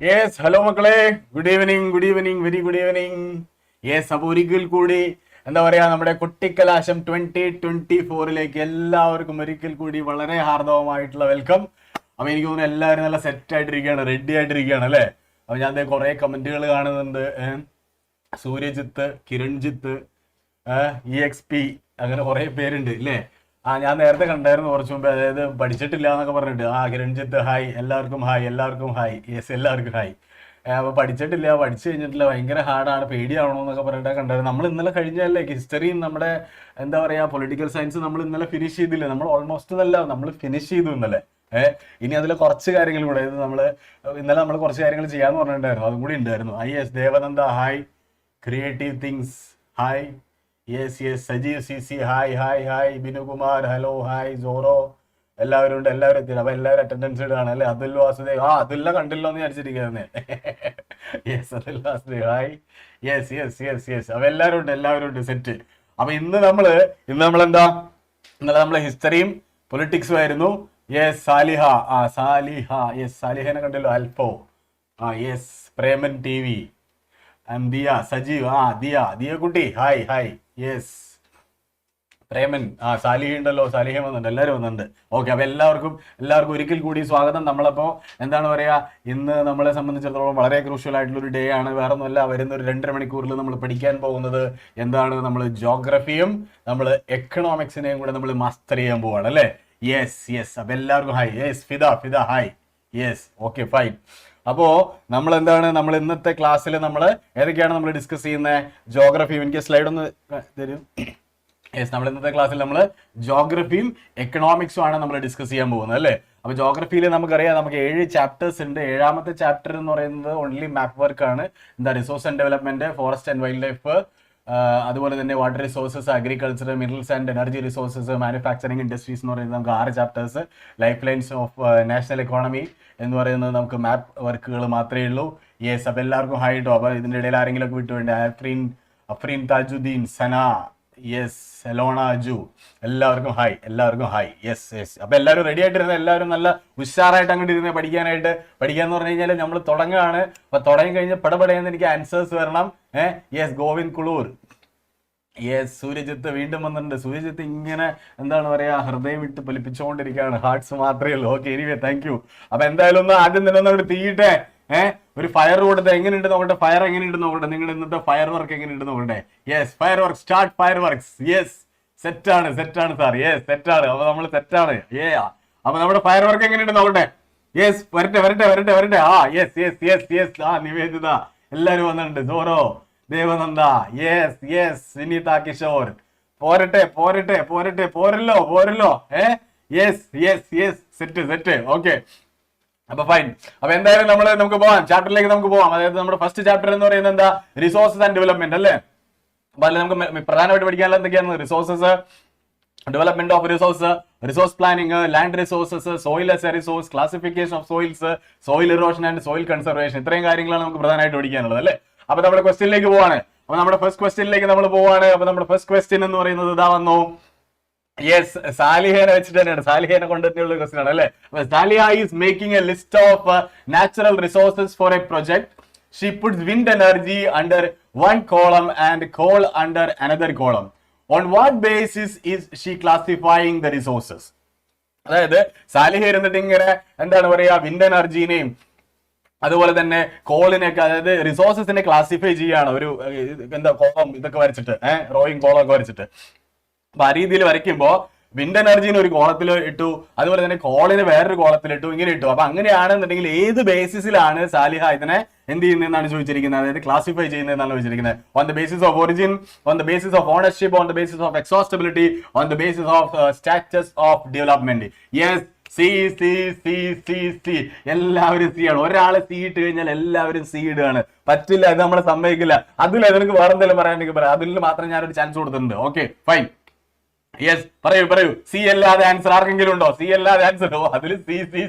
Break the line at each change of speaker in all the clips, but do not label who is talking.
Yes hello മക്കളെ, good evening, very good evening. Yes, അപ്പോൾ ഒരിക്കൽ കൂടി എന്താ പറയാ, നമ്മുടെ കുട്ടിക്കലാശം 2024 എല്ലാവർക്കും ഒരിക്കൽ കൂടി വളരെ ഹാർദവമായിട്ടുള്ള വെൽക്കം. അപ്പൊ എനിക്ക് തോന്നുന്നു എല്ലാവരും നല്ല സെറ്റ് ആയിട്ടിരിക്കുകയാണ്, റെഡി ആയിട്ടിരിക്കുകയാണ് അല്ലേ. അപ്പൊ ഞാൻ കുറെ കമന്റുകൾ കാണുന്നുണ്ട്. സൂര്യജിത്ത്, കിരൺജിത്ത്, EXP, അങ്ങനെ കുറെ പേരുണ്ട് അല്ലേ. ഞാൻ നേരത്തെ കണ്ടായിരുന്നു കുറച്ച് മുമ്പ്, അതായത് പഠിച്ചിട്ടില്ല എന്നൊക്കെ പറഞ്ഞിട്ട്. കിരൺജിത്ത് ഹായ്, എല്ലാവർക്കും ഹായ്, എല്ലാവർക്കും ഹായ്. യെസ്, എല്ലാവർക്കും ഹായ്. അപ്പോൾ പഠിച്ചിട്ടില്ല, പഠിച്ചു കഴിഞ്ഞിട്ടില്ല, ഭയങ്കര ഹാർഡാണ്, പേടിയാവണോ എന്നൊക്കെ പറഞ്ഞിട്ട് കണ്ടായിരുന്നു. നമ്മൾ ഇന്നലെ കഴിഞ്ഞല്ലേ ഹിസ്റ്ററിയും നമ്മുടെ എന്താ പറയുക പൊളിറ്റിക്കൽ സയൻസ് നമ്മൾ ഇന്നലെ ഫിനിഷ് ചെയ്തില്ലേ. നമ്മൾ ഓൾമോസ്റ്റ് നമ്മൾ ഫിനിഷ് ചെയ്തു ഇന്നലെ. ഇനി അതിൽ കുറച്ച് കാര്യങ്ങൾ കൂടെ, ഇത് ഇന്നലെ നമ്മൾ കുറച്ച് കാര്യങ്ങൾ ചെയ്യാന്ന് പറഞ്ഞിട്ടുണ്ടായിരുന്നു, അതും കൂടി ഉണ്ടായിരുന്നു. Yes, Devananda hi, creative things hi, yes Sajeev CC hi hi hi, Binukumar hello hi, ജോറോ, എല്ലാവരും ഉണ്ട്, എല്ലാവരും എത്തി. അപ്പൊ എല്ലാവരും അറ്റൻഡൻസ് ഇടാണ് അല്ലെ. അതുൽ വാസുദേവ്, അതുല്ല കണ്ടില്ലോ എന്ന് വിചാരിച്ചിരിക്കുന്നേ. Yes, Athul Vasudev hi, yes. അപ്പൊ എല്ലാവരും ഉണ്ട് സെറ്റ്. അപ്പൊ ഇന്ന് നമ്മളെന്താ, ഇന്നലെ നമ്മള് ഹിസ്റ്ററിയും പൊളിറ്റിക്സും ആയിരുന്നു. യെസ്, സാലിഹനെ കണ്ടല്ലോ. അൽഫോ, യെസ്, പ്രേമൻ TV, ദിയ, സജീവ്, ദിയ കുട്ടി ഹായ്, യെസ്, പ്രേമൻ, സാലിഹ ഉണ്ടല്ലോ, സാലിഹ വന്നിട്ടുണ്ട്, എല്ലാവരും വന്നിട്ടുണ്ട്. ഓക്കെ, അപ്പൊ എല്ലാവർക്കും ഒരിക്കൽ കൂടി സ്വാഗതം. നമ്മളപ്പോ എന്താണ് പറയാ, ഇന്ന് നമ്മളെ സംബന്ധിച്ചിടത്തോളം വളരെ ക്രൂഷ്യൽ ആയിട്ടുള്ള ഒരു ഡേ ആണ്. വേറെ ഒന്നുമല്ല, വരുന്ന ഒരു 2.5 മണിക്കൂറിൽ നമ്മൾ പഠിക്കാൻ പോകുന്നത് എന്താണ്, നമ്മൾ ജോഗ്രഫിയും നമ്മൾ എക്കണോമിക്സിനെയും കൂടെ നമ്മൾ മാസ്റ്റർ ചെയ്യാൻ പോവാണ് അല്ലേ. യെസ്, അപ്പൊ എല്ലാവർക്കും hi. Yes, Fida hi. Yes, okay fine. അപ്പോ നമ്മൾ ഇന്നത്തെ ക്ലാസ്സിൽ നമ്മൾ ഏതൊക്കെയാണ് നമ്മൾ ഡിസ്കസ് ചെയ്യുന്നത്? ജോഗ്രഫി, എനിക്ക് സ്ലൈഡ് ഒന്ന് തരും. യെസ്, നമ്മൾ ഇന്നത്തെ ക്ലാസ്സിൽ നമ്മൾ ജോഗ്രഫിയും എക്കണോമിക്സും ആണ് നമ്മൾ ഡിസ്കസ് ചെയ്യാൻ പോകുന്നത് അല്ലേ. അപ്പൊ ജോഗ്രഫിയിൽ നമുക്കറിയാം, നമുക്ക് 7 ചാപ്റ്റേഴ്സ് ഉണ്ട്. 7ാമത്തെ ചാപ്റ്റർ എന്ന് പറയുന്നത് ഓൺലി മാപ്പ് വർക്ക് ആണ്. Resource and development, forest and wild life, അതുപോലെ തന്നെ water resources, agriculture, minerals and energy resources, manufacturing industries എന്ന് പറയുന്നത് നമുക്ക് 6 chapters. Life lines of national economy എന്ന് പറയുന്നത് നമുക്ക് മാപ്പ് വർക്കുകൾ മാത്രമേ ഉള്ളൂ. യെസ്, അപ്പൊ എല്ലാവർക്കും ഹായ് കേട്ടോ. അപ്പൊ ഇതിന്റെ ഇടയിൽ ആരെങ്കിലും ഒക്കെ വിട്ടുവേണ്ടേ? അഫ്രീൻ താജുദ്ദീൻ, സന, യെസ്, എലോണ, അജു, എല്ലാവർക്കും ഹായ്. യെസ്. അപ്പൊ എല്ലാവരും റെഡി ആയിട്ടിരുന്നത്, എല്ലാവരും നല്ല ഉഷാറായിട്ട് അങ്ങോട്ട് ഇരുന്ന് പഠിക്കാന്ന് പറഞ്ഞു കഴിഞ്ഞാൽ നമ്മൾ തുടങ്ങുകയാണ്. അപ്പൊ തുടങ്ങി കഴിഞ്ഞ് പടപടയെന്ന് എനിക്ക് ആൻസേഴ്സ് വരണം. യെസ്, ഗോവിന്ദ് കുളൂർ, യെസ്, സൂര്യജിത്ത് വീണ്ടും വന്നിട്ടുണ്ട്. സൂര്യജിത്ത് ഇങ്ങനെ എന്താണ് പറയാ, ഹൃദയം വിട്ട് പൊലിപ്പിച്ചുകൊണ്ടിരിക്കുകയാണ്, ഹാർട്സ് മാത്രമേ ഉള്ളൂ. Okay, anyway thank you. അപ്പൊ എന്തായാലും ആദ്യം തന്നെ ഒന്ന് തീയിട്ടെ, ഒരു ഫയർ കൊടുത്ത് എങ്ങനെയുണ്ട് നോക്കട്ടെ, ഫയർ എങ്ങനെയുണ്ട് നോക്കട്ടെ, നിങ്ങളുടെ ഇന്നത്തെ ഫയർ വർക്ക് എങ്ങനെയുണ്ട് നോക്കട്ടെ. Yes, fire work start, fire works. Yes, സെറ്റാണ് സാർ. യെസ്, സെറ്റാണ്. അപ്പൊ നമ്മൾ സെറ്റാണ്. അപ്പൊ നമ്മുടെ ഫയർ വർക്ക് എങ്ങനെയുണ്ട് നോക്കട്ടെ. യെസ്, വരട്ടെ. യെസ്. നിവേദിത, എല്ലാരും വന്നിട്ടുണ്ട്. സോറോ, ദേവനന്ദ, യെസ്, വിനീത, കിഷോർ, പോരട്ടെ. പോരല്ലോ. Yes, set. ഓക്കെ, അപ്പൊ ഫൈൻ. അപ്പൊ എന്തായാലും നമുക്ക് പോവാം, ചാപ്റ്ററിലേക്ക് നമുക്ക് പോവാം. അതായത് നമ്മുടെ ഫസ്റ്റ് ചാപ്റ്റർ എന്ന് പറയുന്നത് എന്താ, റിസോഴ്സസ് ആൻഡ് ഡെവലപ്മെന്റ് അല്ലേ. അപ്പൊ അതിൽ നമുക്ക് പ്രധാനമായിട്ട് പഠിക്കാനുള്ള എന്തൊക്കെയാണ്? Resources, development of resource planning, land resources, soil as a resource, classification of soils, soil erosion and soil conservation. ഇത്രയും കാര്യങ്ങളാണ് നമുക്ക് പ്രധാനമായിട്ട് പഠിക്കാനുള്ളത് അല്ലേ. അപ്പൊ നമ്മുടെ ക്വസ്റ്റ്യനിലേക്ക് പോവാണ്. അപ്പൊ നമ്മുടെ ഫസ്റ്റ് ക്വസ്റ്റ്യനിലേക്ക് നമ്മൾ പോവാണ്. അപ്പൊ നമ്മുടെ ഫസ്റ്റ് ക്വസ്റ്റ്യൻ എന്ന് പറയുന്നത് ഇതാ വന്നു. യെസ്, സാലിഹേനെ വെച്ചിട്ട് തന്നെയാണ്, സാലിഹേനെ കൊണ്ടുള്ള ക്വസ്റ്റ്യൻ ആണ് അല്ലേ. Saliha is making A list of natural resources four A project. She puts wind energy under one column and call under another column. On what basis is she classifying the resources? അതായത് സാലിഹ ഇരുന്നിട്ട് ഇങ്ങനെ എന്താണ് പറയാ, wind എനർജീനെയും അതുപോലെ തന്നെ കോളിനെയൊക്കെ, അതായത് റിസോഴ്സസിനെ classify ചെയ്യാണ്. ഒരു എന്താ കോളം ഇതൊക്കെ വരച്ചിട്ട്, റോയിങ് കോളം ഒക്കെ വരച്ചിട്ട്. അപ്പൊ ആ രീതിയിൽ വരയ്ക്കുമ്പോ വിൻഡ് എനർജിനെ ഒരു കോളത്തിൽ ഇട്ടു, അതുപോലെ തന്നെ കോളിന് വേറൊരു കോളത്തിൽ ഇട്ടു, ഇങ്ങനെ ഇട്ടു. അപ്പൊ അങ്ങനെയാണെന്നുണ്ടെങ്കിൽ ഏത് ബേസിസിലാണ് സാലിഹ ഇതിനെ എന്ത് ചെയ്യുന്നതെന്നാണ് ചോദിച്ചിരിക്കുന്നത്, അതായത് ക്ലാസിഫൈ ചെയ്യുന്നതെന്നാണ് ചോദിച്ചിരിക്കുന്നത്. On the basis of origin, on the basis of ownership, on the basis of exhaustibility, on the basis of status of development. Yes, C. എല്ലാവരും സി ആണ്. ഒരാള് സി ഇട്ട് കഴിഞ്ഞാൽ എല്ലാവരും സി ഇടുകയാണ്. പറ്റില്ല, ഇത് നമ്മളെ സമ്മതിക്കില്ല. അതിൽ നിനക്ക് വേറെ എന്തെങ്കിലും പറയാനെങ്കിൽ പറയാം, അതിൽ മാത്രം ഞാനൊരു ചാൻസ് കൊടുത്തിട്ടുണ്ട്. Okay fine. യെസ്, പറയൂ. സി അല്ലാതെ ആൻസർ ആർക്കെങ്കിലും ഉണ്ടോ? സി അല്ലാതെ ആൻസർ? അതിൽ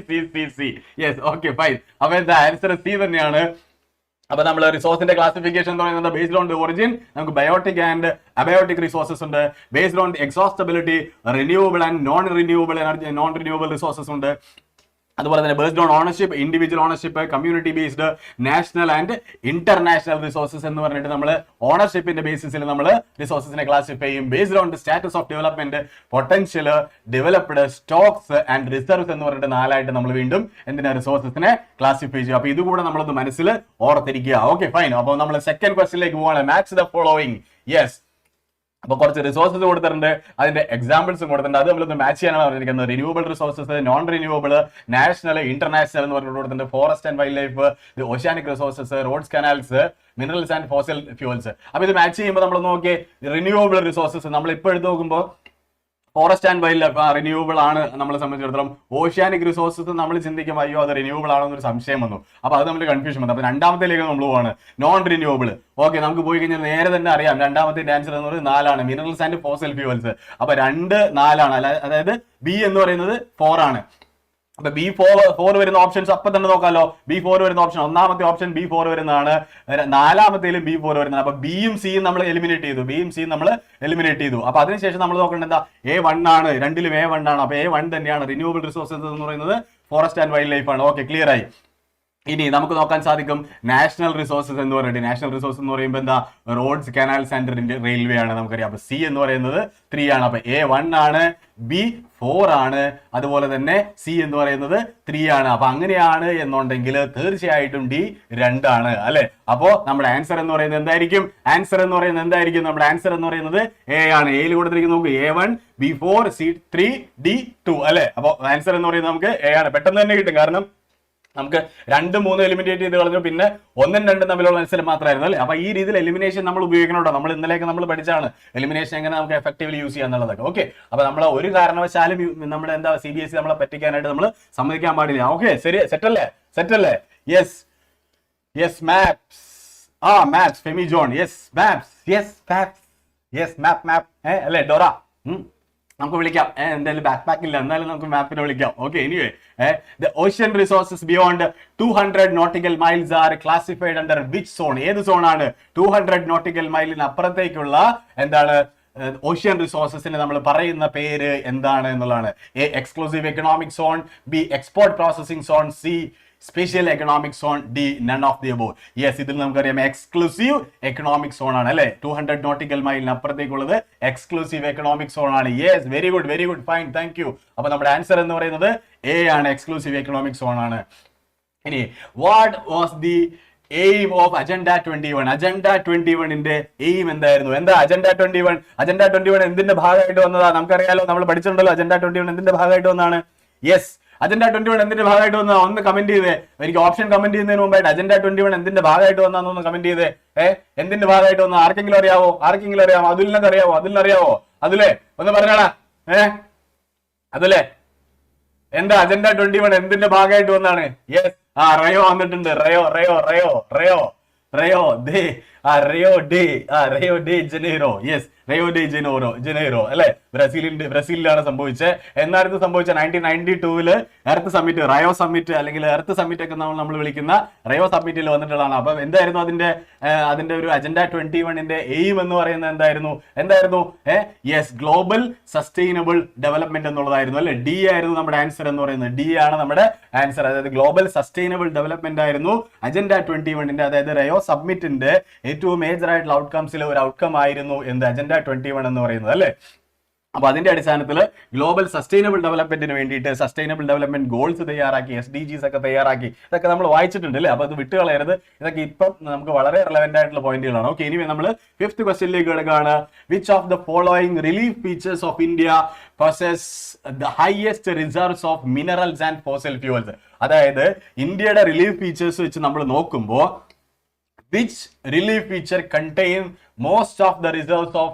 സി. Yes, okay fine. അപ്പൊ എന്താ ആൻസർ? സി തന്നെയാണ്. അപ്പൊ നമ്മൾ റിസോഴ്സിന്റെ ക്ലാസിഫിക്കേഷൻ എന്ന് പറയുന്നത് ബേസ്ഡ് ഓൺ ദി ഒറിജിൻ, നമുക്ക് ബയോട്ടിക് ആൻഡ് അബയോട്ടിക് റിസോഴ്സസ് ഉണ്ട്. Based on exhaustibility, renewable and non renewable energy, non renewable resources ഉണ്ട്. അതുപോലെ തന്നെ based on ownership, individual ownership, community based, national and international resources എന്ന് പറഞ്ഞിട്ട് നമ്മൾ ഓണർഷിപ്പിന്റെ ബേസിസിൽ നമ്മൾ റിസോഴ്സസിനെ ക്ലാസിഫൈ ചെയ്യും. Based on the status of development, potential, developed, stocks and reserves എന്ന് പറഞ്ഞിട്ട് 4 ആയിട്ട് നമ്മൾ വീണ്ടും എന്തിനാ റിസോഴ്സസിനെ ക്ലാസിഫൈ ചെയ്യും. അപ്പൊ ഇതുകൂടെ നമ്മളൊന്ന് മനസ്സിൽ ഓർത്തിരിക്കുക. Okay fine. അപ്പോൾ നമ്മൾ സെക്കൻഡ് ക്വസ്റ്റ്യനിലേക്ക് പോവാണ്. Match the following. യെസ്, അപ്പൊ കുറച്ച് റിസോഴ്സസ് കൊടുത്തിട്ടുണ്ട്, അതിന്റെ എക്സാമ്പിൾസും കൊടുത്തിട്ടുണ്ട്. അത് നമ്മളൊന്ന് മാച്ച് ചെയ്യാനാണ് പറഞ്ഞിരിക്കുന്നത്. Renewable resources, non renewable, national, international എന്ന് പറഞ്ഞിട്ട് കൊടുത്തിട്ടുണ്ട്. Forest and wild life, oceanic resources, roads, canals, minerals and fossil fuels. അപ്പൊ ഇത് മാച്ച് ചെയ്യുമ്പോൾ നമ്മൾ നോക്കിയേ, റിന്യൂവബിൾ റിസോഴ്സസ് നമ്മൾ ഇപ്പോൾ എടുത്ത് നോക്കുമ്പോൾ forest and wild life renewable ആണ് നമ്മളെ സംബന്ധിച്ചിടത്തോളം. ഓഷ്യാനിക് റിസോഴ്സസ് നമ്മൾ ചിന്തിക്കും അയ്യോ അത് റിന്യൂവബിൾ ആണെന്നൊരു സംശയം വന്നു. അപ്പൊ അത് നമ്മൾ കൺഫ്യൂഷൻ വന്നു. അപ്പൊ രണ്ടാമത്തേലേക്ക് നമ്മൾ പോവാണ്, നോൺ റിന്യൂവബിൾ. ഓക്കെ, നമുക്ക് പോയി കഴിഞ്ഞാൽ നേരെ തന്നെ അറിയാം രണ്ടാമത്തെ ആൻസർ എന്ന് പറയുന്നത് 4 ആണ്, മിനറൽസ് ആൻഡ് ഫോസിൽ ഫ്യൂവൽസ്. അപ്പൊ 2, 4 ആണ്. അതായത് ബി എന്ന് പറയുന്നത് 4 ആണ്. അപ്പൊ B4 വരുന്ന ഓപ്ഷൻസ് അപ്പൊ തന്നെ നോക്കാമല്ലോ. B4 വരുന്ന ഓപ്ഷൻ, ഒന്നാമത്തെ ഓപ്ഷൻ B4 വരുന്നതാണ്, 4ാമത്തേലും B4 വരുന്നതാണ്. അപ്പൊ ബിയും സിയും നമ്മൾ എലിമിനേറ്റ് ചെയ്തു. അപ്പൊ അതിനുശേഷം നമ്മൾ നോക്കേണ്ടത് എന്താ, A1 ആണ്, രണ്ടിലും A1 ആണ്. അപ്പൊ A1 തന്നെയാണ്. റിന്യൂവബിൾ റിസോഴ്സസ് എന്ന് പറയുന്നത് ഫോറസ്റ്റ് ആൻഡ് വൈൽഡ് ലൈഫ് ആണ്. ഓക്കെ, ക്ലിയർ ആയി. ഇനി നമുക്ക് നോക്കാൻ സാധിക്കും നാഷണൽ റിസോഴ്സസ് എന്ന് പറഞ്ഞിട്ട്. നാഷണൽ റിസോഴ്സ് എന്ന് പറയുമ്പോൾ എന്താ, റോഡ്സ്, കനാൽസ് ആൻഡ് റെയിൽവേ ആണ് നമുക്കറിയാം. അപ്പൊ സി എന്ന് പറയുന്നത് 3 ആണ്. അപ്പൊ A1 ആണ്, B4 ആണ്, അതുപോലെ തന്നെ സി എന്ന് പറയുന്നത് 3 ആണ്. അപ്പൊ അങ്ങനെയാണ് എന്നുണ്ടെങ്കിൽ തീർച്ചയായിട്ടും D 2 ആണ് അല്ലെ. അപ്പോ നമ്മുടെ ആൻസർ എന്ന് പറയുന്നത് എന്തായിരിക്കും? നമ്മുടെ ആൻസർ എന്ന് പറയുന്നത് A ആണ്. എയിൽ കൊടുത്തിരിക്കുന്നത് നോക്ക്, A1, B4, C3, D2 അല്ലെ. അപ്പൊ ആൻസർ എന്ന് പറയുന്നത് നമുക്ക് A ആണ്. പെട്ടെന്ന് തന്നെ കിട്ടും, കാരണം നമുക്ക് 2, 3 എലിമിനേറ്റ് ചെയ്ത് കളഞ്ഞു, പിന്നെ 1ഉം 2ഉം തമ്മിലുള്ള മത്സരം മാത്രമായിരുന്നു അല്ലേ. അപ്പൊ ഈ രീതിയിൽ എലിമിനേഷൻ നമ്മൾ ഉപയോഗിക്കണോട്ടോ. നമ്മൾ ഇന്നലെയൊക്കെ നമ്മൾ പഠിച്ചാണ് എലിമിനേഷൻ എങ്ങനെ നമുക്ക് എഫക്റ്റീവ്ലി യൂസ് ചെയ്യാം എന്നുള്ളതൊക്കെ. ഓക്കെ, അപ്പൊ നമ്മൾ ഒരു കാരണവശാലും നമ്മുടെ എന്താ CBSE നമ്മളെ പറ്റിക്കാനായിട്ട് നമ്മൾ സമ്മതിക്കാൻ പാടില്ല. ഓക്കെ, ശരി, സെറ്റല്ലേ? Yes maps, maps, Femi John, map അല്ലേ, ഡോറ. നമുക്ക് വിളിക്കാം, എന്തായാലും ബാക്ക് പാക്ക് ഇല്ല, എന്നാലും നമുക്ക് മാപ്പിനെ വിളിക്കാം. Okay, anyway, the ocean resources beyond 200 nautical miles are classified under which zone? ഏത് സോൺ ആണ്? 200 nautical മൈലിന് അപ്പുറത്തേക്കുള്ള എന്താണ് ഓഷ്യൻ റിസോഴ്സസിന് നമ്മൾ പറയുന്ന പേര് എന്താണ് എന്നുള്ളതാണ്. A, exclusive economic zone, B, export processing zone, C, special economic zone, D, none of the above. Yes, ഇതിൽ നമുക്കറിയാം എക്സ്ക്ലൂസീവ് എക്കണോമിക് സോൺ ആണ് അല്ലെ. 200 നോട്ടിക്കൽ മൈലിന് അപ്പുറത്തേക്കുള്ളത് എക്സ്ക്ലൂസീവ് എക്കണോമിക് സോൺ ആണ്. Yes, very good, fine, thank you. അപ്പൊ നമ്മുടെ answer എന്ന് പറയുന്നത് A ആണ്, എക്സ്ക്ലൂസീവ് എക്കണോമിക് സോൺ ആണ്. ഇനി what was the aim of agenda 21? Agenda 21ന്റെ എയിം എന്തായിരുന്നു? എന്താ അജണ്ട 21? അജണ്ട 21 എന്തിന്റെ ഭാഗമായിട്ട് വന്നതാ? നമുക്കറിയാലോ, നമ്മൾ പഠിച്ചിട്ടുണ്ടല്ലോ. അജണ്ട 21 എന്തിന്റെ ഭാഗമായിട്ട് വന്നതാണ്? യെസ്, അജണ്ട 21 എന്തിന്റെ ഭാഗമായിട്ട് വന്നാ? ഒന്ന് കമന്റ് ചെയ്തേ. എനിക്ക് ഓപ്ഷൻ കമന്റ് ചെയ്യുന്നതിന് മുമ്പായിട്ട് അജണ്ട 21 എന്തിന്റെ ഭാഗമായിട്ട് വന്നാന്ന് കമന്റ് ചെയ്തേ. എന്തിന്റെ ഭാഗമായിട്ട് വന്ന ആർക്കെങ്കിലും അറിയാവോ? അതിലറിയാവോ? അതിലെ ഒന്ന് പറഞ്ഞാടാ. അതിലെ എന്താ അജണ്ട 21 എന്തിന്റെ ഭാഗമായിട്ട് വന്നാണ്? യെസ്, റയോ വന്നിട്ടുണ്ട്. Rio day Janeiro. Yes, Rio day Janeiro അല്ലെ, ബ്രസീലിലാണ് സംഭവിച്ചത്. എന്നായിരുന്നു സംഭവിച്ചത്? 1992 എർത്ത് സമ്മിറ്റ്, റയോ സമ്മിറ്റ് അല്ലെങ്കിൽ എർത്ത് സമ്മിറ്റ് ഒക്കെ നമ്മൾ വിളിക്കുന്ന റയോ സമ്മിറ്റിൽ വന്നിട്ടുള്ളതാണ്. അപ്പൊ എന്തായിരുന്നു അതിന്റെ ഒരു അജണ്ട 21ന്റെ എയിം എന്ന് പറയുന്നത് എന്തായിരുന്നു? യെസ്, ഗ്ലോബൽ സസ്റ്റൈനബിൾ ഡെവലപ്മെന്റ് എന്നുള്ളതായിരുന്നു അല്ലെ. D ആയിരുന്നു നമ്മുടെ ആൻസർ എന്ന് പറയുന്നത്. D ആണ് നമ്മുടെ ആൻസർ. അതായത് ഗ്ലോബൽ സസ്റ്റൈനബിൾ ഡെവലപ്മെന്റ് ആയിരുന്നു അജണ്ട 21ന്റെ, അതായത് റയോ സബ്മിറ്റിന്റെ ഏറ്റവും മേജർ ആയിട്ടുള്ള ഔട്ട്കംസിലെ ഒരു ഔട്ട്കം ആയിരുന്നു എന്ത്? അജണ്ട 21 എന്ന് പറയുന്നത് അല്ലെ. അപ്പൊ അതിന്റെ അടിസ്ഥാനത്തിൽ ഗ്ലോബൽ സസ്റ്റൈനബിൾ ഡെവലപ്മെന്റിന് വേണ്ടിയിട്ട് സസ്റ്റൈനബിൾ ഡെവലപ്മെന്റ് ഗോൾസ് തയ്യാറാക്കി, SDGs ഒക്കെ തയ്യാറാക്കി. ഇതൊക്കെ നമ്മൾ വായിച്ചിട്ടുണ്ട് അല്ലേ. അപ്പൊ അത് വിട്ടുകളയരുത്. ഇതൊക്കെ ഇപ്പം നമുക്ക് വളരെ റെലവെന്റ് ആയിട്ടുള്ള പോയിന്റുകളാണ്. ഓക്കെ, ഇനി നമ്മൾ 5th ക്വസ്റ്റ്യനിലേക്ക് കിടക്കുകയാണ്. Which of the following relief features of India possess the highest reserves of minerals and fossil fuels? അതായത് ഇന്ത്യയുടെ റിലീഫ് ഫീച്ചേഴ്സ് വെച്ച് നമ്മൾ നോക്കുമ്പോൾ which relief feature contain most of the reserves of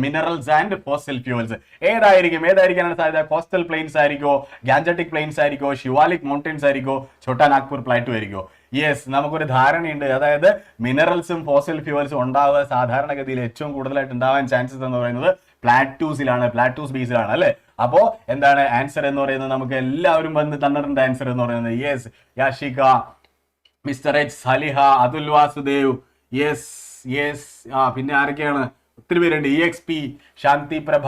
minerals and fossil fuels? ഏതായിരിക്കാനാണ് സാധ്യത? Coastal plains ആയിരിക്കോ, Gangetic plains ആയിരിക്കോ, Shivalik mountains ആയിരിക്കോ, ഛോട്ടാ നാഗ്പൂർ പ്ലാറ്റു ആയിരിക്കോ? യെസ്, നമുക്കൊരു ധാരണയുണ്ട്. അതായത് മിനറൽസും ഫോസിൽ ഫ്യൂവൽസും ഉണ്ടാവുക സാധാരണഗതിയിൽ ഏറ്റവും കൂടുതലായിട്ട് ഉണ്ടാവാൻ ചാൻസസ് എന്ന് പറയുന്നത് പ്ലാറ്റൂസ് ബേസിലാണ് അല്ലെ. അപ്പോ എന്താണ് ആൻസർ എന്ന് പറയുന്നത്? നമുക്ക് എല്ലാവരും വന്ന് തന്നിട്ടുണ്ട് ആൻസർ എന്ന് പറയുന്നത്. Yes, Yashika, mister H, Saliha, Athul Vasudev, yes. പിന്നെ ആരൊക്കെയാണ്? ഒത്തിരി പേരുണ്ട്. EXP, Shanti Prabha,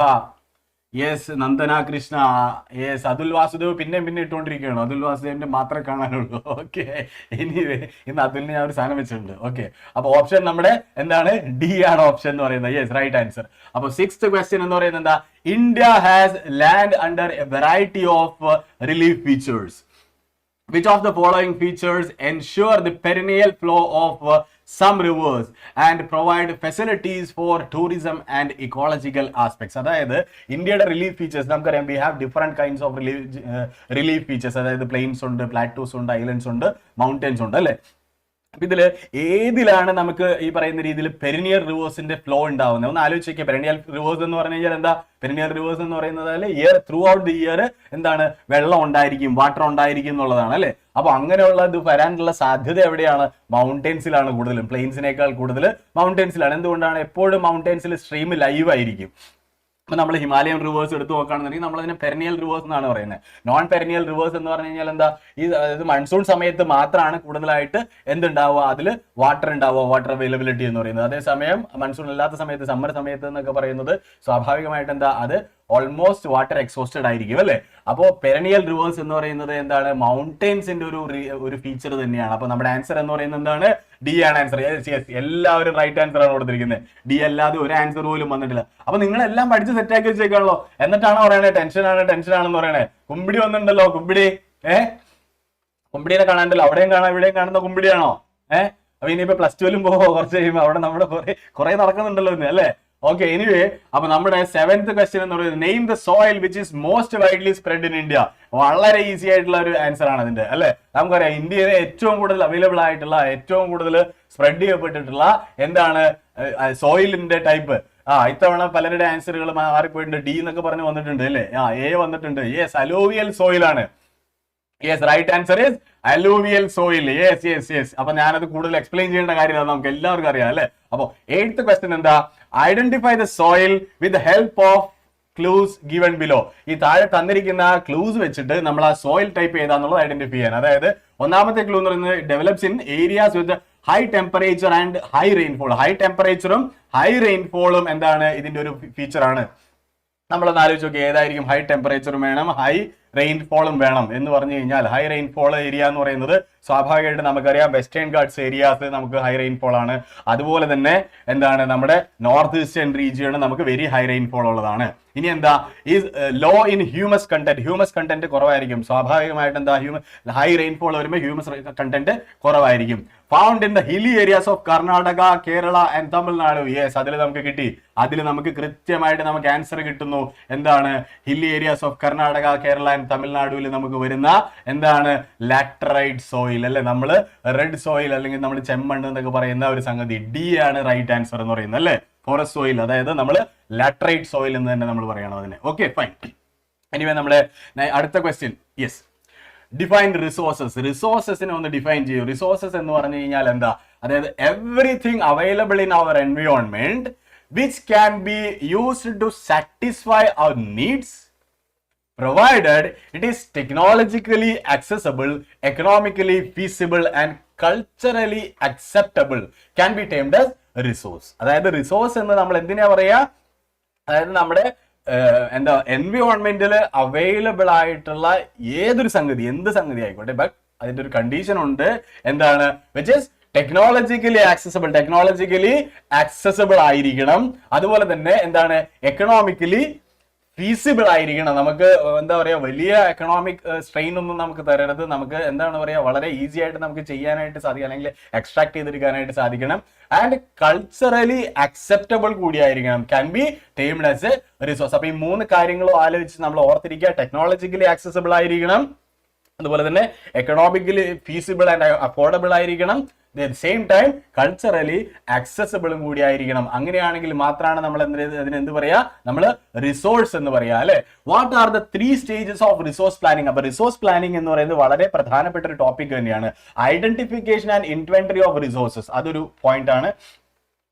yes, Nandana Krishna. Yes, Athul Vasudev പിന്നെ ഇട്ടുകൊണ്ടിരിക്കുകയാണ്. അതുൽ വാസുദേവിന്റെ മാത്രമേ കാണാനുള്ളൂ. ഓക്കെ, എനിവേ ഇന്ന് അതുലിന് ഞാൻ ഒരു സാധനം വെച്ചിട്ടുണ്ട്. ഓക്കെ, അപ്പൊ ഓപ്ഷൻ നമ്മുടെ എന്താണ്? ഡി ആണ് ഓപ്ഷൻ എന്ന് പറയുന്നത്. Yes, right answer. അപ്പൊ 6th ക്വസ്റ്റ്യൻ എന്ന് പറയുന്നത് എന്താ? India has land under a variety of relief features. Which of the following features ensure the perennial flow of some rivers and provide facilities for tourism and ecological aspects? അതായത് ഇന്ത്യയുടെ relief features നമുക്കറിയാം. We have different kinds of relief features. അതായത് planes ഉണ്ട്, പ്ലാറ്റൂസ് ഉണ്ട്, islands ഉണ്ട്, mountains ഉണ്ട്, അല്ലെ? അപ്പൊ ഇതില് ഏതിലാണ് നമുക്ക് ഈ പറയുന്ന രീതിയിൽ പെരിനിയർ റിവേഴ്സിന്റെ ഫ്ലോ ഉണ്ടാവുന്നത്? ഒന്ന് ആലോചിക്കുക. പെരിനിയർ റിവേഴ്സ് എന്ന് പറഞ്ഞു കഴിഞ്ഞാൽ എന്താ? പെരിനിയർ റിവേഴ്സ് എന്ന് പറയുന്നത് year through out the year എന്താണ്? വെള്ളം ഉണ്ടായിരിക്കും, വാട്ടർ ഉണ്ടായിരിക്കും എന്നുള്ളതാണ്, അല്ലെ? അപ്പൊ അങ്ങനെയുള്ള ഇത് വരാനുള്ള സാധ്യത എവിടെയാണ്? മൗണ്ടൻസിലാണ് കൂടുതലും. പ്ലെയിൻസിനേക്കാൾ കൂടുതൽ മൗണ്ടൻസിലാണ്. എന്തുകൊണ്ടാണ്? എപ്പോഴും മൗണ്ടൻസിൽ സ്ട്രീം ലൈവ് ആയിരിക്കും. അപ്പൊ നമ്മൾ ഹിമാലയൻ റിവേഴ്സ് എടുത്ത് നോക്കുകയാണെന്നുണ്ടെങ്കിൽ നമ്മൾ അതിനെ പെരനിയൽ റിവേഴ്സ് എന്നാണ് പറയുന്നത്. നോൺ പെരനിയൽ റിവേഴ്സ് എന്ന് പറഞ്ഞു കഴിഞ്ഞാൽ എന്താ? ഇത് മൺസൂൺ സമയത്ത് മാത്രമാണ് കൂടുതലായിട്ട് എന്തുണ്ടാവുക? അതിൽ വാട്ടർ ഉണ്ടാവുക, വാട്ടർ അവൈലബിലിറ്റി എന്ന് പറയുന്നത്. അതേസമയം മൺസൂൺ അല്ലാത്ത സമയത്ത്, സമ്മർ സമയത്ത് എന്നൊക്കെ പറയുന്നത് സ്വാഭാവികമായിട്ട് എന്താ? അത് ഓൾമോസ്റ്റ് വാട്ടർ എക്സോസ്റ്റഡ് ആയിരിക്കും, അല്ലെ? അപ്പോൾ പെരനിയൽ റിവേഴ്സ് എന്ന് പറയുന്നത് എന്താണ്? മൗണ്ടൻസിന്റെ ഒരു ഫീച്ചർ തന്നെയാണ്. അപ്പൊ നമ്മുടെ ആൻസർ എന്ന് പറയുന്നത് എന്താണ്? ഡി ആണ് ആൻസർ. എല്ലാവരും റൈറ്റ് ആൻസർ ആണ് കൊടുത്തിരിക്കുന്നത്. ഡി അല്ലാതെ ഒരു ആൻസർ പോലും വന്നിട്ടില്ല. അപ്പൊ നിങ്ങളെല്ലാം പഠിച്ച് സെറ്റാക്കി വെച്ചേക്കാണല്ലോ. എന്നിട്ടാണോ പറയണേ ടെൻഷൻ ആണെന്ന് പറയണേ? കുമ്പിടി വന്നിട്ടുണ്ടല്ലോ, കുമ്പിടി. കുമ്പിടിനെ കാണാണ്ടല്ലോ. അവിടെയും കാണാം, ഇവിടെയും കാണുന്ന കുമ്പിടിയാണോ? അപ്പൊ ഇനിയിപ്പോ +2 പോകുമ്പോ കുറച്ച് കഴിയുമ്പോൾ അവിടെ നമ്മുടെ കുറെ നടക്കുന്നുണ്ടല്ലോ ഇന്ന്, അല്ലെ? ഓക്കെ, എനിവേ അപ്പൊ നമ്മുടെ 7th ക്വസ്റ്റ്യൻ എന്ന് പറയുന്നത് name the soil which is most widely spread in India. വളരെ ഈസി ആയിട്ടുള്ള ഒരു ആൻസർ ആണ് അതിന്റെ, അല്ലെ? നമുക്കറിയാം ഇന്ത്യയിൽ ഏറ്റവും കൂടുതൽ അവൈലബിൾ ആയിട്ടുള്ള, ഏറ്റവും കൂടുതൽ സ്പ്രെഡ് ചെയ്യപ്പെട്ടിട്ടുള്ള എന്താണ് സോയിലിന്റെ ടൈപ്പ്? ഇത്തവണ പലരുടെ ആൻസറുകൾ മാറിപ്പോയിട്ടുണ്ട്. ഡി എന്നൊക്കെ പറഞ്ഞ് വന്നിട്ടുണ്ട്, അല്ലെ? എ വന്നിട്ടുണ്ട്. യെസ്, അലൂവിയൽ സോയിൽ ആണ്. Yes, right answer is alluvial soil. Yes. അപ്പൊ ഞാനത് കൂടുതൽ എക്സ്പ്ലെയിൻ ചെയ്യേണ്ട കാര്യമാണ്, നമുക്ക് എല്ലാവർക്കും അറിയാം, അല്ലെ? അപ്പൊ 8th ക്വസ്റ്റ്യൻ എന്താ? Identify the soil with help of clues given below. ഈ താഴെ തന്നിരിക്കുന്ന ക്ലൂസ് വെച്ചിട്ട് നമ്മൾ ആ സോയിൽ ടൈപ്പ് ഏതാന്നുള്ളത് ഐഡന്റിഫൈ ചെയ്യാൻ. അതായത് ഒന്നാമത്തെ ക്ലൂ എന്ന് പറയുന്നത് develops in areas with high temperature and high rainfall. High ടെമ്പറേച്ചറും ഹൈ റെയിൻഫോളും എന്താണ്? ഇതിന്റെ ഒരു ഫീച്ചർ ആണ്. നമ്മളൊന്ന് ആലോചിച്ച് നോക്കി, ഏതായിരിക്കും? ഹൈ ടെമ്പറേച്ചറും വേണം, ഹൈ റെയിൻഫോളും വേണം എന്ന് പറഞ്ഞു കഴിഞ്ഞാൽ ഹൈ റെയിൻഫോൾ ഏരിയ എന്ന് പറയുന്നത് സ്വാഭാവികമായിട്ട് നമുക്കറിയാം വെസ്റ്റേൺ ഗാട്സ് ഏരിയാസ് നമുക്ക് ഹൈ റെയിൻഫോൾ ആണ്. അതുപോലെ തന്നെ എന്താണ്? നമ്മുടെ നോർത്ത് ഈസ്റ്റേൺ റീജിയൺ നമുക്ക് വെരി ഹൈ റെയിൻഫോൾ ഉള്ളതാണ്. ഇനി എന്താ? Is low in humus content. Humus content കുറവായിരിക്കും. സ്വാഭാവികമായിട്ട് എന്താ? ഹൈ റെയിൻഫോൾ വരുമ്പോൾ ഹ്യൂമസ് കണ്ടന്റ് കുറവായിരിക്കും. Found in the hilly areas of Karnataka, Kerala and Tamil Nadu. Yes, അതിൽ നമുക്ക് കിട്ടി. അതിൽ നമുക്ക് കൃത്യമായിട്ട് നമുക്ക് ആൻസർ കിട്ടുന്നു. എന്താണ്? Hilly areas of Karnataka, Kerala and തമിഴ്നാടുവിൽ നമുക്ക് വരുന്ന എന്താണ്? ലാറ്ററൈറ്റ് സോയിൽ, അല്ലെ? നമ്മള് റെഡ് സോയിൽ അല്ലെങ്കിൽ നമ്മൾ ചെമ്മണ്ണ് എന്നൊക്കെ പറയുന്ന ഒരു സംഗതി. ഡി ആണ് റൈറ്റ് ആൻസർ എന്ന് പറയുന്നത്, അല്ലെ? ഫോറസ്റ്റ് സോയിൽ, അതായത് നമ്മൾ ലാറ്ററൈറ്റ് സോയിൽ എന്ന് തന്നെ നമ്മൾ പറയണം അതിനെ. Okay, fine. എനിവേ നമ്മുടെ അടുത്ത ക്വസ്റ്റ്യൻ. Yes, define resources. റിസോഴ്സസിനെ ഒന്ന് ഡിഫൈൻ ചെയ്യൂ. റിസോഴ്സസ് എന്ന് പറഞ്ഞു കഴിഞ്ഞാൽ എന്താ? അതായത് everything available in our environment which can be used to satisfy our needs provided it is technologically accessible, economically feasible and culturally acceptable can be termed as resource. അതായത് resource എന്ന് നമ്മൾ എന്തിനാ പറയാ? അതായത് നമ്മുടെ എന്താ എൻവയോൺമെന്റിൽ അവൈലബിൾ ആയിട്ടുള്ള ഏതൊരു സംഗതി, എന്ത് സംഗതി ആയിക്കോട്ടെ, ബട്ട് അതിന്റെ ഒരു കണ്ടീഷൻ ഉണ്ട്. എന്താണ്? വിച്ച് ഇസ് ടെക്നോളജിക്കലി ആക്സസിബിൾ ആയിരിക്കണം. അതുപോലെ തന്നെ എന്താണ്? എക്കണോമിക്കലി ഫീസിബിൾ ആയിരിക്കണം. നമുക്ക് എന്താ പറയാ, വലിയ എക്കണോമിക് സ്ട്രെയിൻ ഒന്നും നമുക്ക് തരരുത്. നമുക്ക് എന്താണ് പറയാ, വളരെ ഈസി ആയിട്ട് നമുക്ക് ചെയ്യാനായിട്ട് സാധിക്കണം, അല്ലെങ്കിൽ എക്സ്ട്രാക്ട് ചെയ്തെടുക്കാനായിട്ട് സാധിക്കണം. ആൻഡ് കൾച്ചറലി അക്സെപ്റ്റബിൾ കൂടിയായിരിക്കണം. Can be termed as a resource. അപ്പൊ ഈ 3 കാര്യങ്ങളും ആലോചിച്ച് നമ്മൾ ഓർത്തിരിക്കുക. ടെക്നോളജിക്കലി ആക്സസിബിൾ ആയിരിക്കണം, അതുപോലെ തന്നെ എക്കണോമിക്കലി ഫീസിബിൾ ആൻഡ് അഫോർഡബിൾ ആയിരിക്കണം, സെയിം ടൈം കൾച്ചറലി ആക്സസിബിളും കൂടി ആയിരിക്കണം. അങ്ങനെയാണെങ്കിൽ മാത്രമാണ് നമ്മൾ അതിനെന്ത് പറയാ, നമ്മൾ റിസോഴ്സ് എന്ന് പറയാ, അല്ലെ? What are the 3 stages of resource planning? അപ്പൊ റിസോഴ്സ് പ്ലാനിങ് എന്ന് പറയുന്നത് വളരെ പ്രധാനപ്പെട്ട ഒരു ടോപ്പിക് തന്നെയാണ്. Identification and inventory of resources, അതൊരു പോയിന്റ് ആണ്.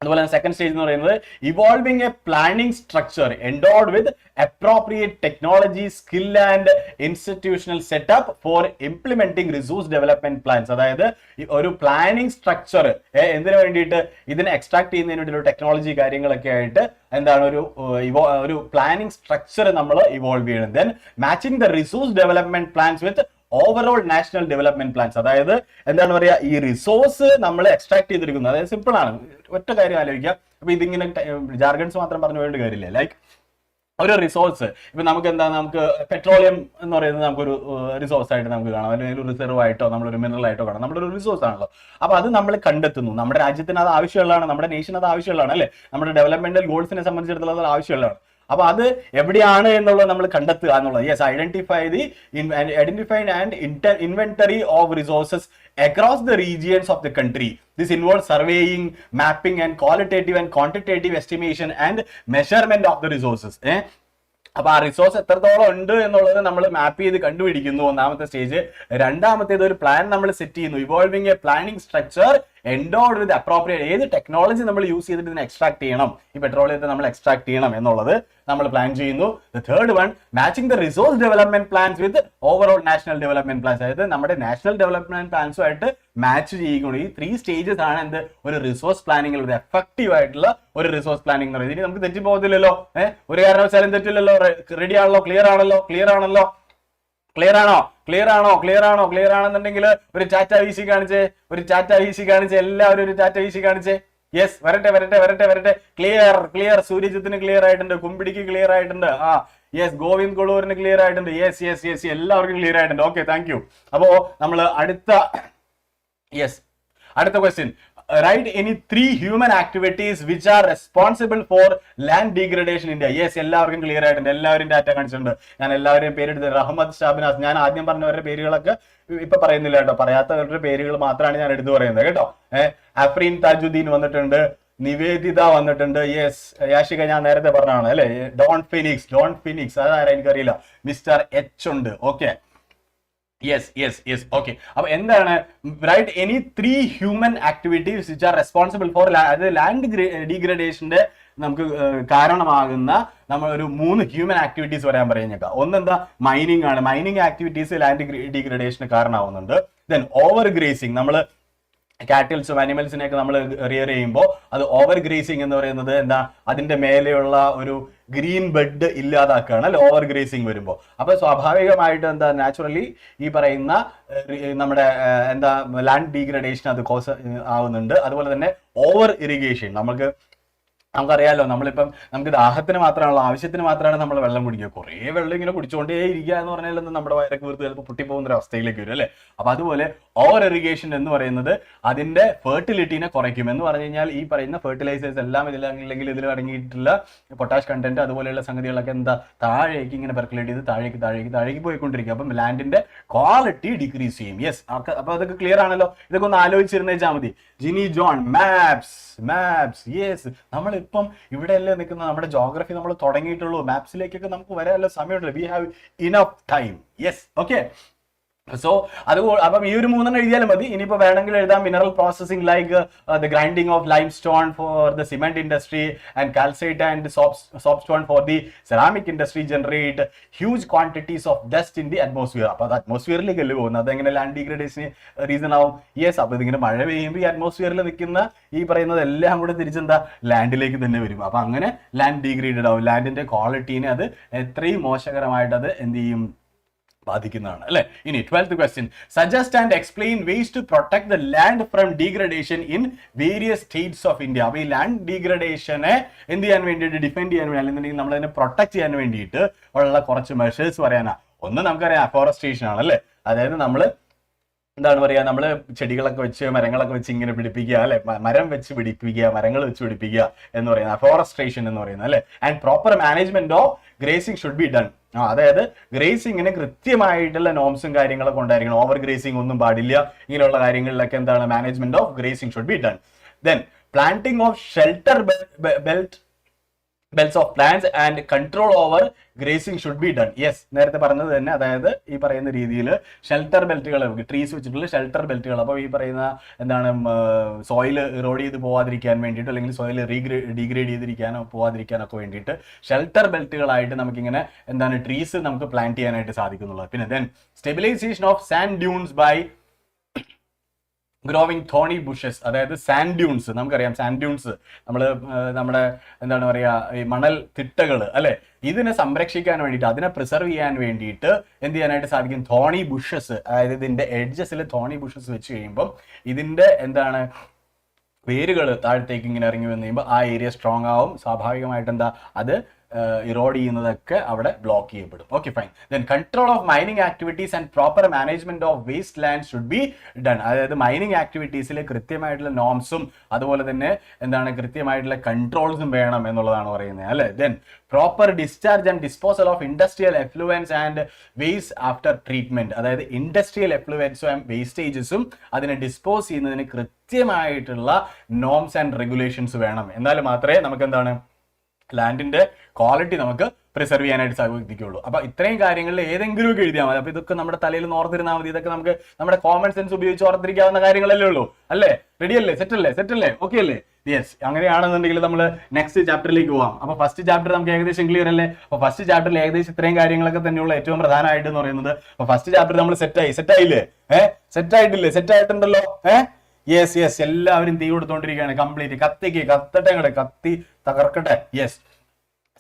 അതുപോലെ തന്നെ സെക്കൻഡ് സ്റ്റേജ് എന്ന് പറയുന്നത് evolving a planning structure endowed with appropriate technology skill and institutional setup for implementing resource development plans. അതായത് ഒരു പ്ലാനിംഗ് സ്ട്രക്ചർ എന്തിനു വേണ്ടിയിട്ട്, ഇതിനെ എക്സ്ട്രാക്ട് ചെയ്യുന്നതിന് വേണ്ടി ഒരു ടെക്നോളജി കാര്യങ്ങളൊക്കെ ആയിട്ട് എന്താണ് ഒരു പ്ലാനിംഗ് സ്ട്രക്ചർ നമ്മൾ ഇവോൾവ് ചെയ്യണം. Then matching the resource development plans with overall national development plans. അതായത് എന്താണ് പറയുക, ഈ റിസോഴ്സ് നമ്മൾ എക്സ്ട്രാക്ട് ചെയ്തിരിക്കുന്നത്, അതായത് സിമ്പിൾ ആണ്, ഒറ്റ കാര്യം ആലോചിക്കുക. അപ്പൊ ഇതിങ്ങനെ ജാർഗൻസ് മാത്രം പറഞ്ഞു വേണ്ട കാര്യമില്ല. ലൈക്ക് ഒരു റിസോഴ്സ് ഇപ്പൊ നമുക്ക് നമുക്ക് പെട്രോളിയം എന്ന് പറയുന്നത് നമുക്കൊരു റിസോഴ്സ് ആയിട്ട് നമുക്ക് കാണാം, അല്ലെങ്കിൽ ഒരു റിസർവ് ആയിട്ടോ നമ്മളൊരു മിനറൽ ആയിട്ടോ കാണാം, നമ്മുടെ ഒരു റിസോഴ്സ് ആണല്ലോ. അപ്പൊ അത് നമ്മൾ കണ്ടെത്തുന്നു, നമ്മുടെ രാജ്യത്തിന് അത് ആവശ്യമുള്ളതാണ്, നമ്മുടെ നേഷൻ അത് ആവശ്യമുള്ളതാണ്, അല്ലെ, നമ്മുടെ ഡെവലപ്മെന്റൽ ഗോൾസിനെ സംബന്ധിച്ചിടത്തോളം അത് ആവശ്യമുള്ളതാണ്. അപ്പൊ അത് എവിടെയാണ് എന്നുള്ളത് നമ്മൾ കണ്ടെത്തുക എന്നുള്ളത്. Yes, identify and inventory of resources across the regions of the country. This involves surveying, mapping and qualitative and quantitative estimation and measurement of the resources. അപ്പൊ ആ റിസോഴ്സ് എത്രത്തോളം ഉണ്ട് എന്നുള്ളത് നമ്മൾ മാപ്പ് ചെയ്ത് കണ്ടുപിടിക്കുന്നു, ഒന്നാമത്തെ സ്റ്റേജ്. രണ്ടാമത്തേത് ഒരു പ്ലാൻ നമ്മൾ സെറ്റ് ചെയ്യുന്നു, evolving a planning structure endowed with appropriate, ഏത് ടെക്നോളജി നമ്മൾ യൂസ് ചെയ്തിട്ട് ഇതിനെ എക്സ്ട്രാക്ട് ചെയ്യണം, ഈ പെട്രോളിയത്തെ നമ്മൾ എക്സ്ട്രാക്ട് ചെയ്യണം എന്നുള്ളത് നമ്മൾ പ്ലാൻ ചെയ്യുന്നു. The third one, matching the resource development plans with overall national development plans. അതായത് നമ്മുടെ നാഷണൽ ഡെവലപ്മെന്റ് പ്ലാൻസുമായിട്ട് മാച്ച് ചെയ്യുകയാണ്. ഈ 3 സ്റ്റേജസ് ആണ് എന്ത്, ഒരു റിസോഴ്സ് പ്ലാനിങ്ങിൽ ഒരു എഫക്റ്റീവ് ആയിട്ടുള്ള ഒരു റിസോഴ്സ് പ്ലാനിങ് എന്ന് പറയുന്നത്. ഇനി നമുക്ക് തെറ്റി പോകത്തില്ലല്ലോ, ഒരു കാരണവശാലും തെറ്റില്ലല്ലോ. റെഡി ആണല്ലോ, ക്ലിയർ ആണല്ലോ, ക്ലിയർ ആണല്ലോ, ക്ലിയർ ആണോ, ക്ലിയർ ആണോ, ക്ലിയർ ആണോ, ക്ലിയർ ആണെന്നുണ്ടെങ്കിൽ ഒരു ടാറ്റ വീശി കാണിച്ചേ, ഒരു ടാറ്റ വീശി കാണിച്ചേ, എല്ലാവരും ഒരു ടാറ്റ വീശി കാണിച്ചേ. യെസ്, വരട്ടെ വരട്ടെ വരട്ടെ വരട്ടെ. ക്ലിയർ ക്ലിയർ, സൂര്യജിത്തിന് ക്ലിയർ ആയിട്ടുണ്ട്, കുമ്പിടിക്ക് ക്ലിയർ ആയിട്ടുണ്ട്, യെസ്, ഗോവിന്ദ് കൊളൂരിന് ക്ലിയർ ആയിട്ടുണ്ട്, യെസ് യെസ് യെസ്, എല്ലാവർക്കും ക്ലിയർ ആയിട്ടുണ്ട്. Okay, thank you. അപ്പോ നമ്മൾ അടുത്ത question, right any 3 human activities which are responsible for land degradation India. Yes, എല്ലാവർക്കും ക്ലിയർ ആയിട്ടുണ്ട്, എല്ലാവരും ഡാറ്റ കാണിച്ചിട്ടുണ്ട്. ഞാൻ എല്ലാവരെയും പേരെടുത്ത്, റഹ്മദ് ഷാബിനാസ്, ഞാൻ ആദ്യം പറഞ്ഞവരുടെ പേരുകളൊക്കെ ഇപ്പൊ പറയുന്നില്ല കേട്ടോ, പറയാത്തവരുടെ പേരുകൾ മാത്രമാണ് ഞാൻ എടുത്തു പറയുന്നത് കേട്ടോ. അഫ്രീൻ താജുദ്ദീൻ വന്നിട്ടുണ്ട്, നിവേദിത വന്നിട്ടുണ്ട്, യെസ്, യാഷിക ഞാൻ നേരത്തെ പറഞ്ഞതാണ് അല്ലെ, ഡോൺ ഫിനിക്സ് അതാരാ എനിക്കറിയില്ല, മിസ്റ്റർ എച്ച് ഉണ്ട്. Okay, yes yes yes, okay. അപ്പൊ എന്താണ്, write any 3 human activities which are responsible for, അതായത് ലാൻഡ് ഡീഗ്രഡേഷന്റെ നമുക്ക് കാരണമാകുന്ന നമ്മൾ ഒരു 3 ഹ്യൂമൻ ആക്ടിവിറ്റീസ് പറയാൻ പറയുന്നേക്കാം. ഒന്നെന്താ, മൈനിങ് ആണ്. മൈനിങ് ആക്ടിവിറ്റീസ് ലാൻഡ് ഡീഗ്രഡേഷന് കാരണമാവുന്നുണ്ട്. ദെൻ ഓവർ ഗ്രേസിങ്, നമ്മൾ കാറ്റിൽസും അനിമൽസിനെയൊക്കെ നമ്മൾ റിയർ ചെയ്യുമ്പോൾ അത് ഓവർ ഗ്രേസിങ് എന്ന് പറയുന്നത് എന്താ, അതിന്റെ മേലെയുള്ള ഒരു ഗ്രീൻ ബെഡ് ഇല്ലാതാക്കുകയാണ് അല്ലെ, ഓവർ ഗ്രേസിങ് വരുമ്പോൾ. അപ്പൊ സ്വാഭാവികമായിട്ട് എന്താ, നാച്ചുറലി ഈ പറയുന്ന നമ്മുടെ എന്താ ലാൻഡ് ഡീഗ്രഡേഷൻ അത് കോസ് ആവുന്നുണ്ട്. അതുപോലെ തന്നെ ഓവർ ഇറിഗേഷൻ, നമുക്കറിയാലോ, നമ്മളിപ്പം നമുക്ക് ദാഹത്തിന് മാത്രമാണല്ലോ, ആവശ്യത്തിന് മാത്രമാണ് നമ്മൾ വെള്ളം കുടിക്കുക. കുറേ വെള്ളം ഇങ്ങനെ കുടിച്ചുകൊണ്ടേ ഇരിക്കുക എന്ന് പറഞ്ഞാൽ നമ്മുടെ വയറൊക്കെ വീർത്ത് ചിലപ്പോൾ പൊട്ടിപ്പോകുന്ന ഒരു അവസ്ഥയിലേക്ക് വരും അല്ലേ. അപ്പൊ അതുപോലെ ഓവർ ഇറിഗേഷൻ എന്ന് പറയുന്നത് അതിന്റെ ഫെർട്ടിലിറ്റിനെ കുറയ്ക്കും. എന്ന് പറഞ്ഞു കഴിഞ്ഞാൽ ഈ പറയുന്ന ഫെർട്ടിലൈസേഴ്സ് എല്ലാം ഇതിലല്ലെങ്കിൽ ഇതിൽ അടങ്ങിയിട്ടുള്ള പൊട്ടാഷ് കണ്ടന്റ് അതുപോലെയുള്ള സംഗതികളൊക്കെ എന്താ താഴേക്ക് ഇങ്ങനെ പെർക്കുലേറ്റ് ചെയ്ത് താഴേക്ക് പോയിക്കൊണ്ടിരിക്കും. അപ്പം ലാൻഡിന്റെ ക്വാളിറ്റി ഡിക്രീസ് ചെയ്യും. യെസ്, അപ്പൊ അതൊക്കെ ക്ലിയർ ആണല്ലോ. ഇതൊക്കെ ഒന്ന് ആലോചിച്ചിരുന്നേച്ചാൽ മതി. ജിനി ജോൺ, മാപ്സ്, യെസ്, നമ്മളിപ്പം ഇവിടെയല്ലേ നിൽക്കുന്ന, നമ്മുടെ ജോഗ്രഫി നമ്മൾ തുടങ്ങിയിട്ടുള്ളൂ, മാപ്സിലേക്കൊക്കെ നമുക്ക് വരാനുള്ള സമയമുണ്ടല്ലോ. We have enough time. Yes, okay. So അപ്പം ഈ ഒരു 3 എഴുതിയാലും മതി. ഇനിയിപ്പോ വേണമെങ്കിൽ എഴുതാം, mineral processing like the grinding of lime stone for the cement industry and calcite and soap stone for the ceramic industry generate huge quantities of dust in the atmosphere. അപ്പൊ അത് അറ്റ്മോസ്ഫിയറിലേക്ക് അല്ലേ പോകുന്നത്, അതെങ്ങനെ ലാൻഡ് ഡീഗ്രഡേഷന് റീസൺ ആവും? Yes, അപ്പൊ ഇതിങ്ങനെ മഴ പെയ്യുമ്പോൾ ഈ അറ്റ്മോസ്ഫിയറിൽ നിൽക്കുന്ന ഈ പറയുന്നത് എല്ലാം കൂടെ തിരിച്ചെന്താ ലാൻഡിലേക്ക് തന്നെ വരും. അപ്പൊ അങ്ങനെ ലാൻഡ് ഡീഗ്രേഡഡ് ആവും. ലാൻഡിന്റെ ക്വാളിറ്റീനെ അത് എത്രയും മോശകരമായിട്ട് അത് എന്ത് ചെയ്യും, ബാധിക്കുന്നതാണ് അല്ലെ. ഇനി 12th question, suggest and explain ways to protect the land from degradation in various states of India. അപ്പൊ ഈ ലാൻഡ് ഡീഗ്രഡേഷനെ എന്ത് ചെയ്യാൻ വേണ്ടിയിട്ട്, ഡിഫെൻഡ് ചെയ്യാൻ വേണ്ടി, അല്ലെങ്കിൽ നമ്മളതിനെ പ്രൊട്ടക്ട് ചെയ്യാൻ വേണ്ടിയിട്ട് ഉള്ള കുറച്ച് മെഷേഴ്സ് പറയാനാ. ഒന്ന് നമുക്കറിയാം, അഫോറസ്ട്രേഷൻ ആണ് അല്ലെ. അതായത് നമ്മൾ എന്താണ് പറയാ, നമ്മള് ചെടികളൊക്കെ വെച്ച് മരങ്ങളൊക്കെ വെച്ച് ഇങ്ങനെ പിടിപ്പിക്കുക അല്ലെ, മരം വെച്ച് പിടിപ്പിക്കുക, മരങ്ങൾ വെച്ച് പിടിപ്പിക്കുക എന്ന് പറയുന്നത് അഫോറസ്ട്രേഷൻ എന്ന് പറയുന്നത് അല്ലെ. And proper management of grazing should be done. അതായത് ഗ്രേസിങ്ങിന് കൃത്യമായിട്ടുള്ള നോംസും കാര്യങ്ങളൊക്കെ ഉണ്ടായിരിക്കണം. ഓവർ ഗ്രേസിംഗ് ഒന്നും പാടില്ല. ഇങ്ങനെയുള്ള കാര്യങ്ങളിലൊക്കെ എന്താണ്, management of grazing should be done. Then planting of shelter belt belts of plants and control over grazing should be done. Yes, നേരത്തെ പറഞ്ഞത് തന്നെ. അതായത് ഈ പറയുന്ന രീതിയിൽ ഷെൽട്ടർ ബെൽറ്റുകൾ, ട്രീസ് വെച്ചിട്ടുള്ള ഷെൽട്ടർ ബെൽറ്റുകൾ. അപ്പോൾ ഈ പറയുന്ന എന്താണ് സോയിൽ ഇറോഡ് ചെയ്ത് പോവാതിരിക്കാൻ വേണ്ടിയിട്ട്, അല്ലെങ്കിൽ സോയിൽ ഡീഗ്രേഡ് ചെയ്തിരിക്കാനോ പോവാതിരിക്കാനൊക്കെ വേണ്ടിയിട്ട് ഷെൽട്ടർ ബെൽറ്റുകളായിട്ട് നമുക്കിങ്ങനെ എന്താണ് ട്രീസ് നമുക്ക് പ്ലാന്റ് ചെയ്യാനായിട്ട് സാധിക്കുന്നുള്ളത്. പിന്നെ then stabilisation of sand dunes by growing thorny bushes. അതായത് സാൻഡ് ഡ്യൂൺസ്, നമുക്കറിയാം സാൻഡ് ഡ്യൂൺസ് നമ്മുടെ എന്താണ് പറയുക, ഈ മണൽ തിട്ടകൾ അല്ലെ, ഇതിനെ സംരക്ഷിക്കാൻ വേണ്ടിയിട്ട്, അതിനെ പ്രിസർവ് ചെയ്യാൻ വേണ്ടിയിട്ട് എന്ത് ചെയ്യാനായിട്ട് സാധിക്കും? തോണി ബുഷസ്, അതായത് ഇതിന്റെ എഡ്ജസിൽ തോണി ബുഷസ് വെച്ച് കഴിയുമ്പോൾ ഇതിന്റെ എന്താണ് വേരുകൾ താഴത്തേക്ക് ഇങ്ങനെ ഇറങ്ങി വന്നു കഴിയുമ്പോൾ ആ ഏരിയ സ്ട്രോങ് ആവും. സ്വാഭാവികമായിട്ട് എന്താ അത് ഇറോഡ് ചെയ്യുന്നതൊക്കെ അവിടെ ബ്ലോക്ക് ചെയ്യപ്പെടും. Okay, fine. Then control of mining activities and proper management of waste land should be done. അതായത് മൈനിങ് ആക്ടിവിറ്റീസിൽ കൃത്യമായിട്ടുള്ള നോംസും അതുപോലെ തന്നെ എന്താണ് കൃത്യമായിട്ടുള്ള കൺട്രോൾസും വേണം എന്നുള്ളതാണ് പറയുന്നത് അല്ലെ. Then proper discharge and disposal of industrial effluents and waste after treatment. അതായത് ഇൻഡസ്ട്രിയൽ എഫ്ലുവൻസും ആൻഡ് വേസ്റ്റേജസും അതിനെ ഡിസ്പോസ് ചെയ്യുന്നതിന് കൃത്യമായിട്ടുള്ള നോംസ് ആൻഡ് റെഗുലേഷൻസ് വേണം. എന്നാൽ മാത്രമേ നമുക്ക് എന്താണ് ലാൻഡിന്റെ ക്വാളിറ്റി നമുക്ക് പ്രിസർവ് ചെയ്യാനായിട്ട് സാധിക്കുകയുള്ളൂ. അപ്പൊ ഇത്രയും കാര്യങ്ങളിൽ ഏതെങ്കിലും ഒക്കെ എഴുതിയാൽ മതി. അപ്പൊ ഇതൊക്കെ നമ്മുടെ തലയിൽ ഓർത്തിരുന്നാൽ മതി. ഇതൊക്കെ നമുക്ക് നമ്മുടെ കോമൺ സെൻസ് ഉപയോഗിച്ച് ഓർത്തിരിക്കാവുന്ന കാര്യങ്ങളല്ലേ ഉള്ളൂ അല്ലേ? റെഡി അല്ലേ? സെറ്റ് അല്ലേ? ഓക്കെ അല്ലേ? യെസ്. അങ്ങനെയാണെന്നുണ്ടെങ്കിൽ നമ്മൾ നെക്സ്റ്റ് ചാപ്റ്ററിലേക്ക് പോവാം. അപ്പൊ ഫസ്റ്റ് ചാപ്റ്റർ നമുക്ക് ഏകദേശം ക്ലിയർ അല്ലേ? അപ്പൊ ഫസ്റ്റ് ചാപ്റ്ററിൽ ഏകദേശം ഇത്രയും കാര്യങ്ങളൊക്കെ തന്നെയുള്ള ഏറ്റവും പ്രധാനമായിട്ട് എന്ന് പറയുന്നത്. അപ്പൊ ഫസ്റ്റ് ചാപ്റ്റർ നമ്മൾ സെറ്റായില്ലേ? സെറ്റ് ആയിട്ടുണ്ടല്ലോ. യെസ്. എല്ലാവരും തീ കൊടുത്തോണ്ടിരിക്കുകയാണ്. കംപ്ലീറ്റ് കത്തട്ടെ, കത്തി തകർക്കട്ടെ. യെസ്.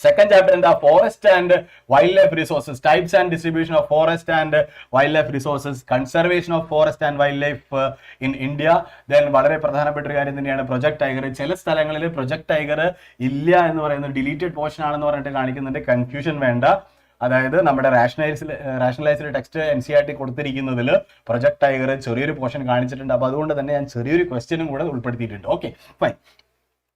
സെക്കൻഡ് ചാപ്റ്റർ എന്താ? Forest and wild life resources, types and distribution of forest and wild life resources, conservation of forest and wild life in India. Then വളരെ പ്രധാനപ്പെട്ട ഒരു കാര്യം തന്നെയാണ് പ്രൊജക്ട് ടൈഗർ. ചില സ്ഥലങ്ങളിൽ പ്രൊജക്ട് ടൈഗർ ഇല്ല എന്ന് പറയുന്നത് ഡിലീറ്റഡ് പോർഷൻ ആണെന്ന് പറഞ്ഞിട്ട് കാണിക്കുന്നുണ്ട്. കൺഫ്യൂഷൻ വേണ്ട. അതായത് നമ്മുടെ rationalised text NCERT കൊടുത്തിരിക്കുന്നതിൽ project tiger ചെറിയൊരു പോർഷൻ കാണിച്ചിട്ടുണ്ട്. അപ്പൊ അതുകൊണ്ട് തന്നെ ഞാൻ ചെറിയൊരു ക്വസ്റ്റ്യനും കൂടെ ഉൾപ്പെടുത്തിയിട്ടുണ്ട്. Okay, fine.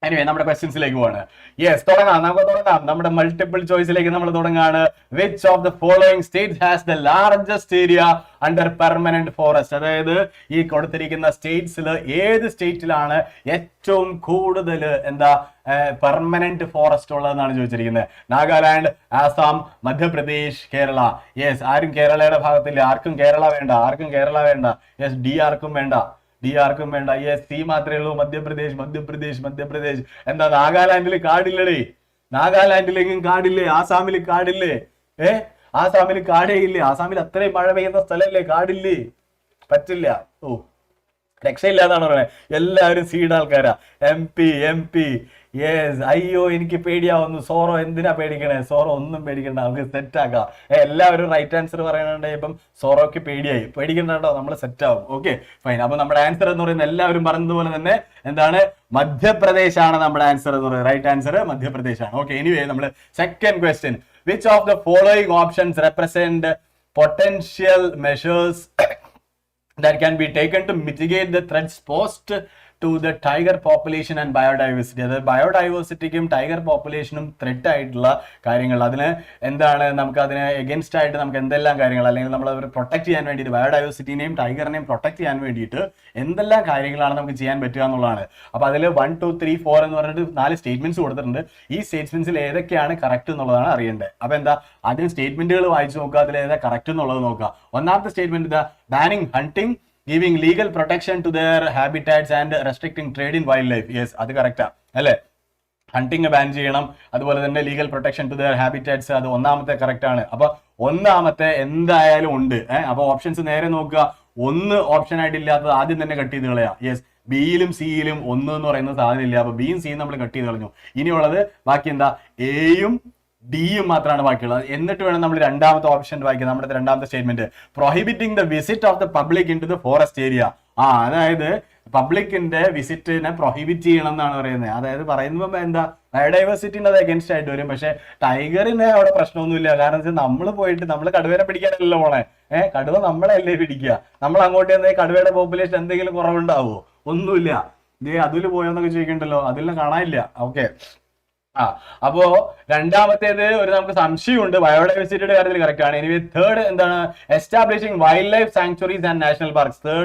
എനിവേ നമ്മുടെ ക്വസ്റ്റ്യൻസിലേക്ക് പോവാണ്. യെസ്, നമുക്ക് തുടങ്ങാം. നമ്മുടെ മൾട്ടിപ്പിൾ ചോയ്സിലേക്ക് നമ്മൾ തുടങ്ങാണ്. Which of the following states has the largest area under permanent forest? അതായത് ഈ കൊടുത്തിരിക്കുന്ന സ്റ്റേറ്റ്സിൽ ഏത് സ്റ്റേറ്റിലാണ് ഏറ്റവും കൂടുതൽ എന്താ പെർമനന്റ് ഫോറസ്റ്റ് ഉള്ളതെന്നാണ് ചോദിച്ചിരിക്കുന്നത്. നാഗാലാൻഡ്, ആസാം, മധ്യപ്രദേശ്, കേരള. യെസ്, ആരും കേരളയുടെ ഭാഗത്തില്ല. ആർക്കും കേരള വേണ്ട. യെസ്, ഡി ആർക്കും വേണ്ട. യെസ്, സി മാത്രമേ ഉള്ളൂ. മധ്യപ്രദേശ്. എന്താ നാഗാലാൻഡിൽ കാടില്ലടേ? നാഗാലാൻഡിലെങ്കിലും കാടില്ലേ? ആസാമിൽ കാടില്ലേ? ആസാമിൽ കാടേ ഇല്ലേ? ആസാമിൽ അത്രയും മഴ പെയ്യുന്ന സ്ഥലല്ലേ? കാടില്ലേ? പറ്റില്ല. രക്ഷയില്ലാന്നാണ് പറയുന്നത്. എല്ലാവരും സീഡ് ആൾക്കാരാ. M P. യെസ്. അയ്യോ, എനിക്ക് പേടിയാവുന്നു. സോറോ എന്തിനാ പേടിക്കണേ? സോറോ ഒന്നും പേടിക്കണ്ട, നമുക്ക് സെറ്റ് ആക്കാം. എല്ലാവരും റൈറ്റ് ആൻസർ പറയാനുണ്ട്. ഇപ്പം സോറോക്ക് പേടിക്കണ്ട കേട്ടോ, നമ്മൾ സെറ്റ് ആവും. Okay, fine. അപ്പൊ നമ്മുടെ ആൻസർ എന്ന് പറയുന്നത് എല്ലാവരും പറഞ്ഞതുപോലെ തന്നെ എന്താണ്? മധ്യപ്രദേശ് ആണ് നമ്മുടെ ആൻസർ എന്ന് പറയുന്നത്. റൈറ്റ് ആൻസർ മധ്യപ്രദേശ് ആണ്. ഓക്കെ, എനിവേ നമ്മൾ second question. Which of the following options represent potential measures that can be taken to mitigate the threats posed to the tiger population and biodiversity? അതായത് ബയോഡൈവേഴ്സിറ്റിക്കും ടൈഗർ പോപ്പുലേഷനും ത്രെറ്റ് ആയിട്ടുള്ള കാര്യങ്ങൾ, അതിന് എന്താണ് നമുക്ക് അതിന് against ആയിട്ട് നമുക്ക് എന്തെല്ലാം കാര്യങ്ങൾ, അല്ലെങ്കിൽ നമ്മൾ അവർ പ്രൊട്ടക്ട് ചെയ്യാൻ വേണ്ടിയിട്ട് ബയോഡൈവേഴ്സിറ്റിനെയും ടൈഗറിനെയും പ്രൊട്ടക്ട് ചെയ്യാൻ വേണ്ടിയിട്ട് എന്തെല്ലാം കാര്യങ്ങളാണ് നമുക്ക് ചെയ്യാൻ പറ്റുക എന്നുള്ളതാണ്. അപ്പൊ അതിൽ 1, 2, 3, 4 എന്ന് പറഞ്ഞിട്ട് 4 സ്റ്റേറ്റ്മെന്റ്സ് കൊടുത്തിട്ടുണ്ട്. ഈ സ്റ്റേറ്റ്മെന്റ്സിൽ ഏതൊക്കെയാണ് കറക്റ്റ് എന്നുള്ളതാണ് അറിയേണ്ടത്. അപ്പൊ എന്താ, ആദ്യം സ്റ്റേറ്റ്മെന്റുകൾ വായിച്ചു നോക്കുക, അതിൽ ഏതാ കറക്റ്റ് എന്നുള്ളത് നോക്കുക. ഒന്നാമത്തെ സ്റ്റേറ്റ്മെന്റ് ഇതാ: banning hunting, giving legal protection to their habitats and restricting trade in wildlife. Yes, അത് കറക്റ്റാ അല്ലേ? ഹണ്ടിങ് ബാൻ ചെയ്യണം, അതുപോലെ തന്നെ legal protection to their habitats, അത് ഒന്നാമത്തെ കറക്റ്റ് ആണ്. അപ്പൊ ഒന്നാമത്തെ എന്തായാലും ഉണ്ട്. അപ്പൊ ഓപ്ഷൻസ് നേരെ നോക്കുക. 1 ഓപ്ഷൻ ആയിട്ട് ഇല്ലാത്തത് ആദ്യം തന്നെ കട്ട് ചെയ്ത് കളയാം. യെസ്, ബിയിലും സിയിലും 1 എന്ന് പറയുന്ന സാധ്യത ഇല്ല. അപ്പൊ ബിയും സിയും നമ്മൾ കട്ട് ചെയ്ത് കളഞ്ഞു. ഇനിയുള്ളത് ബാക്കി എന്താ? എയും ഡിയും മാത്രമാണ് ബാക്കിയുള്ളത്. എന്നിട്ട് വേണം നമ്മൾ രണ്ടാമത്തെ ഓപ്ഷൻ വായിക്കുക. നമ്മുടെ രണ്ടാമത്തെ statement: prohibiting the visit of the public into the forest area. അതായത് പബ്ലിക്കിന്റെ വിസിറ്റിനെ പ്രൊഹിബിറ്റ് ചെയ്യണം എന്നാണ് പറയുന്നത്. അതായത് പറയുമ്പോൾ എന്താ, ബയോഡൈവേഴ്സിറ്റിന്റെ അത് അഗൻസ്റ്റ് ആയിട്ട് വരും. പക്ഷെ ടൈഗറിന് അവിടെ പ്രശ്നമൊന്നുമില്ല. കാരണം വെച്ചാൽ നമ്മൾ പോയിട്ട് നമ്മൾ കടുവേനെ പിടിക്കാനല്ലോ പോണേ. കടുവ നമ്മളല്ലേ പിടിക്കുക. നമ്മൾ അങ്ങോട്ട് ചെന്നേ കടുവയുടെ പോപ്പുലേഷൻ എന്തെങ്കിലും കുറവുണ്ടാവോ? ഒന്നുമില്ല. അതിൽ പോയോന്നൊക്കെ ചോദിക്കണ്ടല്ലോ, അതിൽ കാണാനില്ല. ഓക്കെ, അപ്പോ രണ്ടാമത്തേത് ഒരു നമുക്ക് സംശയമുണ്ട്, ബയോഡൈവേഴ്സിറ്റിയുടെ കാര്യത്തിൽ കറക്റ്റ് ആണ്. എനിവേ തേർഡ് എന്താണ്, establishing wild life sanctuaries and national parks.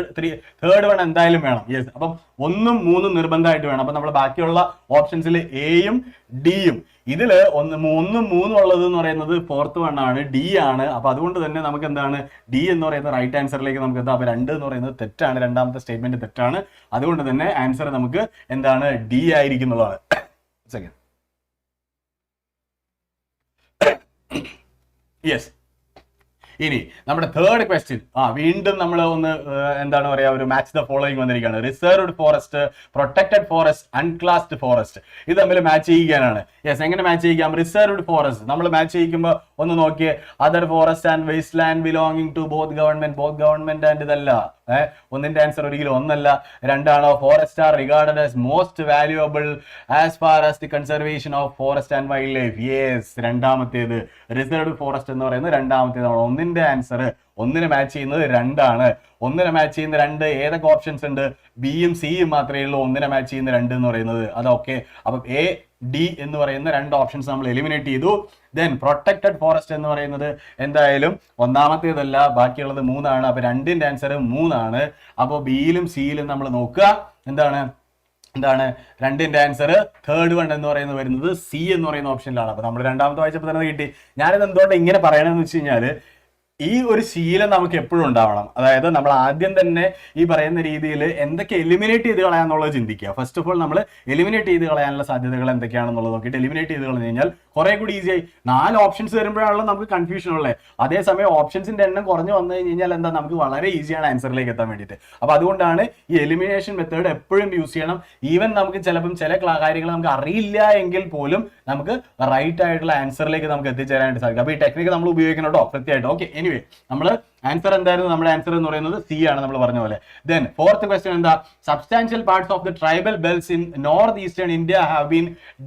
Third one എന്തായാലും വേണം. യെസ്, അപ്പം 1ഉം 3ഉം നിർബന്ധമായിട്ട് വേണം. അപ്പൊ നമ്മൾ ബാക്കിയുള്ള ഓപ്ഷൻസിൽ എയും ഡിയും, ഇതില് 1ഉം 3ഉം ഉള്ളത് എന്ന് പറയുന്നത് ഫോർത്ത് വൺ ആണ്, ഡി ആണ്. അപ്പൊ അതുകൊണ്ട് തന്നെ നമുക്ക് എന്താണ്, ഡി എന്ന് പറയുന്ന റൈറ്റ് ആൻസറിലേക്ക് നമുക്ക് എന്താ, അപ്പൊ 2 എന്ന് പറയുന്നത് തെറ്റാണ്, രണ്ടാമത്തെ സ്റ്റേറ്റ്മെന്റ് തെറ്റാണ്. അതുകൊണ്ട് തന്നെ ആൻസർ നമുക്ക് എന്താണ്, ഡി ആയിരിക്കുന്നുള്ളതാണ്. Second, yes. ഇനി നമ്മുടെ തേർഡ് ക്വസ്റ്റ്യൻ, വീണ്ടും നമ്മൾ ഒന്ന് എന്താണ് പറയാ, ഒരു മാച്ച് ദ ഫോളോയിങ് വന്നിരിക്കുകയാണ്. Reserved forest, protected forest, unclassed forest, ഇത് തമ്മിൽ മാച്ച് ചെയ്യിക്കാനാണ്. യെസ്, എങ്ങനെ മാച്ച് ചെയ്യിക്കാം? റിസർവ്ഡ് ഫോറസ്റ്റ് നമ്മൾ മാച്ച് ചെയ്യിക്കുമ്പോൾ ഒന്ന് നോക്കിയേ, other forest and waste land belonging to both government and ഇതല്ല. ഒന്നിന്റെ ആൻസർ ഒരിക്കലും ഒന്നല്ല. രണ്ടാണോ, forest are regarded as most valuable as far as the conservation of forest and wild life. Yes, രണ്ടാമത്തേത് റിസർവ്ഡ് ഫോറസ്റ്റ് എന്ന് പറയുന്നത് രണ്ടാമത്തേതാണ്. ഒന്നിന്റെ ആൻസർ, ഒന്നിനെ മാച്ച് ചെയ്യുന്നത് 2 ആണ്. ഒന്നിനെ മാച്ച് ചെയ്യുന്ന 2 ഏതൊക്കെ ഓപ്ഷൻസ് ഉണ്ട്? ബിയും സിയും മാത്രമേ ഉള്ളൂ ഒന്നിനെ മാച്ച് ചെയ്യുന്ന 2 എന്ന് പറയുന്നത്. അതൊക്കെ അപ്പം എ ഡി എന്ന് പറയുന്ന 2 ഓപ്ഷൻസ് നമ്മൾ എലിമിനേറ്റ് ചെയ്തു. ദെൻ പ്രൊട്ടക്റ്റഡ് ഫോറസ്റ്റ് എന്ന് പറയുന്നത് എന്തായാലും ഒന്നാമത്തേതല്ല, ബാക്കിയുള്ളത് 3 ആണ്. അപ്പൊ 2ന്റെ ആൻസർ 3 ആണ്. അപ്പോൾ ബിയിലും സിയിലും നമ്മൾ നോക്കുക, എന്താണ് 2ന്റെ ആൻസർ തേർഡ് വൺ എന്ന് പറയുന്നത് വരുന്നത് സി എന്ന് പറയുന്ന ഓപ്ഷനിലാണ്. അപ്പൊ നമ്മൾ രണ്ടാമത്തെ വായിച്ചപ്പോൾ തന്നെ കിട്ടി. ഞാനിത് എന്തുകൊണ്ട് ഇങ്ങനെ പറയണമെന്ന് വെച്ച് കഴിഞ്ഞാൽ, ഈ ഒരു ശീലം നമുക്ക് എപ്പോഴും ഉണ്ടാവണം. അതായത് നമ്മൾ ആദ്യം തന്നെ ഈ പറയുന്ന രീതിയിൽ എന്തൊക്കെ എലിമിനേറ്റ് ചെയ്ത് കളയാന്നുള്ളത് ചിന്തിക്കുക. ഫസ്റ്റ് ഓഫ് ഓൾ നമ്മൾ എലിമിനേറ്റ് ചെയ്ത് കളയാനുള്ള സാധ്യതകൾ എന്തൊക്കെയാണെന്നുള്ളത് നോക്കിയിട്ട് എലിമിനേറ്റ് ചെയ്ത് കളഞ്ഞു കഴിഞ്ഞാൽ കുറെ കൂടി ഈസിയായി. 4 ഓപ്ഷൻസ് വരുമ്പോഴാണല്ലോ നമുക്ക് കൺഫ്യൂഷൻ ഉള്ളത്. അതേസമയം ഓപ്ഷൻസിന്റെ എണ്ണം കുറഞ്ഞു വന്നു കഴിഞ്ഞാൽ എന്താ, നമുക്ക് വളരെ ഈസിയാണ് ആൻസറിലേക്ക് എത്താൻ വേണ്ടിയിട്ട്. അപ്പൊ അതുകൊണ്ടാണ് ഈ എലിമിനേഷൻ മെത്തേഡ് എപ്പോഴും യൂസ് ചെയ്യണം. ഈവൻ നമുക്ക് ചിലപ്പം ചില കാര്യങ്ങൾ നമുക്ക് അറിയില്ല എങ്കിൽ പോലും നമുക്ക് റൈറ്റ് ആയിട്ടുള്ള ആൻസറിലേക്ക് നമുക്ക് എത്തിച്ചേരാനായിട്ട് സാധിക്കും. അപ്പൊ ഈ ടെക്നിക്ക് നമ്മൾ ഉപയോഗിക്കണം കേട്ടോ, കൃത്യമായിട്ട്. ഓക്കെ, എനിവേ നമ്മൾ ആൻസർ എന്തായിരുന്നു? നമ്മുടെ ആൻസർ എന്ന് പറയുന്നത് സി ആണ്, നമ്മൾ പറഞ്ഞ പോലെ. ദെൻ ഫോർത്ത് ക്വസ്റ്റ്യൻ എന്താ, substantial parts of the tribal belts in north eastern India have been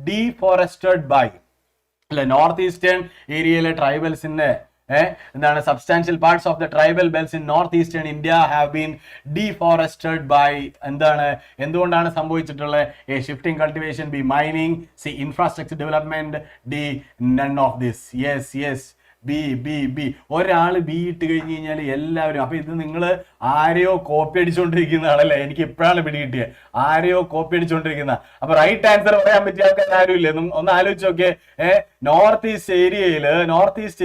deforested by. അല്ലെ, നോർത്ത് ഈസ്റ്റേൺ ഏരിയയിലെ ട്രൈബൽസിന്റെ എന്താണ്, substantial parts of the tribal belts in north eastern India have been deforested by. എന്താണ്, എന്തുകൊണ്ടാണ് സംഭവിച്ചിട്ടുള്ളത്? A shifting cultivation, B mining, C infrastructure development, D none of this. Yes, B. ഒരാൾ B ഇട്ട് കഴിഞ്ഞ് കഴിഞ്ഞാൽ എല്ലാവരും, അപ്പൊ ഇത് നിങ്ങൾ ആരെയോ കോപ്പി അടിച്ചുകൊണ്ടിരിക്കുന്നതാണല്ലേ, എനിക്ക് ഇപ്പോഴാണ് പിടികിട്ടിയത്, ആരെയോ കോപ്പി അടിച്ചുകൊണ്ടിരിക്കുന്ന. അപ്പൊ റൈറ്റ് ആൻസർ പറയാൻ പറ്റിയ ആൾക്കാർ ആരും ഇല്ലേ? ഒന്ന് ആലോചിച്ച് നോക്കിയേ. നോർത്ത് ഈസ്റ്റ്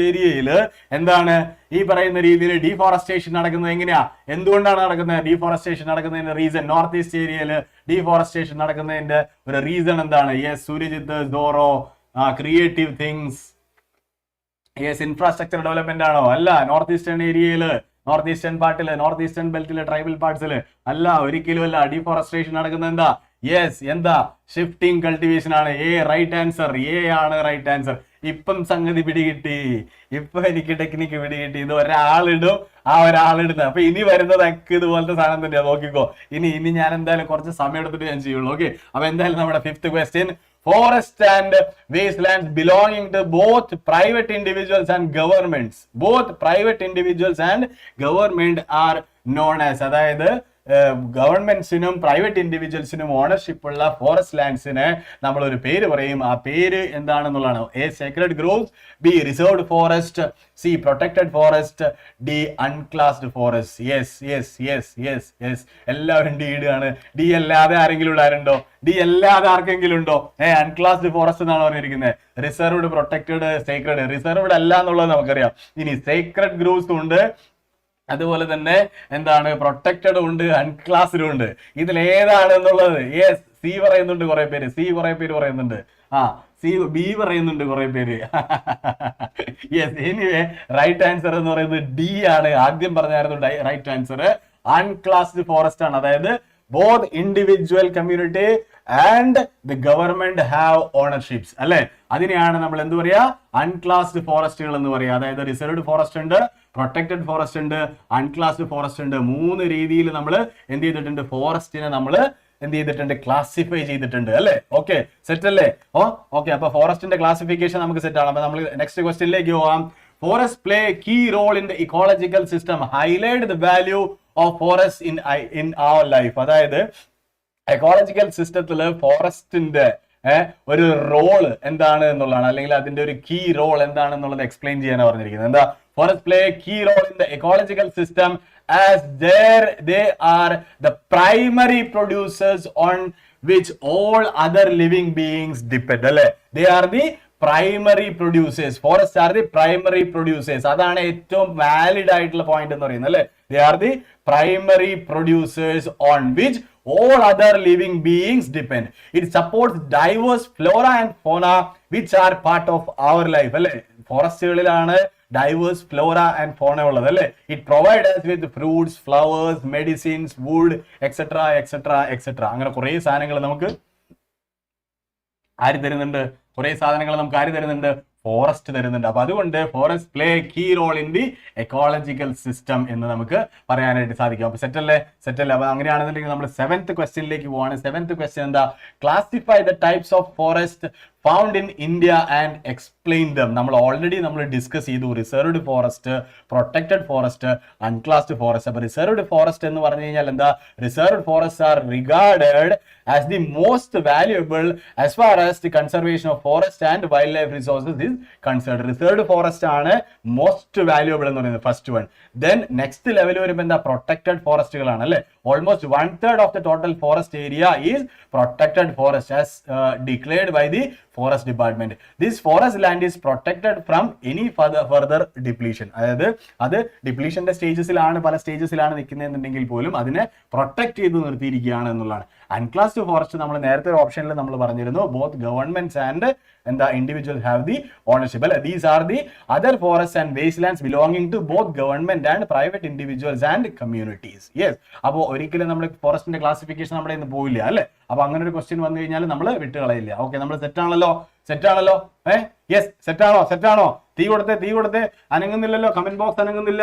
ഏരിയയില് എന്താണ് ഈ പറയുന്ന രീതിയിൽ ഡീഫോറസ്റ്റേഷൻ നടക്കുന്നത്? എങ്ങനെയാ, എന്തുകൊണ്ടാണ് നടക്കുന്നത് ഡീഫോറസ്റ്റേഷൻ നടക്കുന്നതിന്റെ റീസൺ? നോർത്ത് ഈസ്റ്റ് ഏരിയയിൽ ഡീഫോറസ്റ്റേഷൻ നടക്കുന്നതിന്റെ ഒരു റീസൺ എന്താണ്? യെസ്, സൂര്യജിത്ത്, സോറോ, creative things. Yes, infrastructure development ആണോ? അല്ല. നോർത്ത് ഈസ്റ്റേൺ ഏരിയയില്, നോർത്ത് ഈസ്റ്റേൺ പാർട്ടില്, നോർത്ത് ഈസ്റ്റേൺ ബെൽറ്റിലെ ട്രൈബൽ പാർട്സില് അല്ല, ഒരിക്കലും അല്ല. ഡീഫോറസ്റ്റേഷൻ നടക്കുന്നത് എന്താ? യെസ്, എന്താ, ഷിഫ്റ്റിംഗ് കൾട്ടിവേഷൻ ആണ്. എ റൈറ്റ് ആൻസർ, എ ആണ് റൈറ്റ് ആൻസർ. ഇപ്പം സംഗതി പിടികിട്ടി, ഇപ്പൊ എനിക്ക് ടെക്നിക്ക് പിടികിട്ടി. ഇത് ഒരാളിടും, ആ ഒരാളിടുന്നത്. അപ്പൊ ഇനി വരുന്നതൊക്കെ ഇതുപോലത്തെ സാധനം തന്നെയാ, നോക്കിക്കോ. ഇനി ഞാൻ എന്തായാലും കുറച്ച് സമയം എടുത്തിട്ട് ഞാൻ ചെയ്യുള്ളൂ. ഓക്കെ, അപ്പൊ എന്തായാലും നമ്മുടെ fifth question, forest and wastelands belonging to both private individuals and governments. Both private individuals and government are known as, അതായത് ഗവൺമെന്റ്സിനും പ്രൈവറ്റ് ഇൻഡിവിജ്വൽസിനും ഓണർഷിപ്പ് ഉള്ള ഫോറസ്റ്റ് ലാൻഡ്സിന് നമ്മൾ ഒരു പേര് പറയും. ആ പേര് എന്താണെന്നുള്ളതാണ്. A sacred groves, B reserved forest, C protected forest, D unclassed forest. Yes, എല്ലാവരും ഡി ഇടുകയാണ്. ഡി അല്ലാതെ ആരെങ്കിലും ഉള്ളാരുണ്ടോ? ഡി അല്ലാതെ ആർക്കെങ്കിലും ഉണ്ടോ? അൺക്ലാസ്ഡ് ഫോറസ്റ്റ് എന്നാണ് പറഞ്ഞിരിക്കുന്നത്. Reserved, protected, Sacred. റിസർവ്ഡ് അല്ല എന്നുള്ളത് നമുക്കറിയാം. ഇനി സേക്രഡ് ഗ്രോവ്സ് ഉണ്ട്, അതുപോലെ തന്നെ എന്താണ്, പ്രൊട്ടക്റ്റഡും ഉണ്ട്, അൺക്ലാസ്ഡും ഉണ്ട്. ഇതിൽ ഏതാണ് എന്നുള്ളത്? യെസ്, സി പറയുന്നുണ്ട് കുറെ പേര്, പറയുന്നുണ്ട്. ബി പറയുന്നുണ്ട് കുറെ പേര്. യെസ്, എനിവേ റൈറ്റ് ആൻസർ എന്ന് പറയുന്നത് ഡി ആണ്. ആദ്യം പറഞ്ഞായിരുന്നു റൈറ്റ് ആൻസർ അൺക്ലാസ്ഡ് ഫോറസ്റ്റ് ആണ്. അതായത് both individual community and the government have ownerships, അല്ലെ? അതിനെയാണ് നമ്മൾ എന്ത് പറയാ, അൺക്ലാസ്ഡ് ഫോറസ്റ്റുകൾ എന്ന് പറയാ. അതായത് റിസർവ്ഡ് ഫോറസ്റ്റ് ഉണ്ട്, പ്രൊട്ടക്റ്റഡ് ഫോറസ്റ്റ് ഉണ്ട്, അൺക്ലാസ്ഡ് ഫോറസ്റ്റ് ഉണ്ട്. 3 രീതിയിൽ നമ്മൾ എന്ത് ചെയ്തിട്ടുണ്ട്, ഫോറസ്റ്റിനെ നമ്മൾ എന്ത് ചെയ്തിട്ടുണ്ട്, ക്ലാസിഫൈ ചെയ്തിട്ടുണ്ട്, അല്ലെ? ഓക്കെ, സെറ്റ് അല്ലേ? ഓക്കെ, അപ്പൊ ഫോറസ്റ്റിന്റെ ക്ലാസിഫിക്കേഷൻ നമുക്ക് സെറ്റ് ആണ്. അപ്പൊ നമ്മൾ നെക്സ്റ്റ് ക്വസ്റ്റ്യനിലേക്ക് പോവാം. Forests play a key role in the ecological system. Highlight the value of forests in our life. അതായത് എക്കോളജിക്കൽ സിസ്റ്റത്തില് ഫോറസ്റ്റിന്റെ ഒരു റോള് എന്താണ് എന്നുള്ളതാണ്, അല്ലെങ്കിൽ അതിന്റെ ഒരു കീ റോൾ എന്താണെന്നുള്ളത് എക്സ്പ്ലെയിൻ ചെയ്യാനാണ് പറഞ്ഞിരിക്കുന്നത്. എന്താ? Forest play key role in the ecological system as they are the primary producers on which all other living beings depend. അല്ലെ? They are the primary producers. Forests are the primary producers. അതാണ് ഏറ്റവും valid ആയിട്ടുള്ള point എന്ന് പറയുന്നത് അല്ലെ? They are the primary producers on which all other living beings depend. It supports diverse flora and fauna which are part of our life. അല്ലെ? ഫോറസ്റ്റുകളിലാണ് diverse Flora and ഫോണ ഉള്ളത് അല്ലെ? It provide us with fruits, flowers, medicines, wood, etc. അങ്ങനെ കുറെ സാധനങ്ങൾ നമുക്ക് ആര് തരുന്നുണ്ട്? കുറെ സാധനങ്ങൾ നമുക്ക് ആര് തരുന്നുണ്ട്? ഫോറസ്റ്റ് തരുന്നുണ്ട്. അപ്പൊ അതുകൊണ്ട് forest play key role in the ecological system എന്ന് നമുക്ക് പറയാനായിട്ട് സാധിക്കും. അപ്പൊ സെറ്റല്ലേ? അപ്പൊ അങ്ങനെയാണെന്നുണ്ടെങ്കിൽ നമ്മൾ 7th ക്വസ്റ്റ്യനിലേക്ക് പോവാണ്. 7th ക്വസ്റ്റ്യൻ എന്താ? Classify the types of forest found in India and explain them. നമ്മൾ ഓൾറെഡി ഡിസ്കസ് ചെയ്തു reserved forest, protected forest, unclassed forest. അപ്പൊ റിസർവ്ഡ് ഫോറസ്റ്റ് എന്ന് പറഞ്ഞു കഴിഞ്ഞാൽ എന്താ? Reserved forest are regarded as the most valuable as far as the conservation of forest and wild life resources is concerned. Reserved forest ആണ് most valuable എന്ന് പറയുന്നത് first one. Then next level വരുമ്പോൾ എന്താ? Protected ഫോറസ്റ്റുകളാണ് അല്ലെ? Almost 1/3 of the total forest area is protected forest as declared by the forest department. This forest land is protected from any further depletion. അതായത് അത് ഡിപ്ലീഷന്റെ സ്റ്റേജസിലാണ്, പല സ്റ്റേജസിലാണ് നിൽക്കുന്നതെന്നുണ്ടെങ്കിൽ പോലും അതിനെ പ്രൊട്ടക്ട് ചെയ്ത് നിർത്തിയിരിക്കുകയാണ് എന്നുള്ളതാണ്. അൺക്ലാസ്ഡ് ഫോറസ്റ്റ് നമ്മൾ നേരത്തെ ഓപ്ഷനിൽ നമ്മൾ പറഞ്ഞിരുന്നു, ബോത്ത് ഗവൺമെന്റ്സ് ആൻഡ് എന്താ ഇൻഡിവിജ്വൽ ഹാവ് ദി ഓണർഷിപ്പ് അല്ലെ? These are the other forest and waste lands belonging to both government and private individuals and communities. Yes. അപ്പോൾ ഒരിക്കലും നമ്മൾ ഫോറസ്റ്റിന്റെ ക്ലാസിഫിക്കേഷൻ നമ്മുടെ ഇന്ന് പോയില്ല അല്ലെ? അപ്പൊ അങ്ങനെ ഒരു ക്വസ്റ്റ്യൻ വന്നു കഴിഞ്ഞാൽ നമ്മൾ വിട്ടുകളയില്ല. ഓക്കെ, നമ്മൾ സെറ്റ് ആണല്ലോ? യെസ്, സെറ്റാണോ? തീ കൊടുത്തേ. അനങ്ങുന്നില്ലല്ലോ, കമന്റ് ബോക്സ് അനങ്ങുന്നില്ല.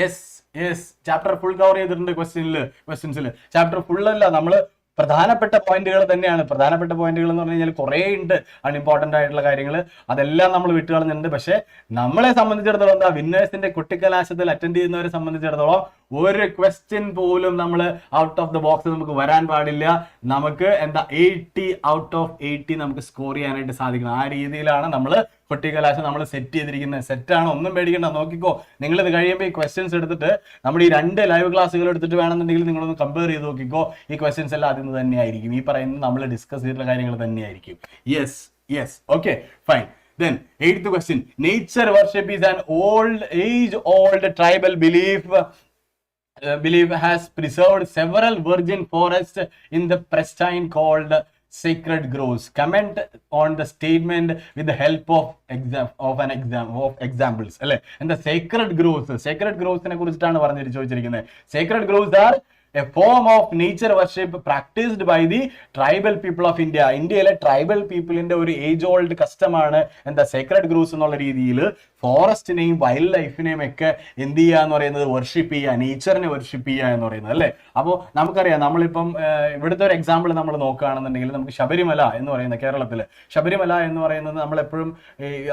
യെസ്, ചാപ്റ്റർ ഫുൾ കവർ ചെയ്തിട്ടുണ്ട് ക്വസ്റ്റ്യൻസിൽ. ചാപ്റ്റർ ഫുൾ അല്ല, നമ്മള് പ്രധാനപ്പെട്ട പോയിന്റുകൾ തന്നെയാണ്. പ്രധാനപ്പെട്ട പോയിന്റുകൾ എന്ന് പറഞ്ഞു കഴിഞ്ഞാൽ കുറേ ഉണ്ട് അൺഇമ്പോർട്ടന്റ് ആയിട്ടുള്ള കാര്യങ്ങൾ, അതെല്ലാം നമ്മൾ വിട്ടുകളഞ്ഞിട്ടുണ്ട്. പക്ഷെ നമ്മളെ സംബന്ധിച്ചിടത്തോളം എന്താ? വിന്നേഴ്സിന്റെ കുട്ടിക്കലാശത്തിൽ അറ്റൻഡ് ചെയ്യുന്നവരെ സംബന്ധിച്ചിടത്തോളം ഒരു ക്വസ്റ്റ്യൻ പോലും നമ്മൾ ഔട്ട് ഓഫ് ദ ബോക്സ് നമുക്ക് വരാൻ പാടില്ല. നമുക്ക് എന്താ 80 ഔട്ട് ഓഫ് 80 നമുക്ക് സ്കോർ ചെയ്യാനായിട്ട് സാധിക്കണം. ആ രീതിയിലാണ് നമ്മൾ കൊട്ടിക്കലാശം നമ്മൾ സെറ്റ് ചെയ്തിരിക്കുന്നത്. സെറ്റാണ്, ഒന്നും പേടിക്കണ്ട. നോക്കിക്കോ, നിങ്ങൾ ഇത് കഴിയുമ്പോൾ ഈ ക്വസ്റ്റ്യൻസ് എടുത്തിട്ട് നമ്മുടെ ഈ 2 ലൈവ് ക്ലാസ്സുകൾ എടുത്തിട്ട് വേണമെന്നുണ്ടെങ്കിൽ നിങ്ങളൊന്ന് കമ്പയർ ചെയ്ത് നോക്കിക്കോ. ഈ ക്വസ്റ്റ്യൻസ് എല്ലാം അതിൽ നിന്ന് തന്നെയായിരിക്കും, ഈ പറയുന്നത് നമ്മൾ ഡിസ്കസ് ചെയ്തിട്ടുള്ള കാര്യങ്ങൾ തന്നെയായിരിക്കും. Yes, okay, fine. Then 8th question, nature worship is an age-old tribal belief has preserved several virgin forests in the pristine called sacred groves. Comment on the statement with the help of examples. അല്ലെ? എന്താ sacred groves നെ കുറിച്ചിട്ടാണ് ചോദിച്ചിരിക്കുന്നത്. Sacred groves are a form of nature worship practiced by the tribal people of India. ഇന്ത്യയിലെ tribal പീപ്പിളിന്റെ ഒരു age old കസ്റ്റമാണ് എന്താ? Sacred grooves എന്നുള്ള രീതിയിൽ ഫോറസ്റ്റിനെയും വൈൽഡ് ലൈഫിനെയും ഒക്കെ എന്ത് ചെയ്യുക എന്ന് പറയുന്നത്? വർഷിപ്പ് ചെയ്യുക, നേച്ചറിനെ വർഷിപ്പ് ചെയ്യുക എന്ന് പറയുന്നത് അല്ലേ? അപ്പോൾ നമുക്കറിയാം, നമ്മളിപ്പം ഇവിടുത്തെ ഒരു എക്സാമ്പിൾ നമ്മൾ നോക്കുകയാണെന്നുണ്ടെങ്കിൽ നമുക്ക് ശബരിമല എന്ന് പറയുന്നത്, കേരളത്തിൽ ശബരിമല എന്ന് പറയുന്നത് നമ്മളെപ്പോഴും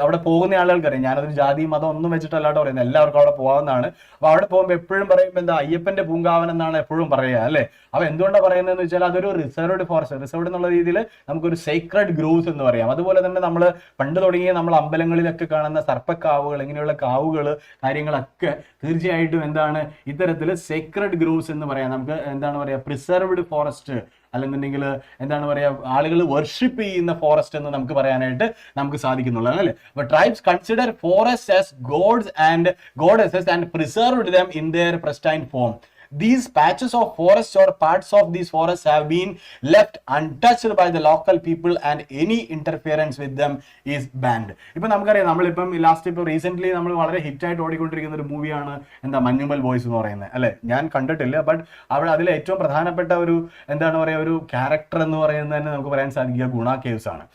അവിടെ പോകുന്ന ആളുകൾക്കറിയാം. ഞാനതൊരു ജാതി മതം ഒന്നും വെച്ചിട്ടല്ലാട്ടോ പറയുന്നത്, എല്ലാവർക്കും അവിടെ പോകാവുന്നതാണ്. അപ്പോൾ അവിടെ പോകുമ്പോൾ എപ്പോഴും പറയുമ്പോൾ എന്താ? അയ്യപ്പന്റെ പൂങ്കാവൻ എന്നാണ് എപ്പോഴും പറയുക അല്ലേ? അപ്പൊ എന്തുകൊണ്ടാണ് പറയുന്നതെന്ന് വെച്ചാൽ അതൊരു റിസർവ്ഡ് ഫോറസ്റ്റ്, റിസർവ്ഡ് എന്നുള്ള രീതിയിൽ നമുക്കൊരു സേക്രഡ് ഗ്രൂവ്സ് എന്ന് പറയാം. അതുപോലെ തന്നെ നമ്മൾ പണ്ട് തുടങ്ങിയ നമ്മൾ അമ്പലങ്ങളിലൊക്കെ കാണുന്ന സർപ്പക്കാവുകൾ, ഇങ്ങനെയുള്ള കാവുകൾ കാര്യങ്ങളൊക്കെ തീർച്ചയായിട്ടും എന്താണ്? ഇത്തരത്തിൽ സേക്രഡ് ഗ്രൂവ്സ് എന്ന് പറയാം. നമുക്ക് എന്താണ് പറയാ? പ്രിസർവ്ഡ് ഫോറസ്റ്റ് അല്ലെന്നുണ്ടെങ്കിൽ എന്താണ് പറയാ? ആളുകൾ വർഷിപ്പ് ചെയ്യുന്ന ഫോറസ്റ്റ് എന്ന് നമുക്ക് പറയാനായിട്ട് നമുക്ക് സാധിക്കുന്നുള്ളതാണ് അല്ലേ? അപ്പൊ tribes consider forest as gods and goddesses and preserved them in their pristine form. These patches of forest or parts of these forests have been left untouched by the local people and any interference with them is banned. ഇപ്പൊ നമുക്കറിയാം, നമ്മളിപ്പം last ഇപ്പൊ recent നമ്മൾ വളരെ ഹിറ്റായിട്ട് ഓടിക്കൊണ്ടിരിക്കുന്ന ഒരു മൂവിയാണ് എന്താ? മഞ്ഞുമൽ ബോയ്സ് എന്ന് പറയുന്നത് അല്ലെ? ഞാൻ കണ്ടിട്ടില്ല, ബട്ട് അവിടെ അതിലെ ഏറ്റവും പ്രധാനപ്പെട്ട ഒരു എന്താണ് പറയാ ഒരു ക്യാരക്ടർ എന്ന് പറയുന്നത് തന്നെ നമുക്ക് പറയാൻ സാധിക്കുക ഗുണ കേവ്സ് ആണ്.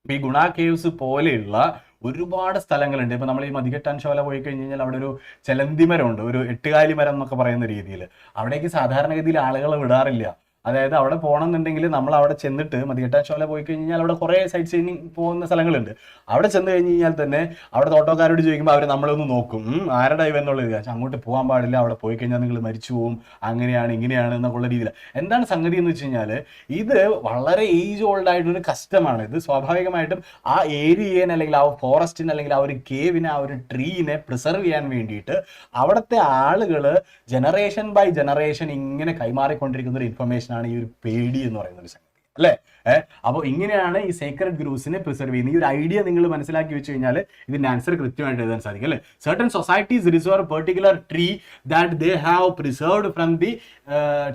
ഈ ഗുണ കേവ്സ് പോലെയുള്ള ഒരുപാട് സ്ഥലങ്ങളുണ്ട്. ഇപ്പൊ നമ്മൾ ഈ മതികെട്ടാൻ ശോല പോയി കഴിഞ്ഞ് കഴിഞ്ഞാൽ അവിടെ ഒരു ചെലന്തി മരം ഉണ്ട്, ഒരു 8 കാലി മരം എന്നൊക്കെ പറയുന്ന രീതിയിൽ. അവിടേക്ക് സാധാരണഗതിയിൽ ആളുകൾ വിടാറില്ല അതായത് അവിടെ പോകണമെന്നുണ്ടെങ്കിൽ നമ്മൾ അവിടെ ചെന്നിട്ട് മതികെട്ടാശോല പോയി കഴിഞ്ഞാൽ അവിടെ കുറേ സൈറ്റ് സീയിങ് പോകുന്ന സ്ഥലങ്ങളുണ്ട്. അവിടെ ചെന്ന് കഴിഞ്ഞ് കഴിഞ്ഞാൽ തന്നെ അവിടെ ഓട്ടോക്കാരോട് ചോദിക്കുമ്പോൾ അവർ നമ്മളൊന്ന് നോക്കും, ആരുടെ ഇവെന്നുള്ളത്. അങ്ങോട്ട് പോകാൻ പാടില്ല, അവിടെ പോയി കഴിഞ്ഞാൽ നിങ്ങൾ മരിച്ചു പോകും, അങ്ങനെയാണ് ഇങ്ങനെയാണ് എന്നൊക്കെയുള്ള രീതിയിൽ. എന്താണ് സംഗതി എന്ന് വെച്ച് കഴിഞ്ഞാൽ ഇത് വളരെ ഏജ് ഓൾഡ് ആയിട്ടൊരു കസ്റ്റമാണ്. ഇത് സ്വാഭാവികമായിട്ടും ആ ഏരിയനെ അല്ലെങ്കിൽ ആ ഫോറസ്റ്റിനെ അല്ലെങ്കിൽ ആ ഒരു കേവിനെ, ആ ഒരു ട്രീനെ പ്രിസർവ് ചെയ്യാൻ വേണ്ടിയിട്ട് അവിടുത്തെ ആളുകൾ ജനറേഷൻ ബൈ ജനറേഷൻ ഇങ്ങനെ കൈമാറിക്കൊണ്ടിരിക്കുന്ന ഒരു ഇൻഫർമേഷൻ ആണ് ഈ ഒരു പേടി എന്ന് പറയുന്ന ഒരു സംഗതി, അല്ലേ? അപ്പോൾ ഇങ്ങനെയാണ് ഈ സേക്രഡ് ഗ്രൂവ്സിനെ പ്രിസർവ് ചെയ്യുന്നത്. ഈ ഒരു ഐഡിയ നിങ്ങൾ മനസ്സിലാക്കി വെച്ച് കഴിഞ്ഞാൽ ഇതിന്റെ ആൻസർ കൃത്യമായിട്ട് എഴുതാൻ സാധിക്കും, അല്ലേ? Certain societies reserve particular tree that they have preserved from the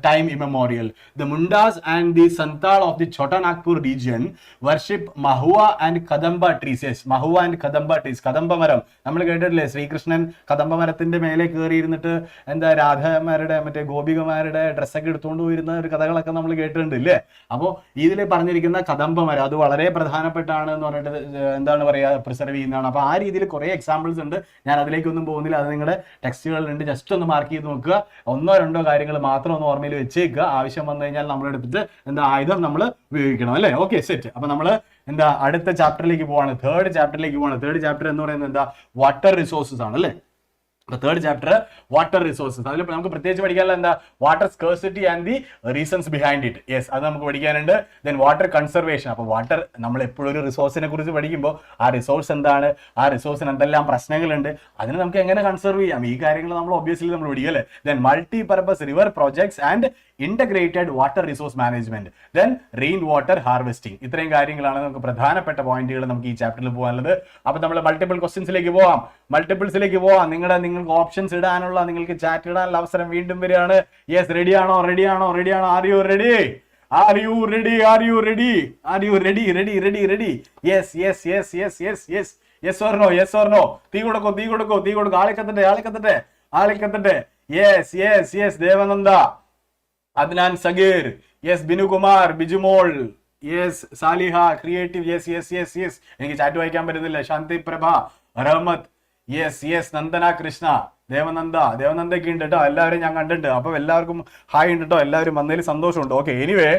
time immemorial. The Mundas and the Santal of the Chotanagpur region worship Mahua and Kadamba trees. Yes, Mahua and Kadamba trees. Kadamba മരം നമ്മൾ കേട്ടിട്ടില്ലേ? ശ്രീകൃഷ്ണൻ കദംബ മരത്തിന്റെ മേലെ കയറി ഇരുന്നിട്ട് എന്താ രാധമാരുടെ മറ്റേ ഗോപികമാരുടെ ഡ്രസ്സൊക്കെ എടുത്തുകൊണ്ട് പോയിരുന്ന ഒരു കഥകളൊക്കെ നമ്മൾ കേട്ടിട്ടുണ്ട്, ഇല്ലേ? അപ്പോൾ ഇതിൽ പറഞ്ഞിരിക്കുന്ന കദംബ മരം അത് വളരെ പ്രധാനപ്പെട്ടാണ് എന്ന് പറഞ്ഞിട്ട് എന്താണ് പറയുക, പ്രിസർവ് ചെയ്യുന്നതാണ്. അപ്പോൾ ആ രീതിയിൽ കുറേ എക്സാമ്പിൾസ് ഉണ്ട്. ഞാൻ അതിലേക്കൊന്നും പോകുന്നില്ല, അത് നിങ്ങളുടെ ടെക്സ്റ്റുകളിലുണ്ട്. ജസ്റ്റ് ഒന്ന് മാർക്ക് ചെയ്ത് നോക്കുക. ഒന്നോ രണ്ടോ കാര്യങ്ങൾ മാത്രം ഒന്ന് ഓർമ്മയിൽ വെച്ചേക്കുക. ആവശ്യം വന്നു കഴിഞ്ഞാൽ നമ്മളെടുത്തിട്ട് എന്താ ആയുധം നമ്മൾ ഉപയോഗിക്കണം, അല്ലേ? Okay, set. അപ്പൊ നമ്മൾ എന്താ അടുത്ത ചാപ്റ്ററിലേക്ക് പോവാണ്, തേർഡ് ചാപ്റ്ററിലേക്ക് പോവാണ്. തേർഡ് ചാപ്റ്റർ എന്ന് പറയുന്നത് എന്താ, വാട്ടർ റിസോഴ്സസ് ആണ്, അല്ലേ? Third chapter water resources. അതിൽ നമുക്ക് പ്രത്യേകിച്ച് പഠിക്കാനുള്ള എന്താ, water scarcity and the reasons behind it. Yes, അത് നമുക്ക് പഠിക്കാനുണ്ട്. Then water conservation. അപ്പോൾ വാട്ടർ നമ്മൾ എപ്പോഴും ഒരു റിസോഴ്സിനെ കുറിച്ച് പഠിക്കുമ്പോൾ ആ റിസോഴ്സ് എന്താണ്, ആ റിസോഴ്സിന് എന്തെല്ലാം പ്രശ്നങ്ങളുണ്ട്, അതിന് നമുക്ക് എങ്ങനെ കൺസർവ് ചെയ്യാം, ഈ കാര്യങ്ങൾ നമ്മൾ ഒബ്വിയസ്ലി നമ്മൾ പഠിക്കും, അല്ലേ? Then multi purpose river projects and integrated water resource management, then rain water harvesting. ഇത്രയും കാര്യങ്ങളാണ് നമുക്ക് പ്രധാനപ്പെട്ട പോയിന്റുകൾ നമുക്ക് ഈ ചാപ്റ്ററിൽ പോകാനുള്ളത്. അപ്പൊ നമ്മൾ മൾട്ടിപ്പിൾ ക്വസ്റ്റ്യൻസിലേക്ക് പോവാം, മൾട്ടിപ്പിൾസിലേക്ക് പോവാം. നിങ്ങൾക്ക് ഓപ്ഷൻസ് ഇടാനുള്ള, നിങ്ങൾക്ക് ചാറ്റ് ഇടാനുള്ള അവസരം വീണ്ടും വരികയാണ്. യെസ്, റെഡിയാണോ? റെഡിയാണോ? റെഡിയാണോ? Are you ready? Are you ready? Are you ready? Are you ready? Ready ready ready? Yes yes yes yes yes yes yes or no? Yes or no? തീ കൊടുക്കോ, തീ കൊടുക്കോ, തീ കൊടുക്കോ. ആളെ കത്തട്ടെ, ആളെ കത്തട്ടെ, ആളെ കത്തട്ടെ. Yes yes yes. Devananda, Adnan Sageer, yes. Binukumar, Bijumol, yes. Saliha creative, yes yes yes yes. എനിക്ക് ചാറ്റ് വായിക്കാൻ പറ്റുന്നില്ല. Shanti Prabha, Rahmath, yes yes. നന്ദന കൃഷ്ണ, ദേവനന്ദയ്ക്ക് ഉണ്ട് കേട്ടോ. എല്ലാവരും ഞാൻ കണ്ടിട്ടുണ്ട്. അപ്പൊ എല്ലാവർക്കും ഹായ് ഉണ്ട് കേട്ടോ. എല്ലാവരും വന്നതിൽ സന്തോഷമുണ്ട്. ഓക്കെ, എനിവേ,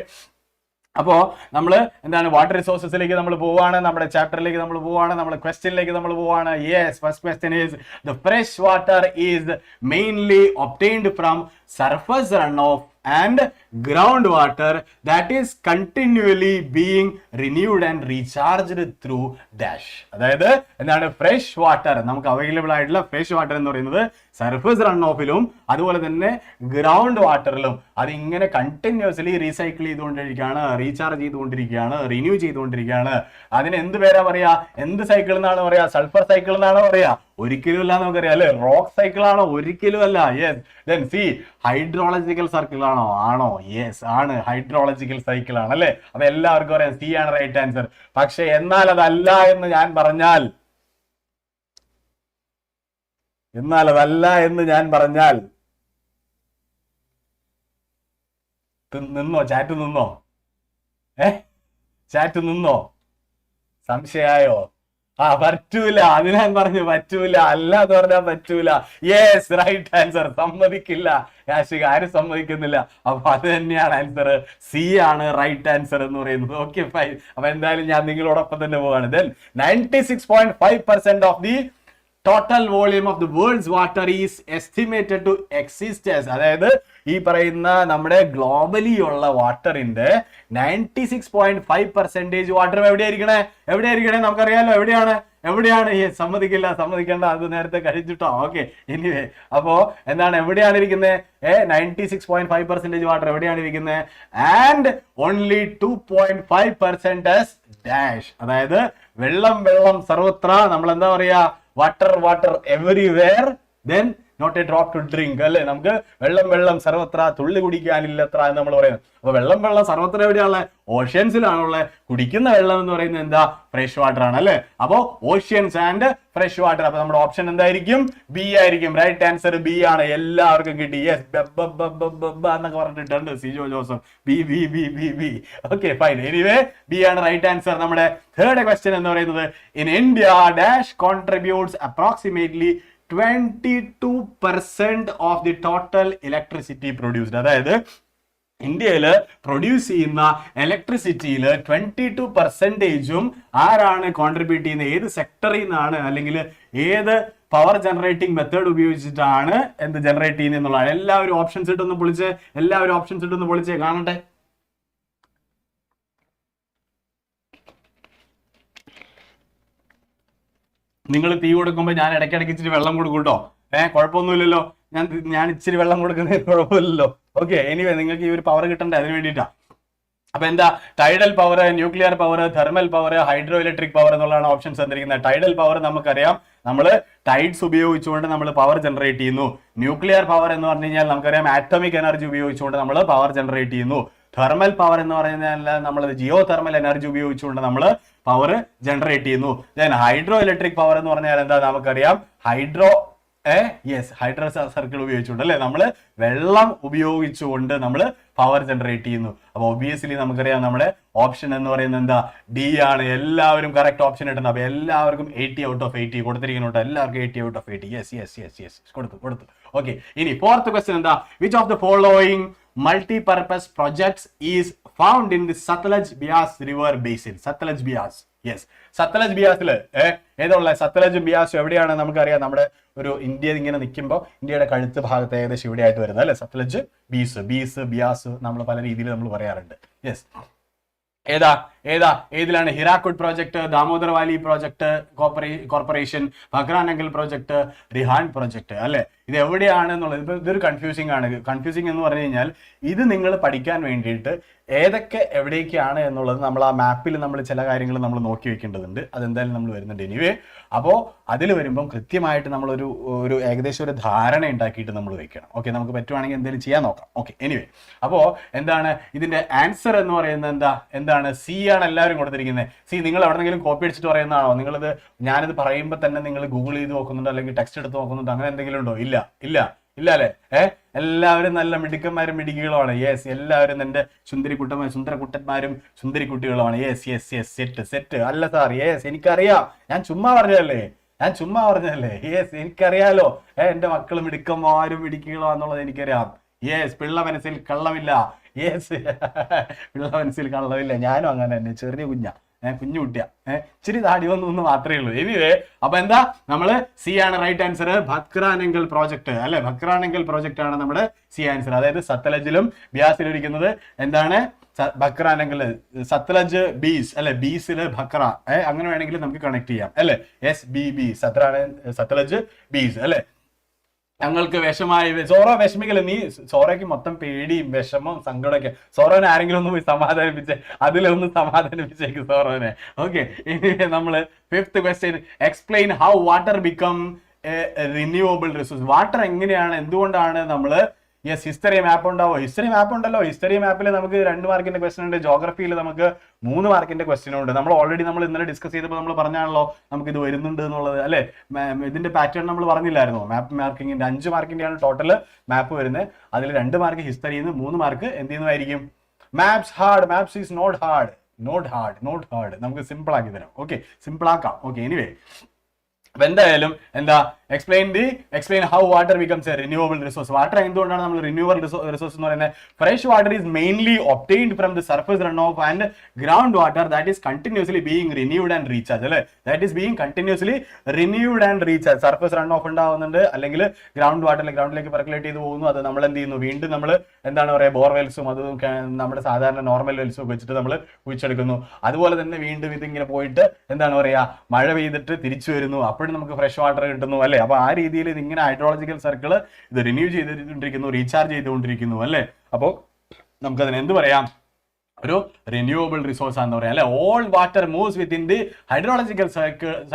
അപ്പോൾ നമ്മൾ എന്താണ്, വാട്ടർ റിസോഴ്സസിലേക്ക് നമ്മൾ പോവാണ്, നമ്മുടെ ചാപ്റ്ററിലേക്ക് നമ്മൾ പോവാണ്, നമ്മുടെ ക്വസ്റ്റ്യനിലേക്ക് നമ്മൾ പോവാണ്. Yes, first question is the fresh water is mainly obtained from surface run off and groundwater that is continually being renewed and recharged through dash. അതായത് എന്താണ്, ഫ്രഷ് വാട്ടർ നമുക്ക് അവൈലബിൾ ആയിട്ടുള്ള ഫ്രഷ് വാട്ടർ എന്ന് പറയുന്നത് സർഫസ് റൺ ഓഫിലും അതുപോലെ തന്നെ ground വാട്ടറിലും അത് ഇങ്ങനെ കണ്ടിന്യൂസ്ലി റീസൈക്കിൾ ചെയ്തുകൊണ്ടിരിക്കുകയാണ്, റീചാർജ് ചെയ്തുകൊണ്ടിരിക്കുകയാണ്, റിന്യൂ ചെയ്തുകൊണ്ടിരിക്കുകയാണ്. അതിന് എന്ത് പേരാ പറയാ, എന്ത് സൈക്കിൾ എന്നാണ് പറയാ? സൾഫർ സൈക്കിൾ എന്നാണ് പറയാ? ഒരിക്കലും അല്ല, നമുക്കറിയാം, അല്ലെ? റോക്ക് സൈക്കിൾ ആണോ? ഒരിക്കലും അല്ല. Yes. Then C, hydrological circle ആണോ? ആണോ? യെസ്, ആണ്. ഹൈഡ്രോളജിക്കൽ സൈക്കിൾ ആണ്, അല്ലെ? അപ്പൊ എല്ലാവർക്കും അറിയാം, സി ആണ് റൈറ്റ് ആൻസർ. പക്ഷെ എന്നാൽ അതല്ല എന്ന് ഞാൻ പറഞ്ഞാൽ, നിന്നോ? ചാറ്റ് നിന്നോ? ചാറ്റ് നിന്നോ? സംശയായോ? പറ്റൂല. അത് ഞാൻ പറഞ്ഞു, പറ്റൂല. അല്ല എന്ന് പറഞ്ഞാൽ പറ്റൂല. Yes, right answer. സമ്മതിക്കില്ല യാഷിക, ആരും സമ്മതിക്കുന്നില്ല. അപ്പൊ അത് തന്നെയാണ് ആൻസർ. സി ആണ് റൈറ്റ് ആൻസർ എന്ന് പറയുന്നത്. Okay, fine. അപ്പൊ എന്തായാലും ഞാൻ നിങ്ങളോടൊപ്പം തന്നെ പോവാണ്. Then 96.5% of the total volume of the world's water is estimated to exist as, അതായത് ഈ പറയുന്ന നമ്മുടെ ഗ്ലോബലി ഉള്ള വാട്ടറിന്റെ 96.5% വാട്ടർ എവിടെയായിരിക്കണേ നമുക്കറിയാലോ. എവിടെയാണ് സമ്മതിക്കേണ്ട, അത് നേരത്തെ കഴിച്ചിട്ടോ. ഓക്കെ, എനിവേ, അപ്പോ എന്താണ്, എവിടെയാണ് ഇരിക്കുന്നത്? 96.5% വാട്ടർ എവിടെയാണ് ഇരിക്കുന്നത്? ആൻഡ് ഓൺലി 2.5% ആസ് ഡാഷ്, അതായത് വെള്ളം സർവത്ര. നമ്മൾ എന്താ പറയാ, water everywhere, then not a drop to drink, അല്ലെ? നമുക്ക് വെള്ളം സർവത്ര, തുള്ളി കുടിക്കാനില്ലത്ര എന്ന് നമ്മൾ പറയുന്നത്. അപ്പൊ വെള്ളം സർവത്ര എവിടെയാണുള്ള? ഓഷ്യൻസിലാണുള്ള. കുടിക്കുന്ന വെള്ളം എന്ന് പറയുന്നത് എന്താ? ഫ്രഷ് വാട്ടർ ആണ്, അല്ലെ? അപ്പോ ഓഷ്യൻസ് ആൻഡ് ഫ്രഷ് വാട്ടർ. അപ്പൊ നമ്മുടെ ഓപ്ഷൻ എന്തായിരിക്കും? ബി ആയിരിക്കും. റൈറ്റ് ആൻസർ ബി ആണ്. എല്ലാവർക്കും കിട്ടി. യെസ്, എന്നൊക്കെ പറഞ്ഞിട്ടുണ്ട് Sijo Joseph. B. Okay, fine. Anyway, B ആണ് റൈറ്റ് ആൻസർ. നമ്മുടെ തേർഡ് ക്വസ്റ്റ്യൻ എന്ന് പറയുന്നത്, in India dash contributes approximately 22% of the total electricity produced. അതായത് ഇന്ത്യയിൽ പ്രൊഡ്യൂസ് ചെയ്യുന്ന ഇലക്ട്രിസിറ്റിയിൽ 22% ആരാണ് കോൺട്രിബ്യൂട്ട് ചെയ്യുന്നത്, ഏത് സെക്ടറിൽ നിന്നാണ്, അല്ലെങ്കിൽ ഏത് പവർ ജനറേറ്റിംഗ് മെത്തേഡ് ഉപയോഗിച്ചിട്ടാണ് എന്ത് ജനറേറ്റ് ചെയ്യുന്നത് എന്നുള്ളതാണ്. എല്ലാവരും ഓപ്ഷൻസ് ഇട്ടൊന്ന് പൊളിച്ച്, എല്ലാവരും ഓപ്ഷൻസ് ഇട്ടൊന്ന് പൊളിച്ച് കാണട്ടെ. നിങ്ങൾ തീ കൊടുക്കുമ്പോൾ ഞാൻ ഇടയ്ക്കിടയ്ക്ക് ഇച്ചിരി വെള്ളം കൊടുക്കും കേട്ടോ. കുഴപ്പമൊന്നുമില്ലല്ലോ, ഞാൻ ഇച്ചിരി വെള്ളം കൊടുക്കുന്നതിന് കുഴപ്പമില്ലല്ലോ. ഓക്കെ, എനിവേ നിങ്ങൾക്ക് ഈ ഒരു പവർ കിട്ടണ്ടേ, അതിന് വേണ്ടിയിട്ടാണ്. അപ്പൊ എന്താ, tidal power, nuclear power, thermal power, hydro electric power എന്നുള്ളതാണ് ഓപ്ഷൻസ് തന്നിരിക്കുന്നത്. ടൈഡൽ പവർ നമുക്കറിയാം, നമ്മൾ ടൈഡ്സ് ഉപയോഗിച്ചുകൊണ്ട് നമ്മൾ പവർ ജനറേറ്റ് ചെയ്യുന്നു. ന്യൂക്ലിയർ പവർ എന്ന് പറഞ്ഞു കഴിഞ്ഞാൽ നമുക്കറിയാം ആറ്റോമിക് എനർജി ഉപയോഗിച്ചുകൊണ്ട് നമ്മൾ പവർ ജനറേറ്റ് ചെയ്യുന്നു. തെർമൽ പവർ എന്ന് പറഞ്ഞാൽ നമ്മൾ ജിയോ തെർമൽ എനർജി ഉപയോഗിച്ചുകൊണ്ട് നമ്മൾ പവർ ജനറേറ്റ് ചെയ്യുന്നു. ദെൻ ഹൈഡ്രോ ഇലക്ട്രിക് പവർ എന്ന് പറഞ്ഞാൽ എന്താ, നമുക്കറിയാം ഹൈഡ്രോ സർക്കിൾ ഉപയോഗിച്ചുകൊണ്ട് അല്ലെ, നമ്മൾ വെള്ളം ഉപയോഗിച്ചുകൊണ്ട് നമ്മൾ പവർ ജനറേറ്റ് ചെയ്യുന്നു. അപ്പൊ ഒബിയസ്ലി നമുക്കറിയാം നമ്മുടെ ഓപ്ഷൻ എന്ന് പറയുന്നത് എന്താ, ഡി ആണ്. എല്ലാവരും കറക്റ്റ് ഓപ്ഷൻ ഇട്ടുണ്ട്. അപ്പൊ എല്ലാവർക്കും 80/80 കൊടുത്തിരിക്കുന്നുണ്ട്. എല്ലാവർക്കും 80/80. യെസ് കൊടുത്തു. ഓക്കെ, ഇനി ഫോർത്ത് ക്വസ്റ്റ്യൻ എന്താ, which of the following multi-purpose projects is found in the Satluj Beas river basin? Satluj Beas, yes, Satluj Beasൽ ഏതുള്ള സത്ലജും ബിയാസും എവിടെയാണ് നമുക്കറിയാം. നമ്മുടെ ഒരു ഇന്ത്യ ഇങ്ങനെ നിൽക്കുമ്പോൾ ഇന്ത്യയുടെ കഴുത്ത് ഭാഗത്ത് ഏകദേശം ഇവിടെയായിട്ട് വരുന്നത് അല്ലെ, സത്ലജ് ബീസ് ബിയാസ് നമ്മൾ പല രീതിയിൽ നമ്മൾ പറയാറുണ്ട്. യെസ്, ഏതിലാണ്? Hirakud project, Damodar valley project corporation, Bhakra Nangal project, Rihand project അല്ലെ. ഇത് എവിടെയാണ് എന്നുള്ളത് ഇതൊരു കൺഫ്യൂസിംഗ് ആണ്. കൺഫ്യൂസിംഗ് എന്ന് പറഞ്ഞു കഴിഞ്ഞാൽ ഇത് നിങ്ങൾ പഠിക്കാൻ വേണ്ടിയിട്ട് ഏതൊക്കെ എവിടേക്കാണ് എന്നുള്ളത് നമ്മൾ ആ മാപ്പിൽ നമ്മൾ ചില കാര്യങ്ങൾ നമ്മൾ നോക്കി വെക്കേണ്ടതുണ്ട്. അതെന്തായാലും നമ്മൾ വരുന്നുണ്ട്. എനിവേ, അപ്പോൾ അതിൽ വരുമ്പം കൃത്യമായിട്ട് നമ്മളൊരു ഏകദേശം ഒരു ധാരണ ഉണ്ടാക്കിയിട്ട് നമ്മൾ വെക്കണം. ഓക്കെ, നമുക്ക് പറ്റുവാണെങ്കിൽ എന്തെങ്കിലും ചെയ്യാൻ നോക്കാം. ഓക്കെ, എനിവേ, അപ്പോൾ എന്താണ് ഇതിന്റെ ആൻസർ എന്ന് പറയുന്നത്? എന്താണ്? സി ആണ് എല്ലാവരും കൊടുത്തിരിക്കുന്നത്. സി, നിങ്ങൾ എവിടെയെങ്കിലും കോപ്പി അടിച്ചിട്ട് പറയുന്നതാണോ? നിങ്ങളിത് ഞാനിത് പറയുമ്പോൾ തന്നെ നിങ്ങൾ ഗൂഗിൾ ചെയ്ത് നോക്കുന്നുണ്ടോ, അല്ലെങ്കിൽ ടെക്സ്റ്റ് എടുത്ത് നോക്കുന്നുണ്ടോ, അങ്ങനെ എന്തെങ്കിലും ഉണ്ടോ? ഇല്ല അല്ലെ. എല്ലാവരും നല്ല മിടുക്കന്മാരും മിടുക്കികളുമാണ്. യെസ്, എല്ലാവരും എന്റെ സുന്ദരകുട്ടന്മാരും സുന്ദരിക്കുട്ടികളുമാണ്. യെസ്, സെറ്റ് അല്ല സാർ. യെസ്, എനിക്കറിയാം, ഞാൻ ചുമ്മാ പറഞ്ഞതല്ലേ. യെസ്, എനിക്കറിയാലോ, എന്റെ മക്കൾ മിടുക്കന്മാരും മിടുക്കികളാന്നുള്ളത് എനിക്കറിയാം. യെസ്, പിള്ള മനസ്സിൽ കള്ളമില്ല. യെസ്, പിള്ള മനസ്സിൽ കള്ളമില്ല. ഞാനും അങ്ങനെ തന്നെ, ചെറിയ കുഞ്ഞു കുട്ടിയാ, ഇച്ചിരി താടി വന്നു മാത്രമേ ഉള്ളൂ. എനിവേ, അപ്പൊ എന്താ, നമ്മള് സി ആണ് റൈറ്റ് ആൻസർ. ഭക്രാനങ്കൽ പ്രോജക്ട് അല്ലെ, ഭക്രാനങ്കൽ പ്രോജക്ട് ആണ് നമ്മുടെ സി ആൻസർ. അതായത് സത്ലജിലും ബിയാസിലും ഇരിക്കുന്നത് എന്താണ്, ഭക്രാനങ്കൽ, സത്ലജ് ബീസ് അല്ലെ, ബീസില് ഭക്ര, അങ്ങനെ വേണമെങ്കിൽ നമുക്ക് കണക്ട് ചെയ്യാം അല്ലെ. SBB, സത്ലജ് ബീസ് അല്ലെ. ഞങ്ങൾക്ക് വിഷമായി. സോറോ വിഷമിക്കല്ലേ, നീ സോറയ്ക്ക് മൊത്തം പേടിയും വിഷമവും സങ്കടമൊക്കെ. സോറോനെ ആരെങ്കിലും ഒന്ന് പോയി സമാധാനിപ്പിച്ചേ, അതിലൊന്ന് സമാധാനിപ്പിച്ചേക്ക് സോറോനെ. ഓക്കെ, ഇനി നമ്മള് fifth question, explain how water become A renewable resource. Water എങ്ങനെയാണ്, എന്തുകൊണ്ടാണ് നമ്മള് ഹിസ്റ്ററി മാപ്പ് ഉണ്ടാവോ? ഹിസ്റ്ററി മാപ്പ് ഉണ്ടല്ലോ. ഹിസ്റ്ററി മാപ്പിൽ നമുക്ക് 2 മാർക്കിന്റെ ക്വസ്റ്റ്യൻ ഉണ്ട്. ജോഗ്രഫിയിൽ നമുക്ക് 3 മാർക്കിന്റെ ക്വസ്റ്റ്യൻ ഉണ്ട്. നമ്മൾ ഓൾറെഡി ഇന്നലെ ഡിസ്കസ് ചെയ്തപ്പോൾ നമ്മൾ പറഞ്ഞാണല്ലോ നമുക്ക് ഇത് വരുന്നുണ്ട് എന്നുള്ളത് അല്ലെ. ഇതിന്റെ പാറ്റേൺ നമ്മൾ പറഞ്ഞില്ലായിരുന്നോ? മാപ്പ് മാർക്കിങ്ങിന്റെ 5 മാർക്കിന്റെയാണ് ടോട്ടൽ മാപ്പ് വരുന്നത്. അതിൽ 2 മാർക്ക് ഹിസ്റ്ററിയിൽ നിന്ന്, 3 മാർക്ക് എന്ത് ചെയ്യുന്നതായിരിക്കും? Maps is not hard. നമുക്ക് സിമ്പിൾ ആക്കി തരാം. ഓക്കെ, സിമ്പിൾ ആക്കാം. ഓക്കെ, എനിവേ, അപ്പൊ എന്തായാലും എന്താ, explain how water becomes a renewable resource. Water എന്തുകൊണ്ടാണ് നമ്മൾ റിന്യൂവബിൾ റിസോഴ്സ് എന്ന് പറയുന്നത്? Fresh water is mainly obtained from the surface run off and ground water that is continuously being renewed and recharge അല്ലെ. Surface run off ഉണ്ടാവുന്നുണ്ട്, അല്ലെങ്കിൽ ഗ്രൗണ്ടിലേക്ക് percolate ചെയ്ത് പോകുന്നു. അത് നമ്മൾ എന്ത് ചെയ്യുന്നു, വീണ്ടും നമ്മൾ എന്താണ് പറയുക, ബോർവെൽസും അതും നമ്മുടെ സാധാരണ നോർമൽ വെൽസും ഒക്കെ വെച്ചിട്ട് നമ്മൾ കുഴിച്ചെടുക്കുന്നു. അതുപോലെ തന്നെ വീണ്ടും ഇതിങ്ങനെ പോയിട്ട് എന്താണ് പറയുക, മഴ പെയ്തിട്ട് തിരിച്ചു വരുന്നു. അപ്പോഴും നമുക്ക് ഫ്രഷ് വാട്ടർ കിട്ടുന്നു അല്ലെ. അപ്പൊ ആ രീതിയിൽ ഇതിങ്ങനെ ഹൈഡ്രോളജിക്കൽ സർക്കിള് ഇത് റിന്യൂ ചെയ്തുകൊണ്ടിരിക്കുന്നു, റീചാർജ് ചെയ്തുകൊണ്ടിരിക്കുന്നു അല്ലെ. അപ്പോൾ നമുക്കതിന് എന്ത് പറയാം, ഒരു റിന്യൂവബിൾ റിസോഴ്സ് ആണെന്ന് പറയാം അല്ലെ. All water moves within the hydrological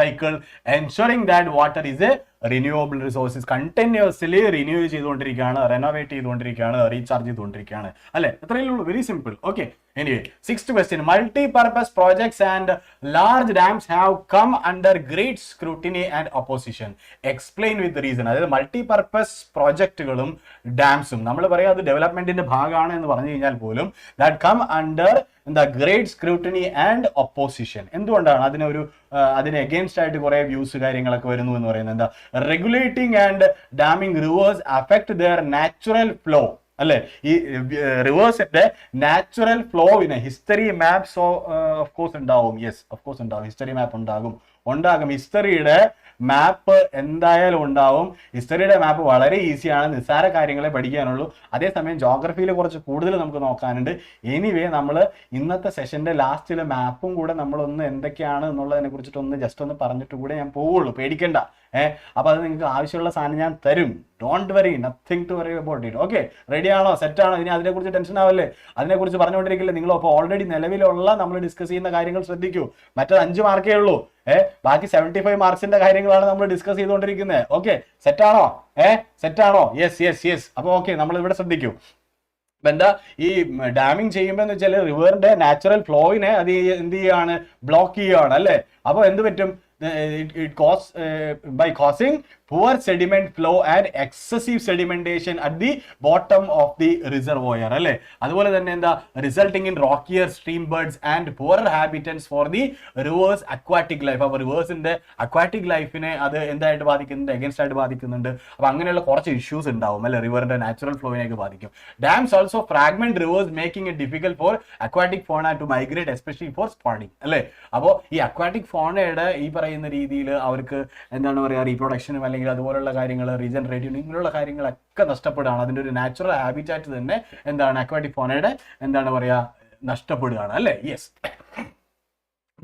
cycle ensuring that water is a renewable resources. Continuously renew ചെയ്തുകൊണ്ടിരിക്കുകയാണ്, റെനോവേറ്റ് ചെയ്തുകൊണ്ടിരിക്കുകയാണ്, റീചാർജ് ചെയ്തുകൊണ്ടിരിക്കുകയാണ് അല്ലെ. അത്രയേ ഉള്ളൂ, very simple. Okay, anyway, sixth question, multi purpose projects and large dams have come under great scrutiny and opposition. Explain with reason. അതായത് multi purpose പ്രോജക്റ്റുകളും ഡാംസും നമ്മൾ പറയാം അത് ഡെവലപ്മെന്റിന്റെ ഭാഗമാണ് എന്ന് പറഞ്ഞു കഴിഞ്ഞാൽ പോലും ദാറ്റ് കം അണ്ടർ എന്താ ഗ്രേറ്റ് സ്ക്രൂട്ടിനി ആൻഡ് ഒപ്പോസിഷൻ. എന്തുകൊണ്ടാണ് അതിന് അഗെയിൻസ്റ്റ് ആയിട്ട് കുറെ വ്യൂസ് കാര്യങ്ങളൊക്കെ വരുന്നു എന്ന് പറയുന്നത്? എന്താ, regulating and damming rivers affect their natural flow അല്ലെ? ഈ റിവേഴ്സിന്റെ നാച്ചുറൽ ഫ്ലോവിന് ഹിസ്റ്ററി മാപ്സ് ഓഫ് കോഴ്സ് ഉണ്ടാവും. യെസ്, ഓഫ് കോഴ്സ് ഉണ്ടാവും. ഹിസ്റ്ററി മാപ്പ് ഉണ്ടാകും. ഹിസ്റ്ററിയുടെ മാപ്പ് എന്തായാലും ഉണ്ടാവും. ഹിസ്റ്ററിയുടെ മാപ്പ് വളരെ ഈസിയാണ്, നിസ്സാര കാര്യങ്ങളെ പഠിക്കാനുള്ളൂ. അതേസമയം ജോഗ്രഫിയിൽ കുറച്ച് കൂടുതൽ നമുക്ക് നോക്കാനുണ്ട്. എനിവേ നമ്മൾ ഇന്നത്തെ സെഷന്റെ ലാസ്റ്റിലെ മാപ്പും കൂടെ നമ്മളൊന്ന് എന്തൊക്കെയാണ് എന്നുള്ളതിനെ കുറിച്ചിട്ടൊന്ന് ജസ്റ്റ് ഒന്ന് പറഞ്ഞിട്ട് കൂടെ ഞാൻ പോവുള്ളൂ, പേടിക്കണ്ട. അപ്പൊ അത് നിങ്ങൾക്ക് ആവശ്യമുള്ള സാധനം ഞാൻ തരും. Don't worry, nothing to worry about it. Okay, ready ആണോ? സെറ്റ് ആണോ? ഇനി അതിനെക്കുറിച്ച് ടെൻഷൻ ആവല്ലേ? അതിനെക്കുറിച്ച് പറഞ്ഞുകൊണ്ടിരിക്കില്ല നിങ്ങൾ. അപ്പോൾ ഓൾറെഡി നിലവിലുള്ള നമ്മൾ ഡിസ്കസ് ചെയ്യുന്ന കാര്യങ്ങൾ ശ്രദ്ധിക്കൂ. മറ്റേത് 5 മാർക്കേ ഉള്ളൂ. ബാക്കി 75 മാർക്സിന്റെ കാര്യങ്ങളാണ് നമ്മൾ ഡിസ്കസ് ചെയ്തുകൊണ്ടിരിക്കുന്നത്. ഓക്കെ, സെറ്റ് ആണോ? സെറ്റ് ആണോ? Yes yes yes. അപ്പൊ ഓക്കെ, നമ്മൾ ഇവിടെ ശ്രദ്ധിക്കൂ. എന്താ ഈ ഡാമിങ് ചെയ്യുമ്പോൾ എന്ന് വെച്ചാൽ റിവറിന്റെ നാച്ചുറൽ ഫ്ലോയിനെ അത് എന്ത് ചെയ്യാണ്? ബ്ലോക്ക് ചെയ്യുകയാണ് അല്ലേ? അപ്പോൾ എന്ത് പറ്റും? It causes by causing poor sediment flow and excessive sedimentation at the bottom of the reservoir അല്ലേ? അതുപോലെ തന്നെ എന്താ resulting in rockier stream beds and poorer habitats for the rivers aquatic life. അപ്പോൾ റിവേഴ്സിന്റെ അക്വാറ്റിക് ലൈഫിനെ അത് എന്തായിട്ട് ബാധിക്കുന്നുണ്ട്? അഗേൻസ്റ്റ് ആയിട്ട് ബാധിക്കുന്നുണ്ട്. അപ്പോൾ അങ്ങനെയുള്ള കുറച്ച് ഇഷ്യൂസ് ഉണ്ടാവും അല്ലെ? റിവറിന്റെ നാച്ചുറൽ ഫ്ലോയിനെയൊക്കെ ബാധിക്കും. Dams also fragment rivers making it difficult for aquatic fauna to migrate, especially for spawning അല്ലേ? അപ്പോൾ ഈ അക്വാറ്റിക് ഫോണയുടെ ഈ പറയുന്ന രീതിയിൽ അവർക്ക് എന്താണ് പറയുക, റീപ്രൊഡക്ഷനും അല്ലെങ്കിൽ അതുപോലുള്ള കാര്യങ്ങൾ, റീജനറേറ്റീവ് ഇങ്ങനെയുള്ള കാര്യങ്ങളൊക്കെ നഷ്ടപ്പെടുകയാണ്. അതിൻ്റെ ഒരു നാച്ചുറൽ ഹാബിറ്റാറ്റ് തന്നെ എന്താണ് അക്വാറ്റിക് ഫോണയുടെ എന്താണ് പറയുക നഷ്ടപ്പെടുകയാണ് അല്ലേ? Yes.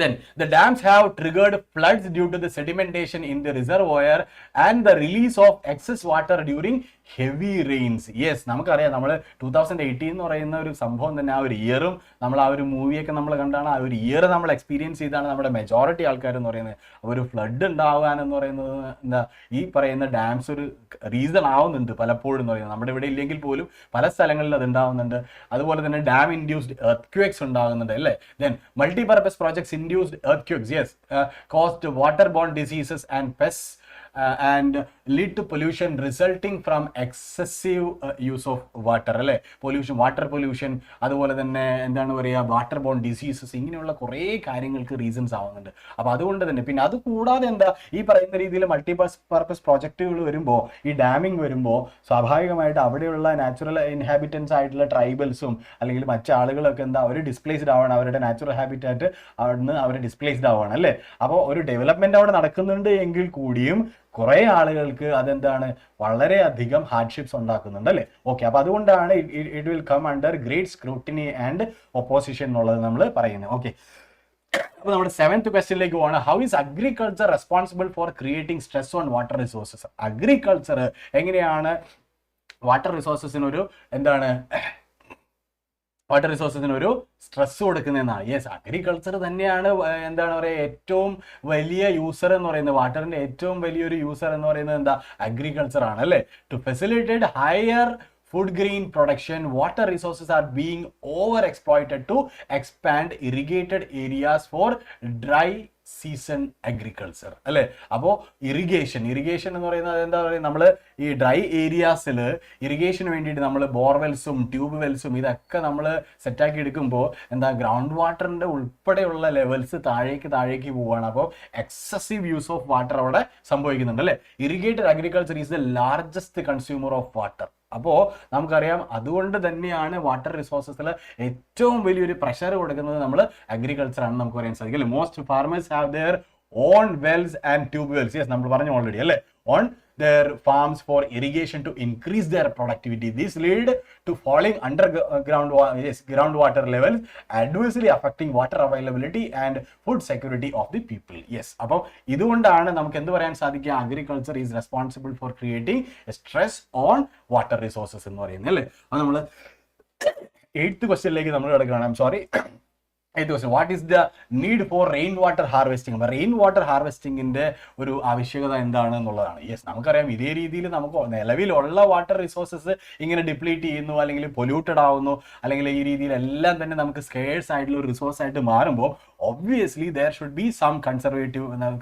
Then the dams have triggered floods due to the sedimentation in the reservoir and the release of excess water during heavy rains. Yes, നമുക്കറിയാം നമ്മൾ 2018 എന്ന് പറയുന്ന ഒരു സംഭവം തന്നെ, ആ ഒരു ഇയറും നമ്മൾ ആ ഒരു മൂവിയൊക്കെ നമ്മൾ കണ്ടാണ്, ആ ഒരു ഇയർ നമ്മൾ എക്സ്പീരിയൻസ് ചെയ്താണ് നമ്മുടെ മെജോറിറ്റി ആൾക്കാർ എന്ന് പറയുന്നത്. ഒരു ഫ്ലഡ് ഉണ്ടാകാൻ എന്ന് പറയുന്നത് എന്താ ഈ പറയുന്ന ഡാംസ് ഒരു റീസൺ ആവുന്നുണ്ട് പലപ്പോഴും എന്ന് പറയുന്നത്. നമ്മുടെ ഇവിടെ ഇല്ലെങ്കിൽ പോലും പല സ്ഥലങ്ങളിൽ അത് ഉണ്ടാവുന്നുണ്ട്. അതുപോലെ തന്നെ ഡാം ഇൻഡ്യൂസ്ഡ് എർത്ത്ക്വേക്സ് ഉണ്ടാകുന്നുണ്ട് അല്ലേ? Then multipurpose projects induced earthquakes, yes, caused waterborne diseases and pests and lead to pollution resulting from excessive use of water അല്ലേ? പൊല്യൂഷൻ, വാട്ടർ പൊല്യൂഷൻ, അതുപോലെ തന്നെ എന്താണ് പറയുക വാട്ടർ ബോൺ ഡിസീസസ്, ഇങ്ങനെയുള്ള കുറേ കാര്യങ്ങൾക്ക് റീസൺസ് ആവുന്നുണ്ട്. അപ്പോൾ അതുകൊണ്ട് തന്നെ പിന്നെ അത് കൂടാതെ എന്താ ഈ പറയുന്ന രീതിയിൽ പർപ്പസ് പ്രോജക്റ്റുകൾ വരുമ്പോൾ, ഈ ഡാമിങ് വരുമ്പോൾ സ്വാഭാവികമായിട്ട് അവിടെയുള്ള നാച്ചുറൽ ഇൻഹാബിറ്റൻസ് ആയിട്ടുള്ള ട്രൈബൽസും അല്ലെങ്കിൽ മറ്റു ആളുകളൊക്കെ എന്താ അവർ ഡിസ്പ്ലേസ്ഡ് ആവണം, അവരുടെ നാച്ചുറൽ ഹാബിറ്റാറ്റ് അവിടുന്ന് അവർ ഡിസ്പ്ലേസ്ഡ് ആവുകയാണ് അല്ലേ? അപ്പോൾ ഒരു ഡെവലപ്മെന്റ് അവിടെ നടക്കുന്നുണ്ട് എങ്കിൽ കൂടിയും കുറെ ആളുകൾക്ക് അതെന്താണ് വളരെയധികം ഹാർഡ്ഷിപ്സ് ഉണ്ടാക്കുന്നുണ്ട് അല്ലേ? ഓക്കെ, അപ്പൊ അതുകൊണ്ടാണ് it will come under great scrutiny and opposition എന്നുള്ളത് നമ്മൾ പറയുന്നത്. ഓക്കെ, അപ്പൊ നമ്മുടെ 7th ക്വസ്റ്റ്യനിലേക്ക് പോകണം. How is agriculture responsible for creating stress on water resources? Agriculture എങ്ങനെയാണ് വാട്ടർ റിസോഴ്സസിനൊരു എന്താണ് വാട്ടർ റിസോഴ്സസിന് ഒരു സ്ട്രെസ് കൊടുക്കുന്നതെന്നാണ്. യെസ്, അഗ്രികൾച്ചർ തന്നെയാണ് എന്താണ് പറയുക ഏറ്റവും വലിയ യൂസർ എന്ന് പറയുന്നത്. വാട്ടറിന്റെ ഏറ്റവും വലിയൊരു യൂസർ എന്ന് പറയുന്നത് എന്താ? അഗ്രികൾച്ചർ ആണ് അല്ലേ? To facilitate higher food grain production, water resources are being over exploited to expand irrigated areas for dry season agriculture അല്ലേ? അപ്പോൾ ഇറിഗേഷൻ എന്ന് പറയുന്നത് എന്താ പറയുക, നമ്മൾ ഈ ഡ്രൈ ഏരിയാസിൽ ഇറിഗേഷന് വേണ്ടിയിട്ട് നമ്മൾ ബോർവെൽസും ട്യൂബ് വെൽസും ഇതൊക്കെ നമ്മൾ സെറ്റാക്കി എടുക്കുമ്പോൾ എന്താ ഗ്രൗണ്ട് വാട്ടറിൻ്റെ ഉൾപ്പെടെയുള്ള ലെവൽസ് താഴേക്ക് പോവുകയാണ്. അപ്പോൾ എക്സസീവ് യൂസ് ഓഫ് വാട്ടർ അവിടെ സംഭവിക്കുന്നുണ്ട് അല്ലേ? Irrigated agriculture is the largest consumer of water. അപ്പോൾ നമുക്കറിയാം അതുകൊണ്ട് തന്നെയാണ് വാട്ടർ റിസോഴ്സസിൽ ഏറ്റവും വലിയൊരു പ്രഷർ കൊടുക്കുന്നത് നമ്മൾ അഗ്രികൾച്ചർ ആണെന്ന് നമുക്ക് പറയാൻ സാധിക്കും അല്ലേ? Most farmers have their own Wells and tube Wells. Yes, നമ്മൾ പറഞ്ഞു ഓൾറെഡി അല്ലേ? On their farms for irrigation to increase their productivity. This lead to falling groundwater levels, adversely affecting water availability and food security of the people. Yes, അപ്പോൾ ഇതുകൊണ്ടാണ് നമുക്ക് എന്ത് പറയാൻ സാധിക്കുക? Agriculture is responsible for creating stress on water resources എന്ന് പറയുന്നത് അല്ലേ? അപ്പോൾ നമ്മൾ 8th ക്വസ്റ്റ്യനിലേക്ക് നമ്മൾ കിടക്കുകയാണ്. Sorry, what is the need for rain water harvesting? അപ്പോൾ റെയിൻ വാട്ടർ ഹാർവെസ്റ്റിംഗിന്റെ ഒരു ആവശ്യകത എന്താണ് എന്നുള്ളതാണ്. യെസ്, നമുക്കറിയാം ഇതേ രീതിയിൽ നമുക്ക് നിലവിലുള്ള വാട്ടർ റിസോഴ്സസ് ഇങ്ങനെ ഡിപ്ലീറ്റ് ചെയ്യുന്നു, അല്ലെങ്കിൽ പൊല്യൂട്ടഡ് ആവുന്നു, അല്ലെങ്കിൽ ഈ രീതിയിലെല്ലാം തന്നെ നമുക്ക് സ്കേഴ്സ് ആയിട്ടുള്ള ഒരു റിസോഴ്സ് ആയിട്ട് മാറുമ്പോൾ obviously there should be some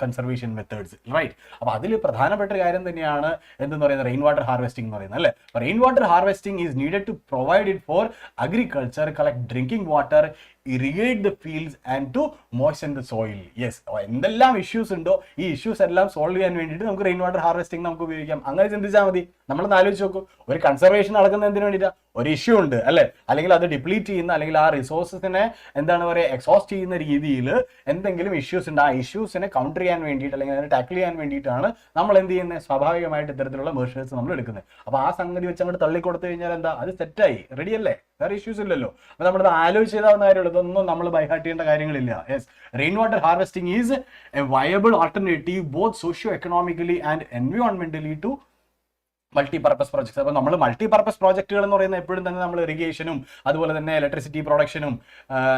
conservation methods, right? അപ്പോൾ അതിൽ പ്രധാനപ്പെട്ട കാര്യം തന്നെയാണ് എന്തെന്ന് പറയുന്നത് റെയിൻ വാട്ടർ ഹാർവെസ്റ്റിംഗ് എന്ന് പറയുന്നത് അല്ലേ? Rain water harvesting is needed to provide it for agriculture, collect drinking water, irrigate the fields and to moisten the soil. Yes, എന്തെല്ലാം ഇഷ്യൂസ് ഉണ്ടോ ഈ ഇഷ്യൂസ് എല്ലാം സോൾവ് ചെയ്യാൻ വേണ്ടിയിട്ട് നമുക്ക് റെയിൻ വാട്ടർ ഹാർവെസ്റ്റിംഗ് നമുക്ക് ഉപയോഗിക്കാം. അങ്ങനെ ചിന്തിച്ചാൽ മതി. നമ്മളൊന്ന് ആലോചിച്ച് നോക്കൂ, ഒരു കൺസർവേഷൻ നടക്കുന്ന എന്തിനു വേണ്ടിയിട്ടാണ്? ഒരു ഇഷ്യൂ ഉണ്ട് അല്ലെ, അല്ലെങ്കിൽ അത് ഡിപ്ലീറ്റ് ചെയ്യുന്ന അല്ലെങ്കിൽ ആ റിസോഴ്സസിനെ എന്താണ് പറയുക എക്സോസ്റ്റ് ചെയ്യുന്ന രീതിയിൽ എന്തെങ്കിലും ഇഷ്യൂസ് ഉണ്ട്. ആ ഇഷ്യൂസിനെ കൗണ്ടർ ചെയ്യാൻ വേണ്ടിയിട്ട് അല്ലെങ്കിൽ അതിനെ ടാക്കിൾ ചെയ്യാൻ വേണ്ടിയിട്ടാണ് നമ്മൾ എന്ത് ചെയ്യുന്നത്? സ്വാഭാവികമായിട്ട് ഇത്തരത്തിലുള്ള മെഷേഴ്സ് നമ്മൾ എടുക്കുന്നത്. അപ്പോൾ ആ സംഗതി വെച്ച് അങ്ങോട്ട് തള്ളിക്കൊടുത്തു കഴിഞ്ഞാൽ എന്താ, അത് സെറ്റായി, റെഡി അല്ലേ, വേറെ ഇഷ്യൂസ് ഇല്ലല്ലോ. അപ്പോൾ നമ്മളത് ആലോചിച്ച് ചെയ്താവുന്ന കാര്യമുള്ളൂ, ഇതൊന്നും നമ്മൾ ബൈഹാർട്ട് ചെയ്യേണ്ട കാര്യങ്ങളില്ല. Yes, rain water harvesting is a viable alternative both socio economically and എൻവയോൺമെന്റലി ടു മൾട്ടിപർപ്പസ് പ്രോജക്ട്സ്. അപ്പോൾ നമ്മൾ മൾട്ടിപർപ്പസ് പ്രോജക്റ്റുകൾ എന്ന് പറയുന്നത് എപ്പോഴും തന്നെ നമ്മൾ ഇറിഗേഷനും അതുപോലെ തന്നെ ഇലക്ട്രിസിറ്റി പ്രൊഡക്ഷനും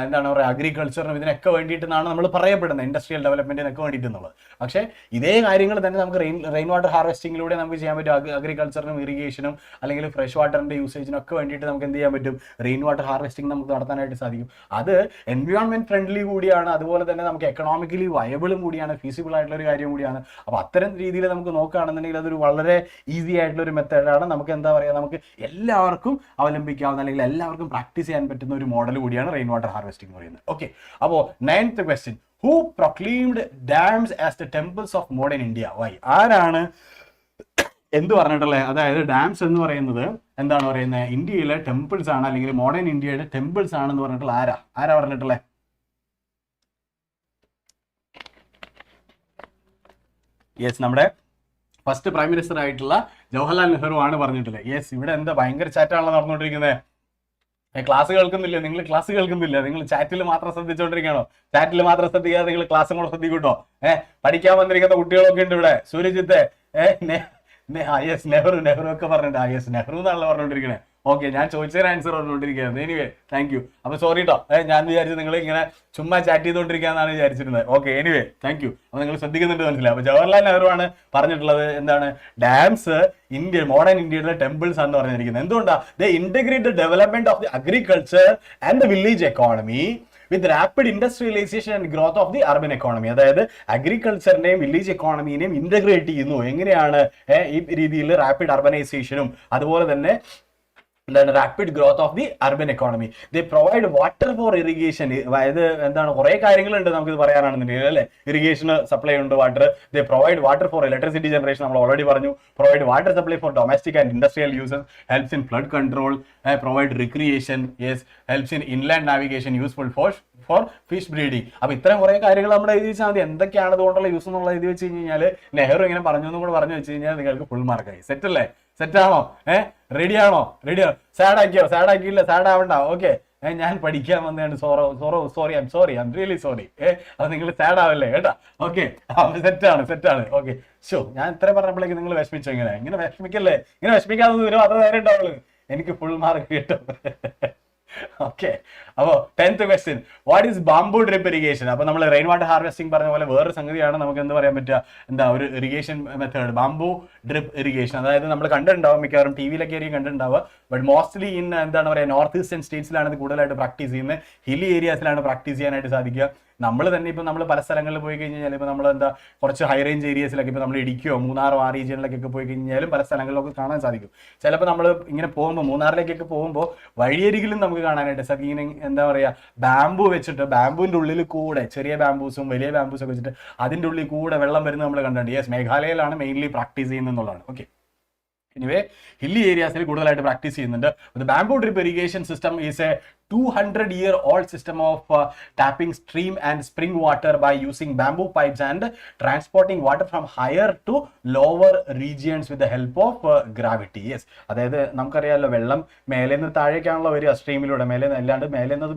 എന്താണ് പറയുക അഗ്രികൾച്ചറിനും ഇതിനൊക്കെ വേണ്ടിയിട്ടാണ് നമ്മൾ പറയപ്പെടുന്നത്, ഇൻഡസ്ട്രിയൽ ഡെവലപ്മെന്റിനൊക്കെ വേണ്ടിയിട്ടുള്ളത്. പക്ഷേ ഇതേ കാര്യങ്ങൾ തന്നെ നമുക്ക് റെയിൻ വാട്ടർ ഹാർവെസ്റ്റിംഗിലൂടെ നമുക്ക് ചെയ്യാൻ പറ്റും. അഗ്രികൾച്ചറിനും ഇറിഗേഷനും അല്ലെങ്കിൽ ഫ്രഷ് വാട്ടറിന്റെ യൂസേജിനും ഒക്കെ വേണ്ടിയിട്ട് നമുക്ക് എന്ത് ചെയ്യാൻ പറ്റും? റെയിൻ വാട്ടർ ഹാർവെസ്റ്റിംഗ് നമുക്ക് നടത്താനായിട്ട് സാധിക്കും. അത് എൻവയോൺമെന്റ് ഫ്രണ്ട്ലി കൂടിയാണ്, അതുപോലെ തന്നെ നമുക്ക് എക്കണോമിക്കലി വയബിളും കൂടിയാണ്, ഫീസിബിൾ ആയിട്ടുള്ള ഒരു കാര്യം കൂടിയാണ്. അപ്പോൾ അത്തരം രീതിയിൽ നമുക്ക് നോക്കുകയാണെന്നുണ്ടെങ്കിൽ അതൊരു വളരെ ഈസി ആയിട്ടുള്ള ഒരു മെത്തേഡാണ്. നമുക്ക് എന്താ പറയുക, നമുക്ക് എല്ലാവർക്കും അവലംബിക്കാവുന്ന അല്ലെങ്കിൽ എല്ലാവർക്കും പ്രാക്ടീസ് ചെയ്യാൻ പറ്റുന്ന ഒരു മോഡൽ കൂടിയാണ് റെയിൻ വാട്ടർ ഹാർവെസ്റ്റിംഗ് എന്ന് പറയുന്നത്. ഓക്കെ, അപ്പോൾ 9th question, who proclaimed dams as the temples of modern India? Why? ആരാണ് എന്ത് പറഞ്ഞിട്ടുള്ളത്? അതായത് ഡാംസ് എന്ന് പറയുന്നത് എന്താണ് പറയുന്നത്, ഇന്ത്യയിലെ ടെമ്പിൾസ് ആണ് അല്ലെങ്കിൽ മോഡേൺ ഇന്ത്യയുടെ ടെമ്പിൾസ് ആണെന്ന് പറഞ്ഞിട്ടുള്ള ആരാ പറഞ്ഞിട്ടുള്ളത്? യെസ്, നമ്മുടെ ഫസ്റ്റ് പ്രൈം മിനിസ്റ്റർ ആയിട്ടുള്ള ജവഹർലാൽ നെഹ്റു ആണ് പറഞ്ഞിട്ടുള്ളത്. യെസ്, ഇവിടെ എന്താ ഭയങ്കര ചാറ്റാണല്ലോ നടന്നുകൊണ്ടിരിക്കുന്നത്. ക്ലാസ് കേൾക്കുന്നില്ല, നിങ്ങൾ ക്ലാസ് കേൾക്കുന്നില്ല, നിങ്ങൾ ചാറ്റിൽ മാത്രം ശ്രദ്ധിച്ചുകൊണ്ടിരിക്കുകയാണോ? ചാറ്റിൽ മാത്രം ശ്രദ്ധിക്കാതെ നിങ്ങൾ ക്ലാസ്സും കൂടെ ശ്രദ്ധിക്കൂട്ടോ. പഠിക്കാൻ വന്നിരിക്കുന്ന കുട്ടികളൊക്കെ ഉണ്ട് ഇവിടെ. സൂര്യജിത്ത് യെസ്, നെഹ്റു ഒക്കെ പറഞ്ഞിട്ടുണ്ട്. യെസ്, നെഹ്റു എന്നാണല്ലോ പറഞ്ഞുകൊണ്ടിരിക്കണേ. ഓക്കെ, ഞാൻ ചോദിച്ചതിന് ആൻസർ പറഞ്ഞുകൊണ്ടിരിക്കുകയായിരുന്നു. Anyway thank you. അപ്പോൾ സോറി കേട്ടോ, ഞാൻ വിചാരിച്ചു നിങ്ങൾ ഇങ്ങനെ ചുമ്മാ ചാറ്റ് ചെയ്തുകൊണ്ടിരിക്കുകയെന്നാണ് വിചാരിച്ചിരുന്നത്. Okay, anyway thank you. അപ്പോൾ നിങ്ങൾ ശ്രദ്ധിക്കുന്നുണ്ട് മനസ്സിലായി. അപ്പോൾ ജവഹർലാൽ നെഹ്റു ആണ് പറഞ്ഞിട്ടുള്ളത് എന്താണ്, ഡാംസ് മോഡേൺ ഇന്ത്യയുടെ ടെമ്പിൾസ് ആണെന്ന് പറഞ്ഞിരിക്കുന്നത്. എന്തുകൊണ്ടാണ്? They integrate the development of the agriculture and the village economy with rapid industrialisation and growth of the urban economy. അതായത് അഗ്രികൾച്ചറിനെയും വില്ലേജ് എക്കോണമിനെയും ഇന്റഗ്രേറ്റ് ചെയ്യുന്നു. എങ്ങനെയാണ്? ഈ രീതിയിൽ റാപ്പിഡ് അർബനൈസേഷനും അതുപോലെ തന്നെ rapid growth of the urban economy. They provide water for irrigation. അതായത് എന്താണ്, കുറെ കാര്യങ്ങളുണ്ട് നമുക്കിത് പറയാനാണെന്നുണ്ടെങ്കിൽ അല്ലേ. ഇറിഗേഷന് സപ്ലൈ ഉണ്ട് water. They provide water for electricity generation, നമ്മൾ ഓൾറെഡി പറഞ്ഞു. Provide water supply four domestic and industrial uses, helps in flood control, provide recreation, yes, helps in inland navigation, useful for fish breeding. അപ്പൊ ഇത്തരം കുറെ കാര്യങ്ങൾ നമ്മൾ എഴുതി വെച്ചാൽ മതി. എന്തൊക്കെയാണ് അതുകൊണ്ടുള്ള യൂസ് എന്നുള്ള എഴുതി വെച്ച് കഴിഞ്ഞാൽ നെഹ്റു ഇങ്ങനെ പറഞ്ഞു എന്നും കൂടെ പറഞ്ഞു വെച്ച് കഴിഞ്ഞാൽ നിങ്ങൾക്ക് ഫുൾ മാർക്കായി. സെറ്റ് അല്ലേ? സെറ്റാണോ? റെഡിയാണോ? സാഡാക്കിയില്ല, സാഡ് ആവണ്ട. ഓക്കെ, ഞാൻ പഠിക്കാൻ വന്നതാണ്. Sorry, I am really sorry. അത് നിങ്ങൾ സാഡ് ആവല്ലേ കേട്ടാ. ഓക്കെ, സെറ്റാണ്. ഓക്കെ, ഷോ, ഞാൻ ഇത്ര പറഞ്ഞപ്പോഴേക്ക് നിങ്ങൾ വിഷമിച്ചോ? ഇങ്ങനെ വിഷമിക്കല്ലേ, ഇങ്ങനെ വിഷമിക്കാതെ ഇതിന് മാത്രം നേരം ഉണ്ടാവുള്ളൂ. എനിക്ക് ഫുൾ മാർക്ക് കിട്ടും. ഓക്കെ, അപ്പോൾ 10th question, what is bamboo drip irrigation? അപ്പോൾ നമ്മൾ റെയിൻ വാട്ടർ ഹാർവെസ്റ്റിംഗ് പറഞ്ഞ പോലെ വേറൊരു സംഗതിയാണ് നമുക്ക് എന്ത് പറയാൻ പറ്റുക, ഒരു irrigation method, bamboo drip irrigation. അതായത് നമ്മൾ കണ്ടിട്ടുണ്ടാവും, മിക്കവാറും ടി വിയിലൊക്കെ ആയിരിക്കും കണ്ടിട്ടുണ്ടാവുക. ബട്ട് മോസ്റ്റ്ലി എന്താണ് പറയുക, നോർത്ത് ഈസ്റ്റേൺ സ്റ്റേറ്റ്സിലാണ് ഇത് കൂടുതലായിട്ട് പ്രാക്ടീസ് ചെയ്യുന്നത്. ഹില്ലി ഏരിയാസിലാണ് പ്രാക്ടീസ് ചെയ്യാനായിട്ട് സാധിക്കുക. നമ്മൾ തന്നെ ഇപ്പോൾ നമ്മൾ പല സ്ഥലങ്ങളിൽ പോയി കഴിഞ്ഞാൽ ഇപ്പോൾ നമ്മൾ കുറച്ച് ഹൈ റേഞ്ച് ഏരിയസിലൊക്കെ ഇപ്പോൾ നമ്മൾ ഇടുക്കിയോ മൂന്നാറോ ആ റീജിയനിലേക്കൊക്കെ പോയി കഴിഞ്ഞാലും പല സ്ഥലങ്ങളിലൊക്കെ കാണാൻ സാധിക്കും. ചിലപ്പോൾ നമ്മൾ ഇങ്ങനെ പോകുമ്പോൾ മൂന്നാറിലേക്കൊക്കെ പോകുമ്പോൾ വഴിയരികിലും നമുക്ക് കാണാനായിട്ട് സാധിക്കും ഇങ്ങനെ എന്താ പറയുക, ബാംബു വെച്ചിട്ട്, ബാംബുവിൻ്റെ ഉള്ളിൽ കൂടെ ചെറിയ ബാംബൂസും വലിയ ബാംബൂസും വെച്ചിട്ട് അതിൻ്റെ ഉള്ളിൽ കൂടെ വെള്ളം വരുന്നത് നമ്മൾ കണ്ടിട്ടുണ്ട്. യെസ്, മേഘാലയയിലാണ് മെയിൻലി പ്രാക്ടീസ് ചെയ്യുന്നത് എന്നുള്ളതാണ്. ഓക്കെ, എനിവേ ഹില്ലി ഏരിയാസിൽ കൂടുതലായിട്ട് പ്രാക്ടീസ് ചെയ്യുന്നുണ്ട്. Bamboo drip irrigation system is A 200-year-old system of tapping stream and spring water by using bamboo pipes and transporting water from higher to lower regions with the help of gravity. Yes, അതായത് നമുക്കറിയാമല്ലോ, വെള്ളം മേലെ നിന്ന് താഴേക്കാണല്ലോ വരിക സ്ട്രീമിലൂടെ. അല്ലാണ്ട്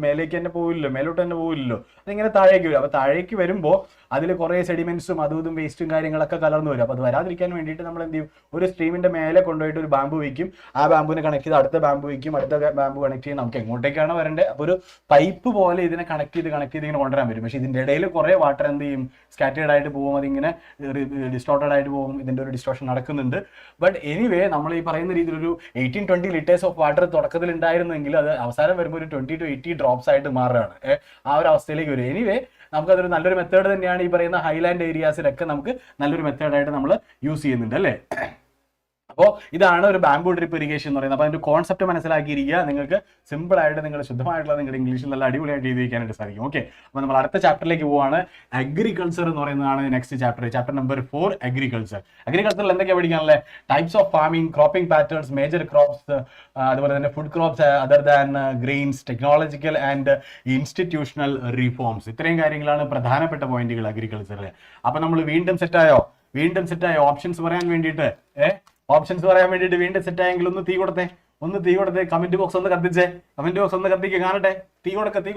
മേലേക്ക് തന്നെ പോവില്ലല്ലോ, മേലോട്ട് തന്നെ പോവില്ലല്ലോ, അതിങ്ങനെ താഴേക്ക് വരും. അപ്പോൾ താഴേക്ക് വരുമ്പോൾ അതിൽ കുറേ സെഡിമെന്റ്സും അതും വേസ്റ്റും കാര്യങ്ങളൊക്കെ കലർന്നു വരും. അപ്പോൾ അത് വരാതിരിക്കാൻ വേണ്ടിയിട്ട് നമ്മൾ എന്ത് ചെയ്യും, ഒരു സ്ട്രീമിന്റെ മേലെ കൊണ്ടുപോയിട്ട് ഒരു ബാമ്പു വയ്ക്കും. ആ ബാമ്പുവിനെ കണക്ട് ചെയ്ത് അടുത്ത ബാമ്പു വയ്ക്കും, അടുത്ത ബാമ്പു കണക്ട് ചെയ്ത് നമുക്ക് എങ്ങോട്ടേക്കാണ് വരേണ്ടത്. അപ്പോൾ ഒരു പൈപ്പ് പോലെ ഇതിനെ കണക്ട് ചെയ്ത് ഇങ്ങനെ കൊണ്ടുവരാൻ പറ്റും. പക്ഷേ ഇതിൻ്റെ ഇടയിൽ കുറേ വാട്ടർ എന്ത് ചെയ്യും, സ്കാറ്റേർഡ് ആയിട്ട് പോകും, അതിങ്ങനെ ഡിസ്റ്റോർട്ടഡ് ആയിട്ട് പോകും. ഇതിൻ്റെ ഒരു ഡിസ്റ്റോർഷൻ നടക്കുന്നുണ്ട്. ബട്ട് എനിവേ നമ്മൾ ഈ പറയുന്ന രീതിയിൽ ഒരു 18-20 liters ഓഫ് വാട്ടർ തുടക്കത്തിൽ ഉണ്ടായിരുന്നെങ്കിൽ അത് അവസാനം വരുമ്പോൾ ഒരു 20 to 80 drops ആയിട്ട് മാറുകയാണ്. ആ ഒരു അവസ്ഥയിലേക്ക് വരും. എനിവേ നമുക്കതൊരു നല്ലൊരു മെത്തേഡ് തന്നെയാണ്. ഈ പറയുന്ന ഹൈലാൻഡ് ഏരിയാസിലൊക്കെ നമുക്ക് നല്ലൊരു മെത്തേഡായിട്ട് നമ്മൾ യൂസ് ചെയ്യുന്നുണ്ട് അല്ലേ. അപ്പോൾ ഇതാണ് ഒരു ബാംബൂ ഡ്രിപ്പ് ഇറിഗേഷൻ എന്ന് പറയുന്നത്. അപ്പോൾ അതിന്റെ കോൺസെപ്റ്റ് മനസ്സിലാക്കിയിരിക്കുക. നിങ്ങൾക്ക് സിമ്പിൾ ആയിട്ട് നിങ്ങൾ ശുദ്ധമായിട്ടുള്ള നിങ്ങളുടെ ഇംഗ്ലീഷിൽ നല്ല അടിപൊളിയായിട്ട് എഴുതി വയ്ക്കാനായിട്ട് സാധിക്കും. ഓക്കെ, അപ്പോൾ നമ്മൾ അടുത്ത ചാപ്റ്ററിലേക്ക് പോവാണ്. അഗ്രികൾച്ചർ എന്ന് പറയുന്നതാണ് next chapter. Chapter number 4 agriculture. അഗ്രികൾച്ചറിൽ എന്തൊക്കെയാണ് പഠിക്കാനല്ലേ? Types of farming, cropping patterns, major crops, അതുപോലെ തന്നെ food crops other than grains, technological and institutional reforms. ഇത്രയും കാര്യങ്ങളാണ് പ്രധാനപ്പെട്ട പോയിന്റുകൾ അഗ്രികൾച്ചറിൽ. അപ്പൊ നമ്മൾ വീണ്ടും സെറ്റായോ? ഓപ്ഷൻസ് പറയാൻ വേണ്ടിയിട്ട് വീണ്ടും സെറ്റ് ആയെങ്കിൽ ഒന്ന് തീ കൊടുത്തേ. കമന്റ് ബോക്സ് ഒന്ന് കത്തിച്ചേ. കാണട്ടെ. തീ കൊടുക്ക്. തീ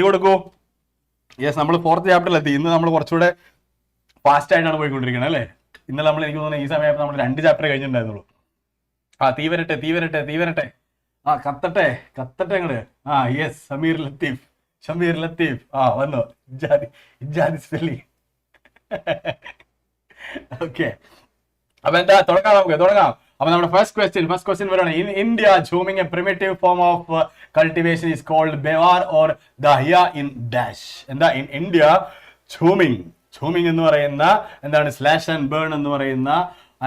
കൊടുക്കൂ. യെസ്, നമ്മൾ 4th ചാപ്റ്ററിലെത്തി. ഇന്ന് നമ്മൾ കുറച്ചുകൂടെ ഫാസ്റ്റ് ആയിട്ടാണ് പോയിക്കൊണ്ടിരിക്കുന്നത് അല്ലേ? ഇന്നലെ നമ്മൾ എനിക്ക് തോന്നുന്നത് ഈ സമയത്ത് നമ്മൾ 2 ചാപ്റ്റർ കഴിഞ്ഞിട്ടുണ്ടായിരുന്നുള്ളൂ. തീ വരട്ടെ. കത്തട്ടെ അങ്ങോട്ട്. യെസ്, ഷമീർ ലത്തീഫ് വന്നു. ഇജാദി സ്പെല്ലിംഗ്. ഓക്കെ, അപ്പൊ എന്താ തുടങ്ങാം. അപ്പൊ നമ്മുടെ ഫസ്റ്റ് ക്വസ്റ്റ്യൻ വരാണ്. In India jhuming a primitive form of cultivation is called bewar or dahiya in dash. എന്താ ഇൻ ഇന്ത്യ ചൂമിങ് എന്ന് പറയുന്ന എന്താണ് സ്ലാഷ് ആൻഡ് ബേൺ എന്ന് പറയുന്ന,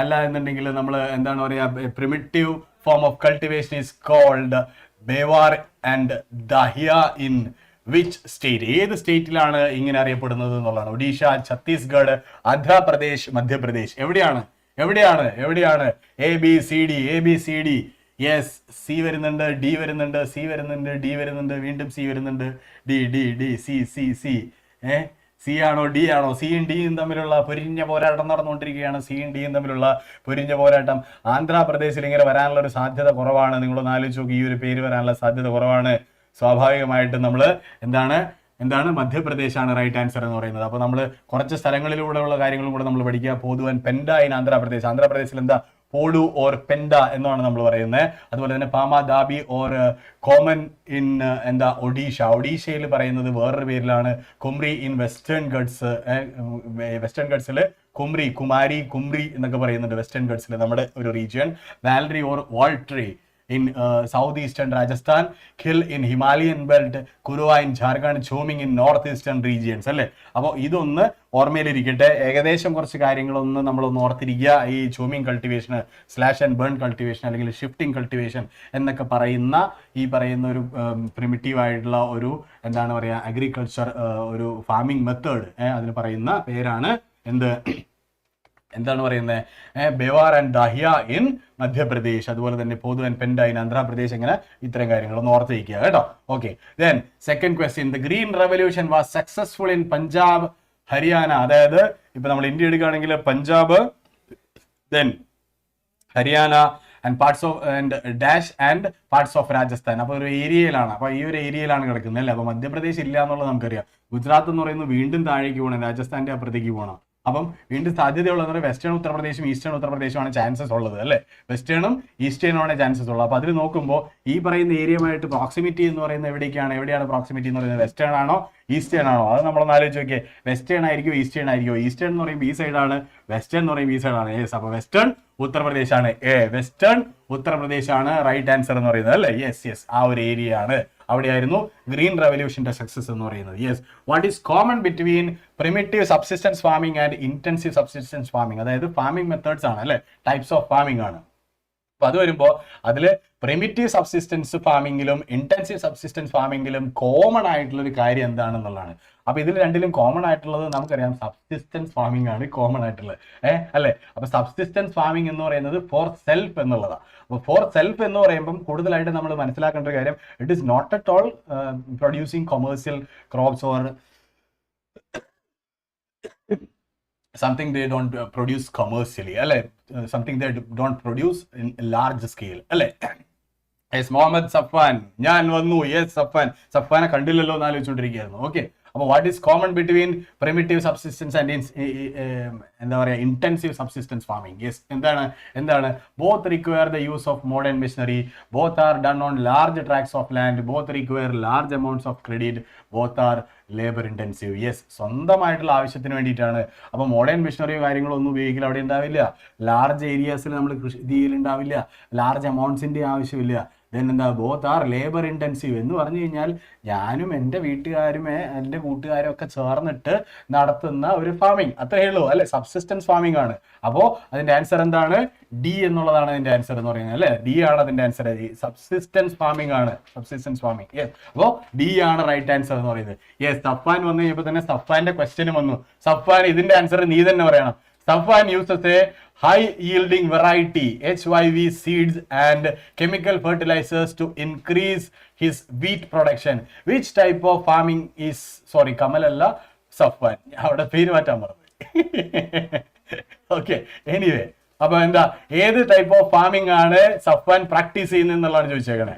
അല്ല എന്നുണ്ടെങ്കിൽ നമ്മൾ എന്താണ് പറയാ, primitive form of cultivation is called bewar and dahiya in which state? ഏത് സ്റ്റേറ്റിലാണ് ഇങ്ങനെ അറിയപ്പെടുന്നത് എന്നുള്ളതാണ്. ഒഡീഷ, ഛത്തീസ്ഗഡ്, ആന്ധ്രാപ്രദേശ്, മധ്യപ്രദേശ്. എവിടെയാണ്? ABCD. യെസ്, സി വരുന്നുണ്ട്, ഡി വരുന്നുണ്ട്, ഡി വരുന്നുണ്ട്, വീണ്ടും സി വരുന്നുണ്ട്, ഡി സി. സി ആണോ ഡി ആണോ? സിയും ഡിയും തമ്മിലുള്ള പൊരിഞ്ഞ പോരാട്ടം നടന്നുകൊണ്ടിരിക്കുകയാണ്. ആന്ധ്രാപ്രദേശിൽ ഇങ്ങനെ വരാനുള്ള ഒരു സാധ്യത കുറവാണ്. നിങ്ങളൊന്ന് ആലോചിച്ച് നോക്കി, ഈ ഒരു പേര് വരാനുള്ള സാധ്യത കുറവാണ്. സ്വാഭാവികമായിട്ടും നമ്മൾ എന്താണ് മധ്യപ്രദേശാണ് റൈറ്റ് ആൻസർ എന്ന് പറയുന്നത്. അപ്പോൾ നമ്മൾ കുറച്ച് സ്ഥലങ്ങളിലൂടെയുള്ള കാര്യങ്ങളും കൂടെ നമ്മൾ പഠിക്കുക. പോഡു ആൻഡ് പെൻഡ ഇൻ ആന്ധ്രാപ്രദേശിൽ എന്താ പോഡു ഓർ പെൻഡ എന്നാണ് നമ്മൾ പറയുന്നത്. അതുപോലെ തന്നെ പാമ ദാബി ഓർ കോമൻ ഇൻ ഒഡീഷയിൽ പറയുന്നത് വേറൊരു പേരിലാണ്. കുമ്രി ഇൻ വെസ്റ്റേൺ ഗഡ്സിൽ കുമാരി എന്നൊക്കെ പറയുന്നുണ്ട്. വെസ്റ്റേൺ ഗഡ്സിൽ നമ്മുടെ ഒരു region. Valre or Waltre in southeastern Rajasthan, Khil in Himalayan belt, Kurua in Jharkhand, Choming in northeastern regions അല്ലേ? അപ്പോൾ ഇതൊന്ന് ഓർമ്മയിലിരിക്കട്ടെ. ഏകദേശം കുറച്ച് കാര്യങ്ങളൊന്ന് നമ്മളൊന്ന് ഓർത്തിരിക്കുക. ഈ jhuming cultivation, slash and burn cultivation അല്ലെങ്കിൽ ഷിഫ്റ്റിംഗ് കൾട്ടിവേഷൻ എന്നൊക്കെ പറയുന്ന ഒരു പ്രിമിറ്റീവ് ആയിട്ടുള്ള ഒരു എന്താണ് പറയുക അഗ്രികൾച്ചർ ഒരു ഫാമിംഗ് മെത്തേഡ്, അതിന് പറയുന്ന പേരാണ് എന്താണ് പറയുന്നത്? ബെവാർ ആൻഡ് ദഹിയ ഇൻ മധ്യപ്രദേശ്. അതുപോലെ തന്നെ പോഡു ആൻഡ് പെൻഡ ഇൻ ആന്ധ്രാപ്രദേശ്. ഇങ്ങനെ ഇത്തരം കാര്യങ്ങളൊന്ന് ഓർത്തിരിക്കുക കേട്ടോ. Okay, then second question. The green revolution was successful in Punjab, Haryana. അതായത് ഇപ്പൊ നമ്മൾ ഇന്ത്യ എടുക്കുകയാണെങ്കിൽ Punjab, then Haryana and parts of Rajasthan. അപ്പോൾ ഒരു ഏരിയയിലാണ്. അപ്പോൾ ഈ ഒരു ഏരിയയിലാണ് കിടക്കുന്നത് അല്ലേ? അപ്പോൾ മധ്യപ്രദേശ് ഇല്ല എന്നുള്ളത് നമുക്കറിയാം. ഗുജറാത്ത് എന്ന് പറയുന്നത് വീണ്ടും താഴേക്ക് പോകണം, രാജസ്ഥാന്റെ അപ്പുറത്തേക്ക് പോകണം. അപ്പം വീണ്ടും സാധ്യതയുള്ളത് വെസ്റ്റേൺ ഉത്തർപ്രദേശും ഈസ്റ്റേൺ ഉത്തർപ്രദേശുമാണ് ചാൻസസ് ഉള്ളത് അല്ലേ? വെസ്റ്റേണും ഈസ്റ്റേണുമാണ് ചാൻസസ് ഉള്ളത്. അപ്പോൾ അതിൽ നോക്കുമ്പോൾ ഈ പറയുന്ന ഏരിയയുമായിട്ട് പ്രോക്സിമിറ്റി എന്ന് പറയുന്നത് എവിടെയാണ് പ്രോക്സിമിറ്റി എന്ന് പറയുന്നത്? വെസ്റ്റേൺ ആണോ ഈസ്റ്റേൺ ആണോ? അത് നമ്മളൊന്ന് ആലോചിച്ച് നോക്കിയേ. വെസ്റ്റേൺ ആയിരിക്കും ഈസ്റ്റേൺ ആയിരിക്കും? ഈസ്റ്റേൺ എന്ന് പറയുമ്പോൾ ഈ സൈഡാണ്, വെസ്റ്റേൺ എന്ന് പറയുമ്പോൾ ഈ സൈഡാണ്. യെസ്, അപ്പോൾ വെസ്റ്റേൺ ഉത്തർപ്രദേശാണ്. വെസ്റ്റേൺ ഉത്തർപ്രദേശാണ് റൈറ്റ് ആൻസർ എന്ന് പറയുന്നത് അല്ലേ? യെസ്, ആ ഒരു ഏരിയ ആണ്. അവിടെയായിരുന്നു ഗ്രീൻ റെവല്യൂഷന്റെ സക്സസ് എന്ന് പറയുന്നത്. Yes, what is common between primitive subsistence farming and intensive subsistence farming? അതായത് ഫാമിംഗ് മെത്തേഡ്സ് ആണ് അല്ലെ, ടൈപ്സ് ഓഫ് ഫാമിംഗ് ആണ്. അപ്പൊ അത് വരുമ്പോൾ അതിൽ പ്രിമിറ്റീവ് സബ്സിസ്റ്റൻസ് ഫാമിങ്ങിലും ഇന്റൻസീവ് സബ്സിസ്റ്റൻസ് ഫാമിങ്ങിലും കോമൺ ആയിട്ടുള്ള ഒരു കാര്യം എന്താണെന്നുള്ളതാണ്. അപ്പൊ ഇതിൽ രണ്ടിലും കോമൺ ആയിട്ടുള്ളത് നമുക്കറിയാം, സബ്സിസ്റ്റൻസ് ഫാമിംഗ് ആണ് കോമൺ ആയിട്ടുള്ളത് അല്ലെ? അപ്പൊ സബ്സിസ്റ്റൻസ് ഫാമിംഗ് എന്ന് പറയുന്നത് ഫോർ സെൽഫ് എന്നുള്ളതാണ്. അപ്പൊ ഫോർ സെൽഫ് എന്ന് പറയുമ്പോൾ കൂടുതലായിട്ട് നമ്മൾ മനസ്സിലാക്കേണ്ട ഒരു കാര്യം, it is not at all producing commercial crops or something they don't produce commercially alle, something they don't produce in large scale alle. Yes, Mohammed Safwan ഞാൻ വന്നു. യെസ്, സഫ്വാനെ കണ്ടില്ലല്ലോ എന്ന് ആലോചിച്ചുകൊണ്ടിരിക്കുകയായിരുന്നു. ഓക്കെ, അപ്പോൾ what is common between primitive subsistence and എന്താ പറയുക intensive subsistence farming? Yes, എന്താണ് both require the use of modern machinery, both are done on large ട്രാക്ട്സ് of land, both require large amounts of credit, both are labour intensive. Yes, സ്വന്തമായിട്ടുള്ള ആവശ്യത്തിന് വേണ്ടിയിട്ടാണ്. അപ്പോൾ modern മെഷീനറിയോ കാര്യങ്ങളോ ഒന്നും ഉപയോഗിക്കില്ല, അവിടെ ഉണ്ടാവില്ല. ലാർജ് ഏരിയാസിൽ നമ്മൾ കൃഷി ചെയ്യലുണ്ടാവില്ല, ലാർജ് എമൗണ്ട്സിന്റെ ആവശ്യമില്ല. ദെൻ എന്താ ബോത്ത് ആർ ലേബർ ഇൻറ്റൻസീവ് എന്ന് പറഞ്ഞു കഴിഞ്ഞാൽ ഞാനും എൻ്റെ വീട്ടുകാരും എൻ്റെ കൂട്ടുകാരും ഒക്കെ ചേർന്നിട്ട് നടത്തുന്ന ഒരു ഫാമിംഗ്, അത്രയേ ഉള്ളൂ അല്ലെ, സബ്സിസ്റ്റൻസ് ഫാമിംഗ് ആണ്. അപ്പോൾ അതിന്റെ ആൻസർ എന്താണ്? ഡി എന്നുള്ളതാണ് അതിന്റെ ആൻസർ എന്ന് പറയുന്നത് അല്ലെ. ഡി ആണ് അതിന്റെ ആൻസർ. സബ്സിസ്റ്റൻസ് ഫാമിംഗ് ആണ്, സബ്സിസ്റ്റൻസ് ഫാമിംഗ്. യെസ്, അപ്പോൾ ഡി ആണ് റൈറ്റ് ആൻസർ എന്ന് പറയുന്നത്. യെസ്, സഫാൻ വന്നു കഴിഞ്ഞപ്പോൾ തന്നെ സഫാന്റെ ക്വസ്റ്റ്യനും വന്നു. സഫാൻ ഇതിന്റെ ആൻസർ നീ തന്നെ പറയണം. Safwan uses a high-yielding variety HYV seeds and chemical fertilizers to increase his wheat production. Which type of farming is? Sorry, Kamal alla Safwan. അവിടെ പേര് മാറ്റാൻ പറഞ്ഞു. ഓക്കെ, എനിവേ, അപ്പൊ എന്താ ഏത് ടൈപ്പ് ഓഫ് ഫാമിംഗ് ആണ് സഫ്വാൻ പ്രാക്ടീസ് ചെയ്യുന്നത് എന്നുള്ളതാണ് ചോദിച്ചേക്കണേ.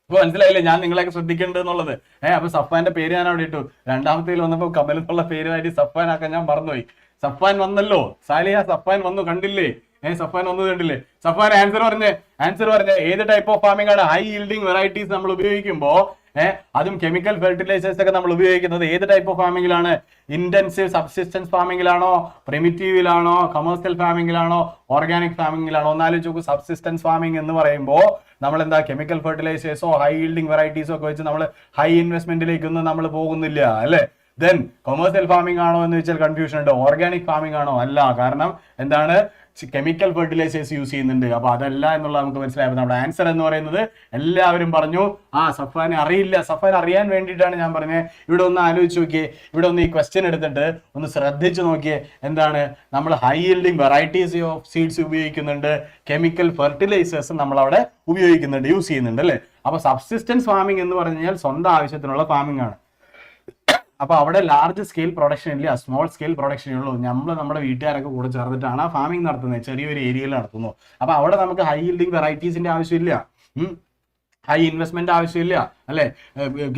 അപ്പൊ മനസ്സിലായില്ലേ ഞാൻ നിങ്ങളെയൊക്കെ ശ്രദ്ധിക്കേണ്ടത് എന്നുള്ളത്. അപ്പൊ സഫ്വാന്റെ പേര് ഞാൻ അവിടെ ഇട്ടു. രണ്ടാമത്തേൽ വന്നപ്പോ കമൽ എന്നുള്ള പേരുമായിട്ട് സഫ്വാൻ ആക്കാൻ ഞാൻ മറന്നുപോയി. സഫ്വാൻ വന്നല്ലോ, സാലിഹ സഫ്വാൻ വന്നു, കണ്ടില്ലേ? സഫ്വാൻ വന്നത് കണ്ടില്ലേ? സഫ്വാൻ ആൻസർ പറഞ്ഞേ ഏത് ടൈപ്പ് ഓഫ് ഫാമിംഗ് ആണ്? ഹൈ ഈൽഡിംഗ് വെറൈറ്റീസ് നമ്മൾ ഉപയോഗിക്കുമ്പോ അതും കെമിക്കൽ ഫെർട്ടിലൈസേഴ്സ് ഒക്കെ നമ്മൾ ഉപയോഗിക്കുന്നത് ഏത് ടൈപ്പ് ഓഫ് ഫാമിംഗിലാണ്? ഇന്റൻസീവ് സബ്സിസ്റ്റൻസ് ഫാമിംഗിലാണോ, പ്രിമിറ്റീവിലാണോ, കമേഴ്സ്യൽ ഫാമിംഗിലാണോ, ഓർഗാനിക് ഫാമിംഗിലാണോ? ഒന്നാലോചിച്ച് നോക്കൂ. സബ്സിസ്റ്റൻസ് ഫാമിംഗ് എന്ന് പറയുമ്പോൾ നമ്മൾ എന്താ കെമിക്കൽ ഫെർട്ടിലൈസേഴ്സോ ഹൈ ഈൽഡിംഗ് വെറൈറ്റീസോ ഒക്കെ വെച്ച് നമ്മൾ ഹൈ ഇൻവെസ്റ്റ്മെന്റിലേക്കൊന്നും നമ്മൾ പോകുന്നില്ല അല്ലെ. ദെൻ കൊമേഴ്സ്യൽ ഫാമിംഗ് ആണോ എന്ന് വെച്ചാൽ കൺഫ്യൂഷൻ ഉണ്ട്. ഓർഗാനിക് ഫാമിംഗ് ആണോ? അല്ല. കാരണം എന്താണ്? കെമിക്കൽ ഫെർട്ടിലൈസേഴ്സ് യൂസ് ചെയ്യുന്നുണ്ട്. അപ്പൊ അതല്ല എന്നുള്ളത് നമുക്ക് മനസ്സിലായപ്പോൾ നമ്മുടെ ആൻസർ എന്ന് പറയുന്നത് എല്ലാവരും പറഞ്ഞു സഫ്വാനെ അറിയില്ല. സഫ്വാൻ അറിയാൻ വേണ്ടിയിട്ടാണ് ഞാൻ പറഞ്ഞത്. ഇവിടെ ഒന്ന് ആലോചിച്ച് നോക്കിയേ, ഇവിടെ ഒന്ന് ഈ ക്വസ്റ്റ്യൻ എടുത്തിട്ട് ഒന്ന് ശ്രദ്ധിച്ചു നോക്കിയേ. എന്താണ്? നമ്മൾ high yielding varieties of seeds ഉപയോഗിക്കുന്നുണ്ട്, കെമിക്കൽ ഫെർട്ടിലൈസേഴ്സ് നമ്മൾ അവിടെ ഉപയോഗിക്കുന്നുണ്ട്, യൂസ് ചെയ്യുന്നുണ്ട് അല്ലേ. അപ്പൊ സബ്സിസ്റ്റൻസ് ഫാമിംഗ് എന്ന് പറഞ്ഞു കഴിഞ്ഞാൽ സ്വന്തം ആവശ്യത്തിനുള്ള ഫാമിംഗ് ആണ്. അപ്പൊ അവിടെ ലാർജ് സ്കെയിൽ പ്രൊഡക്ഷൻ ഇല്ല, സ്മോൾ സ്കെയിൽ പ്രൊഡക്ഷൻ ഉള്ളൂ. നമ്മുടെ വീട്ടുകാരൊക്കെ കൂടെ ചേർന്നിട്ടാണ് ആ ഫാമിംഗ് നടത്തുന്നത്, ചെറിയൊരു ഏരിയയിൽ നടത്തുന്നു. അപ്പൊ അവിടെ നമുക്ക് ഹൈ ഈൽഡിംഗ് വെറൈറ്റീസിന്റെ ആവശ്യമില്ല, ഹൈ ഇൻവെസ്റ്റ്മെന്റ് ആവശ്യമില്ല അല്ലെ,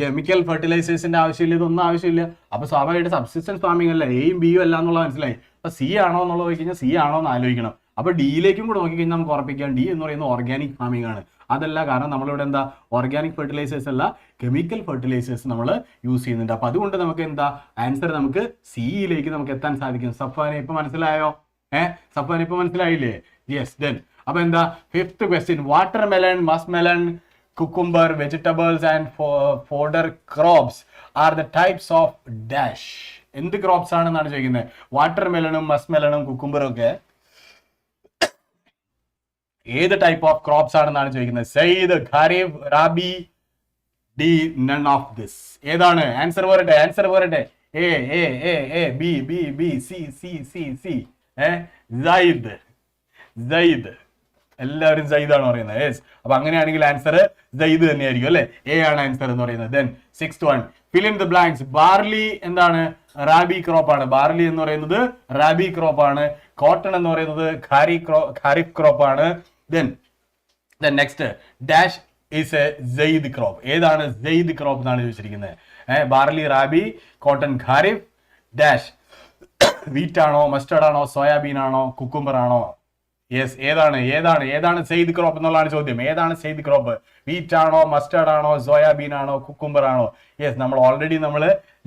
കെമിക്കൽ ഫെർട്ടിലൈസേഴ്സിന്റെ ആവശ്യമില്ല, ഇതൊന്നും ആവശ്യമില്ല. അപ്പൊ സ്വാഭാവികമായിട്ട് സബ്സിസ്റ്റൻസ് ഫാമിംഗ് അല്ല, എയും ബിയും അല്ല എന്നുള്ളത് മനസ്സിലായി. അപ്പൊ സി ആണോ എന്നുള്ളത് നോക്കി കഴിഞ്ഞാൽ സി ആണോ എന്ന് ആലോചിക്കണം. അപ്പൊ ഡിയിലേക്കും കൂടെ നോക്കിക്കഴിഞ്ഞാൽ നമുക്ക് ഉറപ്പിക്കാം ഡി എന്ന് പറയുന്നത് ഓർഗാനിക് ഫാമിംഗ് ആണ്. അതല്ല, കാരണം നമ്മളിവിടെ എന്താ ഓർഗാനിക് ഫെർട്ടിലൈസേഴ്സ് അല്ല, കെമിക്കൽ ഫെർട്ടിലൈസേഴ്സ് നമ്മൾ യൂസ് ചെയ്യുന്നുണ്ട്. അപ്പൊ അതുകൊണ്ട് നമുക്ക് എന്താ ആൻസർ നമുക്ക് സിയിലേക്ക് നമുക്ക് എത്താൻ സാധിക്കും. സഫ്വാനെ ഇപ്പൊ മനസ്സിലായോ? സഫ്വാൻ ഇപ്പൊ മനസ്സിലായില്ലേ? യെസ്. ദെൻ അപ്പൊ എന്താ fifth question, water melon, Musk melon, cucumber, vegetables and fodder crops are the types of dash. എന്ത് ക്രോപ്സ് ആണെന്നാണ് ചോദിക്കുന്നത്. വാട്ടർ മെലണും മസ്ക് മെലണും കുക്കുംബറും ഒക്കെ ഏത് ടൈപ്പ് ഓഫ് ക്രോപ്സ് ആണെന്നാണ് ചോദിക്കുന്നത്. Zaid, kharif, rabi, D, none of this. ഏതാണ് ആൻസർ? പോരട്ടെ. A A A A B B B C C C C Zaid. എല്ലാവരും സയ്യിദാണ് പറയുന്നത്. യെസ്. അപ്പൊ അങ്ങനെയാണെങ്കിൽ ആൻസർ സയ്യിദ് തന്നെയായിരിക്കും അല്ലെ. എ ആണ് ആൻസർ എന്ന് പറയുന്നത്. Then sixth one, fill in the blanks. Barley എന്താണ്? റാബി ക്രോപ്പ് ആണ്. ബാർലി എന്ന് പറയുന്നത് റാബി ക്രോപ്പ് ആണ്. കോട്ടൺ എന്ന് പറയുന്നത് ഖാരിഫ് ക്രോപ്പ് ആണ്. Then next, dash is a Zaid crop. ഏതാണ് സയ്യിദ് ക്രോപ്പ് എന്നാണ് ചോദിച്ചിരിക്കുന്നത്. Barley, rabi, cotton, kharif, dash wheat ആണോ, മസ്റ്റർഡ് ആണോ, സോയാബീൻ ആണോ, കുക്കുംബർ ആണോ? യെസ്. ഏതാണ് സെയ്ദ് ക്രോപ്പ് എന്നുള്ളതാണ് ചോദ്യം. ഏതാണ് സെയ്ദ് ക്രോപ്പ്? വീറ്റ് ആണോ, മസ്റ്റർഡ് ആണോ, സോയാബീൻ ആണോ, കുക്കുംബർ ആണോ? യെസ്, നമ്മൾ ഓൾറെഡി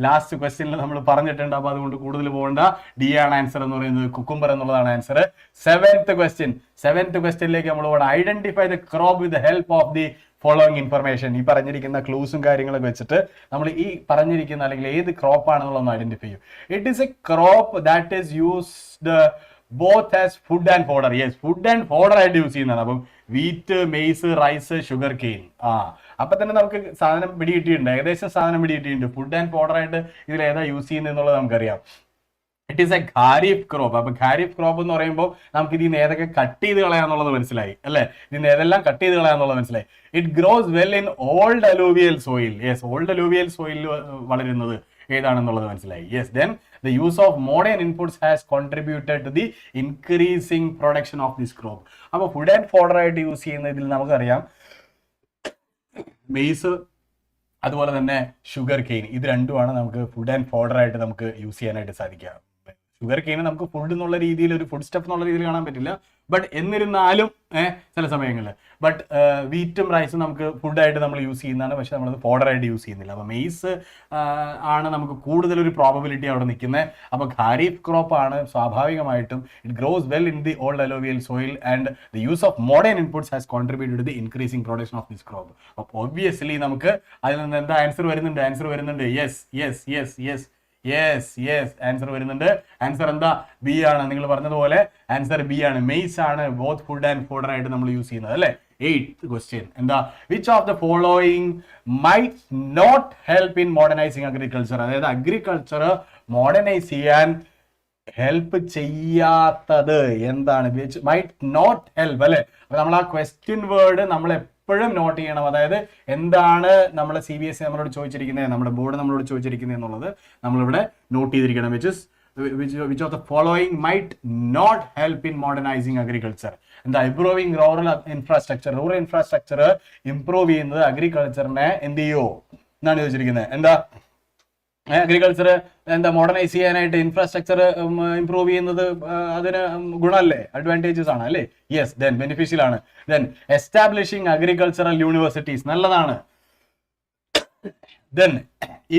ലാസ്റ്റ് ക്വസ്റ്റ്യനിൽ നമ്മൾ പറഞ്ഞിട്ടുണ്ട്. അപ്പൊ അതുകൊണ്ട് കൂടുതൽ പോകണ്ട. ഡി ആണ് ആൻസർ എന്ന് പറയുന്നത്, കുക്കുംബർ എന്നുള്ളതാണ് ആൻസർ. സെവൻത്ത് ക്വസ്റ്റ്യനിലേക്ക് നമ്മൾ പോകണം. Identify the crop with the help of the following information. ഈ പറഞ്ഞിരിക്കുന്ന ക്ലൂസും കാര്യങ്ങളൊക്കെ വെച്ചിട്ട് നമ്മൾ ഈ പറഞ്ഞിരിക്കുന്ന അല്ലെങ്കിൽ ഏത് ക്രോപ്പ് ആണെന്നുള്ളതൊന്ന് ഐഡന്റിഫൈ ചെയ്യും. It is a crop that is used both as food and fodder. Yes, food and fodder ആയിട്ട് യൂസ് ചെയ്യുന്നതാണ്. അപ്പം wheat, maize, rice, sugarcane. അപ്പൊ തന്നെ നമുക്ക് സാധനം പിടികിട്ടിയിട്ടുണ്ട്, ഏകദേശം സാധനം പിടികിട്ടിയിട്ടുണ്ട്. ഫുഡ് ആൻഡ് ഫോഡർ ആയിട്ട് ഇതിൽ ഏതാ യൂസ് ചെയ്യുന്നത് എന്നുള്ളത് നമുക്കറിയാം. It is A kharif crop. അപ്പൊ ഖാരിഫ് ക്രോപ്പ് എന്ന് പറയുമ്പോൾ നമുക്ക് ഇതിൽ നിന്ന് ഏതൊക്കെ കട്ട് ചെയ്ത് കളയാന്നുള്ളത് മനസ്സിലായി അല്ലെ. ഇതിന് ഏതെല്ലാം കട്ട് ചെയ്ത് കളയാന്നുള്ളത് മനസ്സിലായി. It grows well in old alluvial soil. Yes, old alluvial സോയിലിൽ വളരുന്നത് ഏതാണെന്നുള്ളത് മനസ്സിലായി. Yes. Then the use of modern inputs has contributed to the increasing production of this crop. അപ്പോൾ ഫുഡ് ആൻഡ് ഫോഡർ ആയിട്ട് യൂസ് ചെയ്യുന്നതിൽ നമുക്കറിയാം മെയ്സ്, അതുപോലെ തന്നെ ഷുഗർ കെയിൻ. ഇത് രണ്ടുമാണ് നമുക്ക് ഫുഡ് ആൻഡ് ഫോഡർ ആയിട്ട് നമുക്ക് യൂസ് ചെയ്യാനായിട്ട് സാധിക്കുക. ഷുഗർ കെയിനെ നമുക്ക് ഫുഡ് എന്നുള്ള രീതിയിൽ ഒരു ഫുഡ് സ്റ്റഫ് എന്നുള്ള രീതിയിൽ കാണാൻ പറ്റില്ല. ബട്ട് എന്നിരുന്നാലും ചില സമയങ്ങളിൽ ബട്ട് വീറ്റും റൈസും നമുക്ക് ഫുഡായിട്ട് നമ്മൾ യൂസ് ചെയ്യുന്നതാണ്, പക്ഷെ നമ്മളത് ഫോഡറായിട്ട് യൂസ് ചെയ്യുന്നില്ല. അപ്പോൾ മെയ്സ് ആണ് നമുക്ക് കൂടുതലൊരു പ്രോബബിലിറ്റി അവിടെ നിൽക്കുന്നത്. അപ്പോൾ ഖാരീഫ് ക്രോപ്പ് ആണ് സ്വാഭാവികമായിട്ടും. It grows well in the old alluvial soil and the use of modern inputs has contributed to the increasing production of this crop. അപ്പോൾ ഒബ്വിയസ്ലി നമുക്ക് അതിൽ നിന്ന് എന്താ ആൻസർ വരുന്നുണ്ട്. യെസ് ആൻസർ വരുന്നുണ്ട്. ആൻസർ എന്താ? ബി ആണ്. നിങ്ങൾ പറഞ്ഞതുപോലെ ആൻസർ ബി ആണ്. മെയ്സ് ആണ് ബോത്ത് ഫുഡ് ആൻഡ് ഫോഡർ ആയിട്ട് നമ്മൾ യൂസ് ചെയ്യുന്നത് അല്ലേ. 8th ക്വസ്റ്റ്യൻ എന്താ? Which of the following might not help in modernising agriculture? അതായത് അഗ്രികൾച്ചർ മോഡേണൈസ് ചെയ്യാൻ ഹെൽപ്പ് ചെയ്യാത്തത് എന്താണ്? വിച്ച് മൈറ്റ് നോട്ട് ഹെൽപ്പ് അല്ലെ. അപ്പൊ നമ്മൾ ആ ക്വസ്റ്റ്യൻ വേർഡ് നമ്മൾ എപ്പോഴും നോട്ട് ചെയ്യണം. അതായത് എന്താണ് നമ്മളെ CBSE നമ്മളോട് ചോദിച്ചിരിക്കുന്നത്, നമ്മുടെ ബോർഡ് നമ്മളോട് ചോദിച്ചിരിക്കുന്നത് എന്നുള്ളത് നമ്മളിവിടെ നോട്ട് ചെയ്തിരിക്കണം. which of the following might not help in modernizing agriculture? എന്താ? ഇംപ്രൂവിങ് റൂറൽ ഇൻഫ്രാസ്ട്രക്ചർ ഇംപ്രൂവ് ചെയ്യുന്നത് അഗ്രികൾച്ചറിനെ എന്ത് ചെയ്യോ എന്നാണ് ചോദിച്ചിരിക്കുന്നത്. എന്താ? അഗ്രികൾച്ചർ എന്താ മോഡേണൈസ് ചെയ്യാനായിട്ട് ഇൻഫ്രാസ്ട്രക്ചർ ഇംപ്രൂവ് ചെയ്യുന്നത് അതിന് ഗുണമല്ലേ, അഡ്വാൻറ്റേജസ് ആണ് അല്ലേ? യെസ്. ദെൻ ബെനിഫിഷ്യൽ ആണ്. ദെൻ എസ്റ്റാബ്ലിഷിംഗ് അഗ്രികൾച്ചറൽ യൂണിവേഴ്സിറ്റീസ് നല്ലതാണ്. Then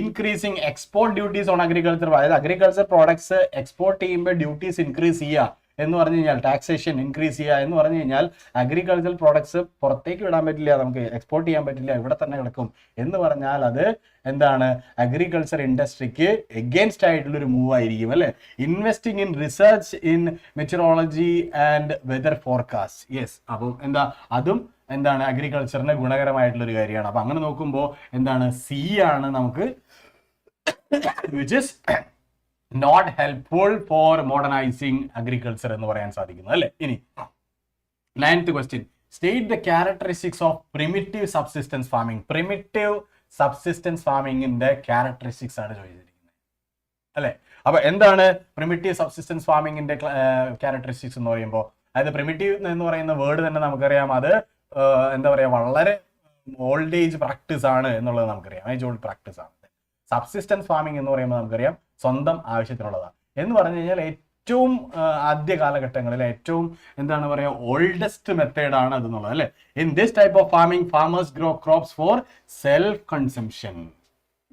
increasing export duties on agriculture, അതായത് അഗ്രികൾച്ചർ പ്രോഡക്ട്സ് എക്സ്പോർട്ട് ചെയ്യുമ്പോൾ ഡ്യൂട്ടീസ് ഇൻക്രീസ് ചെയ്യുക എന്ന് പറഞ്ഞു കഴിഞ്ഞാൽ, ടാക്സേഷൻ ഇൻക്രീസ് ചെയ്യുക എന്ന് പറഞ്ഞു കഴിഞ്ഞാൽ അഗ്രികൾച്ചർ പ്രോഡക്ട്സ് പുറത്തേക്ക് വിടാൻ പറ്റില്ല, നമുക്ക് എക്സ്പോർട്ട് ചെയ്യാൻ പറ്റില്ല, ഇവിടെ തന്നെ കിടക്കും എന്ന് പറഞ്ഞാൽ അത് എന്താണ്? അഗ്രികൾച്ചർ ഇൻഡസ്ട്രിക്ക് എഗെയിൻസ്റ്റ് ആയിട്ടുള്ളൊരു മൂവ് ആയിരിക്കും അല്ലെ. Investing in research in meteorology and weather forecast. Yes. അപ്പം എന്താ? അതും എന്താണ്? അഗ്രികൾച്ചറിന് ഗുണകരമായിട്ടുള്ള ഒരു കാര്യമാണ്. അപ്പൊ അങ്ങനെ നോക്കുമ്പോൾ എന്താണ്? സി ആണ് നമുക്ക് which is not helpful for modernising agriculture എന്ന് പറയാൻ സാധിക്കുന്നത് അല്ലെ. ഇനി 9th question, state the characteristics of primitive subsistence farming. Primitive subsistence ഫാമിങ്ങിന്റെ ക്യാരക്ടറിസ്റ്റിക്സ് ആണ് ചോദിച്ചിരിക്കുന്നത് അല്ലെ. അപ്പൊ എന്താണ് പ്രിമിറ്റീവ് സബ്സിസ്റ്റൻസ് ഫാമിങ്ങിന്റെ ക്യാരക്ടറിസ്റ്റിക്സ് എന്ന് പറയുമ്പോൾ? അതായത് പ്രിമിറ്റീവ് എന്ന് പറയുന്ന വേർഡ് തന്നെ നമുക്കറിയാം, അത് എന്താ പറയാ, വളരെ ഓൾഡ് ഏജ് പ്രാക്ടീസ് ആണ് എന്നുള്ളത് നമുക്കറിയാം, ഏജ് ഓൾഡ് പ്രാക്ടീസ് ആണ്. സബ്സിസ്റ്റൻസ് ഫാമിംഗ് എന്ന് പറയുമ്പോൾ നമുക്കറിയാം സ്വന്തം ആവശ്യത്തിനുള്ളതാണ് എന്ന് പറഞ്ഞു കഴിഞ്ഞാൽ ഏറ്റവും ആദ്യ കാലഘട്ടങ്ങളിൽ ഏറ്റവും എന്താണ് പറയുക ഓൾഡസ്റ്റ് മെത്തേഡ് ആണ് അതെന്നുള്ളത് അല്ലെ. In this type of farming farmers grow crops for self consumption,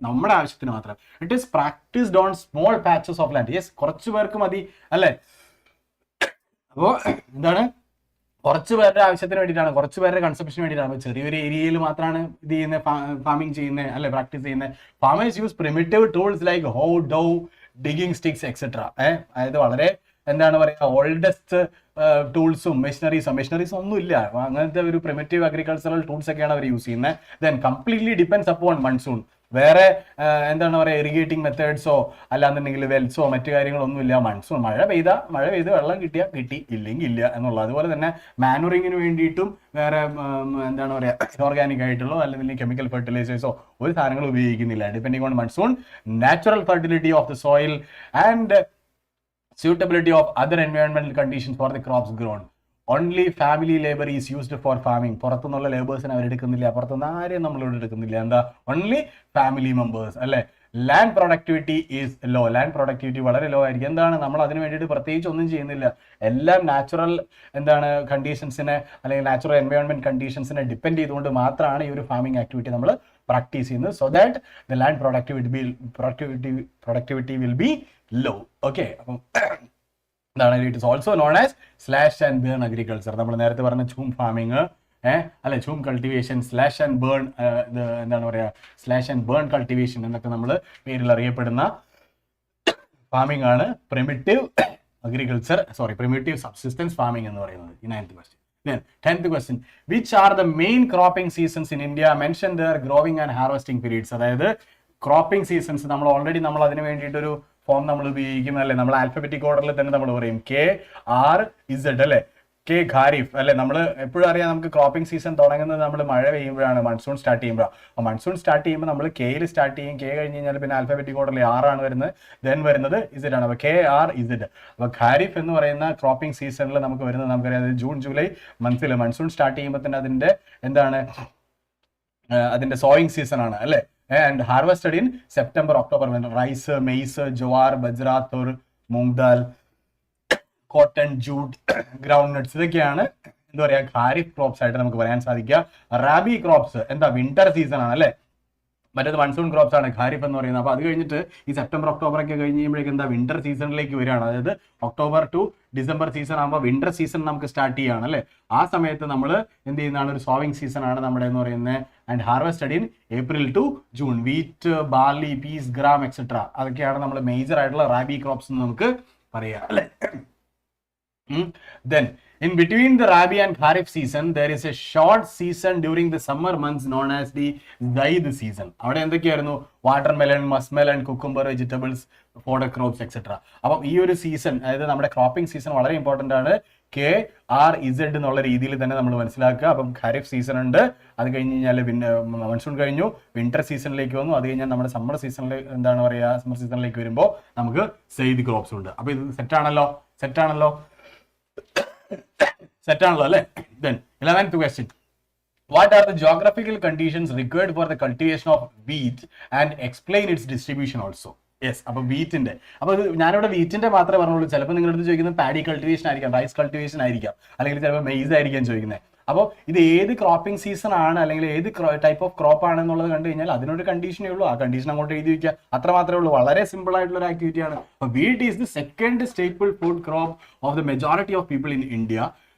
നമ്മുടെ ആവശ്യത്തിന് മാത്രം. It is practised on small patches of land. Yes, കുറച്ച് പേർക്ക് മതി അല്ലെ. അപ്പോൾ എന്താണ്? കുറച്ച് പേരുടെ ആവശ്യത്തിന് വേണ്ടിയിട്ടാണ്, കുറച്ച് പേരുടെ കൺസംഷന് വേണ്ടിയിട്ടാണ്. ചെറിയൊരു ഏരിയയിൽ മാത്രമാണ് ഇത് ചെയ്യുന്നത്, ഫാമിംഗ് ചെയ്യുന്നത് അല്ലെ, പ്രാക്ടീസ് ചെയ്യുന്നത്. Farmers use primitive tools like ഹോ, ഡൗ, ഡിഗിങ് സ്റ്റിക്സ് എക്സെട്ര. അതായത് വളരെ എന്താണ് പറയുക ഓൾഡസ്റ്റ് ടൂൾസും മെഷീനറീസും ഒന്നും ഇല്ല. അങ്ങനത്തെ ഒരു പ്രിമിറ്റീവ് അഗ്രികൾച്ചറൽ ടൂൾസ് ഒക്കെയാണ് അവർ യൂസ് ചെയ്യുന്നത്. Then completely depends upon monsoon. വേറെ എന്താണ് പറയുക ഇറിഗേറ്റിംഗ് മെത്തേഡ്സോ അല്ലാന്നുണ്ടെങ്കിൽ വെൽസോ മറ്റു കാര്യങ്ങളൊന്നും ഇല്ല. മൺസൂൺ മഴ പെയ്ത് വെള്ളം കിട്ടിയാൽ കിട്ടി, ഇല്ലെങ്കിൽ ഇല്ല എന്നുള്ളത്. അതുപോലെ തന്നെ മാനുറിങ്ങിന് വേണ്ടിയിട്ടും വേറെ എന്താണ് പറയുക ഓർഗാനിക് ആയിട്ടുള്ളോ അല്ലെങ്കിൽ കെമിക്കൽ ഫെർട്ടിലൈസേഴ്സോ ഒരു സാധനങ്ങൾ ഉപയോഗിക്കുന്നില്ല. Depending on monsoon, natural fertility of the soil and suitability of other environmental conditions for the crops grown. Only family labor is used for farming. പുറത്തുനിന്നുള്ള ലേബേഴ്സിനെ അവരെടുക്കുന്നില്ല, പുറത്തുനിന്ന് ആരെയും നമ്മളിവിടെ എടുക്കുന്നില്ല. എന്താ? ഓൺലി ഫാമിലി മെമ്പേഴ്സ് അല്ലെ. Land productivity is low. Land productivity വളരെ low ആയിരിക്കും. എന്താണ്? നമ്മൾ അതിന് വേണ്ടിയിട്ട് പ്രത്യേകിച്ച് ഒന്നും ചെയ്യുന്നില്ല. എല്ലാം നാച്ചുറൽ എന്താണ് കണ്ടീഷൻസിനെ അല്ലെങ്കിൽ നാച്ചുറൽ എൻവയോൺമെന്റ് കണ്ടീഷൻസിനെ ഡിപ്പെൻഡ് ചെയ്തുകൊണ്ട് മാത്രമാണ് ഈ ഒരു ഫാമിംഗ് ആക്ടിവിറ്റി നമ്മൾ പ്രാക്ടീസ് ചെയ്യുന്നത്. So that the land productivity will be low. Okay, അപ്പം എന്താണ്? It is also known as slash and burn agriculture. നമ്മൾ നേരത്തെ പറഞ്ഞ ചൂം ഫാമിങ് അല്ലെ, jhum cultivation, slash and burn, എന്താണ് പറയുക സ്ലാഷ് ആൻഡ് ബേൺ കൾട്ടിവേഷൻ എന്നൊക്കെ നമ്മൾ പേരിൽ അറിയപ്പെടുന്ന ഫാമിംഗ് ആണ് പ്രിമിറ്റീവ് സബ്സിസ്റ്റൻസ് ഫാമിംഗ് എന്ന് പറയുന്നത്. ഈ 9th question. Then 10th question, which are the main cropping seasons in India? Mention their growing and harvesting periods. അതായത് ക്രോപ്പിംഗ് സീസൺസ് നമ്മൾ ഓൾറെഡി നമ്മൾ അതിന് വേണ്ടിയിട്ടൊരു ഫോം നമ്മൾ ഉപയോഗിക്കും അല്ലെ. നമ്മൾ ആൽഫബറ്റിക് ഓർഡറിൽ തന്നെ നമ്മൾ പറയും KRZ അല്ലെ, കെ ഖാരിഫ് അല്ലെ. നമ്മൾ എപ്പോഴും അറിയാം നമുക്ക് ക്രോപ്പിംഗ് സീസൺ തുടങ്ങുന്നത് നമ്മൾ മഴ പെയ്യുമ്പോഴാണ്, മൺസൂൺ സ്റ്റാർട്ട് ചെയ്യുമ്പോൾ. അപ്പോൾ മൺസൂൺ സ്റ്റാർട്ട് ചെയ്യുമ്പോൾ നമ്മൾ കെയിൽ സ്റ്റാർട്ട് ചെയ്യും. കെ കഴിഞ്ഞ് കഴിഞ്ഞാൽ പിന്നെ ആൽഫബറ്റിക് ഓർഡറിൽ ആണ് വരുന്നത്, ദെൻ വരുന്നത് ഇസഡ് ആണ്. അപ്പോൾ KRZ. അപ്പോൾ ഖാരിഫ് എന്ന് പറയുന്ന ക്രോപ്പിംഗ് സീസണിൽ നമുക്ക് വരുന്നത് നമുക്കറിയാം ജൂൺ ജൂലൈ മന്ത്സിൽ മൺസൂൺ സ്റ്റാർട്ട് ചെയ്യുമ്പോൾ തന്നെ അതിന്റെ എന്താണ് അതിന്റെ സോയിങ് സീസൺ ആണ് അല്ലെ. And harvested in September, October when rice, maize, jowar, bajra, tur, മൂങ് dal, cotton, jute, ground nuts, ഇതൊക്കെയാണ് എന്താ പറയാ ഖാരിഫ് ക്രോപ്സ് ആയിട്ട് നമുക്ക് പറയാൻ സാധിക്കുക. റാബി ക്രോപ്സ് എന്താ വിന്റർ സീസൺ ആണ് അല്ലെ, മറ്റേത് മൺസൂൺ ക്രോപ്സ് ആണ് ഖാരിഫ് എന്ന് പറയുന്നത്. അപ്പോൾ അത് കഴിഞ്ഞിട്ട് ഈ സെപ്റ്റംബർ ഒക്ടോബർ ഒക്കെ കഴിഞ്ഞ് കഴിയുമ്പോഴേക്കും എന്താ വിന്റർ സീസണിലേക്ക് വരികയാണ്. അതായത് ഒക്ടോബർ ടു ഡിസംബർ സീസൺ ആകുമ്പോൾ വിന്റർ സീസൺ നമുക്ക് സ്റ്റാർട്ട് ചെയ്യുകയാണ് അല്ലേ. ആ സമയത്ത് നമ്മൾ എന്ത് ചെയ്യുന്നതാണ്, ഒരു സോവിങ് സീസൺ ആണ് നമ്മുടെ എന്ന് പറയുന്നത്. And harvested in April to June. Wheat, barley, peas, gram etcetera, അതൊക്കെയാണ് നമ്മൾ മേജർ ആയിട്ടുള്ള റാബി ക്രോപ്സ് എന്ന് നമുക്ക് പറയാം അല്ലേ. Then in between the Rabi and Kharif season there is a short season during the summer months known as the Zaid season. അവിടെ എന്തൊക്കെയായിരുന്നു, watermelon, muskmelon, cucumber, vegetables, fodder crops etcetera. അപ്പം ഈ ഒരു സീസൺ, അതായത് നമ്മുടെ ക്രോപ്പിംഗ് സീസൺ വളരെ important ആണ്. KRZ എന്നുള്ള രീതിയിൽ തന്നെ നമ്മൾ മനസ്സിലാക്കുക. അപ്പം ഖാരിഫ് സീസൺ ഉണ്ട്, അത് കഴിഞ്ഞ് കഴിഞ്ഞാൽ പിന്നെ മൺസൂൺ കഴിഞ്ഞു, വിന്റർ സീസണിലേക്ക് വന്നു, അത് കഴിഞ്ഞാൽ നമ്മുടെ സമ്മർ സീസണിൽ എന്താണ് പറയുക, സമ്മർ സീസണിലേക്ക് വരുമ്പോൾ നമുക്ക് സെയ്ദ് ക്രോപ്സ് ഉണ്ട്. അപ്പൊ ഇത് സെറ്റാണല്ലോ അല്ലേ. Then 11th question. What are the geographical conditions required for the cultivation of wheat and explain its distribution also? Yes, അപ്പൊ വീറ്റിന്റെ, അപ്പൊ ഞാനിവിടെ വീറ്റിന്റെ മാത്രമേ പറഞ്ഞുള്ളൂ. ചിലപ്പോൾ നിങ്ങളുടെ അടുത്ത് ചോദിക്കുന്നത് പാഡി കൾട്ടിവേഷൻ ആയിരിക്കാം, റൈസ് കൾട്ടിവേഷൻ ആയിരിക്കാം, അല്ലെങ്കിൽ ചിലപ്പോൾ മെയ്സ് ആയിരിക്കാം ചോദിക്കുന്നത്. അപ്പോൾ ഇത് ഏത് ക്രോപ്പിംഗ് സീസൺ ആണ് അല്ലെങ്കിൽ ഏത് ടൈപ്പ് ഓഫ് ക്രോപ്പ് ആണെന്നുള്ളത് കണ്ടു കഴിഞ്ഞാൽ അതിനൊരു കണ്ടീഷനേ ഉള്ളൂ. ആ കണ്ടീഷൻ അങ്ങോട്ട് എഴുതി വയ്ക്കുക, അത്ര മാത്രമേ ഉള്ളൂ. വളരെ സിമ്പിൾ ആയിട്ടുള്ള ഒരു ആക്ടിവിറ്റി ആണ്. അപ്പോൾ wheat is the second staple food crop of the majority of people in India.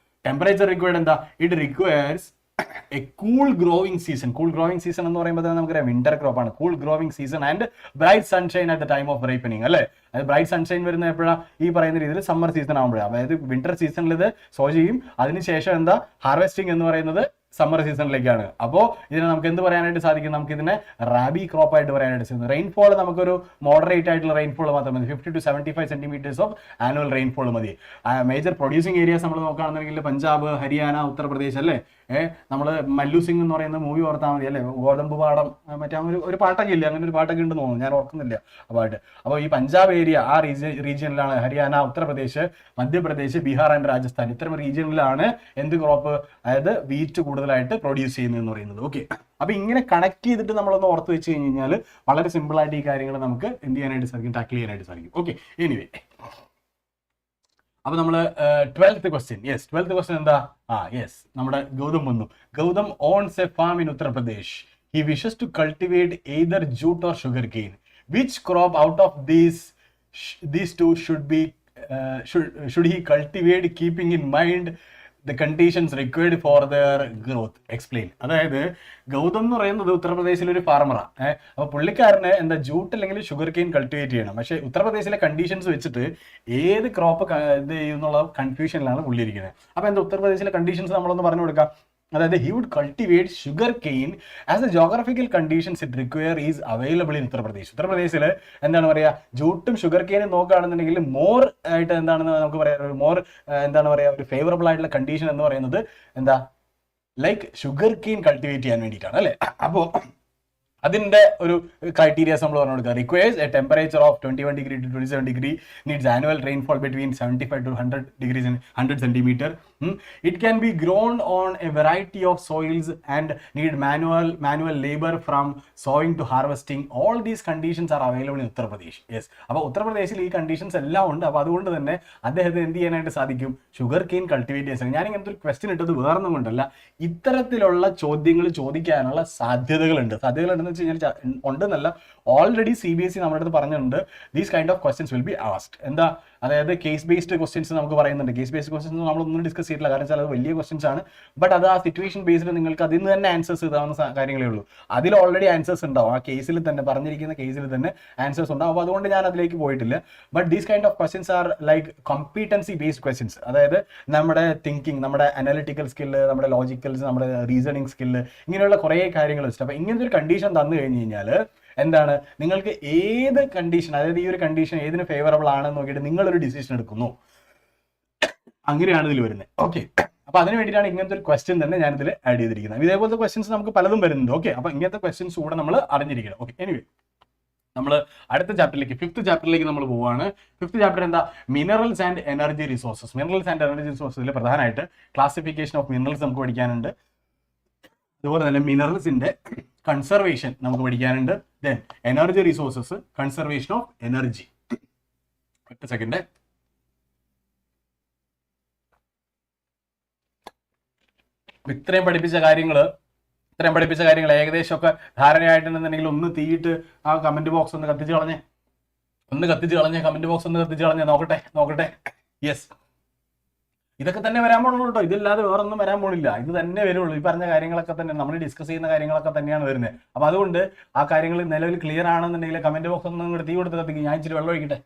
Temperature required എന്താ, it requires a cool growing season. Cool growing season എന്ന് പറയുമ്പോൾ തന്നെ നമുക്കറിയാം വിന്റർ ക്രോപ്പ് ആണ്. Cool growing season and bright sunshine at the time of ripening അല്ലേ. അത് bright sunshine വരുന്ന എപ്പോഴാണ്, ഈ പറയുന്ന രീതിയിൽ സമ്മർ സീസൺ ആകുമ്പോഴാണ്. അതായത് വിന്റർ സീസണിൽ ഇത് സോ ചെയ്യും, അതിനുശേഷം എന്താ ഹാർവെസ്റ്റിംഗ് എന്ന് പറയുന്നത് സമ്മർ സീസണിലേക്കാണ്. അപ്പോൾ ഇതിനെ നമുക്ക് എന്ത് പറയാനായിട്ട് സാധിക്കും, നമുക്ക് ഇതിനെ റാബി ക്രോപ്പ് ആയിട്ട് പറയാനായിട്ട് സാധിക്കും. റെയിൻഫോൾ നമുക്കൊരു മോഡറേറ്റ് ആയിട്ടുള്ള റെയിൻഫോൾ മാത്രം മതി, 50 to 75 centimetres of annual rainfall മതി. മേജർ പ്രൊഡ്യൂസിങ് ഏരിയാസ് നമ്മൾ നോക്കുകയാണെന്നുണ്ടെങ്കിൽ പഞ്ചാബ്, ഹരിയാന, ഉത്തർപ്രദേശ് അല്ലേ. നമ്മൾ മല്ലു സിംഗ് എന്ന് പറയുന്ന മൂവി ഓർത്താൽ മതി അല്ലേ, ഗോതമ്പ് പാടം, മറ്റേ ഒരു പാട്ടൊക്കെ ഇല്ലേ, അങ്ങനെ ഒരു പാട്ടൊക്കെ ഉണ്ടെന്ന് തോന്നുന്നു, ഞാൻ ഓർക്കുന്നില്ല ആ പാട്ട്. അപ്പോൾ ഈ പഞ്ചാബ് ഏരിയ ആ റീജിയനിലാണ്, ഹരിയാന, ഉത്തർപ്രദേശ്, മധ്യപ്രദേശ്, ബീഹാർ ആൻഡ് രാജസ്ഥാൻ, ഇത്തരം റീജിയനിലാണ് എന്ത് ക്രോപ്പ്, അതായത് വീറ്റ് കൂടുതലായിട്ട് പ്രൊഡ്യൂസ് ചെയ്യുന്നതെന്ന് പറയുന്നത്. ഓക്കെ, അപ്പൊ ഇങ്ങനെ കണക്ട് ചെയ്തിട്ട് നമ്മളൊന്ന് ഓർത്ത് വെച്ച് കഴിഞ്ഞ് കഴിഞ്ഞാൽ വളരെ സിമ്പിൾ ആയിട്ട് ഈ കാര്യങ്ങൾ നമുക്ക് എന്ത് ചെയ്യാനായിട്ട് സാധിക്കും, ടാക്കിൾ ചെയ്യാനായിട്ട് സാധിക്കും. ഓക്കെ, എനിവേ, അപ്പൊ നമ്മള് 12th question. Yes, 12th question എന്താ, യെസ്, നമ്മുടെ ഗൗതം വന്നു. Gautam owns a farm in Uttar Pradesh. He wishes to cultivate either jute or sugarcane. Which crop out of these two should he cultivate keeping in mind the conditions required for their growth? Explain. അതായത് ഗൗതം എന്ന് പറയുന്നത് ഉത്തർപ്രദേശിലെ ഒരു ഫാർമറാണ്. അപ്പൊ പുള്ളിക്കാരന് എന്താ jute അല്ലെങ്കിൽ sugar cane cultivate ചെയ്യണം. പക്ഷേ ഉത്തർപ്രദേശിലെ കണ്ടീഷൻസ് വെച്ചിട്ട് ഏത് ക്രോപ്പ് ഇത് ചെയ്യുന്നുള്ള കൺഫ്യൂഷനിലാണ് പുള്ളി ഇരിക്കുന്നത്. അപ്പൊ എന്താ ഉത്തർപ്രദേശിലെ കണ്ടീഷൻസ് നമ്മളൊന്ന് പറഞ്ഞു കൊടുക്കാം. അതായത് he would cultivate sugar cane as the geographical conditions it require is available in Uttar Pradesh. ഉത്തർപ്രദേശിൽ എന്താണ് പറയുക, ജൂട്ടും ഷുഗർ കെയിനും നോക്കുകയാണെന്നുണ്ടെങ്കിൽ മോർ ആയിട്ട് എന്താണെന്ന് നമുക്ക് പറയാം, മോർ എന്താണ് പറയുക, ഒരു ഫേവറബിൾ ആയിട്ടുള്ള കണ്ടീഷൻ എന്ന് പറയുന്നത് എന്താ, ലൈക്ക് ഷുഗർ കെയിൻ കൾട്ടിവേറ്റ് ചെയ്യാൻ വേണ്ടിയിട്ടാണ് അല്ലേ. അപ്പോൾ അതിന്റെ ഒരു ക്രൈറ്റീരിയാസ് നമ്മൾ പറഞ്ഞു കൊടുക്കുക. Requires A temperature of 21 degree to 27 degree, needs annual rainfall between 75 to 100 degrees and 100 centimeter. It can be grown on a variety of soils and need manual labor from sowing to harvesting. All these conditions are available in Uttar Pradesh. Yes, അപ്പോൾ ഉത്തർപ്രദേശിൽ ഈ conditions എല്ലാം ഉണ്ട്. അപ്പോൾ അതുകൊണ്ട് തന്നെ അദ്ദേഹത്തിന് എന്ത് ചെയ്യാനായിട്ട് സാധിക്കും, ഷുഗർ കെയിൻ കൾട്ടിവേറ്റ് ചെയ്യാൻ സാധിക്കും. ഞാൻ ഇങ്ങനത്തെ ഒരു ക്വസ്റ്റ്യൻ ഇട്ടത് വേറൊന്നും കൊണ്ടല്ല, ഇത്തരത്തിലുള്ള ചോദ്യങ്ങൾ ചോദിക്കാനുള്ള സാധ്യതകളുണ്ട്. വെച്ച് കഴിഞ്ഞാൽ ഉണ്ടെന്നല്ല, ഓൾറെഡി CBSE നമ്മുടെ അടുത്ത് പറഞ്ഞിട്ടുണ്ട്, these kind of questions will be asked. എന്താ, അതായത് കേസ് ബേസ്ഡ് ക്വസ്റ്റ്യൻസ് നമുക്ക് പറയുന്നുണ്ട്. കേസ് ബേസ്ഡ് ക്വസ്റ്റ്യൻസ് നമ്മളൊന്നും ഡിസ്കസ് ചെയ്തിട്ടില്ല, കാരണം വെച്ചാൽ അത് വലിയ ക്വസ്റ്റ്യൻസ് ആണ്. ബട്ട് അത് ആ സിറ്റുവേഷൻ ബേസ്ഡ് നിങ്ങൾക്ക് അതിൽ നിന്ന് തന്നെ ആൻസേഴ്സ് ഇതാവുന്ന കാര്യങ്ങളേ ഉള്ളൂ. അതിൽ ഓൾറെഡി ആൻസേഴ്സ് ഉണ്ടാവും, ആ കേസിൽ തന്നെ പറഞ്ഞിരിക്കുന്ന കേസിൽ തന്നെ ആൻസേഴ്സ് ഉണ്ടാവും. അപ്പോൾ അതുകൊണ്ട് ഞാൻ അതിലേക്ക് പോയിട്ടില്ല. But these kind of questions are like competency based questions. അതായത് നമ്മുടെ തിങ്കിങ്, നമ്മുടെ അനാലിറ്റിക്കൽ സ്കില്ല്, നമ്മുടെ ലോജിക്കൽസ്, നമ്മുടെ റീസണിങ് സ്കില്ല്, ഇങ്ങനെയുള്ള കുറേ കാര്യങ്ങൾ വെച്ചിട്ട്. അപ്പോൾ ഇങ്ങനത്തെ ഒരു കണ്ടീഷൻ തന്നു കഴിഞ്ഞ് കഴിഞ്ഞാൽ എന്താണ്, നിങ്ങൾക്ക് ഏത് കണ്ടീഷൻ, അതായത് ഈ ഒരു കണ്ടീഷൻ ഏതിന് ഫേവറബിൾ ആണെന്ന് നോക്കിയിട്ട് നിങ്ങളൊരു ഡിസിഷൻ എടുക്കുന്നു. അങ്ങനെയാണ് ഇതിൽ വരുന്നത്. ഓക്കെ, അപ്പൊ അതിന് വേണ്ടിയിട്ടാണ് ഇങ്ങനത്തെ ഒരു ക്വസ്റ്റ്യൻ തന്നെ ഞാൻ ഇതിൽ ആഡ് ചെയ്തിരിക്കുന്നത്. ഇതേപോലത്തെ ക്വസ്റ്റ്യൻസ് നമുക്ക് പലതും വരുന്നുണ്ട്. ഓക്കെ, അപ്പൊ ഇങ്ങനത്തെ ക്വസ്റ്റ്യൻസ് കൂടെ നമ്മൾ അറിഞ്ഞിരിക്കണം. ഓക്കെ, എനിവേ, നമ്മൾ അടുത്ത ചാപ്റ്ററിലേക്ക്, 5th ചാപ്റ്ററിലേക്ക് നമ്മൾ പോവുകയാണ്. 5th ചാപ്റ്റർ എന്താ, minerals and energy resources. Minerals and energy റിസോഴ്സസിൽ പ്രധാനമായിട്ട് ക്ലാസിഫിക്കേഷൻ ഓഫ് മിനറൽസ് നമുക്ക് പഠിക്കാനുണ്ട്. അതുപോലെ തന്നെ മിനറൽസിന്റെ കൺസർവേഷൻ നമുക്ക് പഠിക്കാനുണ്ട്. Then energy resources, conservation of energy. ഒറ്റ സെക്കൻഡ്. ഇത്രയും പഠിപ്പിച്ച കാര്യങ്ങൾ ഏകദേശമൊക്കെ ധാരണയായിട്ടുണ്ടെന്നുണ്ടെങ്കിൽ ഒന്ന് തീയിട്ട് ആ കമന്റ് ബോക്സ് ഒന്ന് കത്തിച്ച് കളഞ്ഞേ, കമന്റ് ബോക്സ് ഒന്ന് കത്തിച്ച് കളഞ്ഞേ. നോക്കട്ടെ. യെസ്, ഇതൊക്കെ തന്നെ വരാൻ പോണുള്ളൂ കേട്ടോ, ഇതില്ലാതെ വേറൊന്നും വരാൻ പോണില്ല. ഇത് തന്നെ വരുള്ളൂ. ഈ പറഞ്ഞ കാര്യങ്ങളൊക്കെ തന്നെ നമ്മൾ ഡിസ്കസ് ചെയ്യുന്ന കാര്യങ്ങളൊക്കെ തന്നെയാണ് വരുന്നത്. അപ്പൊ അതുകൊണ്ട് ആ കാര്യങ്ങൾ നിലവിൽ ക്ലിയർ ആണെന്നുണ്ടെങ്കിൽ കമന്റ് ബോക്സ് ഒന്നും കൂടെ തീ കൊടുത്ത് കത്തിക്കും. ഞാൻ ഇച്ചിരി വെള്ളം ഒഴിക്കട്ടെ.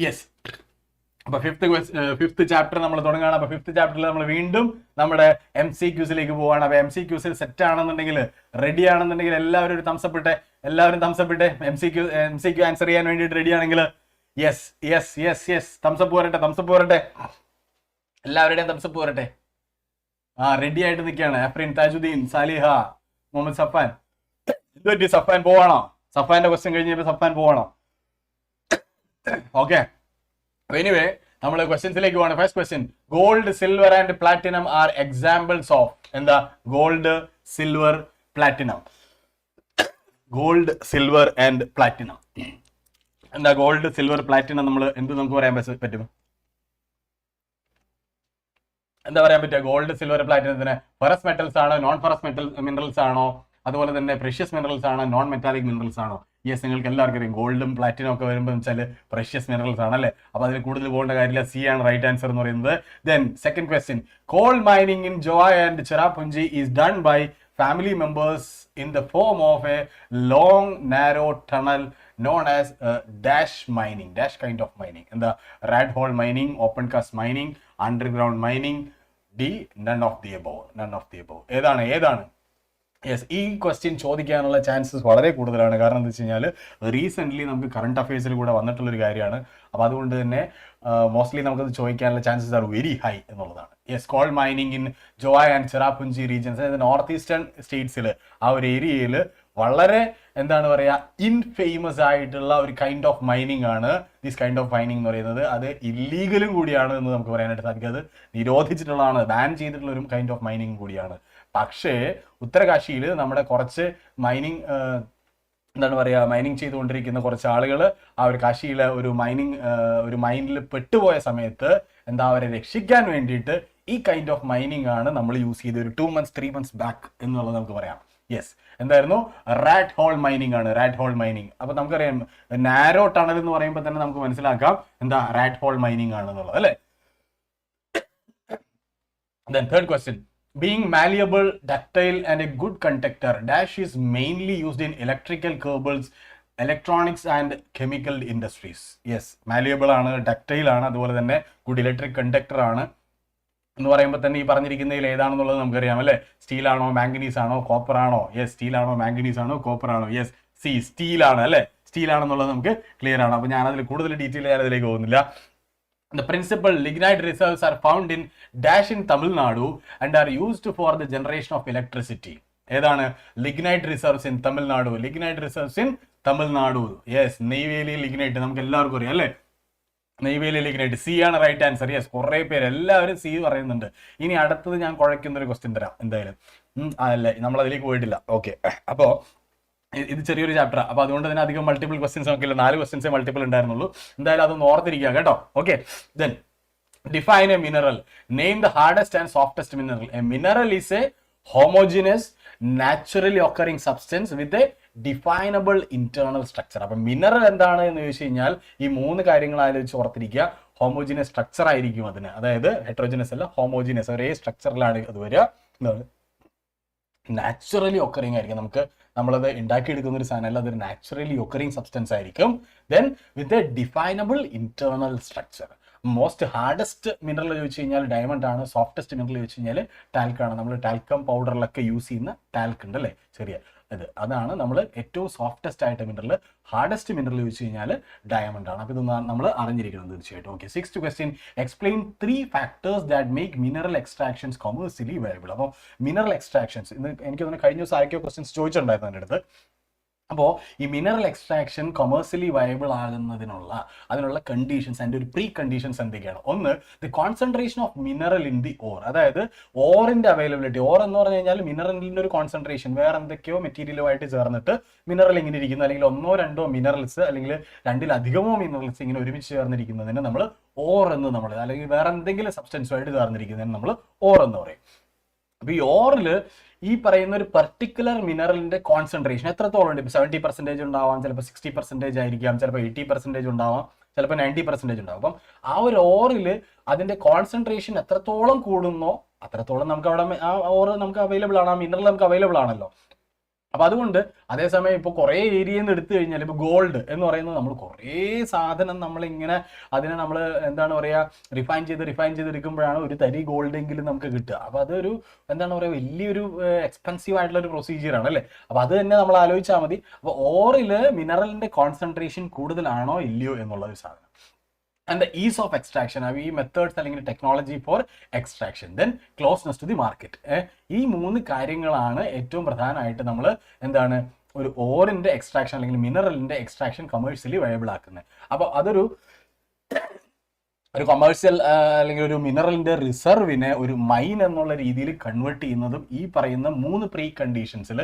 യെസ്, അപ്പൊ ഫിഫ്ത്ത് ചാപ്റ്റർ നമ്മൾ തുടങ്ങുകയാണ്. അപ്പൊ ഫിഫ്ത്ത് ചാപ്റ്ററിൽ നമ്മൾ വീണ്ടും നമ്മുടെ MCQസിലേക്ക് പോവാണ്. അപ്പൊ MCQസിൽ സെറ്റ് ആണെന്നുണ്ടെങ്കിൽ, റെഡി ആണെന്നുണ്ടെങ്കിൽ എല്ലാവരും ഒരു തംസപ്പ് ഇട്ടെ. MCQ ആൻസർ ചെയ്യാൻ വേണ്ടിയിട്ട് റെഡി ആണെങ്കിൽ യെസ് തംസപ്പ് പോരട്ടെ. എല്ലാവരുടെയും തംസപ്പ് പോരട്ടെ. റെഡി ആയിട്ട് നിൽക്കുകയാണ്. അഫ്രീൻ, താജുദ്ദീൻ, സാലിഹ, മുഹമ്മദ് സഫാൻ. എന്തുപറ്റി? സഫാൻ പോവാണോ? സഫാന്റെ ക്വസ്റ്റ്യൻ കഴിഞ്ഞപ്പോൾ സഫാൻ പോവാണോ? ഓക്കെ, എനിവേ നമ്മൾ ക്വസ്റ്റ്യൻസിലേക്ക് പോവാണ്. First question, gold, silver and platinum are examples of. എന്താ? Gold, silver, platinum. Gold, silver and platinum. എന്താ ഗോൾഡ്, സിൽവർ, പ്ലാറ്റിനം? നമ്മൾ നമുക്ക് പറയാൻ പറ്റും? എന്താ പറയാൻ പറ്റുക? ഗോൾഡ്, സിൽവർ, പ്ലാറ്റിനത്തിന് ഫെറസ് മെറ്റൽസ് ആണോ, നോൺ ഫെറസ് മിനറൽസ് ആണോ, അതുപോലെ തന്നെ പ്രഷ്യസ് മിനറൽസ് ആണോ, നോൺ മെറ്റാലിക് മിനറൽസ് ആണോ? യെസ്, നിങ്ങൾക്ക് എല്ലാവർക്കും അറിയാം ഗോൾഡും പ്ലാറ്റിനും ഒക്കെ വരുമ്പോൾ വെച്ചാൽ പ്രഷ്യസ് മിനറൽസ് ആണ് അല്ലേ. അപ്പൊ അതിൽ കൂടുതൽ പോകേണ്ട കാര്യമില്ല. സി ആണ് റൈറ്റ് ആൻസർ എന്ന് പറയുന്നത്. Then second question, coal mining in Jowai and Cherrapunji is done by family members in the form of a long narrow tunnel known as dash mining, dash kind of mining, and the rat hole mining, open cast mining, underground mining. D, none of the above. ഏതാണ്? Yes, ഈ question ചോദിക്കാനുള്ള chances വളരെ കൂടുതലാണ്. കാരണം എന്താ വെച്ച് കഴിഞ്ഞാൽ recently നമുക്ക് കറണ്ട് അഫയേഴ്സിൽ കൂടെ വന്നിട്ടുള്ളൊരു കാര്യമാണ്. അപ്പോൾ അതുകൊണ്ട് തന്നെ മോസ്റ്റ്ലി നമുക്കത് ചോദിക്കാനുള്ള ചാൻസസ് ആർ വെരി ഹൈ എന്നുള്ളതാണ്. Yes, call mining in Jowai and Cherrapunji regions, അതായത് നോർത്ത് ഈസ്റ്റേൺ സ്റ്റേറ്റ്സിൽ ആ ഒരു ഏരിയയിൽ വളരെ എന്താണ് പറയുക, ഇൻഫേമസ് ആയിട്ടുള്ള ഒരു കൈൻഡ് ഓഫ് മൈനിങ് ആണ് ദിസ് കൈൻഡ് ഓഫ് മൈനിങ് എന്ന് പറയുന്നത്. അത് ഇല്ലീഗലും കൂടിയാണ് എന്ന് നമുക്ക് പറയാനായിട്ട് സാധിക്കും. അത് നിരോധിച്ചിട്ടുള്ളതാണ്, ബാൻ ചെയ്തിട്ടുള്ള ഒരു കൈൻഡ് ഓഫ് മൈനിങ് കൂടിയാണ്. പക്ഷേ ഉത്തരകാശിയിൽ നമ്മുടെ കുറച്ച് മൈനിങ് ചെയ്തുകൊണ്ടിരിക്കുന്ന കുറച്ച് ആളുകൾ ആ ഒരു കാശിയിലെ ഒരു മൈനിൽ പെട്ടുപോയ സമയത്ത് അവരെ രക്ഷിക്കാൻ വേണ്ടിയിട്ട് ഈ കൈൻഡ് ഓഫ് മൈനിങ് ആണ് നമ്മൾ യൂസ് ചെയ്ത് ഒരു 2 months 3 months ബാക്ക് എന്നുള്ളത് നമുക്ക് പറയാം. യെസ്, എന്തായിരുന്നു? റാറ്റ് ഹോൾ മൈനിങ് ആണ്. അപ്പൊ നമുക്കറിയാം നാരോ ടണൽ എന്ന് പറയുമ്പോൾ തന്നെ നമുക്ക് മനസ്സിലാക്കാം റാറ്റ് ഹോൾ മൈനിങ് ആണെന്നുള്ളത് അല്ലേ. Then third question, being malleable, ductile and a good conductor, dash is mainly used in electrical cables, electronics and chemical industries. Yes, malleable ആണ്, ductile ആണ്, അതുപോലെ തന്നെ good electric conductor ആണ് എന്ന് പറയുമ്പോൾ തന്നെ ഈ പറഞ്ഞിരിക്കുന്നതിൽ ഏതാണെന്നുള്ളത് നമുക്കറിയാം അല്ലേ. സ്റ്റീൽ ആണോ, മാംഗനീസ് ആണോ, കോപ്പർ ആണോ? യെസ്, സ്റ്റീൽ ആണോ, മാംഗനീസ് ആണോ, കോപ്പർ ആണോ? യെസ്, സി, സ്റ്റീൽ ആണ് അല്ലേ. സ്റ്റീൽ ആണെന്നുള്ളത് നമുക്ക് ക്ലിയർ ആണ്. അപ്പോൾ ഞാനതിൽ കൂടുതൽ ഡീറ്റെയിൽ അതിലേക്ക് പോകുന്നില്ല. The principal lignite reserves are found in dash in Tamil Nadu and are used for the generation of electricity. ഏതാണ്? lignite reserves in Tamil Nadu. Yes, Neyveli lignite നമുക്ക് എല്ലാവർക്കും അറിയാം അല്ലേ. നെയ്വേലി ലിഗ്നൈറ്റ്, സി ആണ് റൈറ്റ് ആൻസർ. യെസ്, കുറേ പേര് എല്ലാവരും C പറയുന്നുണ്ട്. ഇനി അടുത്തത് ഞാൻ കുഴയ്ക്കുന്ന ഒരു ക്വസ്റ്റ്യൻ തരാം എന്തായാലും. അല്ലേ, നമ്മൾ അതിലേക്ക് പോയിട്ടില്ല. ഓക്കെ, അപ്പോൾ ഇത് ചെറിയൊരു ചാപ്റ്റർ. അപ്പൊ അതുകൊണ്ട് തന്നെ അധികം മൾട്ടിപ്പിൾ ക്വസ്റ്റ്യൻസ് നോക്കില്ല, 4 ക്വസ്റ്റ്യൻസേ മൾട്ടിപ്പിൾ ഉണ്ടായിരുന്നുള്ളൂ. എന്തായാലും അതൊന്ന് ഓർത്തിരിക്കുക കേട്ടോ. Okay, then define A mineral, name the hardest and softest mineral. A mineral is A homogeneous naturally occurring substance with a definable internal structure. അപ്പൊ മിനറൽ എന്താണ് എന്ന് ചോദിച്ചു കഴിഞ്ഞാൽ ഈ 3 കാര്യങ്ങൾ ആലോചിച്ച് ഓർത്തിരിക്കുക. ഹോമോജിനസ് സ്ട്രക്ചർ ആയിരിക്കും അതിന്, അതായത് ഹെട്രോജിനസ് അല്ല, ഹോമോജിനസ്, ഒരേ സ്ട്രക്ചറിലാണ് അത് വരിക. നാച്ചുറലി ഒക്കറിംഗ് ആയിരിക്കും. നമ്മളത് ഉണ്ടാക്കിയെടുക്കുന്ന ഒരു സാധനമല്ല, അതൊരു നാച്ചുറലി ഒക്കറിംഗ് സബ്സ്റ്റൻസ് ആയിരിക്കും. Then with a definable internal structure. Most hardest mineral ചോദിച്ചു കഴിഞ്ഞാൽ ഡയമണ്ട് ആണ്. സോഫ്റ്റസ്റ്റ് മിനറൽ ചോദിച്ചു കഴിഞ്ഞാൽ ടാൽക്ക് ആണ്. നമ്മൾ ടാൽക്കം പൗഡറിലൊക്കെ യൂസ് ചെയ്യുന്ന ടാൽക്ക് ഉണ്ട് അല്ലേ, ചെറിയ അതാണ് നമ്മൾ ഏറ്റവും സോഫ്റ്റസ്റ്റ് ആയിട്ട് മിനറൽ. ഹാർഡസ്റ്റ് മിനറൽ ചോദിച്ചു കഴിഞ്ഞാൽ ഡയമണ്ട് ആണ്. അപ്പോൾ ഇത് നമ്മൾ അറിഞ്ഞിരിക്കണം തീർച്ചയായിട്ടും. Okay, 6th question, explain 3 factors that make mineral extractions commercially viable. അപ്പോൾ മിനറൽ എക്സ്ട്രാക്ഷൻസ്, എനിക്ക് തോന്നുന്നു കഴിഞ്ഞ ദിവസം ആരൊക്കെയോ ക്വസ്റ്റ്യൻസ് ചോദിച്ചിട്ടുണ്ടായിരുന്നു എൻ്റെ അടുത്ത്. അപ്പോൾ ഈ മിനറൽ എക്സ്ട്രാക്ഷൻ കൊമേഴ്സ്യലി വയബിൾ ആകുന്നതിനുള്ള അതിനുള്ള കണ്ടീഷൻസ് അതിൻ്റെ ഒരു പ്രീ കണ്ടീഷൻസ് എന്തൊക്കെയാണ്? ഒന്ന്, the concentration of mineral in the or, അതായത് ഓറിന്റെ അവൈലബിലിറ്റി. ഓർ എന്ന് പറഞ്ഞു കഴിഞ്ഞാൽ മിനറലിന്റെ ഒരു കോൺസെൻട്രേഷൻ, വേറെ എന്തൊക്കെയോ മെറ്റീരിയലുമായിട്ട് ചേർന്നിട്ട് മിനറൽ ഇങ്ങനെ ഇരിക്കുന്നു, അല്ലെങ്കിൽ ഒന്നോ രണ്ടോ മിനറൽസ് അല്ലെങ്കിൽ രണ്ടിലധികമോ മിനറൽസ് ഇങ്ങനെ ഒരുമിച്ച് ചേർന്നിരിക്കുന്നതിന് നമ്മൾ ഓർ എന്ന് നമ്മൾ, അല്ലെങ്കിൽ വേറെ എന്തെങ്കിലും സബ്സ്റ്റൻസുമായിട്ട് ചേർന്നിരിക്കുന്നതിന് നമ്മൾ ഓർ എന്ന് പറയും. അപ്പൊ ഈ ഓറിൽ ഈ പറയുന്ന ഒരു പെർട്ടിക്കുലർ മിനറലിന്റെ കോൺസെൻട്രേഷൻ എത്രത്തോളം ഉണ്ട്? ഇപ്പൊ 70% ഉണ്ടാവാം, ചിലപ്പോൾ 60% ആയിരിക്കാം, ചിലപ്പോൾ 80% ഉണ്ടാവാം, ചിലപ്പോൾ 90% ഉണ്ടാവും. അപ്പം ആ ഒരു ഓറിൽ അതിന്റെ കോൺസെൻട്രേഷൻ എത്രത്തോളം കൂടുന്നോ അത്രത്തോളം നമുക്ക് അവിടെ ആ ഓർ നമുക്ക് അവൈലബിൾ ആണ്, ആ മിനറൽ നമുക്ക് അവൈലബിൾ ആണല്ലോ. അപ്പൊ അതുകൊണ്ട് അതേസമയം ഇപ്പോൾ കുറേ ഏരിയയിൽ നിന്ന് എടുത്തു കഴിഞ്ഞാൽ ഇപ്പോൾ ഗോൾഡ് എന്ന് പറയുന്നത് നമ്മൾ കുറേ സാധനം നമ്മളിങ്ങനെ അതിനെ നമ്മൾ എന്താണ് പറയുക റിഫൈൻ ചെയ്ത് എടുക്കുമ്പോഴാണ് ഒരു തരി ഗോൾഡ് എങ്കിലും നമുക്ക് കിട്ടുക. അപ്പോൾ അതൊരു എന്താണ് പറയുക വലിയൊരു എക്സ്പെൻസീവ് ആയിട്ടുള്ള ഒരു പ്രൊസീജിയറാണ് അല്ലേ. അപ്പോൾ അത് തന്നെ നമ്മൾ ആലോചിച്ചാൽ മതി. അപ്പോൾ ഓറിൽ മിനറലിന്റെ കോൺസെൻട്രേഷൻ കൂടുതലാണോ ഇല്ലയോ എന്നുള്ള ഒരു സാധനം. And the ease of extraction, ഈ മെത്തേഡ്സ് അല്ലെങ്കിൽ technology for extraction, then closeness to the market. ഈ 3 കാര്യങ്ങളാണ് ഏറ്റവും പ്രധാനമായിട്ട് നമ്മൾ എന്താണ് ഒരു ഓറിന്റെ എക്സ്ട്രാക്ഷൻ അല്ലെങ്കിൽ മിനറലിന്റെ എക്സ്ട്രാക്ഷൻ കമേഴ്ഷ്യലി വയബിൾ ആക്കുന്നത്. അപ്പോൾ അതൊരു കൊമേഴ്സ്യൽ അല്ലെങ്കിൽ ഒരു മിനറലിന്റെ റിസർവിനെ ഒരു മൈൻ എന്നുള്ള രീതിയിൽ കൺവേർട്ട് ചെയ്യുന്നതും ഈ പറയുന്ന 3 പ്രീ കണ്ടീഷൻസിൽ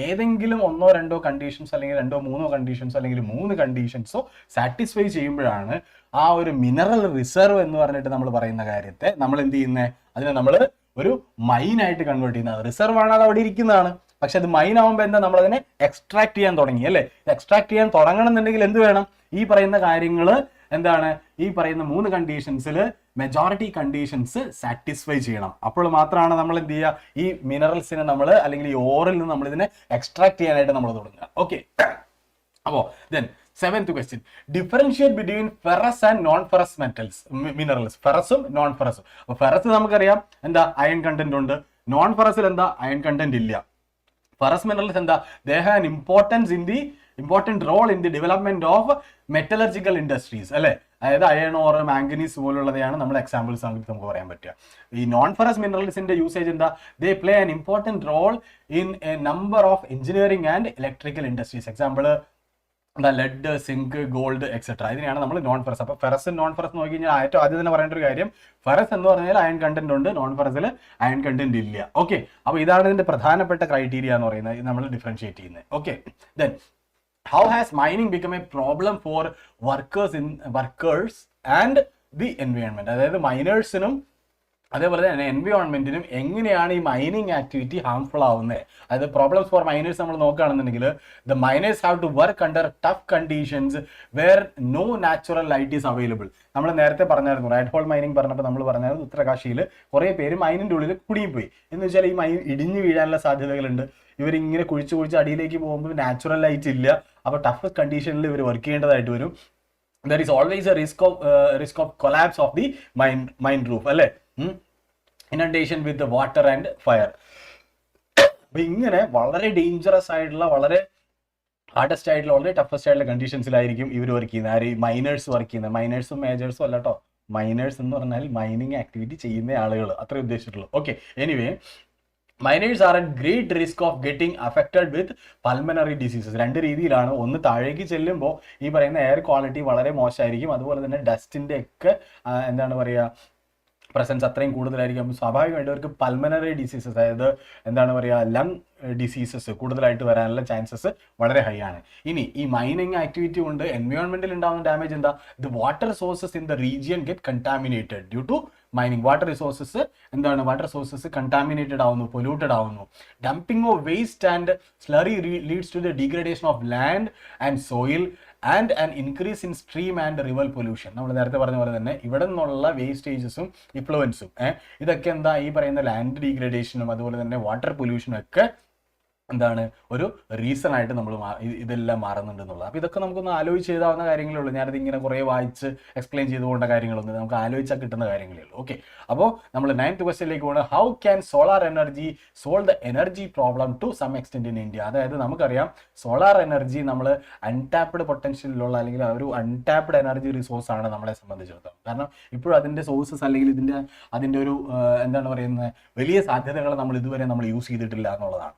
ഏതെങ്കിലും 1-2 കണ്ടീഷൻസ് അല്ലെങ്കിൽ 2-3 കണ്ടീഷൻസോ അല്ലെങ്കിൽ 3 കണ്ടീഷൻസോ സാറ്റിസ്ഫൈ ചെയ്യുമ്പോഴാണ് ആ ഒരു മിനറൽ റിസർവ് എന്ന് പറഞ്ഞിട്ട് നമ്മൾ പറയുന്ന കാര്യത്തെ നമ്മൾ എന്ത് ചെയ്യുന്നത്, അതിനെ നമ്മൾ ഒരു മൈനായിട്ട് കൺവേർട്ട് ചെയ്യുന്നത്. റിസർവ് ആണ്, അത് അവിടെ ഇരിക്കുന്നതാണ്, പക്ഷെ അത് മൈൻ ആവുമ്പോൾ എന്താ നമ്മളതിനെ എക്സ്ട്രാക്ട് ചെയ്യാൻ തുടങ്ങി അല്ലേ. എക്സ്ട്രാക്ട് ചെയ്യാൻ തുടങ്ങണം എന്നുണ്ടെങ്കിൽ എന്ത് വേണം? ഈ പറയുന്ന കാര്യങ്ങൾ എന്താണ്, ഈ പറയുന്ന 3 കണ്ടീഷൻസിൽ മെജോറിറ്റി കണ്ടീഷൻസ് സാറ്റിസ്ഫൈ ചെയ്യണം. അപ്പോൾ മാത്രമാണ് നമ്മൾ എന്ത് ചെയ്യുക, ഈ മിനറൽസിനെ നമ്മൾ അല്ലെങ്കിൽ ഈ ഓറിൽ നിന്ന് നമ്മൾ ഇതിനെ എക്സ്ട്രാക്ട് ചെയ്യാനായിട്ട് നമ്മൾ തുടങ്ങുക. ഓക്കെ, അപ്പോൾ then 7th question, differentiate between ferrous and non ferrous metals minerals. ഫെറസും നോൺ ഫെറസും. അപ്പോൾ ഫെറസ് നമുക്കറിയാം എന്താ അയൺ കണ്ടന്റ് ഉണ്ട്, നോൺ ഫെറസിൽ എന്താ അയൺ കണ്ടന്റ് ഇല്ല. ഫെറസ് മിനറൽസ് എന്താ, they have an important role in the development of metallurgical industries അല്ലെ. അതായത് അയൺ ഓർ മാംഗനീസ് പോലുള്ളതാണ് നമ്മൾ എക്സാമ്പിൾസ് നമുക്ക് പറയാൻ പറ്റുക. ഈ നോൺ ഫെറസ് മിനറൽസിന്റെ യൂസേജ് എന്താ, they play an important role in a number of engineering and electrical industries. Example എന്താ, ലെഡ്, സിങ്ക്, ഗോൾഡ് എക്സെട്ര. ഇതിനെയാണ് നമ്മൾ നോൺ ഫെറസ്. അപ്പോൾ ഫെറസ് നോൺ ഫെറസ് നോക്കി കഴിഞ്ഞാൽ ഏറ്റവും ആദ്യം തന്നെ പറയേണ്ട ഒരു കാര്യം, ഫെറസ് എന്ന് പറഞ്ഞാൽ അയൺ കണ്ടന്റ് ഉണ്ട്, നോൺ ഫെറസിൽ അയൺ കണ്ടന്റ് ഇല്ല. ഓക്കെ, അപ്പോൾ ഇതാണ് ഇതിന്റെ പ്രധാനപ്പെട്ട ക്രൈറ്റീരിയ എന്ന് പറയുന്നത്, നമ്മൾ ഡിഫറൻഷിയേറ്റ് ചെയ്യുന്നത്. Okay, then how has mining become a problem for workers and the environment? അതായത് മൈനേഴ്സിനും അതേപോലെ തന്നെ എൻവയോൺമെന്റിനും എങ്ങനെയാണ് ഈ മൈനിങ് ആക്ടിവിറ്റി ഹാംഫുൾ ആവുന്നത്? അതായത് പ്രോബ്ലംസ് ഫോർ മൈനേഴ്സ് നമ്മൾ നോക്കുകയാണെന്നുണ്ടെങ്കിൽ, the miners have to work under tough conditions where no natural light is available. നമ്മൾ നേരത്തെ പറഞ്ഞായിരുന്നു, റൈഡ് ഹോൾ മൈനിങ് പറഞ്ഞപ്പോൾ നമ്മൾ പറഞ്ഞായിരുന്നു ഉത്തരകാശിയിൽ കുറേ പേര് മൈനിൻ്റെ ഉള്ളിൽ കുടുങ്ങിപ്പോയി. എന്ന് വെച്ചാൽ ഈ മൈൻ ഇടിഞ്ഞു വീഴാനുള്ള സാധ്യതകളുണ്ട്. ഇവരിങ്ങനെ കുഴിച്ച് അടിയിലേക്ക് പോകുമ്പോൾ നാച്ചുറൽ ലൈറ്റ് ഇല്ല. അപ്പോൾ ടഫ് കണ്ടീഷനിൽ ഇവർ വർക്ക് ചെയ്യേണ്ടതായിട്ട് വരും. There is always a risk of collapse of the mine roof അല്ലേ, inundation with water and fire. അപ്പൊ ഇങ്ങനെ വളരെ ഡേഞ്ചറസ് ആയിട്ടുള്ള, വളരെ ഹാർഡസ്റ്റ് ആയിട്ടുള്ള, വളരെ ടഫസ്റ്റ് ആയിട്ടുള്ള കണ്ടീഷൻസിലായിരിക്കും ഇവർ വർക്ക് ചെയ്യുന്നത്. ആര്? മൈനേഴ്സ് വർക്ക് ചെയ്യുന്നത്. മൈനേഴ്സും മേജേഴ്സും അല്ല കേട്ടോ. മൈനേഴ്സ് എന്ന് പറഞ്ഞാൽ മൈനിങ് ആക്ടിവിറ്റി ചെയ്യുന്ന ആളുകൾ, അത്രേ ഉദ്ദേശിച്ചിട്ടുള്ളൂ. Okay, anyway, miners are at great risk of getting affected with pulmonary diseases. 2 രീതിയിലാണ്. ഒന്ന്, താഴേക്ക് ചെല്ലുമ്പോൾ ഈ പറയുന്ന എയർ ക്വാളിറ്റി വളരെ മോശമായിരിക്കും. അതുപോലെ തന്നെ ഡസ്റ്റിൻ്റെ ഒക്കെ എന്താണ് പറയുക പ്രസൻസ് അത്രയും കൂടുതലായിരിക്കും. അപ്പോൾ സ്വാഭാവികമായിട്ട് അവർക്ക് പൾമനറി ഡിസീസസ്, അതായത് എന്താണ് പറയുക ലങ് ഡിസീസസ് കൂടുതലായിട്ട് വരാനുള്ള ചാൻസസ് വളരെ ഹൈ ആണ്. ഇനി ഈ മൈനിങ് ആക്ടിവിറ്റി കൊണ്ട് എൻവയോൺമെന്റിൽ ഉണ്ടാകുന്ന ഡാമേജ് എന്താ, the water sources in the region get contaminated due to mining. Water sources contaminated ആവുന്നു, പൊല്യൂട്ടഡ് ആവുന്നു. Dumping of waste and slurry leads to the degradation of land and soil and an increase in stream and river pollution. നമ്മൾ നേരത്തെ പറഞ്ഞ പോലെ തന്നെ ഇവിടെ നിന്നുള്ള വേസ്റ്റേജസും ഇൻഫ്ലുവൻസും ഇതൊക്കെ എന്താ ഈ പറയുന്ന ലാൻഡ് ഡീഗ്രഡേഷനും അതുപോലെ തന്നെ വാട്ടർ പൊല്യൂഷനും ഒക്കെ എന്താണ് ഒരു റീസൺ ആയിട്ട് നമ്മൾ ഇതെല്ലാം മാറുന്നുണ്ടെന്നുള്ളത്. അപ്പോൾ ഇതൊക്കെ നമുക്കൊന്ന് ആലോചിച്ച് എഴുതാവുന്ന കാര്യങ്ങളേ ഉള്ളൂ. ഞാനത് ഇങ്ങനെ കുറേ വായിച്ച് എക്സ്പ്ലെയിൻ ചെയ്തു പോകേണ്ട കാര്യങ്ങളൊന്നും നമുക്ക് ആലോചിച്ചാൽ കിട്ടുന്ന കാര്യങ്ങളേ ഉള്ളൂ. ഓക്കെ, അപ്പോൾ നമ്മൾ 9th ക്വസ്റ്റ്യനിലേക്ക് പോകുന്നത്, how can solar energy solve the energy problem to some extent in India? അതായത് നമുക്കറിയാം സോളാർ എനർജി നമ്മൾ അൺടാപ്ഡ് പൊട്ടൻഷ്യലിലുള്ള അല്ലെങ്കിൽ ഒരു അൺടാപ്ഡ് എനർജി റിസോഴ്സ് ആണ് നമ്മളെ സംബന്ധിച്ചിടത്തോളം. കാരണം ഇപ്പോഴും അതിൻ്റെ സോഴ്സസ് അല്ലെങ്കിൽ അതിൻ്റെ ഒരു എന്താണ് പറയുന്നത് വലിയ സാധ്യതകൾ നമ്മൾ ഇതുവരെ യൂസ് ചെയ്തിട്ടില്ല എന്നുള്ളതാണ്.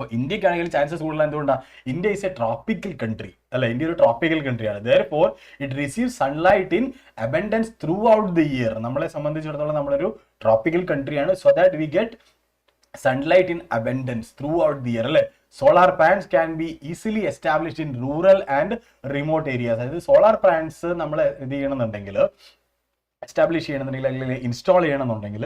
അപ്പോൾ ഇന്ത്യക്കാണെങ്കിൽ ചാൻസസ് കൂടുതൽ എന്തുകൊണ്ടാണ്? India is a tropical country അല്ല, ഇന്ത്യ ഒരു ട്രോപ്പിക്കൽ കൺട്രിയാണ്. therefore it receive sunlight in abundance throughout the year. നമ്മളെ സംബന്ധിച്ചിടത്തോളം നമ്മളൊരു ട്രോപ്പിക്കൽ കൺട്രിയാണ്. So that we get sunlight in abundance throughout the year അല്ലേ. Solar panels can be easily established in rural and remote areas. അതായത് solar panels നമ്മൾ ഇത് ചെയ്യണമെന്നുണ്ടെങ്കിൽ, establish ചെയ്യണമെന്നുണ്ടെങ്കിൽ അല്ലെങ്കിൽ ഇൻസ്റ്റാൾ ചെയ്യണമെന്നുണ്ടെങ്കിൽ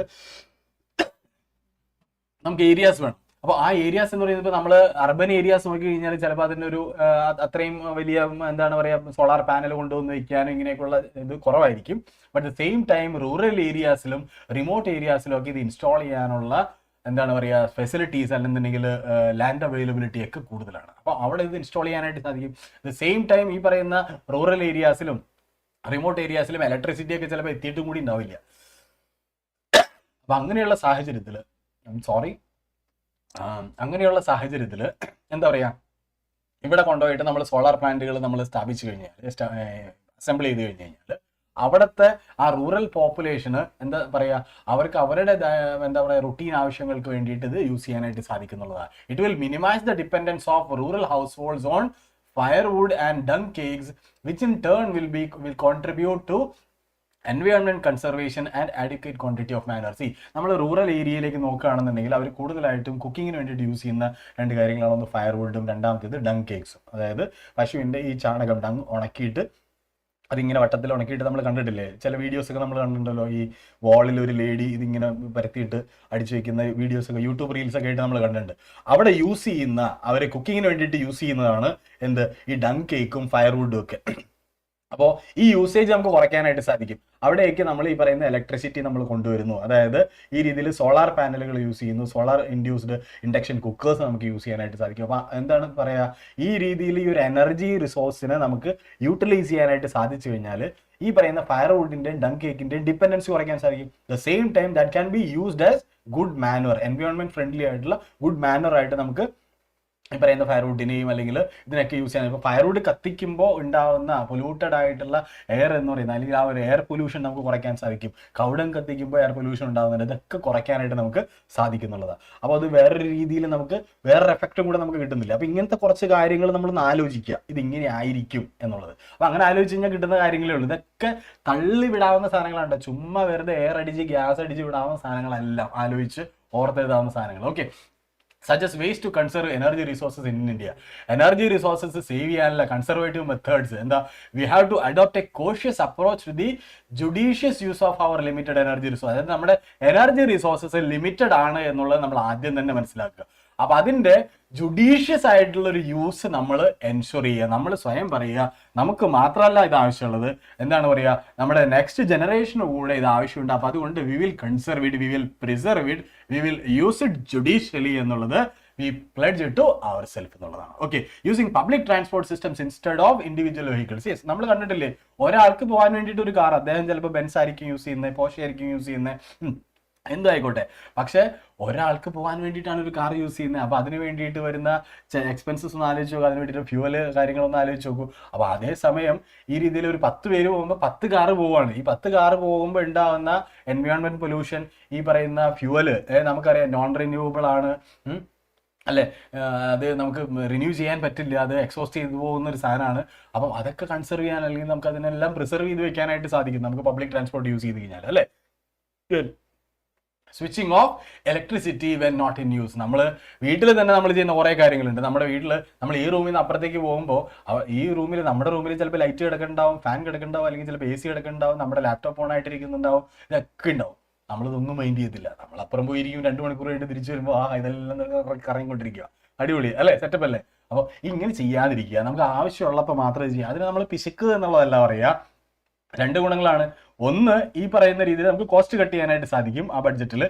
നമുക്ക് ഏരിയാസ് വേണം. അപ്പോൾ ആ ഏരിയാസ് എന്ന് പറയുന്നത് നമ്മൾ അർബൻ ഏരിയാസ് നോക്കി കഴിഞ്ഞാൽ ചിലപ്പോൾ അതിൻ്റെ ഒരു അത്രയും വലിയ എന്താണ് പറയുക സോളാർ പാനൽ കൊണ്ടുവന്ന് വയ്ക്കാനും ഇങ്ങനെയൊക്കെയുള്ള ഇത് കുറവായിരിക്കും. But the same time rural ഏരിയാസിലും റിമോട്ട് ഏരിയാസിലും ഒക്കെ ഇത് ഇൻസ്റ്റാൾ ചെയ്യാനുള്ള എന്താണ് പറയുക ഫെസിലിറ്റീസ് അല്ലെന്നുണ്ടെങ്കിൽ ലാൻഡ് അവൈലബിലിറ്റി ഒക്കെ കൂടുതലാണ്. അപ്പോൾ അവിടെ ഇത് ഇൻസ്റ്റാൾ ചെയ്യാനായിട്ട് സാധിക്കും. ദ സെയിം ടൈം ഈ പറയുന്ന റൂറൽ ഏരിയാസിലും റിമോട്ട് ഏരിയാസിലും ഇലക്ട്രിസിറ്റി ഒക്കെ ചിലപ്പോൾ എത്തിയിട്ടും കൂടി ഉണ്ടാവില്ല. അപ്പം അങ്ങനെയുള്ള സാഹചര്യത്തിൽ അങ്ങനെയുള്ള സാഹചര്യത്തിൽ എന്താ പറയുക, ഇവിടെ കൊണ്ടുപോയിട്ട് നമ്മൾ സോളാർ പ്ലാന്റുകൾ നമ്മൾ സ്ഥാപിച്ചു കഴിഞ്ഞാൽ, അസംബിൾ ചെയ്ത് കഴിഞ്ഞ് കഴിഞ്ഞാൽ അവിടുത്തെ ആ റൂറൽ പോപ്പുലേഷന് എന്താ പറയുക, അവർക്ക് അവരുടെ എന്താ പറയുക റുട്ടീൻ ആവശ്യങ്ങൾക്ക് വേണ്ടിയിട്ട് ഇത് യൂസ് ചെയ്യാനായിട്ട് സാധിക്കുന്നുള്ളതാണ്. It will minimise the dependence of rural households on firewood and dung cakes which in turn will contribute to environment conservation and adequate quantity of manure. See നമ്മൾ റൂറൽ ഏരിയയിലേക്ക് നോക്കുകയാണെന്നുണ്ടെങ്കിൽ അവർ കൂടുതലായിട്ടും കുക്കിങ്ങിന് വേണ്ടിയിട്ട് യൂസ് ചെയ്യുന്ന രണ്ട് കാര്യങ്ങളാണ്. ഒന്ന് ഫയർവുഡും, രണ്ടാമത്തേത് ഡങ് കേക്സും. അതായത് പശുവിൻ്റെ ഈ ചാണകം ഡങ് ഉണക്കിയിട്ട് അതിങ്ങനെ വട്ടത്തിൽ ഉണക്കിയിട്ട് നമ്മൾ കണ്ടിട്ടില്ലേ, ചില വീഡിയോസൊക്കെ നമ്മൾ കണ്ടിട്ടുണ്ടല്ലോ, ഈ വാളിൽ ഒരു ലേഡി ഇതിങ്ങനെ പരത്തിയിട്ട് അടിച്ചു വെക്കുന്ന വീഡിയോസൊക്കെ യൂട്യൂബ് റീൽസൊക്കെ ആയിട്ട് നമ്മൾ കണ്ടിട്ടുണ്ട്. അവിടെ യൂസ് ചെയ്യുന്ന, അവരെ കുക്കിങ്ങിന് വേണ്ടിയിട്ട് യൂസ് ചെയ്യുന്നതാണ് എന്ത്, ഈ ഡങ് കേക്കും ഫയർവുഡും ഒക്കെ. അപ്പോൾ ഈ യൂസേജ് നമുക്ക് കുറയ്ക്കാനായിട്ട് സാധിക്കും. അവിടേക്ക് നമ്മൾ ഈ പറയുന്ന ഇലക്ട്രിസിറ്റി നമ്മൾ കൊണ്ടുവരുന്നു. അതായത് ഈ രീതിയിൽ സോളാർ പാനലുകൾ യൂസ് ചെയ്യുന്നു, സോളാർ ഇൻഡ്യൂസ്ഡ് ഇൻഡക്ഷൻ കുക്കേഴ്സ് നമുക്ക് യൂസ് ചെയ്യാനായിട്ട് സാധിക്കും. അപ്പോൾ എന്താണ് പറയുക, ഈ രീതിയിൽ ഈ ഒരു എനർജി റിസോഴ്സിനെ നമുക്ക് യൂട്ടിലൈസ് ചെയ്യാനായിട്ട് സാധിച്ചു കഴിഞ്ഞാൽ ഈ പറയുന്ന ഫയർവുഡിൻ്റെയും ഡങ് കേക്കിൻ്റെയും ഡിപ്പെൻഡൻസി കുറയ്ക്കാൻ സാധിക്കും. The same time that can be used as good manoeuvre, environment friendly ആയിട്ടുള്ള ഗുഡ് മാനുവർ ആയിട്ട് നമുക്ക് ഈ പറയുന്ന ഫയർവുഡിനെയും അല്ലെങ്കിൽ ഇതിനൊക്കെ യൂസ് ചെയ്യാൻ. ഇപ്പോൾ ഫയർവുഡ് കത്തിക്കുമ്പോൾ ഉണ്ടാകുന്ന പൊല്യൂട്ടഡ് ആയിട്ടുള്ള എയർ എന്ന് പറയുന്നത്, അല്ലെങ്കിൽ ആ ഒരു എയർ പൊല്യൂഷൻ നമുക്ക് കുറയ്ക്കാൻ സാധിക്കും. കൗഡം കത്തിക്കുമ്പോൾ എയർ പൊല്യൂഷൻ ഉണ്ടാകുന്നുണ്ട്, ഇതൊക്കെ കുറയ്ക്കാനായിട്ട് നമുക്ക് സാധിക്കുന്നുള്ളതാണ്. അപ്പോൾ അത് വേറൊരു രീതിയിൽ നമുക്ക് വേറൊരു എഫക്റ്റും കൂടെ നമുക്ക് കിട്ടുന്നില്ല. അപ്പോൾ ഇങ്ങനത്തെ കുറച്ച് കാര്യങ്ങൾ നമ്മളൊന്ന് ആലോചിക്കുക, ഇതിങ്ങനെ ആയിരിക്കും എന്നുള്ളത്. അപ്പോൾ അങ്ങനെ ആലോചിച്ച് കഴിഞ്ഞാൽ കിട്ടുന്ന കാര്യങ്ങളേ ഉള്ളൂ. ഇതൊക്കെ തള്ളി വിടാവുന്ന സാധനങ്ങളുണ്ട്, ചുമ്മാ വെറുതെ എയർ അടിച്ച് ഗ്യാസ് അടിച്ച് വിടാവുന്ന സാധനങ്ങളെല്ലാം ആലോചിച്ച് ഓർത്തെഴുതാവുന്ന സാധനങ്ങൾ. Okay, such as ways to conserve energy resources in India. Energy resources save ചെയ്യാനുള്ള കൺസർവേറ്റീവ് മെത്തേഡ്സ് എന്താ, we have to adopt a cautious approach to the judicious use of our limited energy resources. അതായത് നമ്മുടെ energy resources limited ആണ് എന്നുള്ളത് നമ്മൾ ആദ്യം തന്നെ മനസ്സിലാക്കുക. അപ്പൊ അതിന്റെ ജുഡീഷ്യസ് ആയിട്ടുള്ള ഒരു യൂസ് നമ്മൾ എൻഷുർ ചെയ്യുക. നമ്മൾ സ്വയം പറയുക, നമുക്ക് മാത്രമല്ല ഇത് ആവശ്യമുള്ളത്, എന്താണ് പറയുക, നമ്മുടെ നെക്സ്റ്റ് ജനറേഷന് കൂടെ ഇത് ആവശ്യമുണ്ട്. അപ്പൊ അതുകൊണ്ട് we will conserve it, we will preserve it, we will use it judicially എന്നുള്ളത് we pledge it to our self എന്നുള്ളതാണ്. Okay, using public transport systems instead of individual vehicles. Yes, നമ്മൾ കണ്ടിട്ടില്ലേ, ഒരാൾക്ക് പോകാൻ വേണ്ടിയിട്ട് ഒരു കാർ, അദ്ദേഹം ചിലപ്പോൾ ബെൻസ് ആയിരിക്കും യൂസ് ചെയ്യുന്നത്, പോർഷെ ആയിരിക്കും യൂസ് ചെയ്യുന്നത്, എന്തായിക്കോട്ടെ, പക്ഷെ ഒരാൾക്ക് പോകാൻ വേണ്ടിയിട്ടാണ് ഒരു കാർ യൂസ് ചെയ്യുന്നത്. അപ്പോൾ അതിന് വേണ്ടിയിട്ട് വരുന്ന എക്സ്പെൻസസ് ഒന്ന് ആലോചിച്ച് നോക്കുക, അതിന് വേണ്ടിയിട്ട് ഫ്യൂവൽ കാര്യങ്ങളൊന്നും ആലോചിച്ച് നോക്കൂ. അപ്പോൾ അതേസമയം ഈ രീതിയിൽ ഒരു 10 പേര് പോകുമ്പോൾ 10 കാറ് പോവുകയാണ്. ഈ 10 കാറ് പോകുമ്പോൾ ഉണ്ടാകുന്ന എൻവയോൺമെന്റ് പൊല്യൂഷൻ, ഈ പറയുന്ന ഫ്യൂവല് നമുക്കറിയാം നോൺ റിന്യൂവബിൾ ആണ് അല്ലേ, അത് നമുക്ക് റിന്യൂ ചെയ്യാൻ പറ്റില്ല, അത് എക്സോസ്റ്റ് ചെയ്തു പോകുന്ന ഒരു സാധനമാണ്. അപ്പം അതൊക്കെ കൺസർവ് ചെയ്യാൻ, അല്ലെങ്കിൽ നമുക്ക് അതിനെല്ലാം പ്രിസർവ് ചെയ്ത് വെക്കാനായിട്ട് സാധിക്കും നമുക്ക് പബ്ലിക് ട്രാൻസ്പോർട്ട് യൂസ് ചെയ്ത് കഴിഞ്ഞാൽ അല്ലേ. Switching off electricity when not in use. നമ്മൾ വീട്ടിൽ തന്നെ നമ്മൾ ചെയ്യുന്ന കുറേ കാര്യങ്ങളുണ്ട്. നമ്മുടെ വീട്ടിൽ നമ്മൾ ഈ റൂമിൽ നിന്ന് അപ്പുറത്തേക്ക് പോകുമ്പോൾ ഈ റൂമിൽ, നമ്മുടെ റൂമിൽ ചിലപ്പോൾ ലൈറ്റ് കിടക്കുന്നുണ്ടാവും, ഫാൻ കിടക്കുന്നുണ്ടാവും, അല്ലെങ്കിൽ ചിലപ്പോൾ AC കിടക്കുന്നുണ്ടാവും, നമ്മുടെ ലാപ്ടോപ്പ് ഓൺ ആയിട്ടിരിക്കുന്നുണ്ടാവും, ഇതൊക്കെ ഉണ്ടാവും. നമ്മളിതൊന്നും മൈൻഡ് ചെയ്യത്തില്ല. നമ്മൾ അപ്പുറം പോയിരിക്കും, 2 മണിക്കൂർ കഴിഞ്ഞ് തിരിച്ചു വരുമ്പോൾ ഇതെല്ലാം കറങ്ങിക്കൊണ്ടിരിക്കുക. അടിപൊളി അല്ലേ, സെറ്റപ്പ് അല്ലേ. അപ്പോൾ ഇങ്ങനെ ചെയ്യാതിരിക്കുക, നമുക്ക് ആവശ്യമുള്ളപ്പോൾ മാത്രമേ ചെയ്യുക. അതിന് നമ്മൾ പിശുക്ക് എന്നുള്ളതല്ല പറയുക. 2 ഗുണങ്ങളാണ്. ഒന്ന്, ഈ പറയുന്ന രീതിയിൽ നമുക്ക് കോസ്റ്റ് കട്ട് ചെയ്യാനായിട്ട് സാധിക്കും ആ ബഡ്ജറ്റിൽ.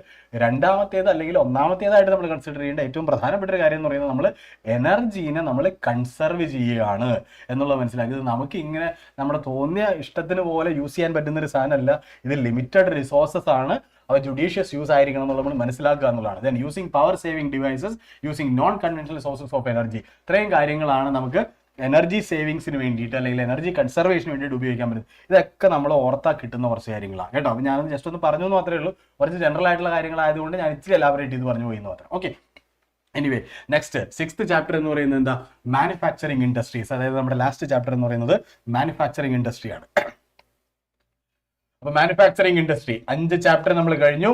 രണ്ടാമത്തേത്, അല്ലെങ്കിൽ ഒന്നാമത്തേതായിട്ട് നമ്മൾ കൺസിഡർ ചെയ്യേണ്ട ഏറ്റവും പ്രധാനപ്പെട്ട ഒരു കാര്യം എന്ന് പറയുന്നത്, നമ്മൾ എനർജീനെ നമ്മൾ കൺസർവ് ചെയ്യുകയാണ് എന്നുള്ളത് മനസ്സിലാക്കി. ഇത് നമുക്ക് ഇങ്ങനെ നമ്മുടെ തോന്നിയ ഇഷ്ടത്തിന് പോലെ യൂസ് ചെയ്യാൻ പറ്റുന്ന ഒരു സാധനമല്ല, ഇത് ലിമിറ്റഡ് റിസോഴ്സസ് ആണ്, അവ ജുഡീഷ്യസ് യൂസ് ആയിരിക്കണം എന്നുള്ളത് നമ്മൾ മനസ്സിലാക്കുക എന്നുള്ളതാണ്. Then using power saving devices, using non conventional sources of energy. ഇത്രയും കാര്യങ്ങളാണ് നമുക്ക് എനർജി സേവിങ്സിന് വേണ്ടിയിട്ട്, അല്ലെങ്കിൽ എനർജി കൺസർവേഷന് വേണ്ടിയിട്ട് ഉപയോഗിക്കാൻ പറ്റും. ഇതൊക്കെ നമ്മൾ ഓർത്താൽ കിട്ടുന്ന കുറച്ച് കാര്യങ്ങളാണ് കേട്ടോ. അപ്പോൾ ഞാനത് ജസ്റ്റ് ഒന്ന് പറഞ്ഞു എന്ന് മാത്രമേ ഉള്ളൂ. കുറച്ച് ജനറൽ ആയിട്ടുള്ള കാര്യങ്ങളായതുകൊണ്ട് ഞാൻ ഇച്ചിരി എലാബറേറ്റ് ചെയ്ത് പറഞ്ഞു പോയി എന്ന് മാത്രം. Okay, anyway next 6th chapter എന്ന് പറയുന്നത് എന്താ? Manufacturing industries. അതായത് നമ്മുടെ ലാസ്റ്റ് ചാപ്റ്റർ എന്ന് പറയുന്നത് മാനുഫാക്ചറിങ് ഇൻഡസ്ട്രി ആണ്. അപ്പൊ മാനുഫാക്ചറിങ് ഇൻഡസ്ട്രി 5 ചാപ്റ്റർ നമ്മൾ കഴിഞ്ഞു.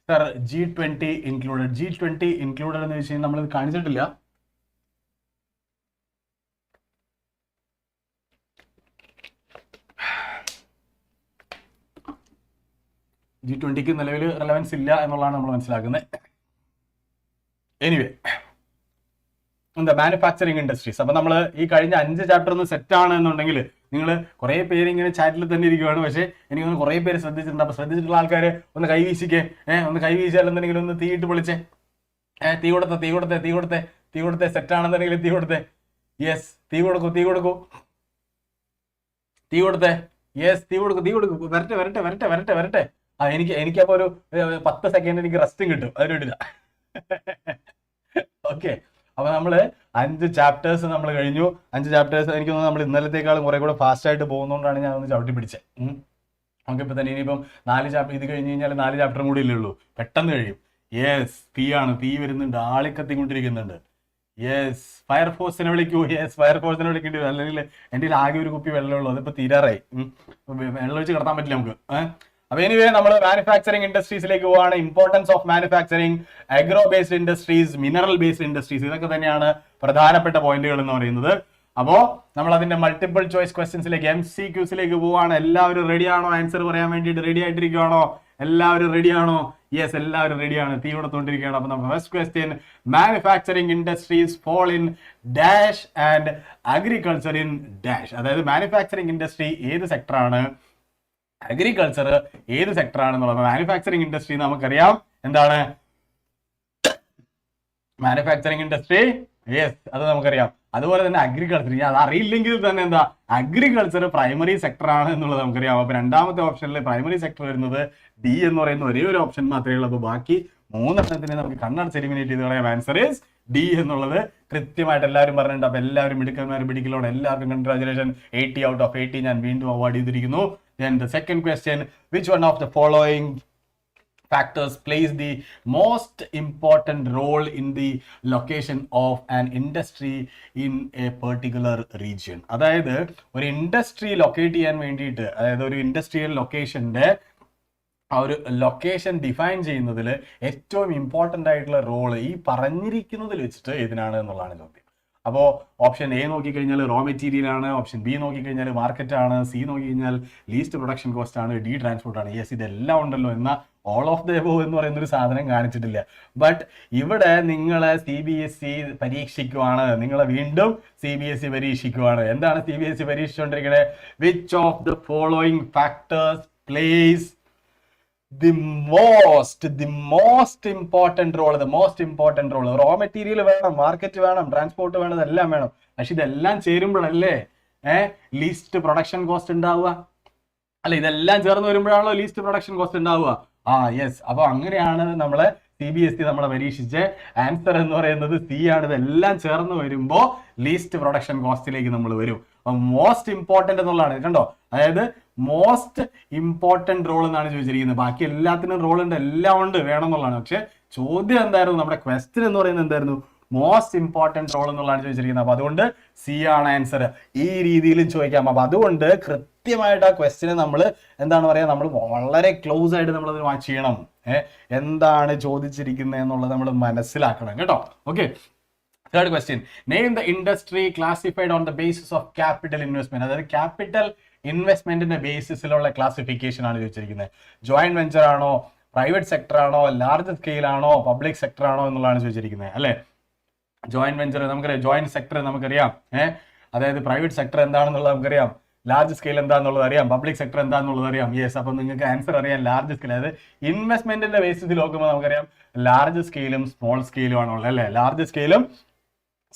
Sir G20 included. G20 included എന്ന് വെച്ച് കഴിഞ്ഞാൽ നമ്മൾ കാണിച്ചിട്ടില്ല. G20ക്ക് നിലവിൽ റെലവൻസ് ഇല്ല എന്നുള്ളതാണ് നമ്മൾ മനസ്സിലാക്കുന്നത്. എനിവേ എന്താ മാനുഫാക്ചറിങ് ഇൻഡസ്ട്രീസ്. അപ്പൊ നമ്മൾ ഈ കഴിഞ്ഞ 5 ചാപ്റ്റർ ഒന്ന് സെറ്റ് ആണ് എന്നുണ്ടെങ്കിൽ നിങ്ങൾ കുറെ പേര് ഇങ്ങനെ ചാറ്റിൽ തന്നെ ഇരിക്കുകയാണ്. പക്ഷേ എനിക്ക് കുറെ പേര് ശ്രദ്ധിച്ചിട്ടുണ്ട്. അപ്പൊ ശ്രദ്ധിച്ചിട്ടുള്ള ആൾക്കാർ ഒന്ന് കൈവീശിക്കേ. ഒന്ന് കൈവീശാലെന്നുണ്ടെങ്കിൽ ഒന്ന് തീയിട്ട് പൊളിച്ചേ. തീ കൊടുത്തേ സെറ്റ് ആണെന്നുണ്ടെങ്കിൽ തീ കൊടുത്തേ. യെസ്, തീ കൊടുക്കൂ. യെസ്, തീ കൊടുക്കൂ. വരട്ടെ. എനിക്കപ്പോ ഒരു 10 സെക്കൻഡ് എനിക്ക് റെസ്റ്റും കിട്ടും. അതിനിടില്ല. ഓക്കെ, അപ്പൊ നമ്മള് 5 ചാപ്റ്റേഴ്സ് നമ്മൾ കഴിഞ്ഞു. 5 ചാപ്റ്റേഴ്സ് എനിക്ക് തോന്നുന്നു നമ്മൾ ഇന്നലത്തേക്കാളും കുറെ കൂടെ ഫാസ്റ്റ് ആയിട്ട് പോകുന്നതുകൊണ്ടാണ് ഞാൻ ഒന്ന് ചവിട്ടി പിടിച്ചത്. നമുക്കിപ്പോ തന്നെ ഇനിയിപ്പം 4 ചാപ്റ്റർ ഇത് കഴിഞ്ഞ് കഴിഞ്ഞാൽ 4 ചാപ്റ്ററും കൂടി ഇല്ലേ ഉള്ളൂ. പെട്ടെന്ന് കഴിയും. യെസ്, തീ വരുന്നുണ്ട്. ആളിക്കത്തിക്കൊണ്ടിരിക്കുന്നുണ്ട്. യെസ്, ഫയർഫോഴ്സിനെ വിളിക്കൂ. യെസ്, ഫയർഫോഴ്സിനെ വിളിക്കേണ്ടി വരും. അല്ലെങ്കിൽ എൻ്റെ ആകെ ഒരു കുപ്പി വെള്ളമുള്ളൂ. അതിപ്പോ തീരാറായി. വെള്ളം ഒഴിച്ച് കിടത്താൻ പറ്റില്ല നമുക്ക്. അപ്പൊ എനിവേ നമ്മൾ മാനുഫാക്ചറിങ് ഇൻഡസ്ട്രീസിലേക്ക് പോവാണ്. Importance of manufacturing, agro based industries, mineral based industries, ഇതൊക്കെ തന്നെയാണ് പ്രധാനപ്പെട്ട പോയിന്റുകൾ എന്ന് പറയുന്നത്. അപ്പോ നമ്മൾ അതിന്റെ മൾട്ടിപ്പിൾ ചോയ്സ് ക്വസ്റ്റ്യൻസിലേക്ക് MCQസിലേക്ക് പോവാണ്. എല്ലാവരും റെഡി ആണോ? ആൻസർ പറയാൻ വേണ്ടിയിട്ട് റെഡി ആയിട്ടിരിക്കുകയാണോ? എല്ലാവരും റെഡി ആണോ? യെസ്, എല്ലാവരും റെഡിയാണ്. തീ കൊടുത്തോണ്ടിരിക്കുകയാണ്. അപ്പൊ നമ്മൾ first question, manufacturing industries fall in dash and agriculture in dash. അതായത് മാനുഫാക്ചറിങ് ഇൻഡസ്ട്രി ഏത് സെക്ടറാണ്, അഗ്രികൾച്ചർ ഏത് സെക്ടർ ആണെന്നുള്ളത്. മാനുഫാക്ചറിങ് ഇൻഡസ്ട്രി നമുക്കറിയാം എന്താണ് മാനുഫാക്ചറിങ് ഇൻഡസ്ട്രി. യെസ്, അത് നമുക്കറിയാം. അതുപോലെ തന്നെ അഗ്രികൾച്ചർ, അത് അറിയില്ലെങ്കിൽ തന്നെ എന്താ അഗ്രികൾച്ചർ പ്രൈമറി സെക്ടർ ആണ് എന്നുള്ളത് നമുക്കറിയാം. അപ്പൊ രണ്ടാമത്തെ ഓപ്ഷനിൽ പ്രൈമറി സെക്ടർ വരുന്നത് ഡി എന്ന് പറയുന്ന ഒരേ ഒരു ഓപ്ഷൻ മാത്രമേ ഉള്ളൂ. അപ്പൊ ബാക്കി 3 എണ്ണത്തിനെ നമുക്ക് കണ്ണടച്ച് എലിമിനേറ്റ് ചെയ്ത് കളയാം. ആൻസർ ഈസ് ഡി എന്നുള്ളത് കൃത്യമായിട്ട് എല്ലാവരും പറഞ്ഞിട്ടുണ്ട്. അപ്പൊ എല്ലാവരും മിടുക്കന്മാരും പിടിക്കലോട് എല്ലാവർക്കും കൺഗ്രാജുലേഷൻ. 80 out of 80 ഞാൻ വീണ്ടും അവാർഡ് ചെയ്തിരിക്കുന്നു. Then the second question, which one of the following factors plays the most important role in the location of an industry in a particular region? അതായത് ഒരു ഇൻഡസ്ട്രി ലൊക്കേറ്റ് ചെയ്യാൻ വേണ്ടിയിട്ട്, അതായത് ഒരു industrial ലൊക്കേഷന്റെ ആ ഒരു ലൊക്കേഷൻ ഡിഫൈൻ ചെയ്യുന്നതിൽ ഏറ്റവും ഇമ്പോർട്ടൻ്റ് ആയിട്ടുള്ള റോള് ഈ പറഞ്ഞിരിക്കുന്നതിൽ വെച്ചിട്ട് ഏതിനാണ് എന്നുള്ളതാണ് ചോദ്യം. അപ്പോൾ ഓപ്ഷൻ എ നോക്കിക്കഴിഞ്ഞാൽ റോ മെറ്റീരിയൽ ആണ്, ഓപ്ഷൻ ബി നോക്കിക്കഴിഞ്ഞാൽ മാർക്കറ്റ് ആണ്, സി നോക്കിക്കഴിഞ്ഞാൽ ലീസ്റ്റ് പ്രൊഡക്ഷൻ കോസ്റ്റ് ആണ്, ഡി ട്രാൻസ്പോർട്ട് ആണ്. യെസ്, ഇതെല്ലാം ഉണ്ടല്ലോ. എന്നാൽ ഓൾ ഓഫ് ദ എബോവ് എന്ന് പറയുന്ന ഒരു സാധനം കാണിച്ചിട്ടില്ല. ബട്ട് ഇവിടെ നിങ്ങളെ CBSE പരീക്ഷിക്കുവാണ്. നിങ്ങളെ വീണ്ടും CBSE പരീക്ഷിക്കുവാണ്. എന്താണ് CBSE പരീക്ഷിച്ചുകൊണ്ടിരിക്കുന്നത്? Which of the following factors plays the most important role. Raw material വേണം, മാർക്കറ്റ് വേണം, ട്രാൻസ്പോർട്ട് വേണം, ഇതെല്ലാം വേണം. പക്ഷെ ഇതെല്ലാം ചേരുമ്പോഴല്ലേ ലീസ്റ്റ് പ്രൊഡക്ഷൻ കോസ്റ്റ് ഉണ്ടാവുക. അല്ല, ഇതെല്ലാം ചേർന്ന് വരുമ്പോഴാണല്ലോ ലീസ്റ്റ് പ്രൊഡക്ഷൻ കോസ്റ്റ് ഉണ്ടാവുക. യെസ്, അപ്പൊ അങ്ങനെയാണ് നമ്മളെ CBSE നമ്മളെ പരീക്ഷിച്ച ആൻസർ എന്ന് പറയുന്നത് സി ആണ്. ഇതെല്ലാം ചേർന്ന് വരുമ്പോൾ ലീസ്റ്റ് പ്രൊഡക്ഷൻ കോസ്റ്റിലേക്ക് നമ്മൾ വരും. അപ്പൊ മോസ്റ്റ് ഇമ്പോർട്ടന്റ് എന്നുള്ളതാണ്. കണ്ടോ, അതായത് മോസ്റ്റ് ഇമ്പോർട്ടന്റ് റോൾ എന്നാണ് ചോദിച്ചിരിക്കുന്നത്. ബാക്കി എല്ലാത്തിനും റോൾ ഉണ്ട്, എല്ലാം ഉണ്ട്, വേണം എന്നുള്ളതാണ്. പക്ഷെ ചോദ്യം എന്തായിരുന്നു, നമ്മുടെ ക്വസ്റ്റ്യൻ എന്ന് പറയുന്നത് എന്തായിരുന്നു? മോസ്റ്റ് ഇമ്പോർട്ടന്റ് റോൾ എന്നുള്ളതാണ് ചോദിച്ചിരിക്കുന്നത്. അപ്പൊ അതുകൊണ്ട് സി ആണ് ആൻസർ. ഈ രീതിയിലും ചോദിക്കാം. അപ്പൊ അതുകൊണ്ട് കൃത്യമായിട്ട് ആ ക്വസ്റ്റ്യനെ നമ്മൾ എന്താണ് പറയാ, നമ്മൾ വളരെ ക്ലോസ് ആയിട്ട് നമ്മൾ അത് വാച്ച് ചെയ്യണം. എന്താണ് ചോദിച്ചിരിക്കുന്നത് എന്നുള്ളത് നമ്മൾ മനസ്സിലാക്കണം കേട്ടോ. Okay, third question, name the industry classified on the basis of capital investment. അതായത് ക്യാപിറ്റൽ ഇൻവെസ്റ്റ്മെന്റിന്റെ ബേസിസിലുള്ള ക്ലാസിഫിക്കേഷൻ ആണ് ചോദിച്ചിരിക്കുന്നത്. ജോയിന്റ് വെഞ്ചർ ആണോ, പ്രൈവറ്റ് സെക്ടർ ആണോ, ലാർജ് സ്കെയിൽ ആണോ, പബ്ലിക് സെക്ടർ ആണോ എന്നുള്ളതാണ് ചോദിച്ചിരിക്കുന്നത്. അല്ലെ, ജോയിന്റ് വെഞ്ചർ നമുക്കറിയാം, ജോയിന്റ് സെക്ടർ നമുക്കറിയാം. അതായത് പ്രൈവറ്റ് സെക്ടർ എന്താണെന്നുള്ളത് നമുക്കറിയാം, ലാർജ് സ്കെയിൽ എന്താണെന്നുള്ളത് അറിയാം, പബ്ലിക് സെക്ടർ എന്താണെന്നുള്ളത് അറിയാം. യെസ്, അപ്പൊ നിങ്ങൾക്ക് ആൻസർ അറിയാം ലാർജ് സ്കെയിൽ. അതായത് ഇൻവെസ്റ്റ്മെന്റിന്റെ ബേസിസിൽ നോക്കുമ്പോൾ നമുക്കറിയാം ലാർജ് സ്കെയിലും സ്മോൾ സ്കെയിലും ആണുള്ളത്. അല്ലെ, ലാർജ് സ്കെയിലും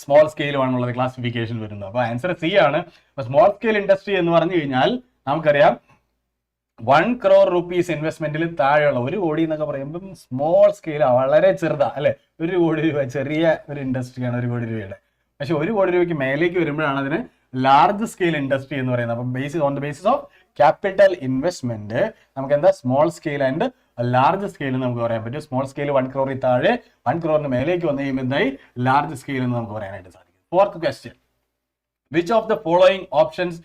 സ്മോൾ സ്കെയിലും ആണുള്ളത് ക്ലാസിഫിക്കേഷൻ വരുന്നത്. അപ്പൊ ആൻസർ സി ആണ്. അപ്പൊ സ്മോൾ സ്കെയിൽ ഇൻഡസ്ട്രി എന്ന് പറഞ്ഞു കഴിഞ്ഞാൽ നമുക്കറിയാം 1 crore rupees ഇൻവെസ്റ്റ്മെന്റിൽ താഴെയുള്ള 1 കോടി എന്നൊക്കെ പറയുമ്പോൾ സ്മോൾ സ്കെയിൽ വളരെ ചെറുതാ. അല്ലെ, 1 കോടി രൂപ ചെറിയ ഒരു ഇൻഡസ്ട്രിയാണ് 1 കോടി രൂപയുടെ. പക്ഷെ 1 കോടി രൂപയ്ക്ക് മേലേക്ക് വരുമ്പോഴാണ് അതിന് ലാർജ് സ്കെയിൽ ഇൻഡസ്ട്രി എന്ന് പറയുന്നത്. അപ്പൊ on the basis of capital investment നമുക്ക് എന്താ small scale and large scale നമുക്ക് പറയാൻ പറ്റും. സ്മോൾ സ്കെയിൽ 1 crore താഴെ 1 crore മേലേക്ക് വന്നു കഴിയുമ്പോൾ എന്തായി ലാർജ് സ്കെയിൽ എന്ന് നമുക്ക് പറയാനായിട്ട് സാധിക്കും. Fourth question, which of the following options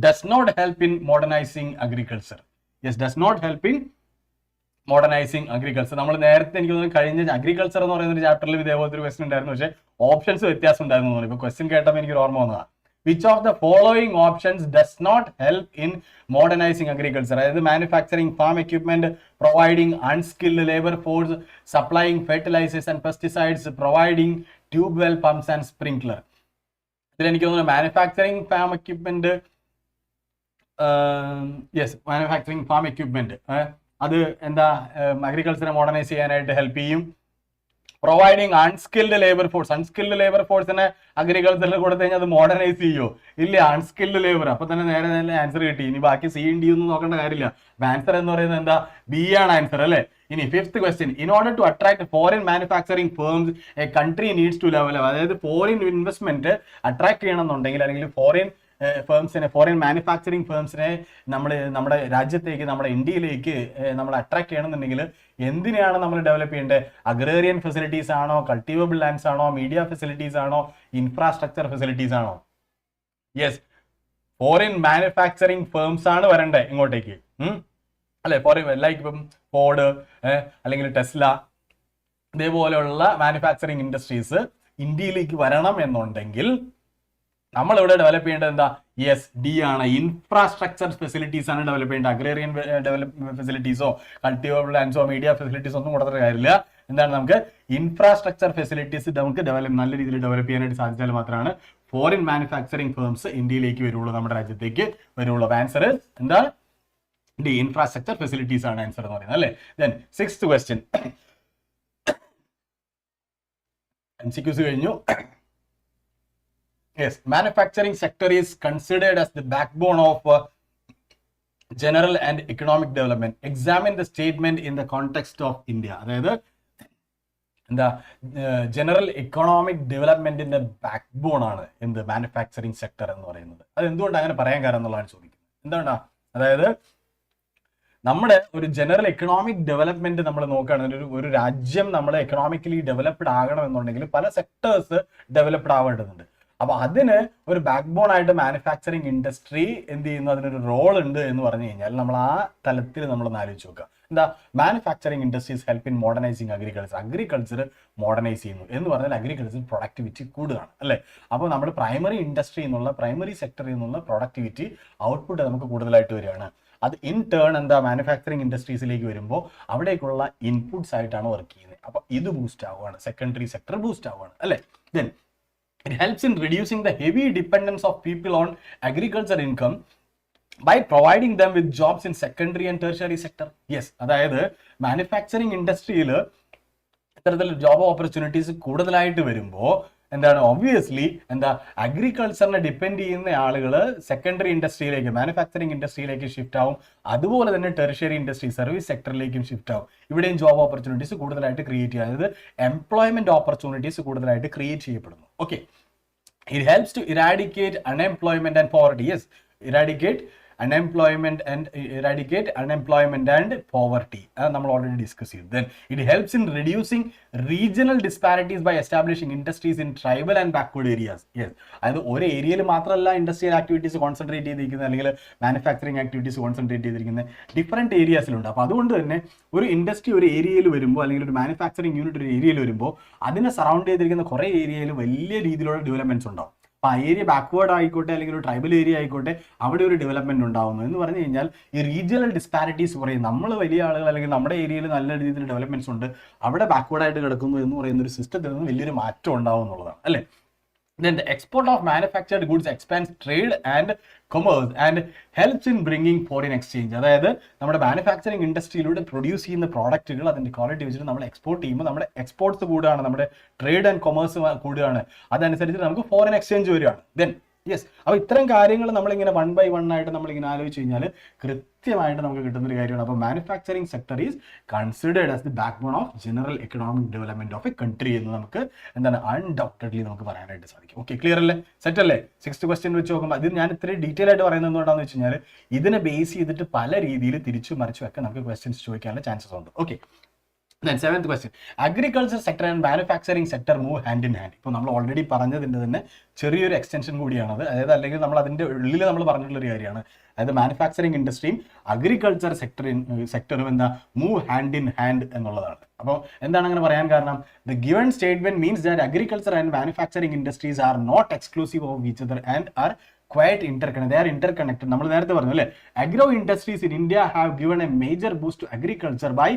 does not help in modernizing agriculture? Yes, does not help in modernizing agriculture. നമ്മൾ നേരത്തെ എനിക്ക് തോന്നുന്നു കഴിഞ്ഞ അഗ്രികൾച്ചർ എന്ന് പറയുന്ന ഒരു ചാപ്റ്ററിൽ ഇതേപോലത്തെ ഒരു ക്വസ്റ്റൻ ഉണ്ടായിരുന്നു, പക്ഷേ ഓപ്ഷൻസ് വ്യത്യാസം ഉണ്ടായിരുന്നു തോന്നുന്നു. ഇപ്പോൾ ക്വസ്റ്റൻ കേട്ടപ്പോൾ എനിക്ക് ഓർമ്മ വന്നതാണ്. Which of the following options does not help in modernising agriculture? അതായത് manufacturing farm equipment, providing unskilled labour force, supplying fertilisers and pesticides, providing tube well pumps and sprinkler. ഇതിൽ എനിക്ക് തോന്നുന്നു manufacturing farm equipment, yes manufacturing farm equipment അത് എന്താ അഗ്രികൾച്ചറെ modernise ചെയ്യാനായിട്ട് help ചെയ്യും. Providing unskilled labour ഫോഴ്സിനെ അഗ്രികൾച്ചറിൽ കൊടുത്തു കഴിഞ്ഞാൽ അത് മോഡേണൈസ് ചെയ്യോ? ഇല്ല, അൺസ്കിൽഡ് ലേബർ. അപ്പൊ തന്നെ നേരെ തന്നെ ആൻസർ കിട്ടി. ഇനി ബാക്കി സി ഡി ഒന്നും നോക്കേണ്ട കാര്യമില്ല. ആൻസർ എന്ന് പറയുന്നത് എന്താ? ബി ആണ് ആൻസർ അല്ലേ. ഇനി fifth question, in order to attract foreign manufacturing firms a country needs to level. അതായത് ഫോറിൻ ഇൻവെസ്റ്റ്മെന്റ് അട്രാക്ട് ചെയ്യണമെന്നുണ്ടെങ്കിൽ അല്ലെങ്കിൽ ഫോറിൻ മാനുഫാക്ചറിങ് ഫേംസിനെ നമ്മുടെ രാജ്യത്തേക്ക്, നമ്മുടെ ഇന്ത്യയിലേക്ക് നമ്മൾ അട്രാക്ട് ചെയ്യണമെന്നുണ്ടെങ്കിൽ എന്തിനാണ് നമ്മൾ ഡെവലപ്പ് ചെയ്യേണ്ടത്? അഗ്രേറിയൻ ഫെസിലിറ്റീസ് ആണോ, കൾട്ടിവബിൾ ലാൻഡ്സ് ആണോ, മീഡിയ ഫെസിലിറ്റീസ് ആണോ, ഇൻഫ്രാസ്ട്രക്ചർ ഫെസിലിറ്റീസ് ആണോ? യെസ്, ഫോറിൻ മാനുഫാക്ചറിങ് ഫേംസ് ആണ് വരണ്ടേ ഇങ്ങോട്ടേക്ക് അല്ലെ. ഫോറിൻ ലൈക്ക് ഇപ്പം ഫോർഡ് അല്ലെങ്കിൽ ടെസ്ല ഇതേപോലെയുള്ള മാനുഫാക്ചറിങ് ഇൻഡസ്ട്രീസ് ഇന്ത്യയിലേക്ക് വരണം എന്നുണ്ടെങ്കിൽ നമ്മൾ ഇവിടെ ഡെവലപ്പ് ചെയ്യേണ്ടത് എന്താ? യെസ്, ഡി ആണ്. ഇൻഫ്രാസ്ട്രക്ചർ ഫെസിലിറ്റീസ് ആണ് ഡെവലപ്പ് ചെയ്യേണ്ടത്. അഗ്രേറിയൻ ഡെവലപ്മെന്റ് ഫെസിലിറ്റീസോ കൾട്ടിവബിൾ ലാൻഡ്സോ മീഡിയ ഫെസിലിറ്റീസോ ഒന്നും കൊടുത്തിട്ട് കാര്യമില്ല. എന്താണ്? നമുക്ക് ഇൻഫ്രാസ്ട്രക്ചർ ഫെസിലിറ്റീസ് നമുക്ക് നല്ല രീതിയിൽ ഡെവലപ്പ് ചെയ്യാനായിട്ട് സാധിച്ചാൽ മാത്രമാണ് ഫോറിൻ മാനുഫാക്ചറിങ് ഫേംസ് ഇന്ത്യയിലേക്ക് വരുള്ളൂ, നമ്മുടെ രാജ്യത്തേക്ക് വരുള്ളൂ. ആൻസർ എന്താ? ഡി, ഇൻഫ്രാസ്ട്രക്ചർ ഫെസിലിറ്റീസ് ആണ് ആൻസർ എന്ന് പറയുന്നത് അല്ലേ. ദെൻ സിക്സ്ത് ക്വസ്റ്റ്യൻ, MCQs കഴിഞ്ഞു. Yes, manufacturing sector is considered as the backbone of general and economic development. Examine the statement in the context of India. അതായത് എന്താ ജനറൽ എക്കണോമിക് ഡെവലപ്മെന്റിന്റെ ബാക്ക്ബോൺ ആണ് എന്ത്? Manufacturing sector എന്ന് പറയുന്നത്. അത് എന്തുകൊണ്ട് അങ്ങനെ പറയാൻ കാരണം എന്നുള്ളതാണ് ചോദിക്കുന്നത്. എന്തുകൊണ്ടാ? അതായത് നമ്മുടെ ഒരു ജനറൽ എക്കണോമിക് ഡെവലപ്മെന്റ് നമ്മൾ നോക്കുകയാണെങ്കിൽ ഒരു രാജ്യം നമ്മൾ എക്കണോമിക്കലി ഡെവലപ്ഡ് ആകണം എന്നുണ്ടെങ്കിൽ പല സെക്ടേഴ്സ് ഡെവലപ്ഡ് ആവേണ്ടതുണ്ട്. അപ്പൊ അതിന് ഒരു ബാക്ക് ബോൺ ആയിട്ട് മാനുഫാക്ചറിങ് ഇൻഡസ്ട്രി എന്ത് ചെയ്യുന്നു? അതിനൊരു റോൾ ഉണ്ട് എന്ന് പറഞ്ഞു കഴിഞ്ഞാൽ നമ്മൾ ആ തലത്തിൽ നമ്മളൊന്ന് ആലോചിച്ച് നോക്കുക. എന്താ? Manufacturing industries help in modernising agriculture modernise ചെയ്യുന്നു എന്ന് പറഞ്ഞാൽ അഗ്രികൾച്ചർ പ്രൊഡക്ടിവിറ്റി കൂടുകയാണ് അല്ലേ. അപ്പോൾ നമ്മൾ പ്രൈമറി സെക്ടറിൽ നിന്നുള്ള പ്രൊഡക്ടിവിറ്റി ഔട്ട്പുട്ട് നമുക്ക് കൂടുതലായിട്ട് വരികയാണ്. അത് ഇൻ ടേൺ എന്താ? മാനുഫാക്ചറിങ് ഇൻഡസ്ട്രീസിലേക്ക് വരുമ്പോൾ അവിടേക്കുള്ള ഇൻപുട്സ് ആയിട്ടാണ് വർക്ക് ചെയ്യുന്നത്. അപ്പൊ ഇത് ബൂസ്റ്റ് ആവുകയാണ്, സെക്കൻഡറി സെക്ടർ ബൂസ്റ്റ് ആവുകയാണ് അല്ലേ. Then it helps in reducing the heavy dependence of people on agriculture income by providing them with jobs in secondary and tertiary sector. Yes, അതായത് manufacturing ഇൻഡസ്ട്രിയിൽ ഇത്തരത്തിൽ ജോബ് ഓപ്പർച്യൂണിറ്റീസ് കൂടുതലായിട്ട് വരുമ്പോൾ എന്താണ്? Obviously എന്താ? അഗ്രികൾച്ചറിനെ depend ചെയ്യുന്ന ആളുകൾ സെക്കൻഡറി ഇൻഡസ്ട്രിയിലേക്ക്, മാനുഫാക്ചറിങ് ഇൻഡസ്ട്രിയിലേക്ക് ഷിഫ്റ്റ് ആവും. അതുപോലെ തന്നെ ടെറിഷ്യറി ഇൻഡസ്ട്രി, സർവീസ് സെക്ടറിലേക്കും ഷിഫ്റ്റ് ആവും. ഇവിടെയും ജോബ് ഓപ്പർച്യൂണിറ്റീസ് കൂടുതലായിട്ട് ക്രിയേറ്റ് ചെയ്യുക, അതായത് എംപ്ലോയ്മെന്റ് ഓപ്പർച്യൂണിറ്റീസ് കൂടുതലായിട്ട് ക്രിയേറ്റ് ചെയ്യപ്പെടുന്നു. Okay, it helps to eradicate unemployment and poverty. Yes, eradicate unemployment and poverty. നമ്മൾ ഓൾറെഡി ഡിസ്കസ് ചെയ്തു. Then it helps in reducing regional disparities by establishing industries in tribal and backward areas. Yes, അതായത് ഒരു ഏരിയയിൽ മാത്രമല്ല industrial activities concentrate ചെയ്തിരിക്കുന്നത് അല്ലെങ്കിൽ manufacturing activities concentrate ചെയ്തിരിക്കുന്നത് different ഏരിയാസിലുണ്ട്. അപ്പോൾ അതുകൊണ്ട് തന്നെ ഒരു ഇൻഡസ്ട്രി ഒരു ഏരിയയിൽ വരുമ്പോൾ അല്ലെങ്കിൽ ഒരു മാനുഫാക്ചറിങ് യൂണിറ്റ് ഒരു ഏരിയയിൽ വരുമ്പോൾ അതിനെ സറൗണ്ട് ചെയ്തിരിക്കുന്ന കുറേ ഏരിയയിൽ വലിയ രീതിയിലുള്ള ഡെവലപ്മെന്റ്സ് ഉണ്ടാവും. അപ്പോൾ ആ ഏരിയ ബാക്ക്വേർഡ് ആയിക്കോട്ടെ അല്ലെങ്കിൽ ഒരു ട്രൈബൽ ഏരിയ ആയിക്കോട്ടെ അവിടെ ഒരു ഡെവലപ്മെന്റ് ഉണ്ടാവുന്നു എന്ന് പറഞ്ഞു കഴിഞ്ഞാൽ ഈ റീജിയണൽ ഡിസ്പാരിറ്റീസ് കുറയും. നമ്മൾ വലിയ ആളുകൾ അല്ലെങ്കിൽ നമ്മുടെ ഏരിയയിൽ നല്ല രീതിയിൽ ഡെവലപ്മെന്റ്സ് ഉണ്ട്, അവിടെ ബാക്ക്വേർഡ് ആയിട്ട് കിടക്കുന്നു എന്ന് പറയുന്ന ഒരു സിസ്റ്റത്തിൽ നിന്ന് വലിയൊരു മാറ്റം ഉണ്ടാവും എന്നുള്ളതാണ് അല്ലേ. Then the export of manufactured goods expands trade and commerce and helps in bringing foreign exchange. അതായത് നമ്മുടെ മാനുഫാക്ചറിങ് ഇൻഡസ്ട്രിയിലൂടെ പ്രൊഡ്യൂസ് ചെയ്യുന്ന പ്രോഡക്റ്റുകൾ അതിൻ്റെ ക്വാളിറ്റി വെച്ചിട്ട് നമ്മൾ എക്സ്പോർട്ട് ചെയ്യുമ്പോൾ നമ്മുടെ എക്സ്പോർട്ട്സ് കൂടുകയാണ്, നമ്മുടെ ട്രേഡ് ആൻഡ് കൊമേഴ്സ് കൂടുകയാണ്. അതനുസരിച്ച് നമുക്ക് ഫോറിൻ എക്സ്ചേഞ്ച് വരികയാണ്. Then yes. അപ്പോൾ ഇത്തരം കാര്യങ്ങൾ നമ്മളിങ്ങനെ 1 by 1 ആയിട്ട് നമ്മളിങ്ങനെ ആലോചിച്ച് കഴിഞ്ഞാൽ കൃത്യമായിട്ട് നമുക്ക് കിട്ടുന്നൊരു കാര്യമാണ്. അപ്പോൾ manufacturing sector is considered as the backbone of general economic development of a country എന്ന് നമുക്ക് എന്താണ് അൺഡൗട്ടഡ്ലി നമുക്ക് പറയാനായിട്ട് സാധിക്കും. ഓക്കെ, ക്ലിയർ അല്ലേ? സെറ്റ് അല്ലേ? 6th ക്വസ്റ്റ്യൻ വെച്ച് നോക്കുമ്പോൾ ഇത് ഞാൻ ഇത്രയും ഡീറ്റെയിൽ ആയിട്ട് പറയുന്നത് എന്തുകൊണ്ടാണെന്ന് വെച്ച് കഴിഞ്ഞാൽ ഇതിനെ ബേസ് ചെയ്തിട്ട് പല രീതിയിൽ തിരിച്ചു മറിച്ചും ഒക്കെ നമുക്ക് ക്വസ്റ്റ്യൻസ് ചോദിക്കാനുള്ള ചാൻസസ് ഉണ്ട്. Okay, then 7th question, agriculture sector and manufacturing sector move hand in hand. ഇപ്പോൾ നമ്മൾ ഓൾറെഡി പറഞ്ഞതിൻ്റെ തന്നെ ചെറിയൊരു എക്സ്റ്റൻഷൻ കൂടിയാണത്. അതായത് അല്ലെങ്കിൽ നമ്മൾ അതിൻ്റെ ഉള്ളിൽ നമ്മൾ പറഞ്ഞിട്ടുള്ളൊരു കാര്യമാണ്. അതായത് മാനുഫാക്ചറിങ് ഇൻഡസ്ട്രിയും അഗ്രികൾച്ചർ സെക്ടറും എന്താ മൂവ് ഹാൻഡ് ഇൻ ഹാൻഡ് എന്നുള്ളതാണ്. അപ്പോൾ എന്താണ് അങ്ങനെ പറയാൻ കാരണം? The given statement means that agriculture and manufacturing industries are not exclusive of each other and are quite interconnected. They are interconnected. നമ്മൾ നേരത്തെ പറഞ്ഞു അല്ലേ, agro industries in India have given a major boost to agriculture by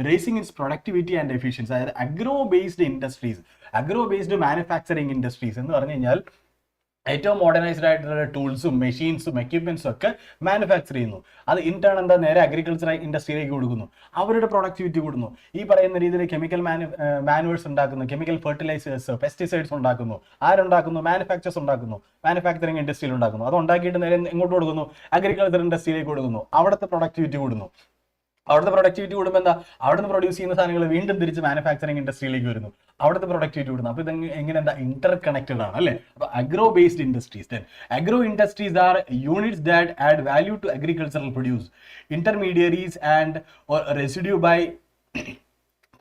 raising its productivity and efficiency. അതായത് agro based industries, agro based manufacturing industries എന്ന് പറഞ്ഞു കഴിഞ്ഞാൽ ഏറ്റവും modernised ആയിട്ടുള്ള ടൂൾസും മെഷീൻസും എക്യുപ്മെന്റ്സും ഒക്കെ മാനുഫാക്ചർ ചെയ്യുന്നു. അത് ഇൻടേൺ എന്താ നേരെ അഗ്രികൾച്ചർ ഇൻഡസ്ട്രിയിലേക്ക് കൊടുക്കുന്നു. അവരുടെ പ്രൊഡക്ടിവിറ്റി കൂടുന്നു. ഈ പറയുന്ന രീതിയിൽ കെമിക്കൽ മാനുവേഴ്സ് ഉണ്ടാക്കുന്നു, കെമിക്കൽ ഫെർട്ടിലൈസേഴ്സ്, പെസ്റ്റിസൈഡ്സ് ഉണ്ടാക്കുന്നു. ആരുണ്ടാക്കുന്നു? മാനുഫാക്ചേഴ്സ് ഉണ്ടാക്കുന്നു, മാനുഫാക്ചറിങ് ഇൻഡസ്ട്രിയിൽ ഉണ്ടാക്കുന്നു. അത് ഉണ്ടാക്കിയിട്ട് നേരെ എങ്ങോട്ട് കൊടുക്കുന്നു? അഗ്രികൾച്ചർ ഇൻഡസ്ട്രിയിലേക്ക് കൊടുക്കുന്നു. അവിടുത്തെ പ്രൊഡക്ടിവിറ്റി കൂടുന്നു. അവിടുത്തെ പ്രൊഡക്ടിവിറ്റി കൂടുമ്പോൾ എന്താ? അവിടുന്ന് പ്രൊഡ്യൂസ് ചെയ്യുന്ന സാധനങ്ങൾ വീണ്ടും തിരിച്ച് മാനുഫാക്ചറിങ് ഇൻഡസ്ട്രിയിലേക്ക് വരുന്നു. അവിടുത്തെ പ്രൊഡക്ടിവിറ്റി കൂടുന്നു. അപ്പോൾ ഇത് എങ്ങനെ എന്താ ഇന്റർ കണക്റ്റഡ് ആണ് അല്ലേ? അപ്പോൾ agro based industries, then agro industries are units that add value to agricultural produce, intermediaries and residue by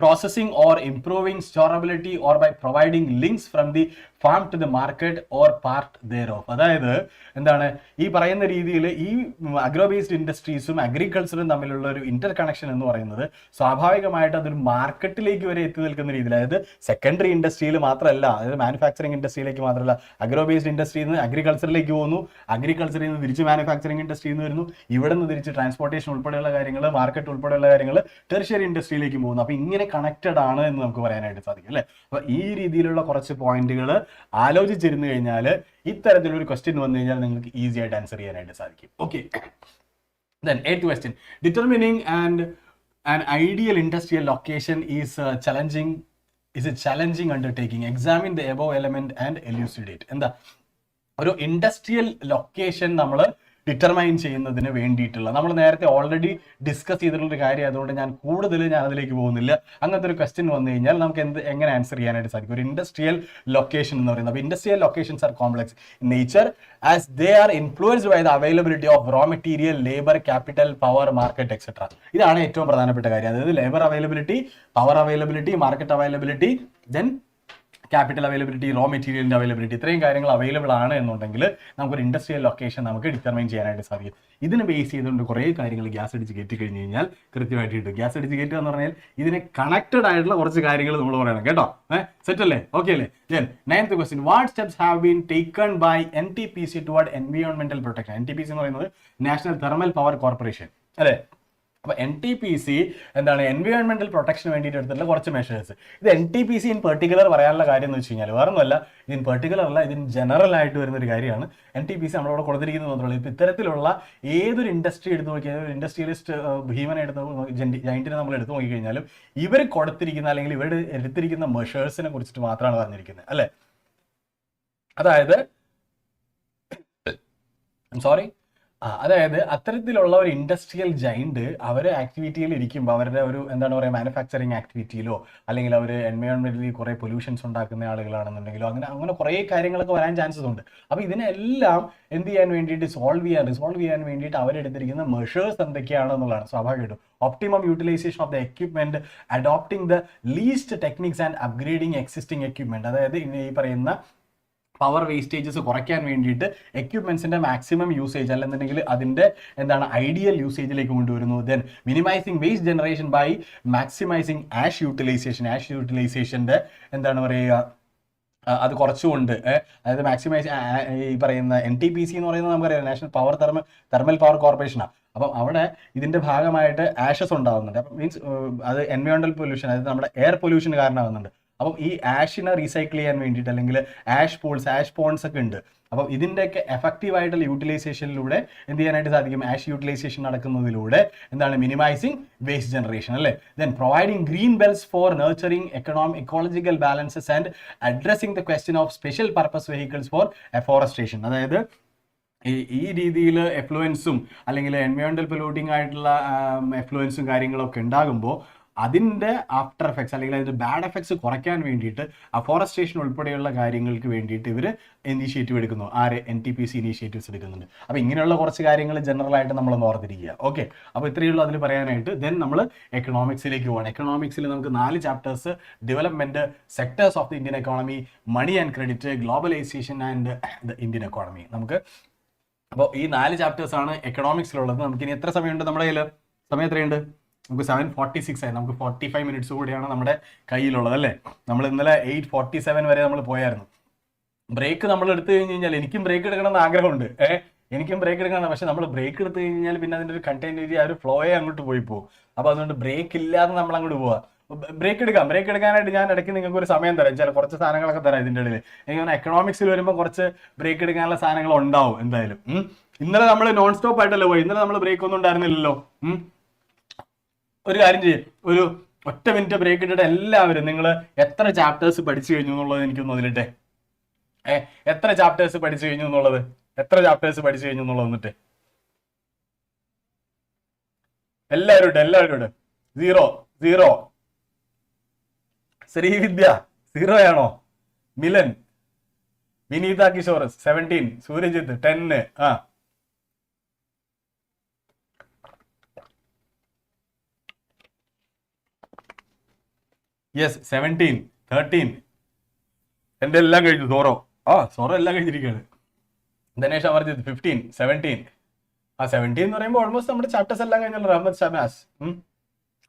processing or improving storability or by providing links from the farm to the market or part thereof. അതായത് എന്താണ് ഈ പറയുന്ന രീതിയിൽ ഈ agro based ഇൻഡസ്ട്രീസും അഗ്രികൾച്ചറും തമ്മിലുള്ള ഒരു Inter connection എന്ന് പറയുന്നത് സ്വാഭാവികമായിട്ട് അതൊരു മാർക്കറ്റിലേക്ക് വരെ എത്തി നിൽക്കുന്ന രീതിയിൽ, അതായത് സെക്കൻഡറി ഇൻഡസ്ട്രിയിൽ മാത്രമല്ല, അതായത് മാനുഫാക്ചറിങ് ഇൻഡസ്ട്രിയിലേക്ക് മാത്രമല്ല, അഗ്രോ ബേസ്ഡ് ഇൻഡസ്ട്രിയിൽ നിന്ന് അഗ്രികൾച്ചറിലേക്ക് പോകുന്നു, അഗ്രികൾച്ചറിൽ നിന്ന് തിരിച്ച് മാനുഫാക്ചറിങ് ഇൻഡസ്ട്രിയിൽ നിന്ന് വരുന്നു, ഇവിടെ നിന്ന് തിരിച്ച് ട്രാൻസ്പോർട്ടേഷൻ ഉൾപ്പെടെയുള്ള കാര്യങ്ങൾ, മാർക്കറ്റ് ഉൾപ്പെടെയുള്ള കാര്യങ്ങൾ ടെർഷ്യറി ഇൻഡസ്ട്രിയിലേക്ക് പോകുന്നു. അപ്പോൾ ഇങ്ങനെ കണക്റ്റഡ് ആണ് എന്ന് നമുക്ക് പറയാനായിട്ട് സാധിക്കും അല്ലേ? അപ്പോൾ ഈ രീതിയിലുള്ള കുറച്ച് പോയിന്റുകൾ ആലോചിച്ചിരുന്നു കഴിഞ്ഞാൽ ഇത്തരത്തിലൊരു ക്വസ്റ്റ്യൻ വന്നു കഴിഞ്ഞാൽ നിങ്ങൾക്ക് ഈസി ആയിട്ട് ആൻസർ ചെയ്യാനായിട്ട് സാധിക്കും. Okay, then 8th question, determining an ideal industrial location is a challenging undertaking. Examine the above element and elucidate. എന്താ ഒരു ഇൻഡസ്ട്രിയൽ ലൊക്കേഷൻ നമ്മൾ ഡിറ്റർമൈൻ ചെയ്യുന്നതിന് വേണ്ടിയിട്ടുള്ള, നമ്മൾ നേരത്തെ ഓൾറെഡി ഡിസ്കസ് ചെയ്തിട്ടുള്ളൊരു കാര്യം അതുകൊണ്ട് ഞാൻ അതിലേക്ക് പോകുന്നില്ല. അങ്ങനത്തെ ഒരു ക്വസ്റ്റ്യൻ വന്നു കഴിഞ്ഞാൽ നമുക്ക് എങ്ങനെ ആൻസർ ചെയ്യാനായിട്ട് സാധിക്കും? ഒരു ഇൻഡസ്ട്രിയൽ ലൊക്കേഷൻ എന്ന് പറയുന്നത്, അപ്പോൾ industrial locations are complex in nature as they are influenced by the availability of raw material, labour, capital, power, market etcetera. ഇതാണ് ഏറ്റവും പ്രധാനപ്പെട്ട കാര്യം. അതായത് labour availability, power availability, market availability, then capital availability, raw മെറ്റീരിയലിൻ്റെ availability, ഇത്രയും കാര്യങ്ങൾ available ആണ് എന്നുണ്ടെങ്കിൽ നമുക്കൊരു ഇൻഡസ്ട്രിയൽ ലൊക്കേഷൻ നമുക്ക് ഡിറ്റർമൈൻ ചെയ്യാനായിട്ട് സാധിക്കും. ഇതിനെ ബേസ് ചെയ്തുകൊണ്ട് കുറേ കാര്യങ്ങൾ ഗ്യാസ് അടിച്ച് കയറ്റി കഴിഞ്ഞ് കഴിഞ്ഞാൽ കൃത്യമായിട്ട് കിട്ടും. ഗ്യാസ് അടിച്ച് കയറ്റുക എന്ന് പറഞ്ഞാൽ ഇതിനെ കണക്റ്റഡ് ആയിട്ടുള്ള കുറച്ച് കാര്യങ്ങൾ നമ്മൾ പറയണം കേട്ടോ. സെറ്റ് അല്ലേ? ഓക്കെ അല്ലേ? Then 9th question, what steps have been taken by NTPC toward എൻവയോൺമെന്റൽ പ്രൊട്ടക്ഷൻ? NTPC എന്ന് പറയുന്നത് നാഷണൽ തെർമൽ പവർ കോർപ്പറേഷൻ അല്ലേ? അപ്പോൾ NTPC എന്താണ് എൻവയോൺമെന്റൽ പ്രൊട്ടക്ഷന് വേണ്ടിയിട്ട് എടുത്തിട്ടുള്ള കുറച്ച് മെഷേഴ്സ്. ഇത് NTPC ഇൻ പെർട്ടിക്കുലർ പറയാനുള്ള കാര്യം എന്ന് വെച്ച് കഴിഞ്ഞാൽ വേറൊന്നുമല്ല, ഇതിൻ പെർട്ടിക്കുലർ അല്ല, ഇതിന് ജനറൽ ആയിട്ട് വരുന്നൊരു കാര്യമാണ്. NTPC നമ്മളവിടെ കൊടുത്തിരിക്കുന്നത് മാത്രമല്ല, ഇപ്പോൾ ഇത്തരത്തിലുള്ള ഏതൊരു ഇൻഡസ്ട്രി എടുത്ത് നോക്കിയാൽ, ഒരു ഇൻഡസ്ട്രിയലിസ്റ്റ് ഭീമനെ ജൈന്റിനെ നമ്മൾ എടുത്തു നോക്കിക്കഴിഞ്ഞാലും ഇവർ കൊടുത്തിരിക്കുന്ന അല്ലെങ്കിൽ ഇവരുടെ എടുത്തിരിക്കുന്ന മെഷേഴ്സിനെ കുറിച്ചിട്ട് മാത്രമാണ് പറഞ്ഞിരിക്കുന്നത് അല്ലേ? അതായത് അതായത് അത്തരത്തിലുള്ള ഒരു ഇൻഡസ്ട്രിയൽ ജൈന്റ് അവരെ ആക്ടിവിറ്റിയിൽ ഇരിക്കുമ്പോൾ അവരുടെ ഒരു എന്താണ് പറയുക മാനുഫാക്ചറിങ് ആക്ടിവിറ്റിയിലോ അല്ലെങ്കിൽ അവർ എൻവയോൺമെന്റിൽ കുറേ പൊല്യൂഷൻസ് ഉണ്ടാക്കുന്ന ആളുകളാണെന്നുണ്ടെങ്കിലോ അങ്ങനെ കുറേ കാര്യങ്ങളൊക്കെ വരാൻ ചാൻസസ് ഉണ്ട്. അപ്പോൾ ഇതിനെല്ലാം എന്ത് ചെയ്യാൻ വേണ്ടിയിട്ട് റിസോൾവ് ചെയ്യാൻ വേണ്ടിയിട്ട് അവരെടുത്തിരിക്കുന്ന മെഷേഴ്സ് എന്തൊക്കെയാണെന്നുള്ളതാണ് സ്വാഭാവികമായിട്ടും. Optimum utilisation of the equipment, adopting the least techniques and upgrading existing equipment. അതായത് ഈ പറയുന്ന പവർ വേസ്റ്റേജസ് കുറയ്ക്കാൻ വേണ്ടിയിട്ട് എക്യുപ്മെന്റ്സിന്റെ മാക്സിമം യൂസേജ് അല്ലെന്നുണ്ടെങ്കിൽ അതിന്റെ എന്താണ് ഐഡിയൽ യൂസേജിലേക്ക് കൊണ്ടുവരുന്നു. Then minimising waste generation by maximising ash യൂട്ടിലൈസേഷന്റെ എന്താണ് പറയുക അത് കുറച്ചുകൊണ്ട്, അതായത് മാക്സിമൈസ് ഈ പറയുന്ന NTPC എന്ന് പറയുന്നത് നമുക്കറിയാം നാഷണൽ തെർമൽ പവർ കോർപ്പറേഷനാണ്. അപ്പം അവിടെ ഇതിന്റെ ഭാഗമായിട്ട് ആഷസ് ഉണ്ടാകുന്നുണ്ട്. അപ്പം മീൻസ് അത് എൻവയോൺമെന്റൽ പൊല്യൂഷൻ, അതായത് നമ്മുടെ എയർ പൊല്യൂഷന് കാരണമാകുന്നുണ്ട്. അപ്പം ഈ ആഷിനെ റീസൈക്കിൾ ചെയ്യാൻ വേണ്ടിയിട്ട് അല്ലെങ്കിൽ ആഷ് പോൺസ് ഒക്കെ ഉണ്ട്. അപ്പം ഇതിൻ്റെയൊക്കെ എഫക്റ്റീവ് ആയിട്ടുള്ള യൂട്ടിലൈസേഷനിലൂടെ എന്ത് ചെയ്യാനായിട്ട് സാധിക്കും? ആഷ് യൂട്ടിലൈസേഷൻ നടക്കുന്നതിലൂടെ എന്താണ്? മിനിമൈസിങ് വേസ്റ്റ് ജനറേഷൻ അല്ലേ. Then providing green belts for nurturing ecological balances and addressing the question of special purpose vehicles for afforestation. അതായത് ഈ രീതിയിൽ എഫ്ലുവൻസും അല്ലെങ്കിൽ എൻവയോൺമെന്റൽ പൊല്യൂട്ടിംഗ് ആയിട്ടുള്ള എഫ്ലുവൻസും കാര്യങ്ങളൊക്കെ ഉണ്ടാകുമ്പോൾ അതിൻ്റെ ആഫ്റ്റർ എഫക്ട്സ് അല്ലെങ്കിൽ അതിൻ്റെ ബാഡ് എഫക്ട്സ് കുറയ്ക്കാൻ വേണ്ടിയിട്ട് അഫോറസ്ട്രേഷൻ ഉൾപ്പെടെയുള്ള കാര്യങ്ങൾക്ക് വേണ്ടിയിട്ട് ഇവർ ഇനീഷ്യേറ്റീവ് എടുക്കുന്നു. NTPC ഇനീഷ്യേറ്റീവ്സ് എടുക്കുന്നുണ്ട്. അപ്പോൾ ഇങ്ങനെയുള്ള കുറച്ച് കാര്യങ്ങൾ ജനറലായിട്ട് നമ്മൾ ഓർത്തിരിക്കുക. ഓക്കെ, അപ്പോൾ ഇത്രയേ ഉള്ളൂ അതിൽ പറയാനായിട്ട്. ദെൻ നമ്മൾ എക്കണോമിക്സിലേക്ക് പോകണം. എക്കണോമിക്സിൽ നമുക്ക് 4 chapters: development, sectors of the Indian economy, money and credit, globalisation and the Indian economy. നമുക്ക് അപ്പോൾ ഈ 4 ചാപ്റ്റേഴ്സാണ് എക്കണോമിക്സിലുള്ളത്. നമുക്കിനി എത്ര സമയമുണ്ട്? നമ്മുടെ കയ്യിൽ സമയം എത്രയുണ്ട്? നമുക്ക് 7:46 ആയി. നമുക്ക് 45 മിനിറ്റ്സ് കൂടിയാണ് നമ്മുടെ കയ്യിലുള്ളത് അല്ലേ. നമ്മൾ ഇന്നലെ 8:47 വരെ നമ്മൾ പോയായിരുന്നു. ബ്രേക്ക് നമ്മൾ എടുത്തു കഴിഞ്ഞാൽ എനിക്കും ബ്രേക്ക് എടുക്കണമെന്ന് ആഗ്രഹമുണ്ട്. എനിക്കും ബ്രേക്ക് എടുക്കണം. പക്ഷെ നമ്മൾ ബ്രേക്ക് എടുത്തു കഴിഞ്ഞാൽ പിന്നെ അതിൻ്റെ ഒരു കണ്ടന്റ് ആ ഒരു ഫ്ലോയെ അങ്ങോട്ട് പോയി പോകും. അപ്പോൾ അതുകൊണ്ട് ബ്രേക്ക് ഇല്ലാതെ നമ്മൾ അങ്ങോട്ട് പോവാ. ബ്രേക്ക് എടുക്കാനായിട്ട് ഞാൻ ഇടയ്ക്ക് നിങ്ങൾക്ക് ഒരു സമയം തരാം. ചില കുറച്ച് സാധനങ്ങളൊക്കെ തരാം ഇതിൻ്റെ ഇടയിൽ. എനിക്ക് എക്കണോമിക്സിൽ വരുമ്പോൾ കുറച്ച് ബ്രേക്ക് എടുക്കാനുള്ള സാധനങ്ങൾ ഉണ്ടാവും എന്തായാലും. ഇന്നലെ നമ്മൾ നോൺ സ്റ്റോപ്പ് ആയിട്ടല്ലേ പോയി. ഇന്നലെ നമ്മൾ ബ്രേക്ക് ഒന്നും ഉണ്ടായിരുന്നില്ലല്ലോ. ഒരു കാര്യം ചെയ്യും, ഒരു ഒറ്റ മിനിറ്റ് ബ്രേക്ക് ഇട്ടിട്ട് എല്ലാവരും നിങ്ങൾ എത്ര ചാപ്റ്റേഴ്സ് പഠിച്ചു കഴിഞ്ഞു എന്നുള്ളത് എനിക്കൊന്ന് അതിലിട്ടെ. എത്ര ചാപ്റ്റേഴ്സ് പഠിച്ചു കഴിഞ്ഞു എന്നുള്ളത് എന്നിട്ട് എല്ലാവരും ഇട്ട്. 0 ശ്രീവിദ്യ 0 ആണോ? മിലൻ, വിനീത കിഷോർ 17, സൂര്യജിത്ത് 10. യെസ് 17, 13. എൻ്റെ എല്ലാം കഴിഞ്ഞു. സോറോ എല്ലാം കഴിഞ്ഞിരിക്കുകയാണ്. ദിനേശ് അമർജിത്ത് 15, 17. 17 എന്ന് പറയുമ്പോൾ ഓൾമോസ്റ്റ് നമ്മുടെ ചാപ്റ്റേഴ്സ് എല്ലാം കഴിഞ്ഞല്ലോ. റഹ്മദ് ഷമാസ്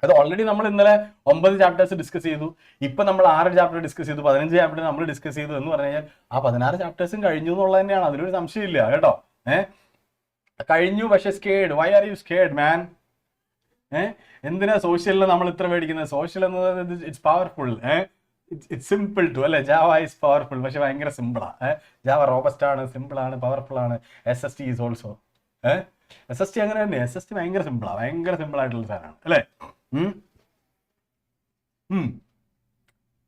അത് ഓൾറെഡി നമ്മൾ ഇന്നലെ 9 ചാപ്റ്റേഴ്സ് ഡിസ്കസ് ചെയ്തു. ഇപ്പം നമ്മൾ 6 ചാപ്റ്റർ ഡിസ്കസ് ചെയ്തു, 15 ചാപ്റ്റർ നമ്മൾ ഡിസ്കസ് ചെയ്തു എന്ന് പറഞ്ഞു കഴിഞ്ഞാൽ ആ 16 ചാപ്റ്റേഴ്സും കഴിഞ്ഞു എന്നുള്ളത് തന്നെയാണ്. അതിലൊരു സംശയമില്ല കേട്ടോ. കഴിഞ്ഞു. പക്ഷെ scared, why are you scared man? എന്തിനാ സോഷ്യലിൽ നമ്മൾ ഇത്ര മേടിക്കുന്നത്? സോഷ്യൽ എന്നത് it's powerful. It's simple too അല്ലെ. ജാവ ഈസ് പവർഫുൾ, പക്ഷെ ഭയങ്കര സിമ്പിളാ. ജാവ റോബസ്റ്റ് ആണ്, സിമ്പിൾ ആണ്, പവർഫുൾ ആണ്. SST ഈസ് ഓൾസോ SST അങ്ങനെ തന്നെ. SST ഭയങ്കര സിമ്പിൾ ആയിട്ടുള്ള സാധനമാണ് അല്ലേ.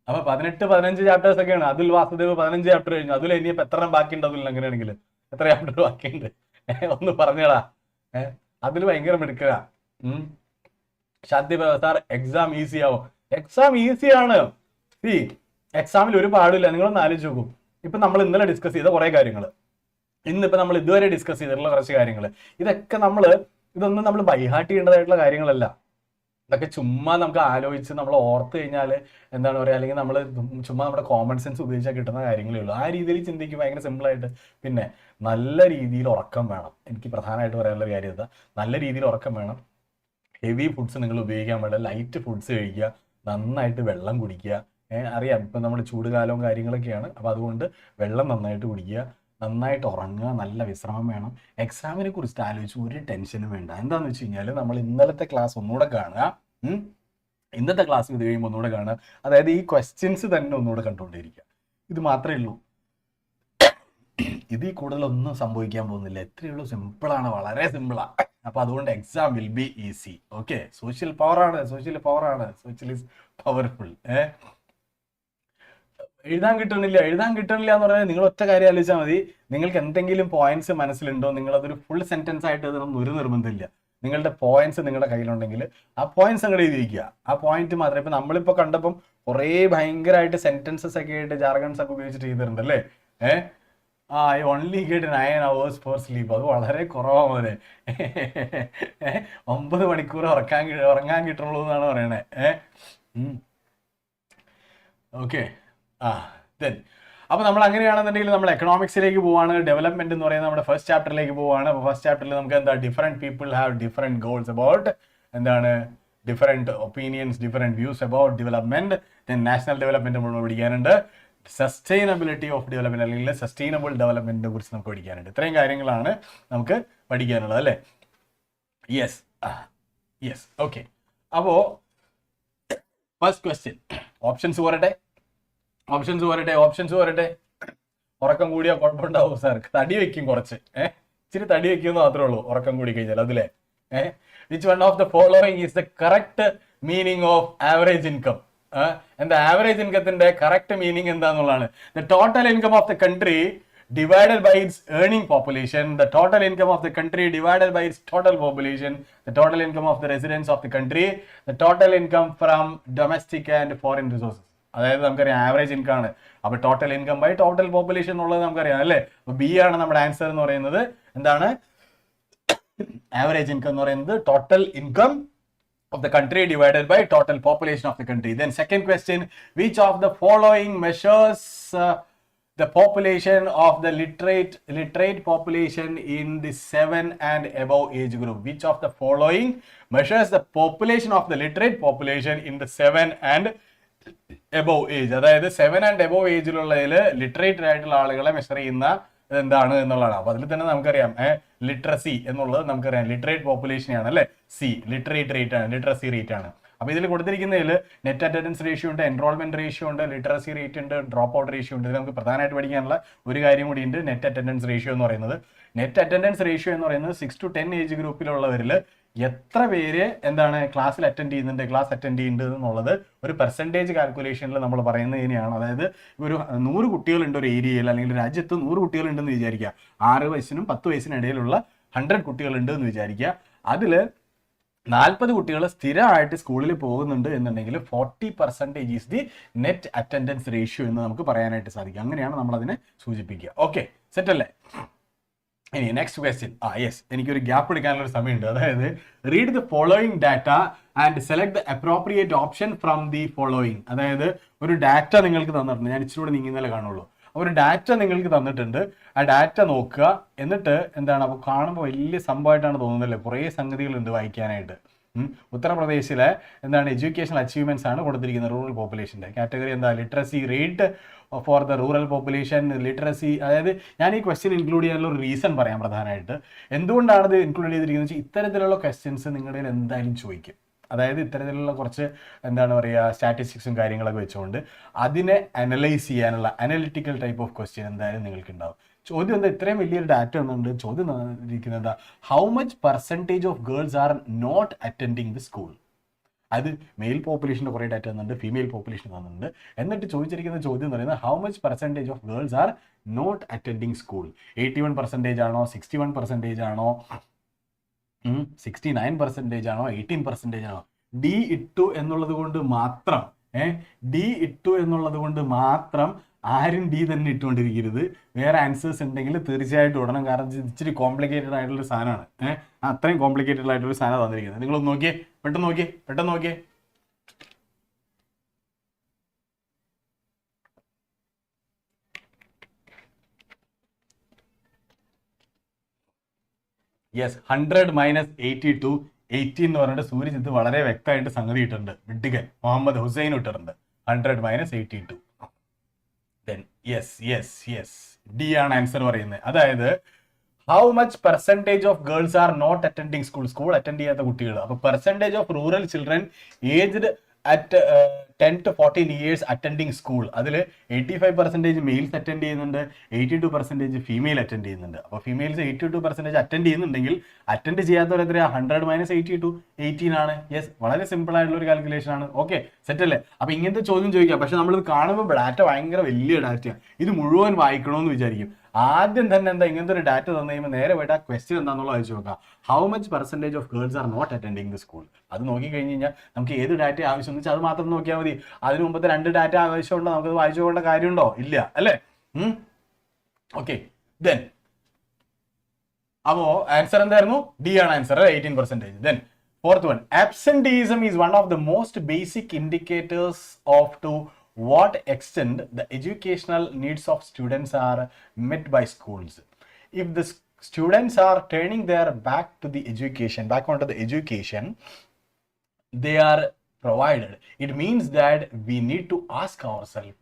അപ്പൊ 18-15 ചാപ്റ്റേഴ്സ് ഒക്കെയാണ്. അതുൽ വാസുദേവ് 15 ചാപ്റ്റർ കഴിഞ്ഞു. അതിൽ ഇനിയിപ്പോ എത്ര ബാക്കിയുണ്ട്? അതിൽ അങ്ങനെയാണെങ്കിൽ എത്ര ചാപ്റ്റർ ബാക്കിയുണ്ട്? ഒന്ന് പറഞ്ഞേടാ. അതിൽ ഭയങ്കര മിടുക്കുക. ഷാദ്യ സാർ എക്സാം ഈസി ആവും. എക്സാം ഈസിയാണ്. എക്സാമിൽ ഒരു പാടില്ല. നിങ്ങളൊന്ന് ആലോചിച്ച് നോക്കും. ഇപ്പൊ നമ്മൾ ഇന്നലെ ഡിസ്കസ് ചെയ്ത കുറെ കാര്യങ്ങൾ, ഇന്നിപ്പോ നമ്മൾ ഇതുവരെ ഡിസ്കസ് ചെയ്തിട്ടുള്ള കുറച്ച് കാര്യങ്ങൾ, ഇതൊന്നും നമ്മൾ ബൈഹാർട്ട് ചെയ്യേണ്ടതായിട്ടുള്ള കാര്യങ്ങളല്ല. ഇതൊക്കെ ചുമ്മാ നമുക്ക് ആലോചിച്ച് നമ്മൾ ഓർത്ത് കഴിഞ്ഞാൽ എന്താണ് പറയുക, അല്ലെങ്കിൽ നമ്മൾ ചുമ്മാ നമ്മുടെ കോമൺ സെൻസ് ഉപയോഗിച്ചാൽ കിട്ടുന്ന കാര്യങ്ങളേ ഉള്ളൂ. ആ രീതിയിൽ ചിന്തിക്കും ഭയങ്കര സിമ്പിളായിട്ട്. പിന്നെ നല്ല രീതിയിൽ ഉറക്കം വേണം. എനിക്ക് പ്രധാനമായിട്ട് പറയാനുള്ള കാര്യം ഇതാ, നല്ല രീതിയിൽ ഉറക്കം വേണം. ഹെവി ഫുഡ്സ് നിങ്ങൾ ഉപയോഗിക്കാൻ പാടില്ല. ലൈറ്റ് ഫുഡ്സ് കഴിക്കുക, നന്നായിട്ട് വെള്ളം കുടിക്കുക. അറിയാം ഇപ്പം നമ്മുടെ ചൂടുകാലവും കാര്യങ്ങളൊക്കെയാണ്. അപ്പോൾ അതുകൊണ്ട് വെള്ളം നന്നായിട്ട് കുടിക്കുക, നന്നായിട്ട് ഉറങ്ങുക, നല്ല വിശ്രമം വേണം. എക്സാമിനെ കുറിച്ചിട്ട് ആലോചിച്ച് ഒരു ടെൻഷനും വേണ്ട. എന്താണെന്ന് വെച്ച് കഴിഞ്ഞാൽ നമ്മൾ ഇന്നലത്തെ ക്ലാസ് ഒന്നുകൂടെ കാണുക, ഇന്നത്തെ ക്ലാസ് ഇത് കഴിയുമ്പോൾ ഒന്നുകൂടെ കാണുക. അതായത് ഈ ക്വസ്റ്റ്യൻസ് തന്നെ ഒന്നുകൂടെ കണ്ടുകൊണ്ടിരിക്കുക. ഇത് മാത്രമേ ഉള്ളൂ. ഇതിൽ കൂടുതലൊന്നും സംഭവിക്കാൻ പോകുന്നില്ല. എത്രയേ ഉള്ളൂ, സിമ്പിളാണ്, വളരെ സിമ്പിളാണ്. അപ്പോൾ അതുകൊണ്ട് exam will be easy. Okay, social പവറാണ്, സോഷ്യൽ ഈസ് പവർഫുൾ. എഴുതാൻ കിട്ടണില്ല എന്ന് പറഞ്ഞാൽ നിങ്ങൾ ഒറ്റ കാര്യം ആലോചിച്ചാൽ മതി. നിങ്ങൾക്ക് എന്തെങ്കിലും പോയിന്റ്സ് മനസ്സിലുണ്ടോ, നിങ്ങളതൊരു ഫുൾ സെന്റൻസ് ആയിട്ട് എഴുതണം ഒരു നിർബന്ധമില്ല. നിങ്ങളുടെ പോയിന്റ്സ് നിങ്ങളുടെ കയ്യിലുണ്ടെങ്കിൽ ആ പോയിന്റ്സ് അങ്ങോട്ട് എഴുതിയിരിക്കുക. ആ പോയിന്റ് മാത്രം. ഇപ്പം നമ്മളിപ്പോൾ കണ്ടപ്പം കുറേ ഭയങ്കരമായിട്ട് സെന്റൻസസ് ഒക്കെ ആയിട്ട് ജാർഗൺസ് ഒക്കെ ഉപയോഗിച്ചിട്ട് ചെയ്തിട്ടുണ്ട് അല്ലേ. I only get 9 hours for sleep. അത് വളരെ കുറവാണ്. 9 മണിക്കൂർ ഉറങ്ങാൻ കിട്ടുള്ളൂ എന്നാണ് പറയണേ. ഓക്കെ, ദെൻ അപ്പോൾ നമ്മൾ അങ്ങനെയാണെന്നുണ്ടെങ്കിൽ നമ്മൾ എക്കണോമിക്സിലേക്ക് പോവാണ്. ഡെവലപ്മെന്റ് എന്ന് പറയുന്നത് നമ്മുടെ ഫസ്റ്റ് ചാപ്റ്ററിലേക്ക് പോവാണ്. അപ്പോൾ ഫസ്റ്റ് ചാപ്റ്ററിൽ നമുക്ക് എന്താ, different people have different goals about, എന്താണ്, different opinions, different views about development. Then national development നമ്മൾ പഠിക്കാനുണ്ട്. സസ്റ്റൈനബിലിറ്റി ഓഫ് ഡെവലപ്മെന്റ് അല്ലെങ്കിൽ സസ്റ്റൈനബിൾ ഡെവലപ്മെന്റിനെ കുറിച്ച് നമുക്ക് പഠിക്കാനുണ്ട്. ഇത്രയും കാര്യങ്ങളാണ് നമുക്ക് പഠിക്കാനുള്ളത് അല്ലേ. Yes okay. അപ്പോൾ ഫസ്റ്റ് ക്വസ്റ്റ്യൻ, ഓപ്ഷൻസ് പോരട്ടെ. ഓപ്ഷൻസ് വരട്ടെ. ഉറക്കം കൂടിയാൽ കുഴപ്പമുണ്ടാവും സാർ, തടി വെക്കും കുറച്ച്, ഇച്ചിരി തടി വെക്കുമെന്ന് മാത്രമേ ഉള്ളൂ ഉറക്കം കൂടി കഴിഞ്ഞാൽ. അതിലെ which one of the following is the correct meaning of average income? എന്താ ആവറേജ് ഇൻകത്തിന്റെ കറക്റ്റ് മീനിങ് എന്താന്നുള്ളതാണ്. The total income of the country divided by its earning population, the total income of the country divided by its total population, the total income of the residents of the country, the total income from domestic and foreign resources. അതായത് നമുക്കറിയാം average income ആണ്. അപ്പൊ total income by total population എന്നുള്ളത് നമുക്കറിയാം അല്ലേ. അപ്പൊ B ആണ് നമ്മുടെ ആൻസർ എന്ന് പറയുന്നത്. എന്താണ് ആവറേജ് ഇൻകം എന്ന് പറയുന്നത്? Total income of the country divided by total population of the country. Then second question, which of the following measures the population of the literate population in the 7 and above age group? Which of the following measures the population of the literate population in the 7 and above age? അതായത് 7 and above ഏജിലുള്ളതിൽ literate ആയിട്ടുള്ള ആളുകളെ measure ചെയ്യുന്ന എന്താണ് എന്നുള്ളതാണ്. അപ്പൊ അതിൽ തന്നെ നമുക്കറിയാം ലിറ്ററസി എന്നുള്ളത് നമുക്കറിയാം ലിറ്ററേറ്റ് പോപ്പുലേഷൻ ആണ് അല്ലെ. സി ലിറ്ററേറ്റ് റേറ്റ് ആണ്, ലിറ്ററസി റേറ്റ് ആണ്. അപ്പൊ ഇതിൽ കൊടുത്തിരിക്കുന്നതിൽ നെറ്റ് അറ്റൻഡൻസ് റേഷ്യോ ഉണ്ട്, എൻറോൾമെന്റ് റേഷ്യോ ഉണ്ട്, ലിറ്ററസി റേറ്റ് ഉണ്ട്, ഡ്രോപ്പ് ഔട്ട് റേഷ്യോ ഉണ്ട്. ഇതിൽ നമുക്ക് പ്രധാനമായിട്ട് പഠിക്കാനുള്ള ഒരു കാര്യം കൂടി ഉണ്ട്, നെറ്റ് അറ്റൻഡൻസ് റേഷ്യോ എന്ന് പറയുന്നത്. നെറ്റ് അറ്റൻഡൻസ് റേഷ്യോ എന്ന് പറയുന്നത് 6 to 10 ഏജ് ഗ്രൂപ്പിലുള്ളവരിൽ എത്ര പേര് എന്താണ് ക്ലാസ്സിൽ അറ്റൻഡ് ചെയ്യുന്നുണ്ട്, ക്ലാസ് അറ്റൻഡ് ചെയ്യുന്നുണ്ട് എന്നുള്ളത് ഒരു പെർസെൻറ്റേജ് കാൽക്കുലേഷനിൽ നമ്മൾ പറയുന്നത് തന്നെയാണ്. അതായത് ഒരു 100 കുട്ടികളുണ്ട് ഒരു ഏരിയയിൽ, അല്ലെങ്കിൽ രാജ്യത്ത് 100 കുട്ടികളുണ്ടെന്ന് വിചാരിക്കുക. 6 വയസ്സിനും 10 വയസ്സിനും ഇടയിലുള്ള 100 കുട്ടികളുണ്ട് എന്ന് വിചാരിക്കുക. അതിൽ 40 കുട്ടികൾ സ്ഥിരമായിട്ട് സ്കൂളിൽ പോകുന്നുണ്ട് എന്നുണ്ടെങ്കിൽ 40% is the net attendance ratio എന്ന് നമുക്ക് പറയാനായിട്ട് സാധിക്കും. അങ്ങനെയാണ് നമ്മൾ അതിനെ സൂചിപ്പിക്കുക. ഓക്കെ, സെറ്റ് അല്ലേ? ഇനി നെക്സ്റ്റ് ക്വസ്റ്റ്യൻ. യെസ്, എനിക്കൊരു ഗ്യാപ്പ് എടുക്കാനുള്ള ഒരു സമയമുണ്ട്. അതായത് read the following data and select the appropriate option from the following. അതായത് ഒരു ഡാറ്റ നിങ്ങൾക്ക് തന്നിട്ടുണ്ട്, ഞാൻ ഇച്ചിരി കൂടെ നീങ്ങുന്നല്ലേ കാണുള്ളൂ. ഒരു ഡാറ്റ നിങ്ങൾക്ക് തന്നിട്ടുണ്ട്, ആ ഡാറ്റ നോക്കുക. എന്നിട്ട് എന്താണ്, അപ്പോൾ കാണുമ്പോൾ വലിയ സംഭവമായിട്ടാണ് തോന്നുന്നല്ലേ, കുറേ സംഗതികളുണ്ട് വായിക്കാനായിട്ട്. ഉത്തർപ്രദേശിലെ എന്താണ് എഡ്യൂക്കേഷൻ അച്ചീവ്മെന്റ്സ് ആണ് കൊടുത്തിരിക്കുന്നത്. റൂറൽ പോപ്പുലേഷൻ്റെ കാറ്റഗറി എന്താ? Literacy rate for the rural population. Literacy, അതായത് ഞാൻ ഈ ക്വസ്റ്റ്യൻ ഇൻക്ലൂഡ് ചെയ്യാനുള്ള ഒരു റീസൺ പറയാം പ്രധാനമായിട്ട്. എന്തുകൊണ്ടാണ് ഇത് ഇൻക്ലൂഡ് ചെയ്തിരിക്കുന്നത് വെച്ചാൽ ഇത്തരത്തിലുള്ള ക്വസ്റ്റ്യൻസ് നിങ്ങളുടെ എന്തായാലും ചോദിക്കും. അതായത് ഇത്തരത്തിലുള്ള കുറച്ച് എന്താണ് പറയുക സ്റ്റാറ്റിസ്റ്റിക്സും കാര്യങ്ങളൊക്കെ വെച്ചുകൊണ്ട് അതിനെ അനലൈസ് ചെയ്യാനുള്ള അനലിറ്റിക്കൽ ടൈപ്പ് ഓഫ് ക്വസ്റ്റ്യൻ എന്തായാലും നിങ്ങൾക്ക് ഉണ്ടാവും. ചോദ്യം എന്താ, ഇത്രയും വലിയൊരു ഡാറ്റ വന്നിട്ടുണ്ട്. ചോദ്യം ഇരിക്കുന്നത് എന്താ? How much percentage of girls are not attending the school. അത് മെയിൽ പോപ്പുലേഷൻ്റെ കുറേ ഡാറ്റ തന്നിട്ടുണ്ട്, ഫീമെയിൽ പോപ്പുലേഷൻ തന്നിട്ടുണ്ട്. എന്നിട്ട് ചോദിച്ചിരിക്കുന്ന ചോദ്യം എന്ന് പറയുന്നത് how much percentage of girls are not attending school. 81% ആണോ, 61% ആണോ, 69% ആണോ, 18% ആണോ? ഡി ഇട്ടു എന്നുള്ളത് കൊണ്ട് മാത്രം ആരും ഡി തന്നെ ഇട്ടുകൊണ്ടിരിക്കരുത്. വേറെ ആൻസേഴ്സ് ഉണ്ടെങ്കിൽ തീർച്ചയായിട്ടും ഇടണം. കാരണം ഇച്ചിരി കോംപ്ലിക്കേറ്റഡ് ആയിട്ടുള്ളൊരു സാധനമാണ്. അത്രയും കോംപ്ലിക്കേറ്റഡ് ആയിട്ടുള്ള സാധനം തന്നിരിക്കുന്നത്. നിങ്ങളൊന്ന് നോക്കിയേ, പെട്ടെന്ന് നോക്കിയേ. യെസ്, 100 മൈനസ് 82 18 എന്ന് പറഞ്ഞിട്ട് സൂര്യജിത്ത് വളരെ വ്യക്തമായിട്ട് സംഗതി ഇട്ടിട്ടുണ്ട്. വിഡ്ഡികൻ മുഹമ്മദ് ഹുസൈൻ ഇട്ടിട്ടുണ്ട് 100 മൈനസ് 82. Then yes ഡി ആണ് ആൻസർ പറയുന്നത്. അതായത് how much percentage of girls are not attending school attend ചെയ്യാത്ത കുട്ടികൾ. അപ്പൊ percentage of rural children aged at 10 to 14 years attending school. അതിൽ 85% മെയിൽസ് അറ്റൻഡ് ചെയ്യുന്നുണ്ട്, 82% ഫീമെയിൽ അറ്റൻഡ് ചെയ്യുന്നുണ്ട്. അപ്പോൾ ഫീമെയിൽസ് 82% അറ്റൻഡ് ചെയ്യുന്നുണ്ടെങ്കിൽ അറ്റൻഡ് ചെയ്യാത്തവർ എത്രയാ? 100 മൈനസ് 82 18 ആണ്. യെസ്, വളരെ സിമ്പിൾ ആയിട്ടുള്ള ഒരു കാൽക്കുലേഷൻ ആണ്. ഓക്കെ, സെറ്റ് അല്ലേ? അപ്പൊ ഇങ്ങനത്തെ ചോദ്യം ചോദിക്കാം. പക്ഷെ നമ്മളിത് കാണുമ്പോൾ ഡാറ്റ ഭയങ്കര വലിയ ഡാറ്റയാണ്. ഇത് മുഴുവൻ വായിക്കണമെന്ന് വിചാരിക്കും. ആദ്യം തന്നെ എന്താ ഇങ്ങനത്തെ ഒരു ഡാറ്റ തന്നു കഴിയുമ്പോൾ നേരെ പോയിട്ട് ആ ക്വസ്റ്റ്യൻ എന്താണെന്നുള്ളത് അയച്ചു നോക്കാം. How much percentage of girls are not attending the school. അത് നോക്കി കഴിഞ്ഞ് കഴിഞ്ഞാൽ നമുക്ക് ഏത് ഡാറ്റ ആവശ്യം എന്ന് വെച്ചാൽ അത് മാത്രം നോക്കിയാൽ മതി. അതിന് മുമ്പത്തെ 2 ഡാറ്റ ആവശ്യമുണ്ടോ? നമുക്കത് വായിച്ചു പോകേണ്ട കാര്യമുണ്ടോ? ഇല്ല അല്ലേ? ഓക്കെ, ദെൻ അപ്പോ ആൻസർ എന്തായിരുന്നു? ഡി ആണ് answer, 18%. Then fourth one, absenteeism is one of the most basic indicators of to what extent the educational needs of students are met by schools. If the students are turning their back onto the education they are provided, it means that we need to ask ourselves,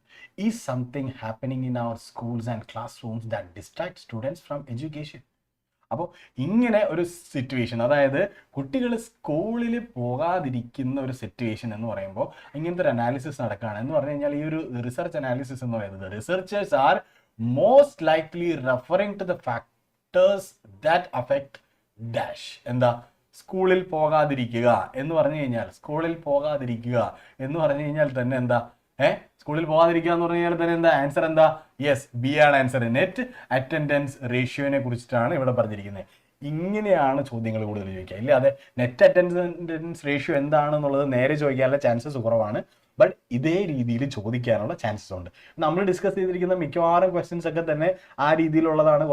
is something happening in our schools and classrooms that distract students from education? അപ്പോൾ ഇങ്ങനെ ഒരു situation, അതായത് കുട്ടികൾ സ്കൂളിൽ പോകാതിരിക്കുന്ന ഒരു situation എന്ന് പറയുമ്പോൾ ഇങ്ങനത്തെ ഒരു അനാലിസിസ് നടക്കുകയാണ് എന്ന് പറഞ്ഞു കഴിഞ്ഞാൽ ഈ ഒരു റിസർച്ച് അനാലിസിസ് എന്ന് പറയുന്നത് researchers are most likely referring to the factors that affect dash. എന്താ സ്കൂളിൽ പോകാതിരിക്കുക എന്ന് പറഞ്ഞു കഴിഞ്ഞാൽ, സ്കൂളിൽ പോകാതിരിക്കുക എന്ന് പറഞ്ഞു കഴിഞ്ഞാൽ തന്നെ എന്താ സ്കൂളിൽ പോകാതിരിക്കുക എന്ന് പറഞ്ഞു കഴിഞ്ഞാൽ തന്നെ എന്താ ആൻസർ എന്താ? യെസ്, ബി ആണ് ആൻസർ. നെറ്റ് അറ്റൻഡൻസ് റേഷ്യോനെ കുറിച്ചിട്ടാണ് ഇവിടെ പറഞ്ഞിരിക്കുന്നത്. ഇങ്ങനെയാണ് ചോദ്യങ്ങൾ കൂടുതൽ ചോദിക്കുക. ഇല്ല അതെ, നെറ്റ് അറ്റൻഡൻസ് റേഷ്യോ എന്താണെന്നുള്ളത് നേരെ ചോദിക്കാനുള്ള ചാൻസസ് കുറവാണ്. ബട്ട് ഇതേ രീതിയിൽ ചോദിക്കാനുള്ള ചാൻസസ് ഉണ്ട്. നമ്മൾ ഡിസ്കസ് ചെയ്തിരിക്കുന്ന മിക്കവാറും ക്വസ്റ്റ്യൻസ് ഒക്കെ തന്നെ ആ രീതിയിലുള്ളതാണ്.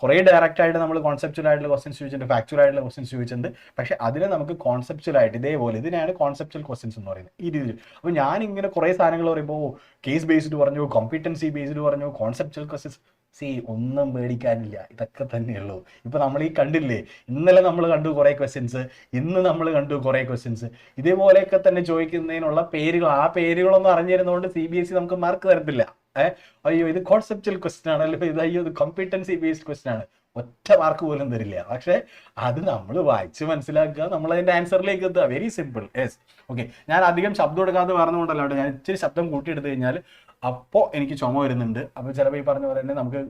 കുറേ ഡയറക്റ്റ് ആയിട്ട് നമ്മൾ കോൺസെപ്ച്വൽ ആയിട്ടുള്ള ക്വസ്റ്റ്യൻസ് ചോദിച്ചിട്ടുണ്ട്, ഫാക്ച്വൽ ആയിട്ടുള്ള ക്വസ്റ്റ്യൻസ് ചോദിച്ചിട്ടുണ്ട്. പക്ഷേ അതിനെ നമുക്ക് കോൺസെപ്ച്വൽ ആയിട്ട് ഇതേപോലെ, ഇതിനെയാണ് കോൺസെപ്ച്വൽ ക്വസ്റ്റ്യൻസ് എന്ന് പറയുന്നത് ഈ രീതിയിൽ. അപ്പോൾ ഞാൻ ഇങ്ങനെ കുറേ സാധനങ്ങൾ പറയുമ്പോൾ കേസ് ബേസ്ഡ് പറഞ്ഞു, കോമ്പിറ്റൻസി ബേസ്ഡ് പറഞ്ഞു, കോൺസെപ്ച്വൽ ക്വസ്റ്റ്യൻസ്, ഒന്നും പേടിക്കാനില്ല, ഇതൊക്കെ തന്നെയുള്ളൂ. ഇപ്പൊ നമ്മൾ ഈ കണ്ടില്ലേ, ഇന്നലെ നമ്മൾ കണ്ടു കുറേ ക്വസ്റ്റ്യൻസ്, ഇന്ന് നമ്മൾ കണ്ടു കുറേ ക്വസ്റ്റ്യൻസ്, ഇതേപോലെയൊക്കെ തന്നെ ചോദിക്കുന്നതിനുള്ള പേരുകൾ, ആ പേരുകളൊന്നും അറിഞ്ഞിരുന്നതുകൊണ്ട് CBSE നമുക്ക് മാർക്ക് തരത്തില്ല. അയ്യോ ഇത് കോൺസെപ്ച്വൽ ക്വസ്റ്റ്യൻ ആണ്, അല്ലെങ്കിൽ ഇത് കോമ്പിറ്റൻസി ബേസ്ഡ് ക്വസ്റ്റ്യൻ ആണ്, ഒറ്റ മാർക്ക് പോലും തരില്ല. പക്ഷെ അത് നമ്മൾ വായിച്ച് മനസ്സിലാക്കുക, നമ്മൾ അതിന്റെ ആൻസറിലേക്ക് എത്തുക. Very simple. Yes, okay. ഞാൻ അധികം ശബ്ദം എടുക്കാതെ പറഞ്ഞുകൊണ്ടല്ലോ, ഞാൻ ഇച്ചിരി ശബ്ദം കൂട്ടിയെടുത്ത് കഴിഞ്ഞാൽ അപ്പോൾ എനിക്ക് ചുമ വരുന്നുണ്ട്. അപ്പോൾ ചിലപ്പോൾ ഈ പറഞ്ഞ പോലെ തന്നെ നമുക്ക്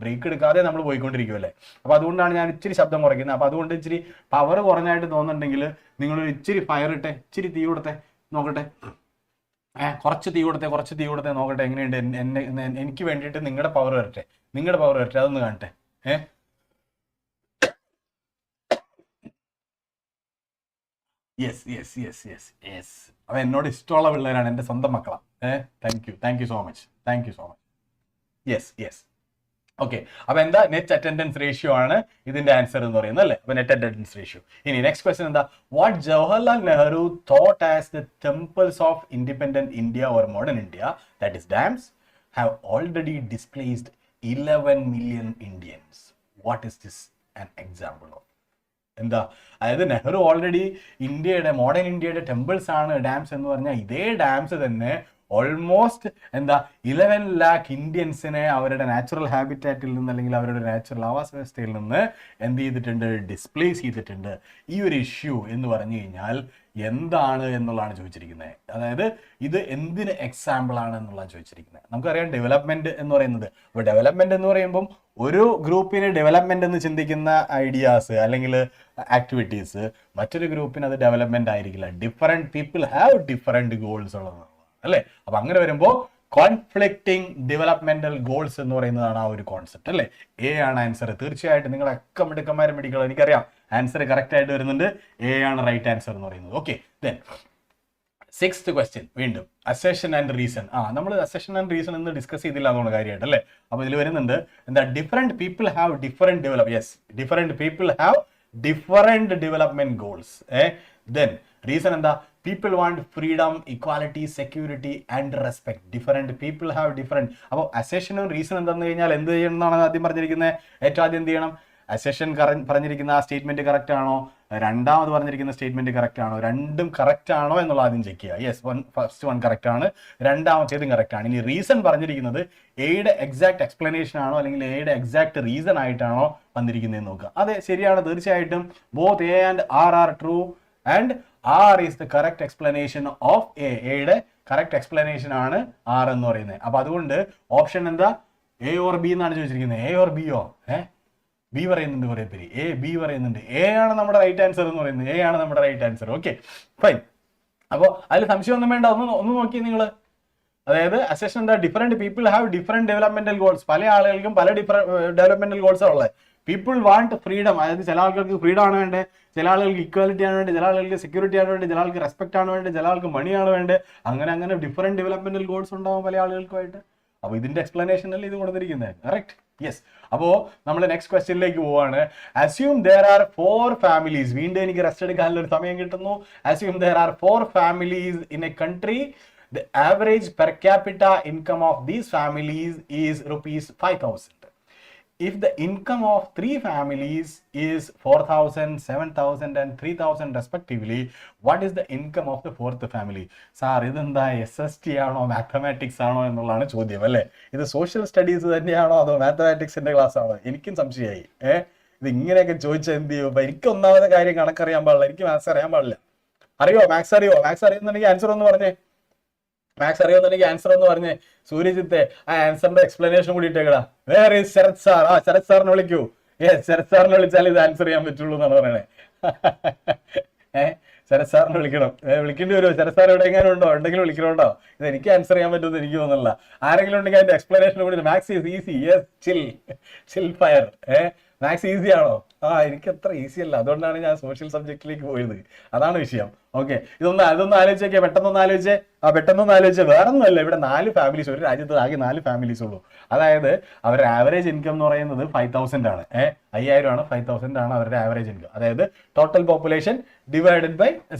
ബ്രേക്ക് എടുക്കാതെ നമ്മൾ പോയിക്കൊണ്ടിരിക്കുമല്ലേ. അപ്പോൾ അതുകൊണ്ടാണ് ഞാൻ ഇച്ചിരി ശബ്ദം കുറയ്ക്കുന്നത്. അപ്പോൾ അതുകൊണ്ട് ഇച്ചിരി പവർ കുറഞ്ഞായിട്ട് തോന്നുന്നുണ്ടെങ്കിൽ നിങ്ങളൊരു ഇച്ചിരി ഫയർ ഇട്ടെ, ഇച്ചിരി തീ കൊടുത്തേ നോക്കട്ടെ. കുറച്ച് തീ കൊടുത്തേ നോക്കട്ടെ എങ്ങനെയുണ്ട്. എനിക്ക് വേണ്ടിയിട്ട് നിങ്ങളുടെ പവർ വരട്ടെ, അതൊന്ന് കാണട്ടെ. യെസ്. അപ്പൊ എന്നോട് ഇഷ്ടമുള്ള പിള്ളേരാണ്, എൻ്റെ സ്വന്തം മക്കളാണ്. Thank you so much. Yes. Okay, അപ്പൊ എന്താ നെറ്റ് അറ്റൻഡൻസ് റേഷ്യോ ആണ് ഇതിന്റെ ആൻസർ എന്ന് പറയുന്നത് അല്ലേ. അപ്പൊ നെറ്റ് അറ്റൻഡൻസ് റേഷ്യോ. ഇനി നെക്സ്റ്റ് ക്വസ്റ്റ്യൻ എന്താ? What Jawaharlal Nehru thought as the temples of independent India or modern India, that is dams, have already displaced 11 million Indians. What is this an example of? എന്താ, അതായത് Nehru already modern ഇന്ത്യയുടെ temples ആണ് dams എന്ന് പറഞ്ഞാൽ, ഇതേ dams തന്നെ almost 11 lakh ഇന്ത്യൻസിനെ അവരുടെ നാച്ചുറൽ ഹാബിറ്റാറ്റിൽ നിന്ന്, അല്ലെങ്കിൽ അവരുടെ നാച്ചുറൽ ആവാസ വ്യവസ്ഥയിൽ നിന്ന് എന്ത് ചെയ്തിട്ടുണ്ട്? ഡിസ്പ്ലേസ് ചെയ്തിട്ടുണ്ട്. ഈ ഒരു ഇഷ്യൂ എന്ന് പറഞ്ഞു കഴിഞ്ഞാൽ എന്താണ് എന്നുള്ളതാണ് ചോദിച്ചിരിക്കുന്നത്. അതായത് ഇത് എന്തിന് എക്സാമ്പിൾ ആണ് എന്നുള്ളതാണ് ചോദിച്ചിരിക്കുന്നത്. നമുക്കറിയാം ഡെവലപ്മെന്റ് എന്ന് പറയുന്നത്. അപ്പോൾ ഡെവലപ്മെന്റ് എന്ന് പറയുമ്പം ഒരു ഗ്രൂപ്പിന് ഡെവലപ്മെന്റ് എന്ന് ചിന്തിക്കുന്ന ഐഡിയാസ് അല്ലെങ്കിൽ ആക്ടിവിറ്റീസ് മറ്റൊരു ഗ്രൂപ്പിന് അത് ഡെവലപ്മെന്റ് ആയിരിക്കില്ല. Different people have different goals ഉള്ളത് അല്ലേ. അപ്പൊ അങ്ങനെ വരുമ്പോൾ കോൺഫ്ലിക്റ്റിംഗ് ഡെവലപ്മെന്റൽ ഗോൾസ് എന്ന് പറയുന്നതാണ് ആ ഒരു കോൺസെപ്റ്റ് അല്ലേ. എ ആണ് ആൻസർ. തീർച്ചയായിട്ടും നിങ്ങളൊക്കെ മിടുക്കന്മാരും പിടിക്കണം, എനിക്കറിയാം. ആൻസർ കറക്റ്റ് ആയിട്ട് വരുന്നുണ്ട്. എ ആണ് റൈറ്റ് ആൻസർ എന്ന് പറയുന്നത്. ഓക്കെ, ദെൻ 6th ക്വസ്റ്റ്യൻ വീണ്ടും അസെഷൻ ആൻഡ് റീസൺ. നമ്മൾ അസെഷൻ ആൻഡ് റീസൺ എന്ന് ഡിസ്കസ് ചെയ്തില്ല എന്നുള്ള കാര്യമായിട്ട് അല്ലേ. അപ്പൊ ഇതിൽ വരുന്നുണ്ട് എന്താ? Different people have different different people have different development goals. Then reason എന്താ? People want freedom, equality, security and respect. Different people have different. അപ്പോൾ അസെഷനും റീസൺ എന്താണെന്ന് കഴിഞ്ഞാൽ എന്ത് ചെയ്യണം എന്നാണ് ആദ്യം പറഞ്ഞിരിക്കുന്നത്. ഏറ്റവും ആദ്യം എന്ത് ചെയ്യണം? അസെഷൻ പറഞ്ഞിരിക്കുന്ന ആ സ്റ്റേറ്റ്മെന്റ് കറക്റ്റ് ആണോ, രണ്ടാമത് പറഞ്ഞിരിക്കുന്ന സ്റ്റേറ്റ്മെന്റ് കറക്റ്റ് ആണോ, രണ്ടും കറക്റ്റ് ആണോ എന്നുള്ള ആദ്യം ചെക്ക് ചെയ്യുക. യെസ്, ഫസ്റ്റ് വൺ കറക്റ്റ് ആണ്, രണ്ടാമത്തേതും കറക്റ്റ് ആണ്. ഇനി റീസൺ പറഞ്ഞിരിക്കുന്നത് എയുടെ എക്സാക്ട് എക്സ്പ്ലനേഷൻ ആണോ അല്ലെങ്കിൽ എയുടെ എക്സാക്ട് റീസൺ ആയിട്ടാണോ വന്നിരിക്കുന്നതെന്ന് നോക്കുക. അതെ, ശരിയാണ്, തീർച്ചയായിട്ടും both A and R are true and R is the correct explanation of A. എയുടെ കറക്റ്റ് എക്സ്പ്ലനേഷൻ ആണ് ആർ എന്ന് പറയുന്നത്. അപ്പൊ അതുകൊണ്ട് ഓപ്ഷൻ എന്താ? എ ഓർ ബി എന്നാണ് ചോദിച്ചിരിക്കുന്നത്. A or ബിയോ? ബി പറയുന്നുണ്ട് കുറെ പേര്, എ ബി പറയുന്നുണ്ട്. എ ആണ് നമ്മുടെ റൈറ്റ് ആൻസർ എന്ന് പറയുന്നത്. എ ആണ് നമ്മുടെ റൈറ്റ് ആൻസർ. Okay, fine. അപ്പോൾ അതിൽ സംശയമൊന്നും വേണ്ട, ഒന്ന് നോക്കി നിങ്ങൾ. അതായത് അസെഷൻ എന്താ? Different people have different developmental goals. പല ആളുകൾക്കും പല ഡെവലപ്മെന്റൽ ഗോൾസ് ആണ് ഉള്ളത്. പീപ്പിൾ വാണ്ട് ഫ്രീഡം, അതായത് ചില ആളുകൾക്ക് ഫ്രീഡം ആണ് വേണ്ടത്, ചില ആളുകൾക്ക് ഇക്വാലിറ്റി ആണ് വേണ്ടത്, ചില ആളുകൾക്ക് സെക്യൂരിറ്റി ആണ് വേണ്ടത്, ചില ആൾക്ക് റെസ്പെക്ട് ആണ് വേണ്ടത്, ചില ആൾക്ക് മണിയാണ് വേണ്ടത്. അങ്ങനെ ഡിഫറെന്റ് ഡെവലപ്മെന്റൽ ഗോൾസ് ഉണ്ടാവും പല ആളുകൾക്കുമായിട്ട്. അപ്പോൾ ഇതിന്റെ എക്സ്പ്ലനേഷൻ അല്ലേ ഇത് കൊടുത്തിരിക്കുന്നത്. Correct, yes. അപ്പോൾ നമ്മൾ നെക്സ്റ്റ് ക്വസ്റ്റ്യനിലേക്ക് പോവാണ്. Assume there are 4 families. വീണ്ടും എനിക്ക് റെസ്റ്റ് എടുക്കാനുള്ള ഒരു സമയം കിട്ടുന്നു. Assume there are 4 families in a country. The average per capita income of these families is rupees 5,000. If the income of 3 families is 4,000, 7,000 and 3,000 respectively, what is the income of the 4th family? Sir ഇതെന്താ SST ആണോ mathematics ആണോ എന്നുള്ളതാണ് ചോദ്യം അല്ലേ. ഇത് social studies തന്നെയാണോ അതോ മാത്തമാറ്റിക്സിന്റെ class ആണോ? എനിക്കും സംശയമായി. ഇത് ഇങ്ങനെയൊക്കെ ചോദിച്ചാൽ എന്ത് ചെയ്യും? അപ്പൊ എനിക്ക് ഒന്നാമത്തെ കാര്യം കണക്കറിയാൻ പാടില്ല, എനിക്ക് മാത്സ് അറിയാൻ പാടില്ല. അറിയോ മാത്സ് അറിയോ? മാത്സ് അറിയുന്നുണ്ടെങ്കിൽ ആൻസർ ഒന്ന് പറഞ്ഞേ. മാത്സ് അറിയുന്നുണ്ടെങ്കിൽ ആൻസർ ഒന്ന് പറഞ്ഞേ. സൂര്യജിത്തെ ആ ആൻസറിന്റെ എക്സ്പ്ലനേഷൻ കൂടി ഇട്ടേക്കടാ. വേറെ ശരത് സാർ, ആ ശരത് സാറിനെ വിളിക്കൂ. ശരത് സാറിനെ വിളിച്ചാൽ ഇത് ആൻസർ ചെയ്യാൻ പറ്റുള്ളൂ എന്നാണ് പറയണേ. ശരത് സാറിനെ വിളിക്കണം. വിളിക്കേണ്ടി വരുമോ? ശരത് സാർ എവിടെ എങ്ങാനും ഉണ്ടോ? ഉണ്ടെങ്കിലും വിളിക്കണോണ്ടോ? ഇത് എനിക്ക് ആൻസർ ചെയ്യാൻ പറ്റുമെന്ന് എനിക്ക് തോന്നുന്നില്ല. ആരെങ്കിലും ഉണ്ടെങ്കിൽ അതിന്റെ എക്സ്പ്ലനേഷൻ കൂടി. Maths is easy. Yes, chill fire. Maths easy ആണോ? എനിക്ക് അത്ര ഈസി അല്ല, അതുകൊണ്ടാണ് ഞാൻ സോഷ്യൽ സബ്ജക്റ്റിലേക്ക് പോയത്. അതാണ് വിഷയം. ഓക്കെ, അതൊന്ന് ആലോചിച്ചേ, പെട്ടെന്നൊന്ന് ആലോചിച്ചേ. വേറെ ഒന്നുമല്ല, ഇവിടെ 4 ഫാമിലീസ്, ഒരു രാജ്യത്ത് ആകെ 4 ഫാമിലീസ് ഉള്ളൂ. അതായത് അവരുടെ ആവറേജ് ഇൻകം എന്ന് പറയുന്നത് 5000 ആണ്. 5000 ആണ്, 5000 ആണ് അവരുടെ ആവറേജ് ഇൻകം. അതായത് total population divided by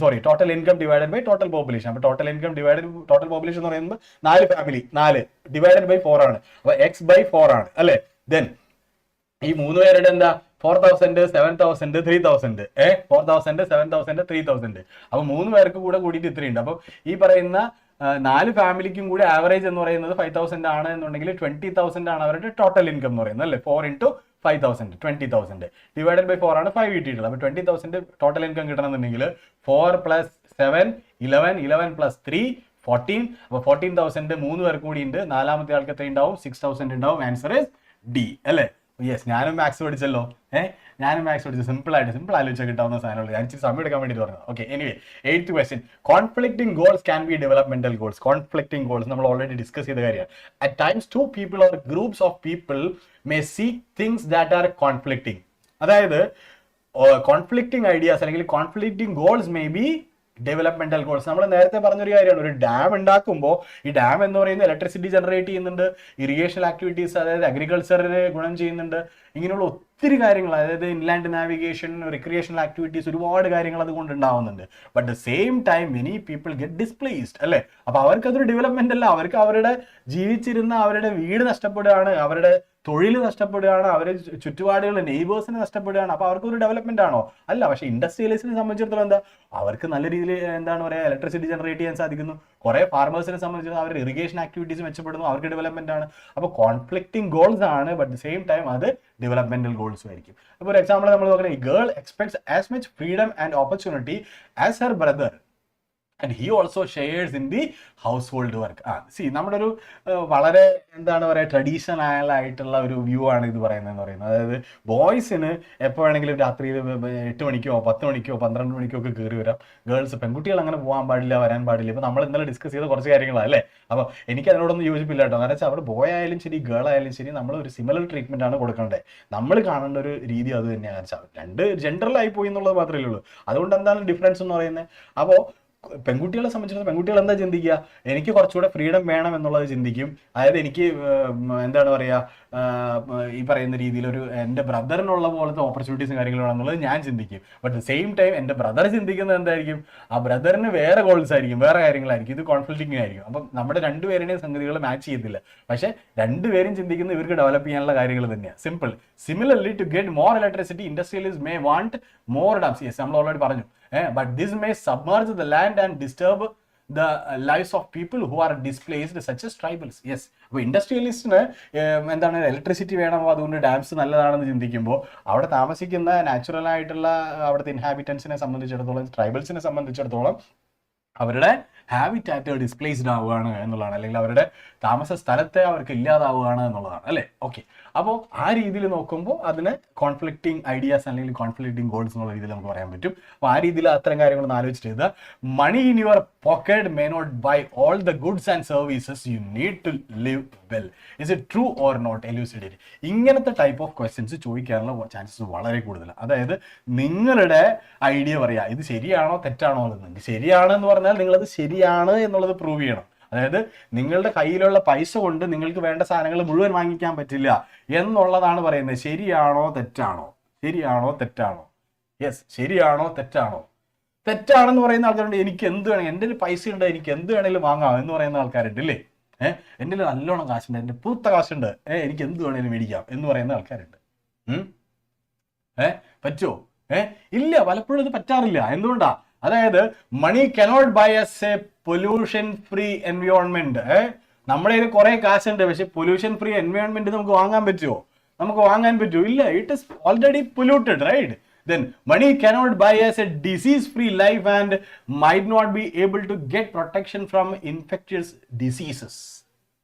total income divided by total population. അപ്പൊ total income divided total population എന്ന് പറയുമ്പോൾ 4 ഫാമിലി, 4 ഡിവൈഡഡ് ബൈ 4 ആണ്. അപ്പൊ x/4 ആണ് അല്ലെ. ദെൻ ഈ 3 പേരുടെ എന്താ? 4000, 7000, 3000. 4000, 7000, 3000. അപ്പൊ 3 പേർക്ക് കൂടിയിട്ട് ഇത്രയുണ്ട്. അപ്പൊ ഈ പറയുന്ന 4 ഫാമിലിക്കും കൂടി ആവറേജ് എന്ന് പറയുന്നത് 5000 ആണ് എന്നുണ്ടെങ്കിൽ 20,000 ആണ് അവരുടെ ടോട്ടൽ ഇൻകം എന്ന് പറയുന്നത് അല്ലേ. 4 × 5000, 20,000 ഡിവൈഡഡ് ബൈ 4 ആണ് 5 കിട്ടിയിട്ടുള്ളത്. അപ്പൊ 20,000 ടോട്ടൽ ഇൻകം കിട്ടണമെന്നുണ്ടെങ്കിൽ 4 + 7 11, 11 + 3 14. അപ്പൊ 14,000 3 പേർക്ക് കൂടി ഉണ്ട്. നാലാമത്തെ ആൾക്ക് എത്ര ഉണ്ടാവും? 6,000 ഉണ്ടാവും. ആൻസർ ഇസ് ഡി അല്ലേ. യെസ്, ഞാനും മാത്സ് പഠിച്ചല്ലോ. സിമ്പിൾ ആലോചിച്ചാൽ കിട്ടാവുന്ന സാധനമുള്ളൂ. ഞാൻ ഇച്ചിരി സമയം എടുക്കാൻ വേണ്ടിയിട്ട് പറഞ്ഞത്. Okay, anyway 8th question. Conflicting goals can be developmental goals. Conflicting goals നമ്മൾ ഓൾറെഡി ഡിസ്കസ് ചെയ്ത കാര്യമാണ്. At times 2 people or groups of people may seek things that are conflicting. അതായത് കോൺഫ്ലിക്റ്റിംഗ് ഐഡിയാസ് അല്ലെങ്കിൽ conflicting goals may be developmental goals. നമ്മൾ നേരത്തെ പറഞ്ഞൊരു കാര്യമാണ്, ഒരു ഡാം ഉണ്ടാക്കുമ്പോൾ ഈ ഡാം എന്ന് പറയുന്നത് ഇലക്ട്രിസിറ്റി ജനറേറ്റ് ചെയ്യുന്നുണ്ട്, ഇറിഗേഷൻ ആക്ടിവിറ്റീസ്, അതായത് അഗ്രികൾച്ചറിന് ഗുണം ചെയ്യുന്നുണ്ട്. ഇങ്ങനെയുള്ള ഒത്തിരി കാര്യങ്ങൾ, അതായത് ഇൻലാൻഡ് നാവിഗേഷൻ, റിക്രിയേഷണൽ ആക്ടിവിറ്റീസ്, ഒരുപാട് കാര്യങ്ങൾ അതുകൊണ്ട് ഉണ്ടാവുന്നുണ്ട്. But the same time many people get displaced അല്ലേ. അപ്പൊ അവർക്ക് അതൊരു ഡെവലപ്മെന്റ് അല്ല. അവർക്ക് അവരുടെ ജീവിച്ചിരുന്ന അവരുടെ വീട് നഷ്ടപ്പെടുകയാണ്, അവരുടെ തൊഴിൽ നഷ്ടപ്പെടുകയാണ്, അവരുടെ ചുറ്റുപാടുകൾ നെയ്ബേഴ്സിന് നഷ്ടപ്പെടുകയാണ്. അപ്പൊ അവർക്കൊരു ഡെവലപ്മെന്റ് ആണോ? അല്ല. പക്ഷെ ഇൻഡസ്ട്രിയലിസ്റ്റിനെ സംബന്ധിച്ചിടത്തോളം എന്താ, അവർക്ക് നല്ല രീതിയിൽ എന്താണ് പറയുക, ഇലക്ട്രിസിറ്റി ജനറേറ്റ് ചെയ്യാൻ സാധിക്കുന്നു. കുറെ ഫാർമേഴ്സിനെ സംബന്ധിച്ചിടത്തോളം അവരുടെ ഇറിഗേഷൻ ആക്ടിവിറ്റീസ് മെച്ചപ്പെടുന്നു, അവർക്ക് ഡെവലപ്മെന്റ് ആണ്. അപ്പൊ കോൺഫ്ലിക്റ്റിംഗ് ഗോൾസ് ആണ്, ബട്ട് സെയിം ടൈം അത് ഡെവലപ്മെന്റൽ ഗോൾസും ആയിരിക്കും. അപ്പോൾ ഒരു എക്സാമ്പിൾ നമ്മൾ നോക്കണേ, girl expects as much freedom and opportunity as her brother and he also shares in the house hold work. നമ്മുടെ ഒരു വളരെ എന്താണ് പറയുക, ട്രഡീഷണൽ ആയിട്ടുള്ള ഒരു വ്യൂ ആണ് ഇത് പറയുന്നതെന്ന് പറയുന്നത്. അതായത് ബോയ്സിന് എപ്പോൾ വേണമെങ്കിലും രാത്രി 8 മണിക്കോ 10 മണിക്കോ 12 മണിക്കോ ഒക്കെ കയറി വരാം. പെൺകുട്ടികൾ അങ്ങനെ പോകാൻ പാടില്ല, വരാൻ പാടില്ല. ഇപ്പൊ നമ്മൾ ഇന്നലെ ഡിസ്കസ് ചെയ്ത കുറച്ച് കാര്യങ്ങളാണ് അല്ലേ. അപ്പോൾ എനിക്ക് അതിനോടൊന്നും യോജിപ്പില്ല കേട്ടോ. കാരണം വെച്ചാൽ അവിടെ ബോയ് ആയാലും ശരി ഗേൾ ആയാലും ശരി നമ്മൾ ഒരു സിമിലർ ട്രീറ്റ്മെന്റ് ആണ് കൊടുക്കേണ്ടത്. നമ്മൾ കാണേണ്ട ഒരു രീതി അത് തന്നെയാണ്. വെച്ചാൽ 2 ജെൻഡറിലായി പോയി എന്നുള്ളത് മാത്രമേ ഉള്ളൂ. അതുകൊണ്ട് എന്താണ് ഡിഫറൻസ് എന്ന് പറയുന്നത്? അപ്പോൾ പെൺകുട്ടികളെ സംബന്ധിച്ചിടത്തോളം പെൺകുട്ടികൾ എന്താ ചിന്തിക്കുക, എനിക്ക് കുറച്ചുകൂടെ ഫ്രീഡം വേണം എന്നുള്ളത് ചിന്തിക്കും. അതായത് എനിക്ക് എന്താണ് പറയുക, ഈ പറയുന്ന രീതിയിൽ ഒരു എൻ്റെ ബ്രദറിനുള്ള പോലത്തെ ഓപ്പർച്യൂണിറ്റീസും കാര്യങ്ങളും വേണമെന്നുള്ളത് ഞാൻ ചിന്തിക്കും. ബട്ട് സെയിം ടൈം എൻ്റെ ബ്രദർ ചിന്തിക്കുന്നത് എന്തായിരിക്കും, ആ ബ്രദറിന് വേറെ ഗോൾസ് ആയിരിക്കും, വേറെ കാര്യങ്ങളായിരിക്കും. ഇത് കോൺഫ്ലിക്റ്റിംഗ് ആയിരിക്കും. അപ്പം നമ്മുടെ രണ്ടുപേരുടെയും സംഗതികൾ മാച്ച് ചെയ്യത്തില്ല. പക്ഷെ രണ്ടുപേരും ചിന്തിക്കുന്നത് ഇവർക്ക് ഡെവലപ്പ് ചെയ്യാനുള്ള കാര്യങ്ങൾ തന്നെയാണ്. Simple. Similarly to get more electricity industrialist may want more dams. Yes, നമ്മൾ ഓൾറെഡി പറഞ്ഞു. But this may submerge the land and disturb the lives of people who are displaced, such as tribals. Yes. അപ്പോൾ ഇൻഡസ്ട്രിയലിസ്റ്റിന് എന്താണ് electricity വേണം, അതുകൊണ്ട് dams നല്ലതാണെന്ന് ചിന്തിക്കുമ്പോൾ അവിടെ താമസിക്കുന്ന നാച്ചുറൽ ആയിട്ടുള്ള അവിടുത്തെ ഇൻഹാബിറ്റൻസിനെ സംബന്ധിച്ചിടത്തോളം, ട്രൈബൽസിനെ സംബന്ധിച്ചിടത്തോളം അവരുടെ ഹാബിറ്റാറ്റ് ഡിസ്പ്ലേസ്ഡ് ആവുകയാണ് എന്നുള്ളതാണ്, അല്ലെങ്കിൽ അവരുടെ താമസ സ്ഥലത്തെ അവർക്ക് ഇല്ലാതാവുകയാണ് എന്നുള്ളതാണ് അല്ലേ. ഓക്കെ, അപ്പോൾ ആ രീതിയിൽ നോക്കുമ്പോൾ അതിന് കോൺഫ്ലിക്റ്റിംഗ് ഐഡിയാസ് അല്ലെങ്കിൽ കോൺഫ്ലിക്റ്റിംഗ് ഗോൾസ് എന്നുള്ള രീതിയിൽ നമുക്ക് പറയാൻ പറ്റും. അപ്പോൾ ആ രീതിയിൽ അത്തരം കാര്യങ്ങളൊന്നും ആലോചിച്ചിട്ട് ചെയ്താൽ money in your pocket may not buy all the goods and services you need to live well. Is it true or not? Elucidate. ഇങ്ങനത്തെ ടൈപ്പ് ഓഫ് ക്വസ്റ്റ്യൻസ് ചോദിക്കാനുള്ള ചാൻസസ് വളരെ കൂടുതലാണ്. അതായത് നിങ്ങളുടെ ഐഡിയ പറയാ, ഇത് ശരിയാണോ തെറ്റാണോ എന്നുള്ളത്. ശരിയാണെന്ന് പറഞ്ഞാൽ നിങ്ങളത് ശരിയാണ് എന്നുള്ളത് പ്രൂവ് ചെയ്യണം. അതായത് നിങ്ങളുടെ കയ്യിലുള്ള പൈസ കൊണ്ട് നിങ്ങൾക്ക് വേണ്ട സാധനങ്ങൾ മുഴുവൻ വാങ്ങിക്കാൻ പറ്റില്ല എന്നുള്ളതാണ് പറയുന്നത്. ശരിയാണോ തെറ്റാണോ? ശരിയാണോ തെറ്റാണോ? യെസ്, ശരിയാണോ തെറ്റാണോ? തെറ്റാണെന്ന് പറയുന്ന ആൾക്കാരുണ്ട്. എനിക്ക് എന്ത് വേണമെങ്കിൽ, എൻ്റെ പൈസ ഉണ്ട്, എനിക്ക് എന്ത് വേണമെങ്കിലും വാങ്ങാം എന്ന് പറയുന്ന ആൾക്കാരുണ്ട് ഇല്ലേ. എൻ്റെ നല്ലോണം കാശുണ്ട്, എൻ്റെ പൂത്ത കാശുണ്ട്, എനിക്ക് എന്ത് വേണമെങ്കിലും മേടിക്കാം എന്ന് പറയുന്ന ആൾക്കാരുണ്ട്. പറ്റുമോ? ഇല്ല, പലപ്പോഴും ഇത് പറ്റാറില്ല. എന്തുകൊണ്ടാ? അതായത് money cannot buy us a pollution free environment. നമ്മുടെ കയ്യിൽ കുറെ കാശുണ്ട്, പക്ഷെ പൊല്യൂഷൻ ഫ്രീ എൻവയോൺമെന്റ് നമുക്ക് വാങ്ങാൻ പറ്റുമോ? നമുക്ക് വാങ്ങാൻ പറ്റൂ? ഇല്ല. It is already polluted, right? Then money cannot buy us a disease-free life and might not be able to get protection from infectious diseases.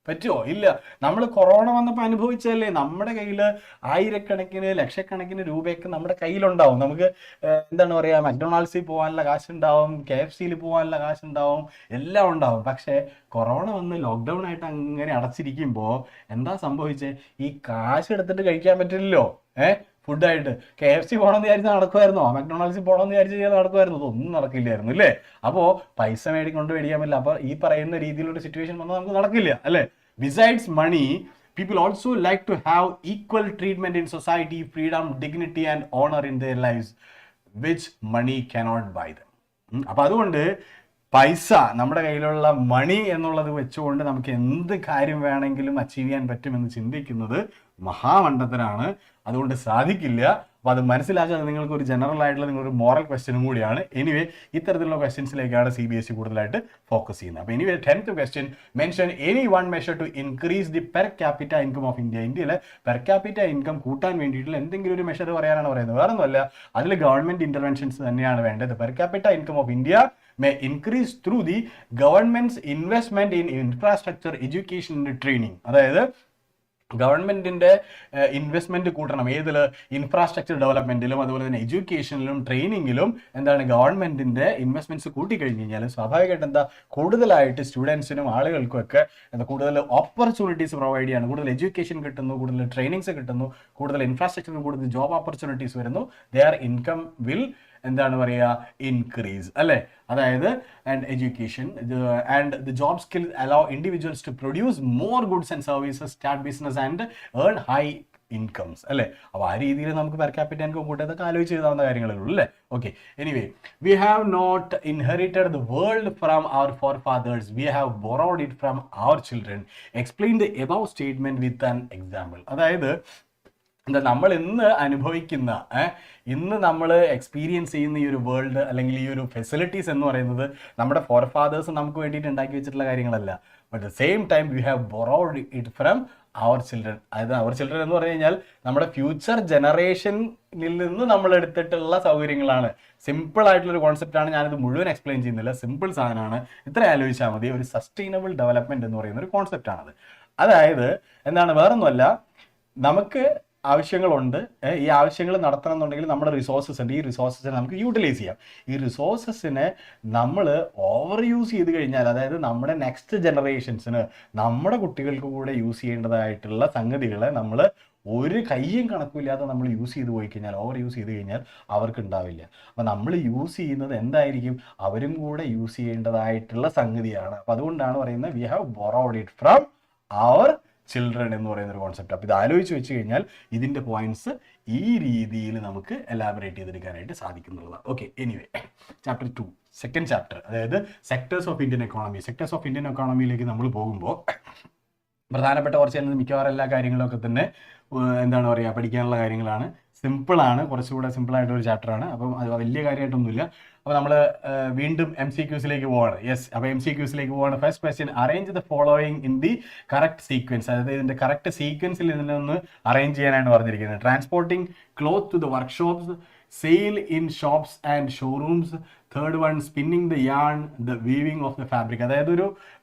പറ്റുമോ? ഇല്ല. നമ്മൾ കൊറോണ വന്നപ്പോൾ അനുഭവിച്ചതല്ലേ. നമ്മുടെ കയ്യിൽ ആയിരക്കണക്കിന് ലക്ഷക്കണക്കിന് രൂപയൊക്കെ നമ്മുടെ കയ്യിലുണ്ടാവും. നമുക്ക് എന്താണ് പറയുക, മക്ഡൊണാൾഡ്സിൽ പോകാനുള്ള കാശുണ്ടാവും, KFCയിൽ പോകാനുള്ള കാശുണ്ടാവും, എല്ലാം ഉണ്ടാവും. പക്ഷേ കൊറോണ വന്ന് ലോക്ക്ഡൗൺ ആയിട്ട് അങ്ങനെ അടച്ചിരിക്കുമ്പോൾ എന്താ സംഭവിച്ചത്? ഈ കാശ് എടുത്തിട്ട് കഴിക്കാൻ പറ്റില്ലല്ലോ. ഫുഡായിട്ട് KFC പോകണമെന്ന് വിചാരിച്ചാൽ നടക്കുമായിരുന്നോ? മക്ഡൊണാൾഡ്സിൽ പോകണമെന്ന് വിചാരിച്ചാൽ നടക്കുമായിരുന്നു? ഒന്നും നടക്കില്ലായിരുന്നു, അല്ലേ? അപ്പോൾ പൈസ മേടിക്കൊണ്ട് മേടിക്കാൻ പറ്റില്ല. അപ്പോൾ ഈ പറയുന്ന രീതിയിലുള്ള സിറ്റുവേഷൻ വന്നാൽ നമുക്ക് നടക്കില്ല, അല്ലേ? Besides money, people also like to have equal treatment in society, freedom, dignity and honor in their lives, which money cannot buy them. അപ്പോൾ അതുകൊണ്ട് പൈസ, നമ്മുടെ കയ്യിലുള്ള മണി എന്നുള്ളത് വെച്ചുകൊണ്ട് നമുക്ക് എന്ത് കാര്യം വേണമെങ്കിലും അച്ചീവ് ചെയ്യാൻ പറ്റുമെന്ന് ചിന്തിക്കുന്നത് മഹാമണ്ഡത്തരാണ്. അതുകൊണ്ട് സാധിക്കില്ല. അപ്പോൾ അത് മനസ്സിലാക്കാതെ നിങ്ങൾക്ക് ഒരു ജനറൽ ആയിട്ടുള്ള നിങ്ങളൊരു മോറൽ ക്വസ്റ്റ്യനും കൂടിയാണ്. എനിവേ ഇത്തരത്തിലുള്ള ക്വസ്റ്റ്യൻസിലേക്കാണ് CBSE കൂടുതലായിട്ട് ഫോക്കസ് ചെയ്യുന്നത്. അപ്പോൾ anyway 10th question, mention any one measure to increase the per capita income of India. ഇന്ത്യയിലെ പെർ ക്യാപിറ്റ ഇൻകം കൂട്ടാൻ വേണ്ടിയിട്ടുള്ള എന്തെങ്കിലും ഒരു മെഷർ പറയാനാണ് പറയുന്നത്. വേറെ ഒന്നുമല്ല, അതിൽ ഗവൺമെന്റ് ഇന്റർവെൻഷൻസ് തന്നെയാണ് വേണ്ടത്. Per capita income of India may increase through the government's investment in infrastructure, education and training. അതായത് ഗവൺമെന്റിന്റെ ഇൻവെസ്റ്റ്മെന്റ് കൂട്ടണം. ഏതിൽ? ഇൻഫ്രാസ്ട്രക്ചർ ഡെവലപ്മെന്റിലും അതുപോലെ തന്നെ എഡ്യൂക്കേഷനിലും ട്രെയിനിങ്ങിലും എന്താണ് ഗവൺമെന്റിന്റെ ഇൻവെസ്റ്റ്മെന്റ്സ് കൂട്ടിക്കഴിഞ്ഞ് കഴിഞ്ഞാൽ സ്വാഭാവികമായിട്ട് എന്താ കൂടുതലായിട്ട് സ്റ്റുഡൻസിനും ആളുകൾക്കും ഒക്കെ എന്താ കൂടുതൽ ഓപ്പർച്യൂണിറ്റീസ് പ്രൊവൈഡ് ചെയ്യാണ്. കൂടുതൽ എഡ്യൂക്കേഷൻ കിട്ടുന്നു, കൂടുതൽ ട്രെയിനിങ്സ് കിട്ടുന്നു, കൂടുതൽ ഇൻഫ്രാസ്ട്രക്ചറിന് കൂടുതൽ ജോബ് ഓപ്പർച്യൂണിറ്റീസ് വരുന്നു. ദെയർ ഇൻകം വിൽ എന്താണ് പറയുക, ഇൻക്രീസ്, അല്ലേ? അതായത് and education and the job skills allow individuals to produce more goods and services, start business and earn high incomes, അല്ലേ? അപ്പോൾ ആ രീതിയിൽ നമുക്ക് പെർ ക്യാപിറ്റ ഇൻകം കൂട്ടത്തൊക്കെ ആലോചിച്ച് എഴുതാവുന്ന കാര്യങ്ങളേ ഉള്ളൂ, അല്ലേ? Okay. Anyway, we have not inherited the world from our forefathers, we have borrowed it from our children. Explain the above statement with an example. അതായത് എന്താ നമ്മൾ ഇന്ന് അനുഭവിക്കുന്ന ഇന്ന് നമ്മൾ എക്സ്പീരിയൻസ് ചെയ്യുന്ന ഈ ഒരു വേൾഡ് അല്ലെങ്കിൽ ഈ ഒരു ഫെസിലിറ്റീസ് എന്ന് പറയുന്നത് നമ്മുടെ ഫോർഫാദേഴ്സ് നമുക്ക് വേണ്ടിയിട്ട് ഉണ്ടാക്കി വെച്ചിട്ടുള്ള കാര്യങ്ങളല്ല. But the same time we have borrowed it from our children. അതായത് അവർ ചിൽഡ്രൻ എന്ന് പറഞ്ഞു കഴിഞ്ഞാൽ നമ്മുടെ ഫ്യൂച്ചർ ജനറേഷനിൽ നിന്ന് നമ്മൾ എടുത്തിട്ടുള്ള സൗകര്യങ്ങളാണ്. സിമ്പിൾ ആയിട്ടുള്ളൊരു കോൺസെപ്റ്റാണ്. ഞാനിത് മുഴുവൻ എക്സ്പ്ലെയിൻ ചെയ്യുന്നില്ല. സിമ്പിൾ സാധനമാണ്. ഇത്ര ആലോചിച്ചാൽ മതി. ഒരു സസ്റ്റൈനബിൾ ഡെവലപ്മെന്റ് എന്ന് പറയുന്ന ഒരു കോൺസെപ്റ്റാണത്. അതായത് എന്താണ്, വേറൊന്നുമല്ല, നമുക്ക് ആവശ്യങ്ങളുണ്ട്. ഈ ആവശ്യങ്ങൾ നടത്തണം എന്നുണ്ടെങ്കിൽ നമ്മുടെ റിസോഴ്സസ് ഉണ്ട്. ഈ റിസോഴ്സസിനെ നമുക്ക് യൂട്ടിലൈസ് ചെയ്യാം. ഈ റിസോഴ്സസിനെ നമ്മൾ ഓവർ യൂസ് ചെയ്ത് കഴിഞ്ഞാൽ, അതായത് നമ്മുടെ നെക്സ്റ്റ് ജനറേഷൻസിന്, നമ്മുടെ കുട്ടികൾക്ക് കൂടെ യൂസ് ചെയ്യേണ്ടതായിട്ടുള്ള സംഗതികളെ നമ്മൾ ഒരു കയ്യും കണക്കില്ലാതെ നമ്മൾ യൂസ് ചെയ്ത് പോയി കഴിഞ്ഞാൽ, ഓവർ യൂസ് ചെയ്ത് കഴിഞ്ഞാൽ അവർക്ക് ഉണ്ടാവില്ല. അപ്പം നമ്മൾ യൂസ് ചെയ്യുന്നത് എന്തായിരിക്കും, അവരും കൂടെ യൂസ് ചെയ്യേണ്ടതായിട്ടുള്ള സംഗതിയാണ്. അപ്പം അതുകൊണ്ടാണ് പറയുന്നത് we have borrowed it from our children എന്ന് പറയുന്ന ഒരു കോൺസെപ്റ്റ്. അപ്പോൾ ഇത് ആലോചിച്ച് വെച്ച് കഴിഞ്ഞാൽ ഇതിൻ്റെ പോയിന്റ്സ് ഈ രീതിയിൽ നമുക്ക് എലാബറേറ്റ് ചെയ്തെടുക്കാനായിട്ട് സാധിക്കുന്നുള്ളതാണ്. Okay. Anyway, chapter 2, second chapter, അതായത് sectors of Indian economy. Sectors of Indian എക്കോണമിയിലേക്ക് നമ്മൾ പോകുമ്പോൾ പ്രധാനപ്പെട്ട കുറച്ച് മിക്കവാറും എല്ലാ കാര്യങ്ങളൊക്കെ തന്നെ എന്താണ് പറയുക, പഠിക്കാനുള്ള കാര്യങ്ങളാണ്. സിമ്പിളാണ്, കുറച്ചുകൂടെ സിമ്പിളായിട്ടൊരു ചാപ്റ്ററാണ്. അപ്പം അത് വലിയ കാര്യമായിട്ടൊന്നുമില്ല. അപ്പോൾ നമ്മൾ വീണ്ടും MCQസിലേക്ക് പോവാണ്. യെസ്, അപ്പോൾ MCQസിലേക്ക് പോവാണ്. First question, arrange the following in the correct sequence. അതായത് ഇതിൻ്റെ കറക്റ്റ് സീക്വൻസിൽ ഇതിനൊന്ന് അറേഞ്ച് ചെയ്യാനാണ് പറഞ്ഞിരിക്കുന്നത്. Transporting cloth to the workshops, sale in shops and showrooms, third one spinning the yarn, the weaving of the fabric. അതായത് ഒരു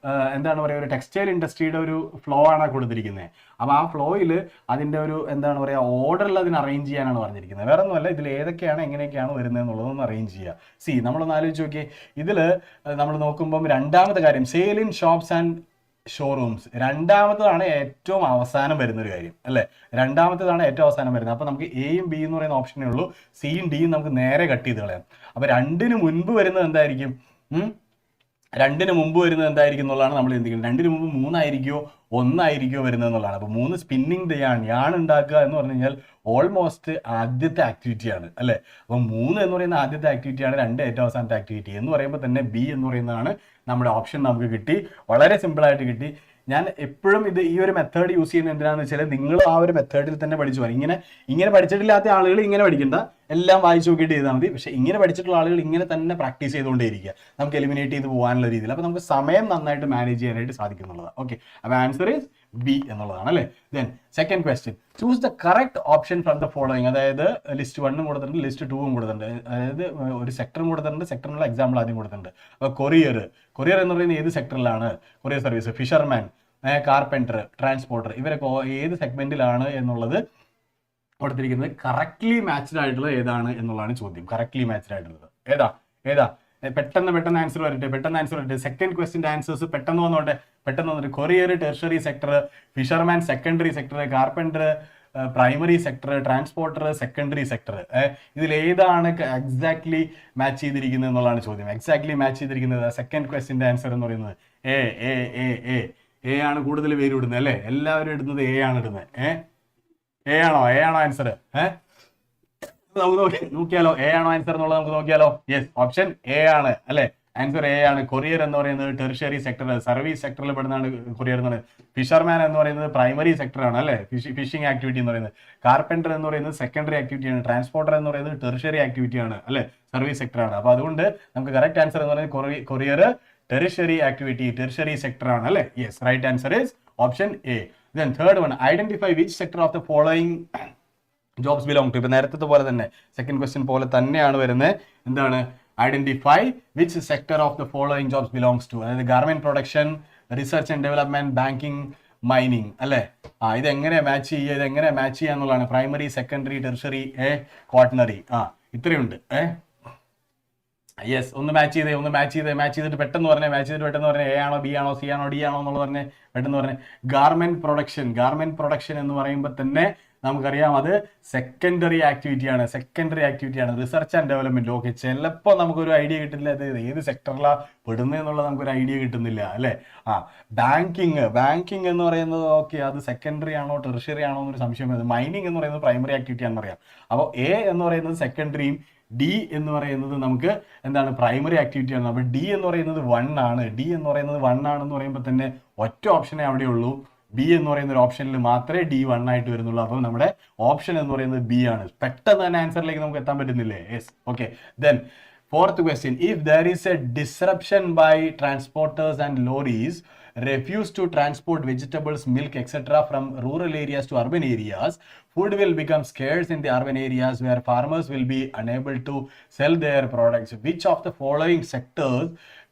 എന്താണ് പറയുക, ഒരു ടെക്സ്റ്റൈൽ ഇൻഡസ്ട്രിയുടെ ഒരു ഫ്ലോ ആണ് കൊടുത്തിരിക്കുന്നത്. അപ്പോൾ ആ ഫ്ലോയിൽ അതിൻ്റെ ഒരു എന്താണ് പറയുക, ഓർഡറിൽ അതിന് അറേഞ്ച് ചെയ്യാനാണ് പറഞ്ഞിരിക്കുന്നത്. വേറെ ഒന്നുമല്ല, ഇതിൽ ഏതൊക്കെയാണ് എങ്ങനെയൊക്കെയാണ് വരുന്നത് എന്നുള്ളതൊന്ന് അറേഞ്ച് ചെയ്യുക. നമ്മളൊന്ന് ആലോചിച്ച് നോക്കിയേ. ഇതിൽ നമ്മൾ നോക്കുമ്പം രണ്ടാമത്തെ കാര്യം, sale in shops and showrooms, രണ്ടാമത്തതാണ് ഏറ്റവും അവസാനം വരുന്നൊരു കാര്യം, അല്ലേ? രണ്ടാമത്തതാണ് ഏറ്റവും അവസാനം വരുന്നത്. അപ്പോൾ നമുക്ക് എയും ബി എന്ന് പറയുന്ന ഓപ്ഷനേ ഉള്ളൂ. സിയും ഡിയും നമുക്ക് നേരെ കട്ട് ചെയ്ത് കളയാം. അപ്പോൾ രണ്ടിന് മുൻപ് വരുന്നത് എന്തായിരിക്കും, രണ്ടിന് മുമ്പ് വരുന്നത് എന്തായിരിക്കും എന്നുള്ളതാണ് നമ്മൾ ചിന്തിക്കുന്നത്. രണ്ടിന് മുമ്പ് 3 ആയിരിക്കുമോ 1 ആയിരിക്കുമോ വരുന്നത് എന്നുള്ളതാണ്. അപ്പോൾ 3 സ്പിന്നിങ് ദ യാൺ ഉണ്ടാക്കുക എന്ന് പറഞ്ഞു കഴിഞ്ഞാൽ ഓൾമോസ്റ്റ് ആദ്യത്തെ ആക്ടിവിറ്റിയാണ്, അല്ലേ? അപ്പം 3 എന്ന് പറയുന്ന ആദ്യത്തെ ആക്ടിവിറ്റിയാണ്, 2 ഏറ്റവും അവസാനത്തെ ആക്ടിവിറ്റി എന്ന് പറയുമ്പോൾ തന്നെ ബി എന്ന് പറയുന്നതാണ് നമ്മുടെ ഓപ്ഷൻ. നമുക്ക് കിട്ടി, വളരെ സിമ്പിളായിട്ട് കിട്ടി. ഞാൻ എപ്പോഴും ഈ ഒരു മെത്തേഡ് യൂസ് ചെയ്യുന്നത് എന്തിനാണെന്ന് വെച്ചാൽ നിങ്ങൾ ആ ഒരു മെത്തേഡിൽ തന്നെ പഠിച്ചു പോകാം. ഇങ്ങനെ പഠിച്ചിട്ടില്ലാത്ത ആളുകൾ ഇങ്ങനെ പഠിക്കണ്ട, എല്ലാം വായിച്ചു നോക്കിയിട്ട് ചെയ്താൽ മതി. പക്ഷേ ഇങ്ങനെ പഠിച്ചിട്ടുള്ള ആളുകൾ ഇങ്ങനെ തന്നെ പ്രാക്ടീസ് ചെയ്തുകൊണ്ടേയിരിക്കുക, നമുക്ക് എലിമിനേറ്റ് ചെയ്ത് പോകാനുള്ള രീതിയിൽ. അപ്പോൾ നമുക്ക് സമയം നന്നായിട്ട് മാനേജ് ചെയ്യാനായിട്ട് സാധിക്കുന്നുള്ളതാണ്. ഓക്കെ, അപ്പോൾ ആൻസർ ഈസ് ബി എന്നുള്ളതാണ് അല്ലേ. Then second question, choose the correct option from the following. അതായത് ലിസ്റ്റ് 1 കൊടുത്തിട്ടുണ്ട്, ലിസ്റ്റ് 2 കൊടുത്തിട്ടുണ്ട്. അതായത് ഒരു സെക്ടറും കൊടുത്തിട്ടുണ്ട്, സെക്ടറിനുള്ള എക്സാമ്പിൾ ആദ്യം കൊടുത്തിട്ടുണ്ട്. അപ്പോൾ കൊറിയർ എന്ന് പറയുന്നത് ഏത് സെക്ടറിലാണ്? Courier service. Fisherman, carpenter, transporter, ഇവരൊക്കെ ഏത് സെഗ്മെന്റിലാണ് എന്നുള്ളത് കൊടുത്തിരിക്കുന്നത്. കറക്റ്റ്ലി മാച്ച്ഡ് ആയിട്ടുള്ളത് ഏതാണ് എന്നുള്ളതാണ് ചോദ്യം. കറക്റ്റ്ലി മാച്ച്ഡ് ആയിട്ടുള്ളത് ഏതാ? പെട്ടെന്ന് ആൻസർ വരട്ടെ. സെക്കൻഡ് ക്വസ്റ്റിന്റെ ആൻസേഴ്സ് പെട്ടെന്ന് വന്നിട്ട് courier tertiary sector, fisherman secondary sector, carpenter primary sector, transporter secondary sector. ഇതിൽ ഏതാണ് എക്സാക്ട്ലി മാച്ച് ചെയ്തിരിക്കുന്നത് എന്നുള്ളതാണ് ചോദ്യം. എക്സാക്ട്ലി മാച്ച് ചെയ്തിരിക്കുന്നത് സെക്കൻഡ് ക്വസ്റ്റിന്റെ ആൻസർ എന്ന് പറയുന്നത് എ ആണ് കൂടുതൽ പേര് ഇടുന്നത് അല്ലേ. എല്ലാവരും ഇടുന്നത് എ ആണ് ഇടുന്നത്. എ ആണോ ആൻസർ? നമുക്ക് നോക്കിയാലോ, എ ആണോ ആൻസർ എന്നുള്ളത് നമുക്ക് നോക്കിയാലോ. യെസ്, ഓപ്ഷൻ എ ആണ് അല്ലെ. ആൻസർ എ ആണ്. കൊറിയർ എന്ന് പറയുന്നത് ടെർഷ്യറി സെക്ടർ, സർവീസ് സെക്ടറിൽ പെടുന്നതാണ് കൊറിയർ എന്ന് പറയുന്നത്. ഫിഷർമാൻ എന്ന് പറയുന്നത് പ്രൈമറി സെക്ടർ ആണ് അല്ലെ, ഫിഷിംഗ് ആക്ടിവിറ്റി എന്ന് പറയുന്നത്. കാർപ്പൻറ്റർ എന്ന് പറയുന്നത് സെക്കൻഡറി ആക്ടിവിറ്റിയാണ്. ട്രാൻസ്പോർട്ടർ എന്ന് പറയുന്നത് ടെർഷ്യറി ആക്ടിവിറ്റി ആണ് അല്ലെ, സർവീസ് സെക്ടർ ആണ്. അപ്പോൾ അതുകൊണ്ട് നമുക്ക് കറക്റ്റ് ആൻസർ എന്ന് പറയുന്നത് courier tertiary activity, tertiary sector ആണ് അല്ലേ. Yes, right answer is option A. Then third one, identify which sector of the following jobs belong to. ഇപ്പൊ നേരത്തെ പോലെ തന്നെ സെക്കൻഡ് ക്വസ്റ്റ്യൻ പോലെ തന്നെയാണ് വരുന്നത്. എന്താണ്? Identify which sector of the following jobs belongs to. അതായത് garment production, research and development, banking, mining അല്ലേ. ഇതെങ്ങനെ മാച്ച് ചെയ്യുക എന്നുള്ളതാണ്. Primary, secondary, tertiary, quaternary. ഇത്രയുണ്ട്. യെസ്, ഒന്ന് മാച്ച് ചെയ്തിട്ട് പെട്ടെന്ന് പറഞ്ഞേ എ ആണോ, ബി ആണോ, സി ആണോ, ഡി ആണോ എന്നുള്ളത് പറഞ്ഞേ പെട്ടെന്ന് പറഞ്ഞേ. ഗാർമെന്റ് പ്രൊഡക്ഷൻ എന്ന് പറയുമ്പോൾ തന്നെ നമുക്കറിയാം അത് സെക്കൻഡറി ആക്ടിവിറ്റിയാണ്. Research and development. ഓക്കെ, ചിലപ്പോൾ നമുക്കൊരു ഐഡിയ കിട്ടില്ല അത് ഏത് സെക്ടറിലാണ് പെടുന്നത് എന്നുള്ളത് നമുക്കൊരു ഐഡിയ കിട്ടുന്നില്ല അല്ലേ. ബാങ്കിങ് എന്ന് പറയുന്നത് ഓക്കെ, അത് സെക്കൻഡറി ആണോ ടെറിഷറി ആണോ എന്നൊരു സംശയം വരുന്നത്. മൈനിങ് എന്ന് പറയുന്നത് പ്രൈമറി ആക്ടിവിറ്റി ആണെന്ന് അറിയാം. അപ്പോൾ എ എന്ന് പറയുന്നത് സെക്കൻഡറിയും ഡി എന്ന് പറയുന്നത് നമുക്ക് എന്താണ്, പ്രൈമറി ആക്ടിവിറ്റി ആണ്. അപ്പോൾ ഡി എന്ന് പറയുന്നത് 1 ആണെന്ന് പറയുമ്പോൾ തന്നെ ഒറ്റ ഓപ്ഷനേ അവിടെ ഉള്ളൂ. ബി എന്ന് പറയുന്ന ഒരു ഓപ്ഷനിൽ മാത്രമേ ഡി 1 ആയിട്ട് വരുന്നുള്ളൂ. അപ്പോൾ നമ്മുടെ ഓപ്ഷൻ എന്ന് പറയുന്നത് ബി ആണ്. പെട്ടെന്ന് തന്നെ ആൻസറിലേക്ക് നമുക്ക് എത്താൻ പറ്റുന്നില്ലേ? Yes, okay. Then fourth question, if there is a disruption by transporters and lorries refuse to transport vegetables, milk, etc. from rural areas to urban areas, food will become scarce in the urban areas where farmers will be unable to sell their products. Which of the following sectors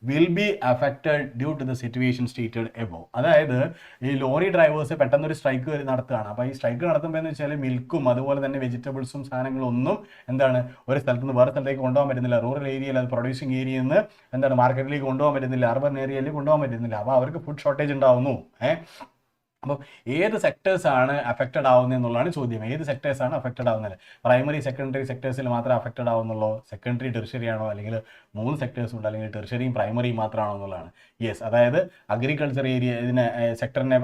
will be affected due to the situation stated above? അതായത് ഈ lorry drivers പെട്ടെന്നൊരു strike നടത്തുകയാണ്. അപ്പോൾ ഈ strike നടത്തുമ്പോൾ എന്ന് വെച്ചാൽ മിൽക്കും അതുപോലെ തന്നെ വെജിറ്റബിൾസും സാധനങ്ങളും ഒന്നും എന്താണ് ഒരു സ്ഥലത്ത് നിന്ന് വേറെ സ്ഥലത്തേക്ക് കൊണ്ടുപോകാൻ പറ്റുന്നില്ല. റൂറൽ ഏരിയയിൽ അത് പ്രൊഡ്യൂസിങ് ഏരിയയിൽ നിന്ന് എന്താണ് മാർക്കറ്റിലേക്ക് കൊണ്ടുപോകാൻ പറ്റുന്നില്ല, അർബൻ ഏരിയയിൽ കൊണ്ടുപോകാൻ പറ്റുന്നില്ല. അപ്പോൾ അവർക്ക് ഫുഡ് ഷോർട്ടേജ് ഉണ്ടാവുന്നു. അപ്പോൾ ഏത് സെക്ടേഴ്സ് ആണ് അഫക്റ്റഡ് ആവുന്നത് എന്നുള്ളതാണ് ചോദ്യം. ഏത് സെക്ടേഴ്സ് ആണ് അഫക്റ്റഡ് ആവുന്നത്? പ്രൈമറി, സെക്കൻഡറി സെക്ടേഴ്സിൽ മാത്രമേ അഫക്റ്റഡ് ആവുന്നുള്ളൂ? സെക്കൻഡറി, ടെറിഷറി ആണോ? അല്ലെങ്കിൽ 3 സെക്ടേഴ്സ് ഉണ്ട്, അല്ലെങ്കിൽ ടെറിഷറിയും പ്രൈമറിയും മാത്രമാണോ എന്നുള്ളതാണ്. യെസ്, അതായത് അഗ്രികൾച്ചർ ഏരിയ സെക്ടറിനെ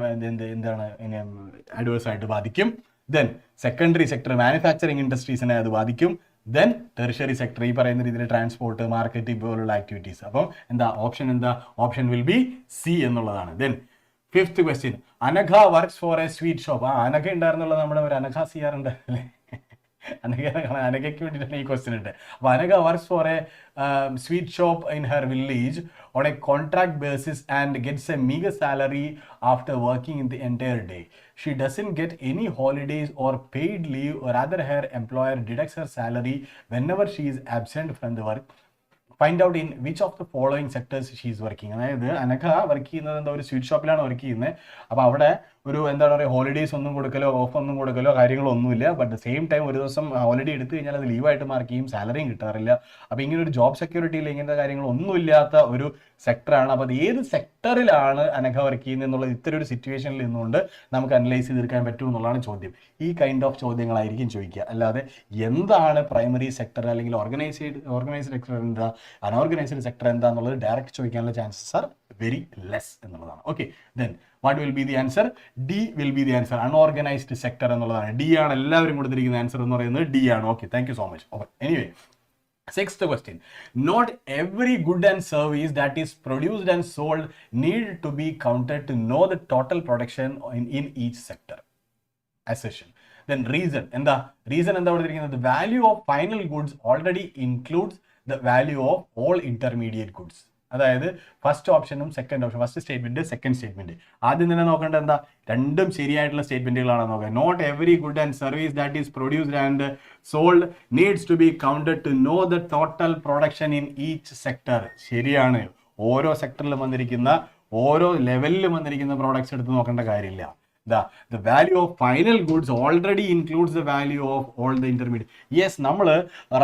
എന്താണ് അഡ്വേഴ്സ് ആയിട്ട് ബാധിക്കും. ദെൻ സെക്കൻഡറി സെക്ടർ മാനുഫാക്ചറിങ് ഇൻഡസ്ട്രീസിനെ അത് ബാധിക്കും. ദെൻ ടെറിഷറി സെക്ടർ ഈ പറയുന്ന രീതിയിൽ ട്രാൻസ്പോർട്ട്, മാർക്കറ്റിംഗ് പോലുള്ള ആക്ടിവിറ്റീസ്. അപ്പം ഓപ്ഷൻ വിൽ ബി സി എന്നുള്ളതാണ്. Then fifth question, Anagha works for a sweet shop. Anagha ഉണ്ടായിരുന്നുള്ളത് നമ്മുടെ ഒരു അനഘ സിയാറുണ്ട് അല്ലേ. അനഘയ്ക്ക് വേണ്ടിയിട്ടാണ് ഈ ക്വസ്റ്റ്യൻ ഉണ്ട്. അപ്പോൾ Anagha works for a sweet shop in her village on a contract basis and gets a meager salary after working in the entire day. She doesn't get any holidays or paid leave, or rather her employer deducts her salary whenever she is absent from the work. Find out in which of the following sectors she is working. അതായത് Anagha work ചെയ്യുന്നത് എന്താ ഒരു sweet ഷോപ്പിലാണ് work ചെയ്യുന്നത്. അപ്പോൾ അവിടെ ഒരു എന്താണ് പറയുക, ഹോളിഡേയ്സ് ഒന്നും കൊടുക്കലോ ഓഫ് ഒന്നും കൊടുക്കലോ കാര്യങ്ങളോ ഒന്നുമില്ല. ബട്ട് സെയിം ടൈം ഒരു ദിവസം ഹോളിഡേ എടുത്തു കഴിഞ്ഞാൽ അത് ലീവായിട്ട് മാർക്ക് ചെയ്യും, സാലറിയും കിട്ടാറില്ല. അപ്പോൾ ഇങ്ങനെ ഒരു ജോബ് സെക്യൂരിറ്റിയിൽ ഇങ്ങനത്തെ കാര്യങ്ങളൊന്നുമില്ലാത്ത ഒരു സെക്ടറാണ്. അപ്പോൾ അത് ഏത് സെക്ടറിലാണ് അനഘ വർക്ക് ചെയ്യുന്നത് എന്നുള്ളത് ഇത്തരം ഒരു സിറ്റുവേഷനിൽ നിന്നുകൊണ്ട് നമുക്ക് അനലൈസ് ചെയ്തെടുക്കാൻ പറ്റും എന്നുള്ളതാണ് ചോദ്യം. ഈ കൈൻഡ് ഓഫ് ചോദ്യങ്ങളായിരിക്കും ചോദിക്കുക. അല്ലാതെ എന്താണ് പ്രൈമറി സെക്ടർ അല്ലെങ്കിൽ ഓർഗനൈസ്ഡ് സെക്ടർ എന്താ, അൺഓർഗനൈസ്ഡ് സെക്ടർ എന്താണെന്നുള്ളത് ഡയറക്റ്റ് ചോദിക്കാനുള്ള ചാൻസസ് ആർ വെരി ലെസ് എന്നുള്ളതാണ്. Okay, then what will be the answer? D will be the answer. Unorganised sector എന്നുള്ളതാണ്. ഡി ആണ് എല്ലാവരും കൊടുത്തിരിക്കുന്ന ആൻസർ എന്ന് പറയുന്നത് ഡി ആണ്. Okay, thank you so much. Okay, anyway, sixth question, not every good and service that is produced and sold need to be counted to know the total production in each sector. Assertion. Then reason എന്താ കൊടുത്തിരിക്കുന്നത്? The value of final goods already includes the value of all intermediate goods. അതായത് first ഓപ്ഷനും second option, first statement second statement. ആദ്യം തന്നെ നോക്കേണ്ടത് എന്താ? രണ്ടും ശരിയായിട്ടുള്ള സ്റ്റേറ്റ്മെന്റുകളാണ് നോക്കുക. Not every good and service that is produced and sold needs to be counted to know the total production in each sector. ശരിയാണ്. ഓരോ സെക്ടറിലും വന്നിരിക്കുന്ന, ഓരോ ലെവലിലും വന്നിരിക്കുന്ന പ്രോഡക്ട്സ് എടുത്ത് നോക്കേണ്ട കാര്യമില്ല. The value of final goods already includes the value of all the intermediate. Yes, നമ്മൾ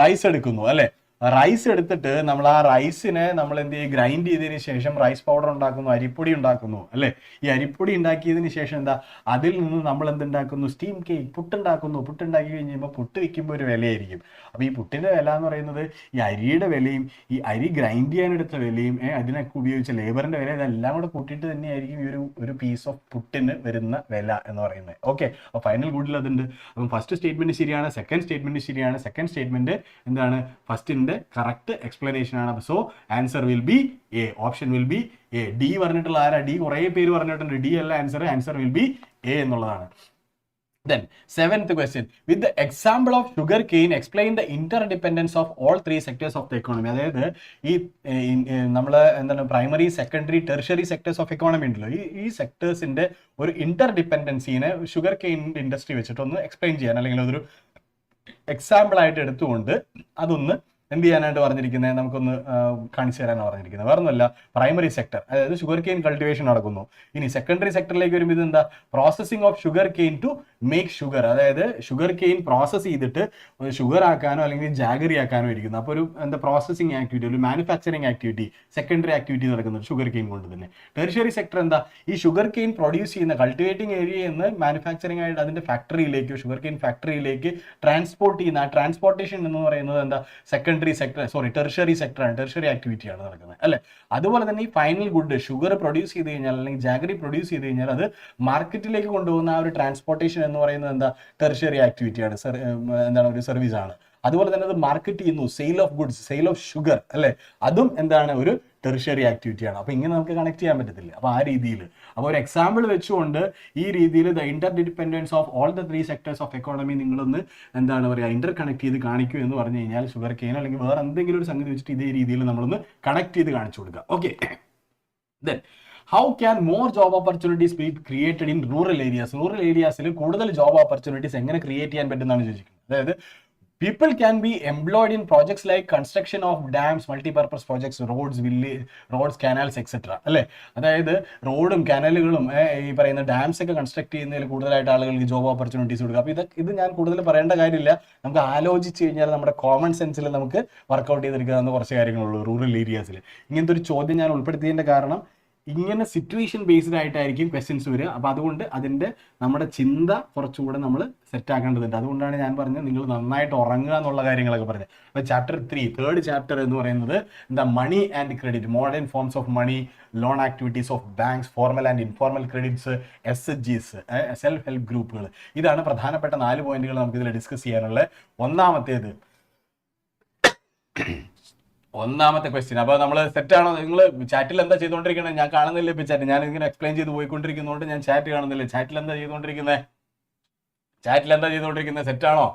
rice എടുക്കുന്നു അല്ലേ? റൈസ് എടുത്തിട്ട് നമ്മൾ ആ റൈസിനെ നമ്മൾ എന്ത് ചെയ്യും? ഗ്രൈൻഡ് ചെയ്തതിന് ശേഷം റൈസ് പൗഡർ ഉണ്ടാക്കുന്നു, അരിപ്പൊടി ഉണ്ടാക്കുന്നു അല്ലേ? ഈ അരിപ്പൊടി ഉണ്ടാക്കിയതിന് ശേഷം എന്താ? അതിൽ നിന്ന് നമ്മൾ എന്തുണ്ടാക്കുന്നു? Steam cake, പുട്ടുണ്ടാക്കുന്നു. പുട്ടുണ്ടാക്കി കഴിഞ്ഞപ്പോൾ പുട്ട് വിൽക്കുമ്പോൾ ഒരു വിലയായിരിക്കും. അപ്പോൾ ഈ പുട്ടിൻ്റെ വില എന്ന് പറയുന്നത് ഈ അരിയുടെ വിലയും ഈ അരി ഗ്രൈൻഡ് ചെയ്യാനെടുത്ത വിലയും അതിനൊക്കെ ഉപയോഗിച്ച ലേബറിൻ്റെ വില, ഇതെല്ലാം കൂടെ കൂട്ടിയിട്ട് തന്നെയായിരിക്കും ഈ ഒരു പീസ് ഓഫ് പുട്ടിന് വരുന്ന വില എന്ന് പറയുന്നത്. ഓക്കെ, അപ്പോൾ ഫൈനൽ ഗുഡിൽ അതുണ്ട്. അപ്പം ഫസ്റ്റ് സ്റ്റേറ്റ്മെന്റ് ശരിയാണ്, സെക്കൻഡ് സ്റ്റേറ്റ്മെന്റ് ശരിയാണ്. സെക്കൻഡ് സ്റ്റേറ്റ്മെന്റ് എന്താണ്? ഫസ്റ്റിന്റെ കറക്റ്റ് എക്സ്പ്ലനേഷൻ ആണ്. So answer will be A. Option will B A. D പറഞ്ഞിട്ടുള്ള ആരാ? ഡി കുറേ പേര് പറഞ്ഞിട്ടുണ്ട്. ഡി അല്ല answer. Answer will be A എന്നുള്ളതാണ്. Then, seventh question. With the example of sugar cane, explain the interdependence of all three sectors of the economy. അതായത് ഈ നമ്മൾ എന്താണ് primary, secondary, tertiary sectors of economy ഉണ്ടല്ലോ, ഈ സെക്ടേഴ്സിന്റെ ഒരു ഇന്റർഡിപെൻഡൻസിനെ sugar cane industry വെച്ചിട്ടൊന്ന് explain ചെയ്യാൻ, അല്ലെങ്കിൽ അതൊരു എക്സാമ്പിൾ ആയിട്ട് എടുത്തുകൊണ്ട് അതൊന്ന് എന്ത് ചെയ്യാനായിട്ട് പറഞ്ഞിരിക്കുന്നത്? നമുക്കൊന്ന് കാണിച്ചു തരാനാണ് പറഞ്ഞിരിക്കുന്നത്. വേറെ ഒന്നുമല്ല, പ്രൈമറി സെക്ടർ, അതായത് ഷുഗർ കെയിൻ കൾട്ടിവേഷൻ നടക്കുന്നു. ഇനി സെക്കൻഡറി സെക്ടറിലേക്ക് വരുമ്പോൾ ഇതെന്താ? Processing of sugar cane to make sugar. അതായത് ഷുഗർ കെയിൻ പ്രോസസ്സ് ചെയ്തിട്ട് ഷുഗർ ആക്കാനോ അല്ലെങ്കിൽ ജാഗറി ആക്കാനോ ഇരിക്കുന്നു. അപ്പോൾ ഒരു എന്താ പ്രോസസ്സിംഗ് ആക്ടിവിറ്റി, ഒരു മാനുഫാക്ചറിങ് ആക്ടിവിറ്റി, സെക്കൻഡറി ആക്ടിവിറ്റി നടക്കുന്നത് ഷുഗർ കെയിൻ കൊണ്ട് തന്നെ. ടെർഷ്യറി സെക്ടർ എന്താ? ഈ ഷുഗർ കെയിൻ പ്രൊഡ്യൂസ് ചെയ്യുന്ന കൾട്ടിവേറ്റിംഗ് ഏരിയയിൽ നിന്ന് മാനുഫാക്ചറിംഗ് ആയിട്ട് അതിന്റെ ഫാക്ടറിയിലേക്ക്, ഷുഗർ കെയിൻ ഫാക്ടറിയിലേക്ക് ട്രാൻസ്പോർട്ട് ചെയ്യുന്ന ആ ട്രാൻസ്പോർട്ടേഷൻ എന്ന് പറയുന്നത് എന്താ? ടെർഷ്യറി സെക്ടറാണ്, ടെർഷ്യറി ആക്ടിവിറ്റിയാണ് നടക്കുന്നത് അല്ലെ? അതുപോലെ തന്നെ ഈ ഫൈനൽ ഗുഡ് ഷുഗർ പ്രൊഡ്യൂസ് ചെയ്ത് കഴിഞ്ഞാൽ അല്ലെങ്കിൽ ജാഗറി പ്രൊഡ്യൂസ് ചെയ്ത് കഴിഞ്ഞാൽ അത് മാർക്കറ്റിലേക്ക് കൊണ്ടുപോകുന്ന ആ ഒരു ട്രാൻസ്പോർട്ടേഷൻ എന്ന് പറയുന്നത് എന്താ? ടെർഷ്യറി ആക്ടിവിറ്റിയാണ്, എന്താണ്? ഒരു സർവീസ് ആണ്. അതുപോലെ തന്നെ അത് മാർക്കറ്റ് ചെയ്യുന്നു, sale of goods, sale of sugar അല്ലെ? അതും എന്താണ്? ഒരു ടെർഷ്യറി ആക്ടിവിറ്റിയാണ്. അപ്പോൾ ഇങ്ങനെ നമുക്ക് കണക്ട് ചെയ്യാൻ പറ്റത്തില്ല. അപ്പോൾ ആ രീതിയിൽ, അപ്പോൾ ഒരു എക്സാമ്പിൾ വെച്ചുകൊണ്ട് ഈ രീതിയിൽ the interdependence of all the three sectors of economy നിങ്ങളൊന്ന് എന്താണ് പറയുക, ഇന്റർ കണക്ട് ചെയ്ത് കാണിക്കൂ എന്ന് പറഞ്ഞു കഴിഞ്ഞാൽ ഷുഗർ കെയിൻ അല്ലെങ്കിൽ വേറെ എന്തെങ്കിലും ഒരു സംഗതി വെച്ചിട്ട് ഇതേ രീതിയിൽ നമ്മളൊന്ന് കണക്ട് ചെയ്ത് കാണിച്ചു കൊടുക്കുക. Okay, then how can more job opportunities be created in rural areas? Rural ഏരിയാസിൽ കൂടുതൽ ജോബ് ഓപ്പർച്യൂണിറ്റീസ് എങ്ങനെ ക്രിയേറ്റ് ചെയ്യാൻ പറ്റുന്നതാണ് ചോദിക്കുന്നത്. അതായത് people can be employed in projects like construction of dams, multi-purpose projects, roads, canals, etc. അല്ലേ? അതായത് റോഡും കനാലുകളും ഈ പറയുന്ന ഡാംസ് ഒക്കെ കൺസ്ട്രക്ട് ചെയ്യുന്നതിൽ കൂടുതലായിട്ട് ആളുകൾക്ക് ജോബ് ഓപ്പർച്യൂണിറ്റീസ് കൊടുക്കുക. അപ്പോൾ ഇത് ഞാൻ കൂടുതൽ പറയേണ്ട കാര്യമില്ല. നമുക്ക് ആലോചിച്ച് കഴിഞ്ഞാൽ നമ്മുടെ കോമൺ സെൻസിൽ നമുക്ക് വർക്കൗട്ട് ചെയ്തെടുക്കാവുന്ന കുറച്ച് കാര്യങ്ങളുള്ളൂ റൂറൽ ഏരിയാസിൽ. ഇങ്ങനത്തെ ഒരു ചോദ്യം ഞാൻ ഉൾപ്പെടുത്തിയതിൻ്റെ കാരണം ഇങ്ങനെ സിറ്റുവേഷൻ ബേസ്ഡ് ആയിട്ടായിരിക്കും ക്വസ്റ്റ്യൻസ് വരിക. അപ്പോൾ അതുകൊണ്ട് അതിൻ്റെ നമ്മുടെ ചിന്ത കുറച്ചുകൂടെ നമ്മൾ സെറ്റ് ആക്കേണ്ടതുണ്ട്. അതുകൊണ്ടാണ് ഞാൻ പറഞ്ഞത് നിങ്ങൾ നന്നായിട്ട് ഉറങ്ങുക എന്നുള്ള കാര്യങ്ങളൊക്കെ പറഞ്ഞത്. അപ്പോൾ ചാപ്റ്റർ 3, തേർഡ് ചാപ്റ്റർ എന്ന് പറയുന്നത് എന്താ? Money and credit, modern forms of money, loan activities of banks, formal and informal credits, SHGs, self help ഗ്രൂപ്പുകൾ. ഇതാണ് പ്രധാനപ്പെട്ട 4 പോയിന്റുകൾ നമുക്കിതിൽ ഡിസ്കസ് ചെയ്യാനുള്ളത്. ഒന്നാമത്തെ ക്വസ്റ്റ്യൻ. അപ്പോൾ നമ്മൾ സെറ്റാണോ? നിങ്ങൾ ചാറ്റിൽ എന്താ ചെയ്തുകൊണ്ടിരിക്കുന്നത്? ഞാൻ കാണുന്നില്ല ഇപ്പോൾ ചാറ്റ്. ഞാൻ ഇങ്ങനെ എക്സ്പ്ലെയിൻ ചെയ്ത് പോയിക്കൊണ്ടിരിക്കുന്നതുകൊണ്ട് ഞാൻ ചാറ്റ് കാണുന്നില്ല. ചാറ്റിൽ എന്താ ചെയ്തുകൊണ്ടിരിക്കുന്നത്? സെറ്റാണോ?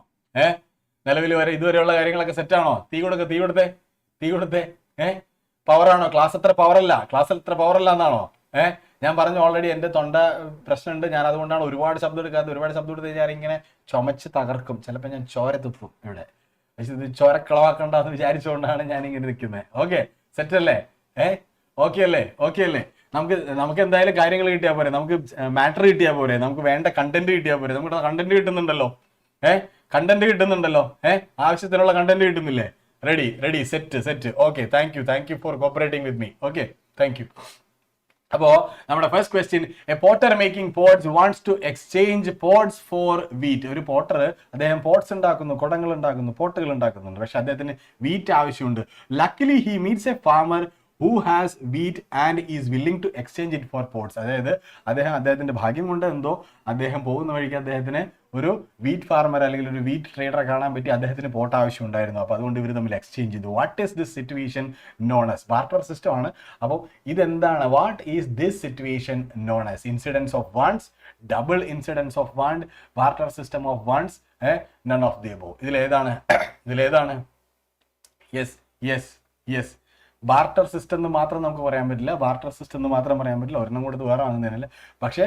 നിലവിൽ വരെ ഇതുവരെയുള്ള കാര്യങ്ങളൊക്കെ സെറ്റാണോ? തീ കൊടുത്തേ. പവറാണോ? ക്ലാസ് എത്ര പവറല്ല എന്നാണോ? ഞാൻ പറഞ്ഞു ഓൾറെഡി എൻ്റെ തൊണ്ട പ്രശ്നമുണ്ട്. ഞാൻ അതുകൊണ്ടാണ് ഒരുപാട് ശബ്ദം എടുത്ത് ഞാൻ ഇങ്ങനെ ചുമച്ച് തകർക്കും. ചിലപ്പോൾ ഞാൻ ചോര തുപ്പും ഇവിടെ. പക്ഷെ ഇത് ചോരക്കളവാക്കണ്ട എന്ന് വിചാരിച്ചുകൊണ്ടാണ് ഞാൻ ഇങ്ങനെ നിൽക്കുന്നത്. ഓക്കെ, സെറ്റ് അല്ലേ? ഓക്കെ അല്ലേ? നമുക്ക് എന്തായാലും കാര്യങ്ങൾ കിട്ടിയാൽ പോരെ, നമുക്ക് മാറ്റർ കിട്ടിയാൽ പോരെ, നമുക്ക് വേണ്ട കണ്ടന്റ് കിട്ടിയാൽ പോരെ. നമുക്ക് കണ്ടന്റ് കിട്ടുന്നുണ്ടല്ലോ. ആവശ്യത്തിനുള്ള കണ്ടന്റ് കിട്ടുന്നില്ലേ? Ready set. Okay, thank you for cooperating with me. Okay, thank you. അപ്പോൾ നമ്മുടെ first question, a potter making pots wants to exchange pots for wheat. ഒരു പോട്ടർ അദ്ദേഹം പോട്ട്സ് ഉണ്ടാക്കുന്നു, കുടങ്ങൾ ഉണ്ടാക്കുന്നു, പോട്ടുകൾ ഉണ്ടാക്കുന്നുണ്ട്. പക്ഷെ അദ്ദേഹത്തിന് വീറ്റ് ആവശ്യമുണ്ട്. Luckily he meets a farmer who has wheat and is willing to exchange it for pots. അതായത് അദ്ദേഹത്തിന്റെ ഭാഗ്യം കൊണ്ട് എന്തോ അദ്ദേഹം പോകുന്ന വഴിക്ക് അദ്ദേഹത്തിന് ഒരു വീറ്റ് ഫാർമർ അല്ലെങ്കിൽ ഒരു വീറ്റ് ട്രേഡറെ കാണാൻ പറ്റി, അദ്ദേഹത്തിന് പോട്ട് ആവശ്യം ഉണ്ടായിരുന്നു. അപ്പോൾ അതുകൊണ്ട് ഇവർ തമ്മിൽ എക്സ്ചേഞ്ച് ചെയ്തു. What is this situation known as? Barter system ആണ്. അപ്പോൾ ഇതെന്താണ്? What is this situation known as? Incidence of wants, double incidence of want, barter system of wants, none of the above. ഇതിലേതാണ്? യെസ് ബാർട്ടർ സിസ്റ്റം എന്ന് മാത്രം നമുക്ക് പറയാൻ പറ്റില്ല. Barter system എന്ന് മാത്രം പറയാൻ പറ്റില്ല. ഒരെണ്ണം കൊടുത്ത് വേറെ വാങ്ങുന്നതിനല്ല. പക്ഷേ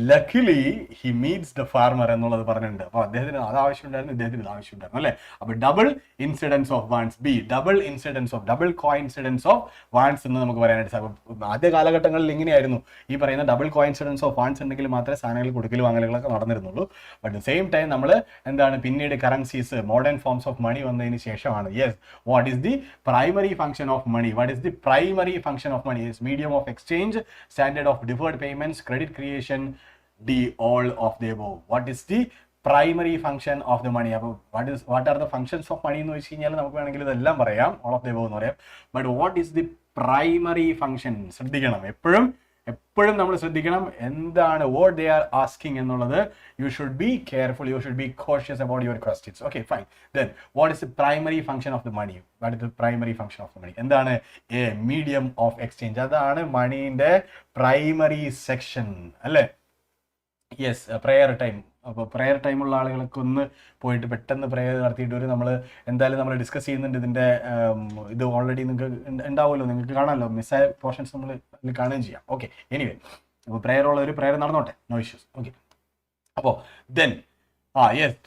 luckily he meats the farmer എന്നുള്ളത് പറഞ്ഞിട്ടുണ്ട്. അപ്പോൾ അദ്ദേഹത്തിന് അത് ആവശ്യമുണ്ടായിരുന്നു, ഇദ്ദേഹത്തിന് ഇത് ആവശ്യമുണ്ടായിരുന്നു അല്ലേ. അപ്പോൾ double incidence of wands, double coincidence of wands എന്ന് നമുക്ക് പറയാനായിട്ട് സാധിക്കും. ആദ്യ കാലഘട്ടങ്ങളിൽ ഇങ്ങനെയായിരുന്നു. ഈ പറയുന്ന ഡബിൾ കോയിൻസിഡൻസ് ഓഫ് വാൻസ് ഉണ്ടെങ്കിൽ മാത്രമേ സാധനങ്ങൾ കൊടുക്കൽ വാങ്ങലുകളൊക്കെ നടന്നിരുന്നുള്ളൂ. ബട്ട് സെയിം ടൈം നമ്മൾ എന്താണ് പിന്നീട് currencies, modern forms of money വന്നതിന് ശേഷമാണ് what is the primary function of money? Medium of exchange, standard of deferred payments, credit creation, all of the above. What is the primary function of the money? അപ്പോൾ what are the functions of money എന്ന് വെച്ച് കഴിഞ്ഞാൽ നമുക്ക് വേണമെങ്കിൽ ഇതെല്ലാം പറയാം, all of the above എന്ന് പറയാം. But what is the primary function? ശ്രദ്ധിക്കണം, എപ്പോഴും നമ്മൾ ശ്രദ്ധിക്കണം എന്താണ് what they are asking എന്നുള്ളത്. You should be careful, you should be cautious about your questions. Okay, fine. Then what is the primary function of the money? What is the primary function of the money? എന്താണ്? A medium of exchange. അതാണ് മണീന്റെ primary section അല്ലേ. Prayer time. അപ്പോൾ prayer ടൈമുള്ള ആളുകൾക്ക് ഒന്ന് പോയിട്ട് പെട്ടെന്ന് prayer നടത്തിയിട്ട് നമ്മൾ എന്തായാലും നമ്മൾ ഡിസ്കസ് ചെയ്യുന്നുണ്ട്. ഇതിൻ്റെ ഇത് ഓൾറെഡി നിങ്ങൾക്ക് ഉണ്ടാവുമല്ലോ, നിങ്ങൾക്ക് കാണാമല്ലോ. മിസ്സായ പോർഷൻസ് നമ്മൾ കാണുകയും ചെയ്യാം. ഓക്കെ, എനിവേ, അപ്പോൾ പ്രെയർ ഉള്ള ഒരു പ്രെയർ നടന്നോട്ടെ, നോ ഇഷ്യൂസ്. ഓക്കെ, അപ്പോൾ ദെൻ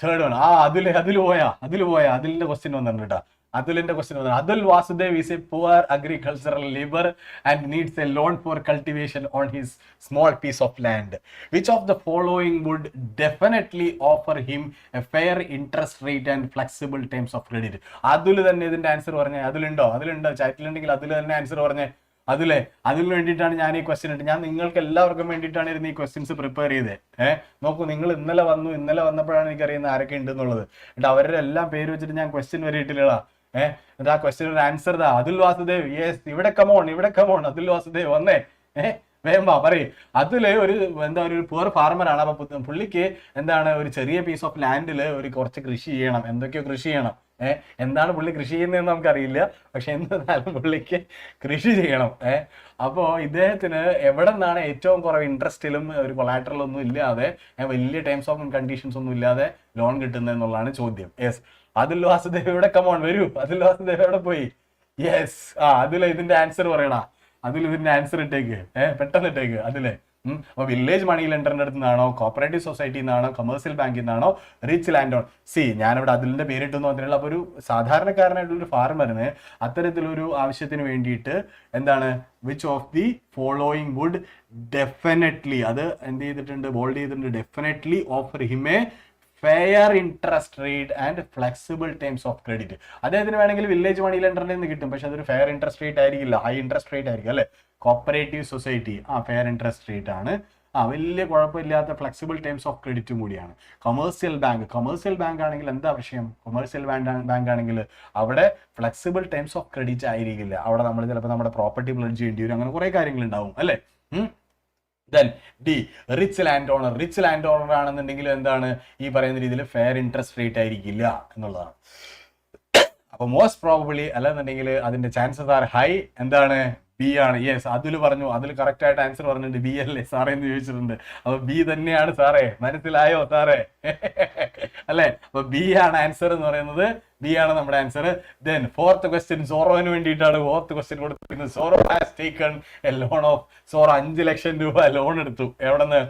തേർഡ് വൺ. അതിൽ പോയാ അതിലിൻ്റെ ക്വസ്റ്റ്യൻ വന്നിട്ടുണ്ട് കേട്ടോ. Atulinte question was Atul Vasudev is a poor agricultural labor and needs a loan for cultivation on his small piece of land. Which of the following would definitely offer him a fair interest rate and flexible terms of credit? Atul തന്നെ ഇതിന്റെ answer പറഞ്ഞേ. അതിലുണ്ടോ ചാറ്റിലുണ്ടെങ്കിൽ അതിൽ തന്നെ answer പറഞ്ഞേ. അതിന് വേണ്ടിയിട്ടാണ് ഞാൻ ഈ ക്വസ്റ്റ്യൻ ഇട്ട്. ഞാൻ നിങ്ങൾക്ക് എല്ലാവർക്കും വേണ്ടിയിട്ടാണ് ഇരുന്ന് ഈ ക്വസ്റ്റ്യൻസ് പ്രിപ്പയർ ചെയ്തത്. നോക്കൂ, നിങ്ങൾ ഇന്നലെ വന്നപ്പോഴാണ് എനിക്കറിയുന്നത് ആരൊക്കെ ഉണ്ടെന്നുള്ളത്. എന്നിട്ട് അവരുടെ എല്ലാം പേര് വെച്ചിട്ട് ഞാൻ ക്വസ്റ്റ്യൻ വരെ ഇട്ടില്ലടാ. എന്നിട്ട് ആ ക്വസ്റ്റ്യൻ ഒരു ആൻസർ ദാ. അതുൽ വാസുദേവ്, യെസ്, ഇവിടെ കമോൺ അതുൽ വാസുദേവ് വന്നേ. വേഗം പറയും. അതില് ഒരു പുവർ ഫാർമറാണ്. അപ്പൊ പുള്ളിക്ക് ഒരു ചെറിയ പീസ് ഓഫ് ലാൻഡിൽ കുറച്ച് കൃഷി ചെയ്യണം. എന്തൊക്കെയോ കൃഷി ചെയ്യണം. എന്താണ് പുള്ളി കൃഷി ചെയ്യുന്നതെന്ന് നമുക്കറിയില്ല. പക്ഷെ എന്തായാലും പുള്ളിക്ക് കൃഷി ചെയ്യണം. അപ്പോൾ ഇദ്ദേഹത്തിന് എവിടെ നിന്നാണ് ഏറ്റവും കുറവ് ഇൻട്രസ്റ്റിലും ഒരു കൊളാറ്ററലൊന്നും ഇല്ലാതെ വലിയ ടേംസ് ഓഫ് കണ്ടീഷൻസ് ഒന്നും ഇല്ലാതെ ലോൺ കിട്ടുന്നത് എന്നുള്ളതാണ് ചോദ്യം. അതുൽ വാസുദേവ് ഇവിടെ കമോൺ വരൂ. അതുൽ വാസുദേവ് എവിടെ പോയി? അതിൽ ഇതിന്റെ ആൻസർ പറയണ. ഇതിന്റെ ആൻസർ ഇട്ടേക്ക്, പെട്ടെന്ന് ഇട്ടേക്ക്. അപ്പൊ വില്ലേജ് മണി ലെൻഡറിന്റെ അടുത്ത് നിന്നാണോ, കോപ്പറേറ്റീവ് സൊസൈറ്റിയിൽ നിന്നാണോ, കൊമേഴ്സ്യൽ ബാങ്കിൽ നിന്നാണോ, റിച്ച് ലാൻഡ് ഓൺ? ഞാനിവിടെ അതിലിന്റെ പേരിട്ടെന്ന് പറഞ്ഞിട്ടുള്ള. അപ്പൊ ഒരു സാധാരണക്കാരനായിട്ടുള്ള ഒരു ഫാർമറിന് അത്തരത്തിലൊരു ആവശ്യത്തിന് വേണ്ടിയിട്ട് which of the following would definitely, അത് എന്ത് ചെയ്തിട്ടുണ്ട്, ബോൾഡ് ചെയ്തിട്ടുണ്ട്, definitely offer him a fair interest rate and flexible terms of credit. അദ്ദേഹത്തിന് വേണമെങ്കിൽ വില്ലേജ് മണി ലെൻഡറിൽ നിന്ന് കിട്ടും. പക്ഷെ അതൊരു ഫെയർ ഇൻട്രസ്റ്റ് റേറ്റ് ആയിരിക്കില്ല, ഹൈ ഇൻട്രസ്റ്റ് റേറ്റ് ആയിരിക്കും അല്ലെ. Cooperative society fair interest rate ആണ്. വലിയ കുഴപ്പമില്ലാത്ത ഫ്ലെക്സിബിൾ ടേംസ് ഓഫ് ക്രെഡിറ്റും കൂടിയാണ്. കൊമേഴ്സ്യൽ ബാങ്ക് ആണെങ്കിൽ എന്താ വിഷയം? കൊമേഴ്സ്യൽ ബാങ്ക് ആണെങ്കിൽ അവിടെ ഫ്ലെക്സിബിൾ ടേംസ് ഓഫ് ക്രെഡിറ്റ് ആയിരിക്കില്ല. അവിടെ നമ്മൾ ചിലപ്പോൾ നമ്മുടെ പ്രോപ്പർട്ടി പ്ലെഡ്ജ് ചെയ്യേണ്ടി വരും. അങ്ങനെ കുറെ കാര്യങ്ങൾ ഉണ്ടാവും അല്ലേ. Then D, rich land owner ആണെന്നുണ്ടെങ്കിൽ ഈ പറയുന്ന രീതിയിൽ ഫെയർ ഇൻട്രസ്റ്റ് റേറ്റ് ആയിരിക്കില്ല എന്നുള്ളതാണ്. അപ്പൊ മോസ്റ്റ് പ്രോബബിളി അല്ലെന്നുണ്ടെങ്കിൽ അതിന്റെ ചാൻസസ് ആർ ഹൈ. ബി ആണ്. അതിൽ പറഞ്ഞു, അതിൽ കറക്റ്റ് ആയിട്ട് ആൻസർ പറഞ്ഞിട്ടുണ്ട്. ബി അല്ലേ സാറേ എന്ന് ചോദിച്ചിട്ടുണ്ട്. അപ്പൊ ബി തന്നെയാണ് സാറേ. മനസ്സിലായോ സാറേ? അല്ലെ, അപ്പൊ ബി ആണ് ആൻസർ എന്ന് പറയുന്നത്. ബി ആണ് നമ്മുടെ ആൻസർ. ദെൻ ഫോർത്ത് ക്വസ്റ്റ്യൻ സോറോന് വേണ്ടിയിട്ടാണ് ഫോർത്ത് ക്വസ്റ്റ്യൻ കൊടുത്തിരിക്കുന്നത്. സോറോ has taken a loan of, സോറോ 5 ലക്ഷം രൂപ ലോൺ എടുത്തു. എവിടെ നിന്ന്?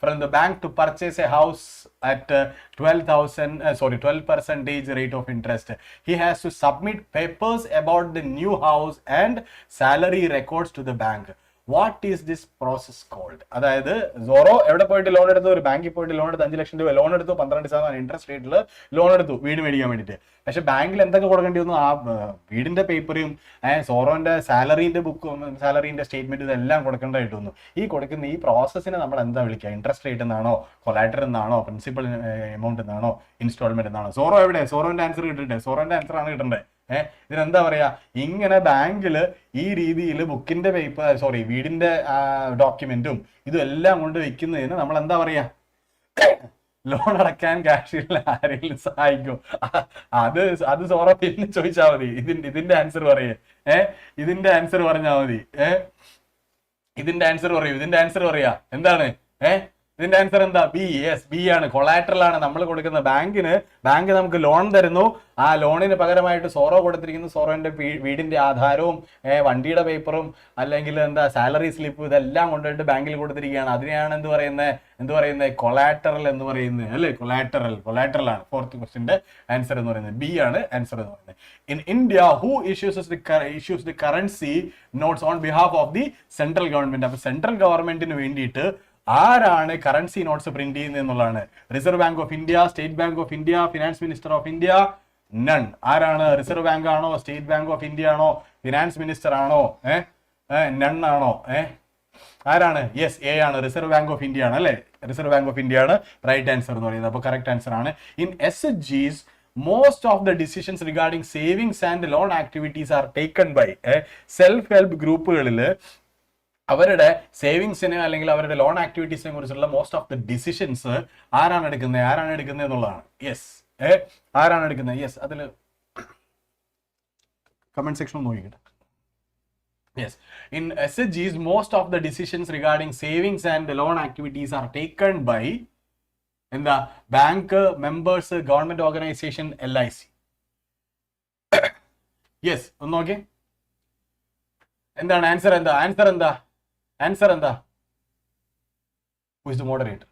From the bank to purchase a house at 12% rate of interest. He has to submit papers about the new house and salary records to the bank. What is this process called? അതായത് sorrow എവിടെ പോയിട്ട് loan എടുത്തു? ഒരു ബാങ്കിൽ പോയിട്ട് loan എടുത്ത് 5 ലക്ഷം രൂപ ലോൺ എടുത്തു. 12% ഇൻട്രസ്റ്റ് റേറ്റിൽ ലോൺ എടുത്തു വീട് മേടിക്കാൻ വേണ്ടിയിട്ട്. പക്ഷെ ബാങ്കിൽ എന്തൊക്കെ കൊടുക്കേണ്ടി വന്നു? ആ വീടിന്റെ പേപ്പറും സോറോന്റെ സാലറിന്റെ ബുക്കും സാലറിന്റെ സ്റ്റേറ്റ്മെന്റ് ഇതെല്ലാം കൊടുക്കേണ്ടതായിട്ട് വന്നു. ഈ കൊടുക്കുന്ന ഈ പ്രോസസ്സിനെ നമ്മൾ എന്താ വിളിക്കുക? ഇൻട്രസ്റ്റ് റേറ്റ് എന്നാണോ, കൊലാറ്റർ എന്നാണോ, പ്രിൻസിപ്പൽ എമൗണ്ട് എന്നാണോ, ഇൻസ്റ്റാൾമെന്റ് എന്നാണോ? സോറോ എവിടെ? സോറോന്റെ ആൻസർ കിട്ടണ്ടേ? സോറോന്റെ ആൻസർ ആണ് കിട്ടണ്ടേ. ഇതിനെന്താ പറയാ, ഇങ്ങനെ ബാങ്കിൽ ഈ രീതിയിൽ ബുക്കിന്റെ പേപ്പർ വീടിന്റെ ഡോക്യുമെന്റും ഇതും എല്ലാം കൊണ്ട് വെക്കുന്നതിന് നമ്മൾ എന്താ പറയാ, ലോൺ അടക്കാൻ ക്യാഷിൽ ആരെങ്കിലും സഹായിക്കും? അത് അത് സോറ പിന്നെ ചോദിച്ചാൽ മതി. ഇതിന്റെ ആൻസർ പറയേ, ഇതിന്റെ ആൻസർ പറഞ്ഞാൽ മതി. ഇതിന്റെ ആൻസർ പറയൂ, ഇതിന്റെ ആൻസർ പറയാ എന്താണ്? ഇതിന്റെ ആൻസർ എന്താ? ബി. യെസ്, ബി ആണ്. കൊളാട്രൽ ആണ് നമ്മൾ കൊടുക്കുന്ന ബാങ്കിന്. ബാങ്ക് നമുക്ക് ലോൺ തരുന്നു, ആ ലോണിന് പകരമായിട്ട് സോറോ കൊടുത്തിരിക്കുന്നു. സോറോന്റെ വീടിന്റെ ആധാരവും വണ്ടിയുടെ പേപ്പറും അല്ലെങ്കിൽ എന്താ സാലറി സ്ലിപ്പ് ഇതെല്ലാം കൊണ്ടുപോയിട്ട് ബാങ്കിൽ കൊടുത്തിരിക്കുകയാണ്. അതിനെയാണ് എന്ത് പറയുന്നത്? കൊളാട്രൽ എന്ന് പറയുന്നത്, അല്ലേ? കൊളാട്രൽ ആണ്. ഫോർത്ത് ക്വസ്റ്റിന്റെ ആൻസർ എന്ന് പറയുന്നത് ബി ആണ് ആൻസർ എന്ന് പറയുന്നത്. In India who issues the currency notes on behalf of the central government. അപ്പൊ സെൻട്രൽ ഗവൺമെന്റിന് വേണ്ടിയിട്ട് ആരാണ് കറൻസി നോട്ട്സ് പ്രിന്റ് ചെയ്യുന്നത് എന്നുള്ളതാണ്. Reserve Bank of India, state bank of India, finance minister of India? None. ആരാണ്? Reserve bank ആണോ, state bank of India ആണോ, finance minister ആണോ, നൺ ആണോ? ആരാണ്? യെസ്, എ ആണ്. റിസർവ് ബാങ്ക് ഓഫ് ഇന്ത്യ ആണ്, അല്ലെ? റിസർവ് ബാങ്ക് ഓഫ് ഇന്ത്യ ആണ് റൈറ്റ് ആൻസർ എന്ന് പറയുന്നത്. അപ്പോൾ കറക്റ്റ് ആൻസർ ആണ്. In SHGs most of the decisions regarding savings and loan activities are taken by self help ഗ്രൂപ്പുകളിൽ അവരുടെ സേവിങ്സിനെ അല്ലെങ്കിൽ അവരുടെ ലോൺ ആക്ടിവിറ്റീസിനെ കുറിച്ചുള്ള മോസ്റ്റ് ഓഫ് ദ ഡിസിഷൻസ് ആരാണ് എടുക്കുന്നത് എന്നുള്ളതാണ്. യെസ്, ആരാണ് എടുക്കുന്നത്? യെസ്, അതിൽ കമന്റ് സെക്ഷൻ നോക്കിക്കട്ടെ. Yes, in SHGs most of the decisions regarding savings and loan activities are taken by എന്താ? Bank, members, government organisation, LIC. Yes, ഒന്ന് നോക്കിയേ, എന്താണ് ആൻസർ? ആൻസർ എന്താ? Who is the moderator?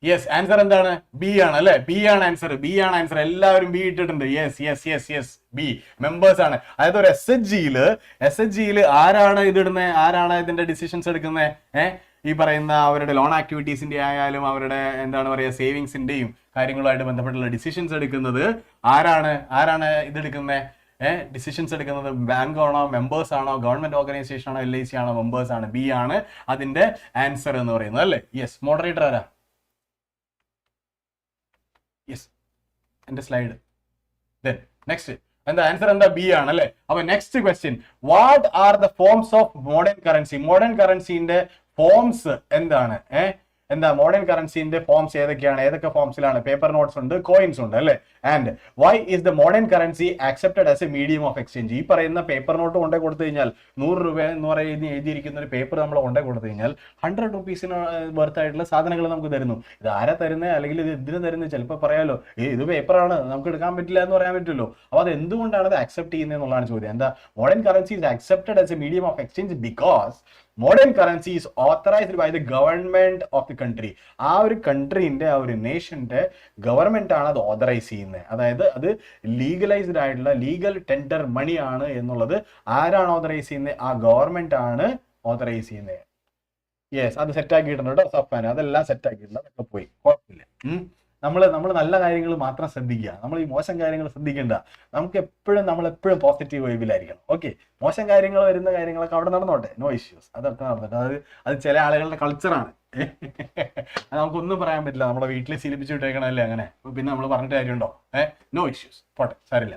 Yes, answer എന്താണ്? B ആണ്, അല്ലെ? B ആണ് answer. എല്ലാവരും ബി ഇട്ടിട്ടുണ്ട്. Yes, B. മെമ്പേഴ്സ് ആണ്. അതായത് ഒരു SHGയില് ആരാണ് ഇതിടുന്നത്? ആരാണ് ഇതിന്റെ ഡിസിഷൻസ് എടുക്കുന്നത്? ഈ പറയുന്ന അവരുടെ ലോൺ ആക്ടിവിറ്റീസിന്റെ ആയാലും അവരുടെ എന്താണ് പറയുക സേവിങ്സിന്റെയും കാര്യങ്ങളുമായിട്ട് ബന്ധപ്പെട്ടുള്ള ഡിസിഷൻസ് എടുക്കുന്നത് ആരാണ് ഇതെടുക്കുന്നത്? ഡിസിഷൻസ് എടുക്കുന്നത് ബാങ്ക് ആണോ, മെമ്പേഴ്സ് ആണോ, ഗവൺമെന്റ് ഓർഗനൈസേഷൻ ആണോ, LIC ആണോ? മെമ്പേഴ്സ് ആണ്. ബി ആണ് അതിന്റെ ആൻസർ എന്ന് പറയുന്നത്, അല്ലേ? യെസ്, മോഡറേറ്റർ ആരാ? യെസ്, എന്റെ സ്ലൈഡ്. നെക്സ്റ്റ് എന്താ ആൻസർ? ബി ആണ്, അല്ലേ? അപ്പൊ next question, what are the forms of modern currency? Modern കറൻസിന്റെ ഫോംസ് എന്താണ്? മോഡേൺ കറൻസിന്റെ ഫോംസ് ഏതൊക്കെ ഫോംസിലാണ്? പേപ്പർ നോട്ട്സ് ഉണ്ട്, കോയിൻസ് ഉണ്ട്, അല്ലെ? And why is the modern currency accepted as a medium of exchange? ഈ പറയുന്ന പേപ്പർ നോട്ട് കൊണ്ടേ കൊടുത്തു കഴിഞ്ഞാൽ 100 രൂപ എന്ന് പറയുന്ന എഴുതിയിരിക്കുന്ന ഒരു പേപ്പർ നമ്മൾ കൊണ്ടേ കൊടുത്തു കഴിഞ്ഞാൽ 100 റുപ്പീസിന് വർത്ത് ആയിട്ടുള്ള സാധനങ്ങൾ നമുക്ക് തരുന്നു. ഇത് ആരാ തരുന്നത് അല്ലെങ്കിൽ ഇത് എന്തിനു തരുന്നത്? ചിലപ്പോൾ പറയാലോ ഇത് പേപ്പറാണ്, നമുക്ക് എടുക്കാൻ പറ്റില്ല എന്ന് പറയാൻ പറ്റുമല്ലോ. അപ്പോൾ അത് എന്തുകൊണ്ടാണ് അത് അക്സെപ്റ്റ് ചെയ്യുന്നത് എന്നുള്ളതാണ് ചോദ്യം. Modern currency is accepted as a medium of exchange because modern currency is authorised by the government of the country. ആ ഒരു കൺട്രീന്റെ, ആ ഒരു നേഷന്റെ ഗവൺമെന്റ് ആണ് അത് ഓതറൈസ് ചെയ്യുന്നത്. അതായത് അത് ലീഗലൈസ്ഡ് ആയിട്ടുള്ള ലീഗൽ ടെൻഡർ മണി ആണ് എന്നുള്ളത് ആരാണ് ഓതറൈസ് ചെയ്യുന്നത്? ആ ഗവൺമെന്റ് ആണ് ഓതറൈസ് ചെയ്യുന്നത്. യെസ്, അത് സെറ്റ് ആക്കിയിട്ടുണ്ട് കേട്ടോ സഫാൻ, അതെല്ലാം സെറ്റ് ആക്കിയിട്ടുണ്ട്, അതൊക്കെ പോയി, കുഴപ്പമില്ല. നമ്മൾ നല്ല കാര്യങ്ങൾ മാത്രം ശ്രദ്ധിക്കുക, നമ്മൾ ഈ മോശം കാര്യങ്ങൾ ശ്രദ്ധിക്കേണ്ട. നമ്മൾ എപ്പോഴും പോസിറ്റീവ് വൈബിലായിരിക്കണം. ഓക്കെ, മോശം കാര്യങ്ങൾ വരുന്ന കാര്യങ്ങളൊക്കെ അവിടെ നടന്നോട്ടെ, നോ ഇഷ്യൂസ്, അതൊക്കെ നടന്നിട്ട് അത് ചില ആളുകളുടെ കൾച്ചറാണ്. അത് നമുക്കൊന്നും പറയാൻ പറ്റില്ല. നമ്മുടെ വീട്ടിൽ ശീലിപ്പിച്ചു വിട്ടേക്കണല്ലേ അങ്ങനെ, പിന്നെ നമ്മൾ പറഞ്ഞിട്ട് കാര്യമുണ്ടോ? നോ ഇഷ്യൂസ്, പോട്ടെ, സാരില്ല.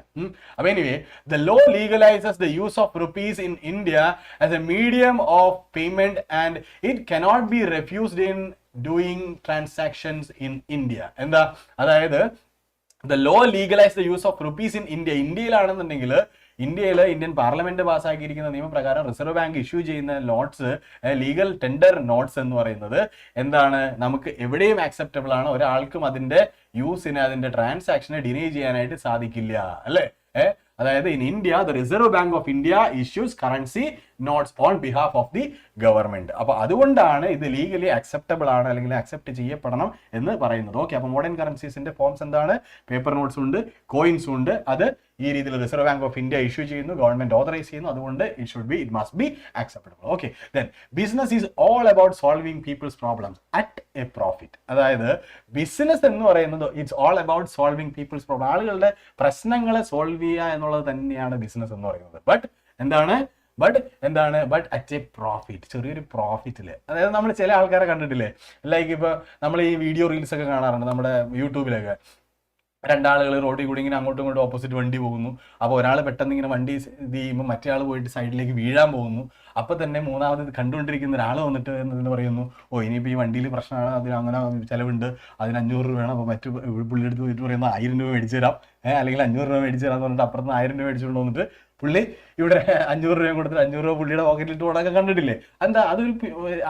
അപ്പൊ anyway, the law legalises the use of rupees in India as a medium of payment and it cannot be refused in doing transactions in India. എന്താ? അതായത് the law legalise the use of rupees in India. ഇന്ത്യയിലാണെന്നുണ്ടെങ്കിൽ Indian parliament പാസ്സാക്കിയിരിക്കുന്ന നിയമപ്രകാരം reserve bank issue ചെയ്യുന്ന notes, legal tender notes എന്ന് പറയുന്നത് എന്താണ്? നമുക്ക് എവിടെയും ആക്സെപ്റ്റബിൾ ആണ്. ഒരാൾക്കും അതിന്റെ യൂസിനെ, അതിന്റെ ട്രാൻസാക്ഷനെ ഡിനൈ ചെയ്യാനായിട്ട് സാധിക്കില്ല, അല്ലേ? അതായത് in India the reserve Bank of India issues currency notes on behalf of the government. അപ്പൊ അതുകൊണ്ടാണ് ഇത് ലീഗലി അക്സെപ്റ്റബിൾ ആണ് അല്ലെങ്കിൽ അക്സെപ്റ്റ് ചെയ്യപ്പെടണം എന്ന് പറയുന്നത്. ഓക്കെ, അപ്പൊ മോഡേൺ കറൻസീസിന്റെ ഫോംസ് എന്താണ്? പേപ്പർ നോട്ട്സ് ഉണ്ട്, കോയിൻസും ഉണ്ട്. അത് ഈ രീതിയിൽ Reserve Bank of India issue ചെയ്യുന്നു, ഗവൺമെന്റ് ഓതറൈസ് ചെയ്യുന്നു. അതുകൊണ്ട് it must be acceptable. Okay, then business is all about solving people's problems at a profit. അതായത് ബിസിനസ് എന്ന് പറയുന്നത് it's all about solving people's problem. ആളുകളുടെ പ്രശ്നങ്ങളെ സോൾവ് ചെയ്യുക എന്നുള്ളത് തന്നെയാണ് ബിസിനസ് എന്ന് പറയുന്നത്. ബട്ട് അറ്റ് എ പ്രോഫിറ്റ്, ചെറിയൊരു പ്രോഫിറ്റില്. അതായത് നമ്മൾ ചില ആൾക്കാരെ കണ്ടിട്ടില്ലേ, ലൈക്ക് ഇപ്പൊ നമ്മൾ ഈ വീഡിയോ റീൽസ് ഒക്കെ കാണാറുണ്ട് നമ്മുടെ യൂട്യൂബിലൊക്കെ. രണ്ടാളുകൾ റോഡിൽ കൂടി ഇങ്ങനെ അങ്ങോട്ടും ഇങ്ങോട്ടും ഓപ്പോസിറ്റ് വണ്ടി പോകുന്നു. അപ്പോൾ ഒരാൾ പെട്ടെന്ന് ഇങ്ങനെ വണ്ടി ഇത് ചെയ്യുമ്പോൾ മറ്റേ ആൾ പോയിട്ട് സൈഡിലേക്ക് വീഴാൻ പോകുന്നു. അപ്പോൾ തന്നെ മൂന്നാമത് കണ്ടുകൊണ്ടിരിക്കുന്ന ഒരാൾ വന്നിട്ട് എന്ന് പറയുന്നു, ഓ ഇനിയിപ്പോൾ ഈ വണ്ടിയിൽ പ്രശ്നമാണ്, അതിന് അങ്ങനെ ചിലവുണ്ട്, അതിന് 500 രൂപ വേണം. അപ്പോൾ മറ്റു പുള്ളിയെടുത്ത് പോയിട്ട് പറയുന്നത് 1000 രൂപ മേടിച്ചു തരാം, അല്ലെങ്കിൽ 500 രൂപ മേടിച്ചു തരാമെന്ന് പറഞ്ഞിട്ട് അപ്പുറത്ത് 1000 രൂപ മേടിച്ചുകൊണ്ട് വന്നിട്ട് പുള്ളി ഇവിടെ 500 രൂപ കൊടുത്തിട്ട് 500 രൂപ പുള്ളിയുടെ പോക്കറ്റിലിട്ട് പോകണമൊക്കെ കണ്ടിട്ടില്ലേ? എന്താ അതൊരു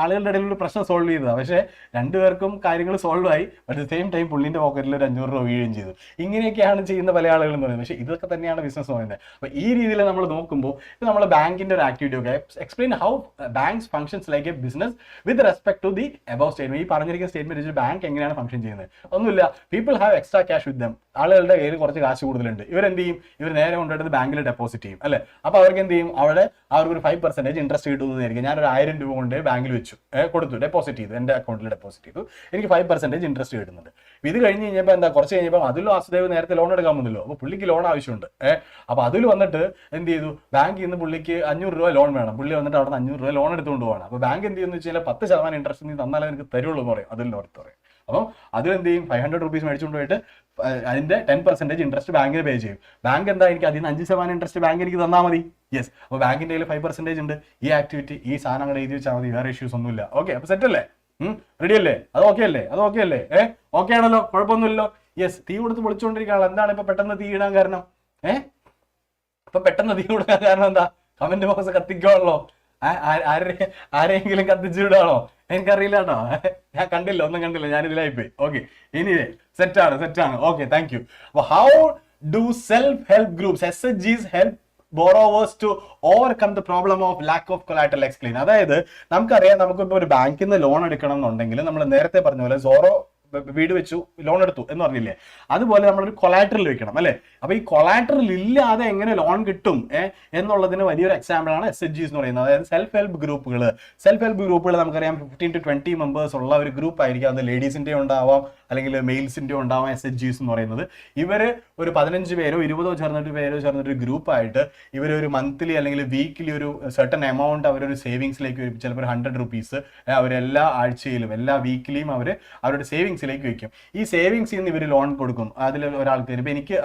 ആളുകളുടെ ഇടയിലൊരു പ്രശ്നം സോൾവ് ചെയ്തതാണ്. പക്ഷേ രണ്ടുപേർക്കും കാര്യങ്ങൾ സോൾവ് ആയി. അറ്റ് ദ സെയിം ടൈം പുള്ളിൻ്റെ പോക്കറ്റിൽ ഒരു 500 രൂപ വീഴുകയും ചെയ്തു. ഇങ്ങനെയൊക്കെയാണ് ചെയ്യുന്ന പല ആളുകളും എന്ന് പറയുന്നത്. പക്ഷേ ഇതൊക്കെ തന്നെയാണ് ബിസിനസ് പറയുന്നത്. അപ്പോൾ ഈ രീതിയിൽ നമ്മൾ നോക്കുമ്പോൾ ഇത് നമ്മൾ ബാങ്കിൻ്റെ ഒരു ആക്ടിവിറ്റി ഒക്കെ explain how banks functions like a business with respect to the above statement. ഈ പറഞ്ഞിരിക്കുന്ന സ്റ്റേറ്റ്മെന്റ് വെച്ച് ബാങ്ക് എങ്ങനെയാണ് ഫംഗ്ഷൻ ചെയ്യുന്നത്? ഒന്നുമില്ല, people have extra cash with them. ആളുകളുടെ കയ്യിൽ കുറച്ച് കാശ് കൂടുതലുണ്ട്. ഇവരെന്ത് ചെയ്യും? ഇവർ നേരെ കൊണ്ടുപോയിട്ട് ബാങ്കിൽ ഡെപ്പോസിറ്റ് ചെയ്യും അല്ലേ? അപ്പോൾ അവർക്ക് എന്ത് ചെയ്യും? അവിടെ അവർക്ക് ഒരു 5% ഇൻട്രസ്റ്റ് കിട്ടുന്നതായിരിക്കും. ഞാനൊരു 1000 രൂപ കൊണ്ട് ബാങ്കിൽ വെച്ചു, കൊടുത്തു, ഡെപ്പോസിറ്റ് ചെയ്തു, എൻ്റെ അക്കൗണ്ടിൽ ഡെപ്പോസിറ്റ് ചെയ്തു, എനിക്ക് 5% ഇൻട്രസ്റ്റ് കിട്ടുന്നുണ്ട്. ഇത് കഴിഞ്ഞ് കഴിഞ്ഞപ്പോൾ എന്താ, കുറച്ച് കഴിഞ്ഞപ്പോൾ അതിൽ വാസുദേവ് നേരത്തെ ലോൺ എടുക്കാൻ വന്നല്ലോ. അപ്പോൾ പുള്ളിക്ക് ലോൺ ആവശ്യമുണ്ട്. അപ്പോൾ അതിൽ വന്നിട്ട് എന്ത് ചെയ്തു? ബാങ്കിൽ നിന്ന് പുള്ളിക്ക് 500 രൂപ ലോൺ വേണം. പുള്ളി വന്നിട്ട് അവിടെ 500 രൂപ ലോൺ എടുത്തുകൊണ്ട് പോകണം. അപ്പോൾ ബാങ്ക് എന്ത് ചെയ്യുന്നു വെച്ചാൽ 10% ഇൻട്രസ്റ്റ് നീ തന്നാലേ എനിക്ക് തരുള്ളൂ എന്ന് പറയും. അതിൽ ഓർത്ത് പറയും. അപ്പം അതിലെന്ത് ചെയ്യും? 500 റുപ്പീസ് മേടിച്ചുകൊണ്ട് പോയിട്ട് അതിന്റെ 10% ഇൻട്രസ്റ്റ് ബാങ്കിന് പേ ചെയ്യും. ബാങ്ക് എന്താ, എനിക്ക് അതിന് 5% ഇൻട്രസ്റ്റ് ബാങ്ക് എനിക്ക് തന്നാൽ മതി. യെസ്, അപ്പോൾ ബാങ്കിന്റെ കയ്യിൽ 5% ഉണ്ട്. ഈ ആക്ടിവിറ്റി, ഈ സാധനം അങ്ങോട്ട് എഴുതി വെച്ചാൽ മതി, വേറെ ഇഷ്യൂസ് ഒന്നുമില്ല. ഓക്കെ, അപ്പോൾ സെറ്റ് അല്ലേ? റെഡി അല്ലേ? അത് ഓക്കെ അല്ലേ? അത് ഓക്കെ അല്ലേ? ഓക്കെ ആണല്ലോ, കുഴപ്പമൊന്നുമില്ലല്ലോ. യെസ്, തീ കൊടുത്ത് പൊളിച്ചുകൊണ്ടിരിക്കുകയാണ്. എന്താണ് ഇപ്പൊ പെട്ടെന്ന് തീ ഇടാൻ കാരണം? ഇപ്പൊ പെട്ടെന്ന് തീ കൊടുക്കാൻ കാരണം എന്താ? കമന്റ് ബോക്സ് കത്തിക്കുവാണല്ലോ. ആരെങ്കിലും കത്തിച്ചു വിടാണോ? എനിക്കറിയില്ല കേട്ടോ, ഞാൻ കണ്ടില്ല, ഒന്നും കണ്ടില്ല, ഞാൻ ഇതിലായിപ്പോയി. ഓക്കെ, ഇനി സെറ്റാണ്. Okay, thank you. അപ്പൊ how do self help groups SHGs help borrowers to overcome the problem of lack of collateral? explain. അതായത് നമുക്കറിയാം, നമുക്കിപ്പോൾ ഒരു ബാങ്കിൽ നിന്ന് ലോൺ എടുക്കണം എന്നുണ്ടെങ്കിൽ നമ്മൾ നേരത്തെ പറഞ്ഞ പോലെ സോറോ വീട് വെച്ചു ലോൺ എടുത്തു എന്ന് പറഞ്ഞില്ലേ, അതുപോലെ നമ്മളൊരു കൊളാറ്ററൽ വെക്കണം അല്ലേ? അപ്പൊ ഈ കൊളാറ്ററൽ ഇല്ലാതെ എങ്ങനെ ലോൺ കിട്ടും എന്നുള്ളതിന് വലിയൊരു എക്സാമ്പിൾ ആണ് SHGs എന്ന് പറയുന്നത്. അതായത് സെൽഫ് ഹെൽപ്പ് ഗ്രൂപ്പുകൾ നമുക്കറിയാം 15 to 20 മെമ്പേഴ്സ് ഉള്ള ഒരു ഗ്രൂപ്പ് ആയിരിക്കും. അത് ലേഡീസിന്റെ ഉണ്ടാവാം, അല്ലെങ്കിൽ മെയിൽസിന്റെ ഉണ്ടാവാം. SHGs എന്ന് പറയുന്നത് ഇവര് ഒരു 15 പേരോ 20 ചേർന്നിട്ട് ഗ്രൂപ്പായിട്ട് ഇവർ ഒരു മന്ത്ലി അല്ലെങ്കിൽ വീക്കിലി ഒരു സർട്ടൺ എമൗണ്ട് അവരൊരു സേവിങ്സിലേക്ക്, ചിലപ്പോൾ 100 റുപ്പീസ് അവരെല്ലാ ആഴ്ചയിലും എല്ലാ വീക്കിലിയും അവരുടെ സേവിങ്സിലേക്ക് വെക്കും. ഈ സേവിങ്സിൽ നിന്ന് ഇവർ ലോൺ കൊടുക്കും. അതിൽ ഒരാൾക്ക് ഇപ്പം എനിക്ക്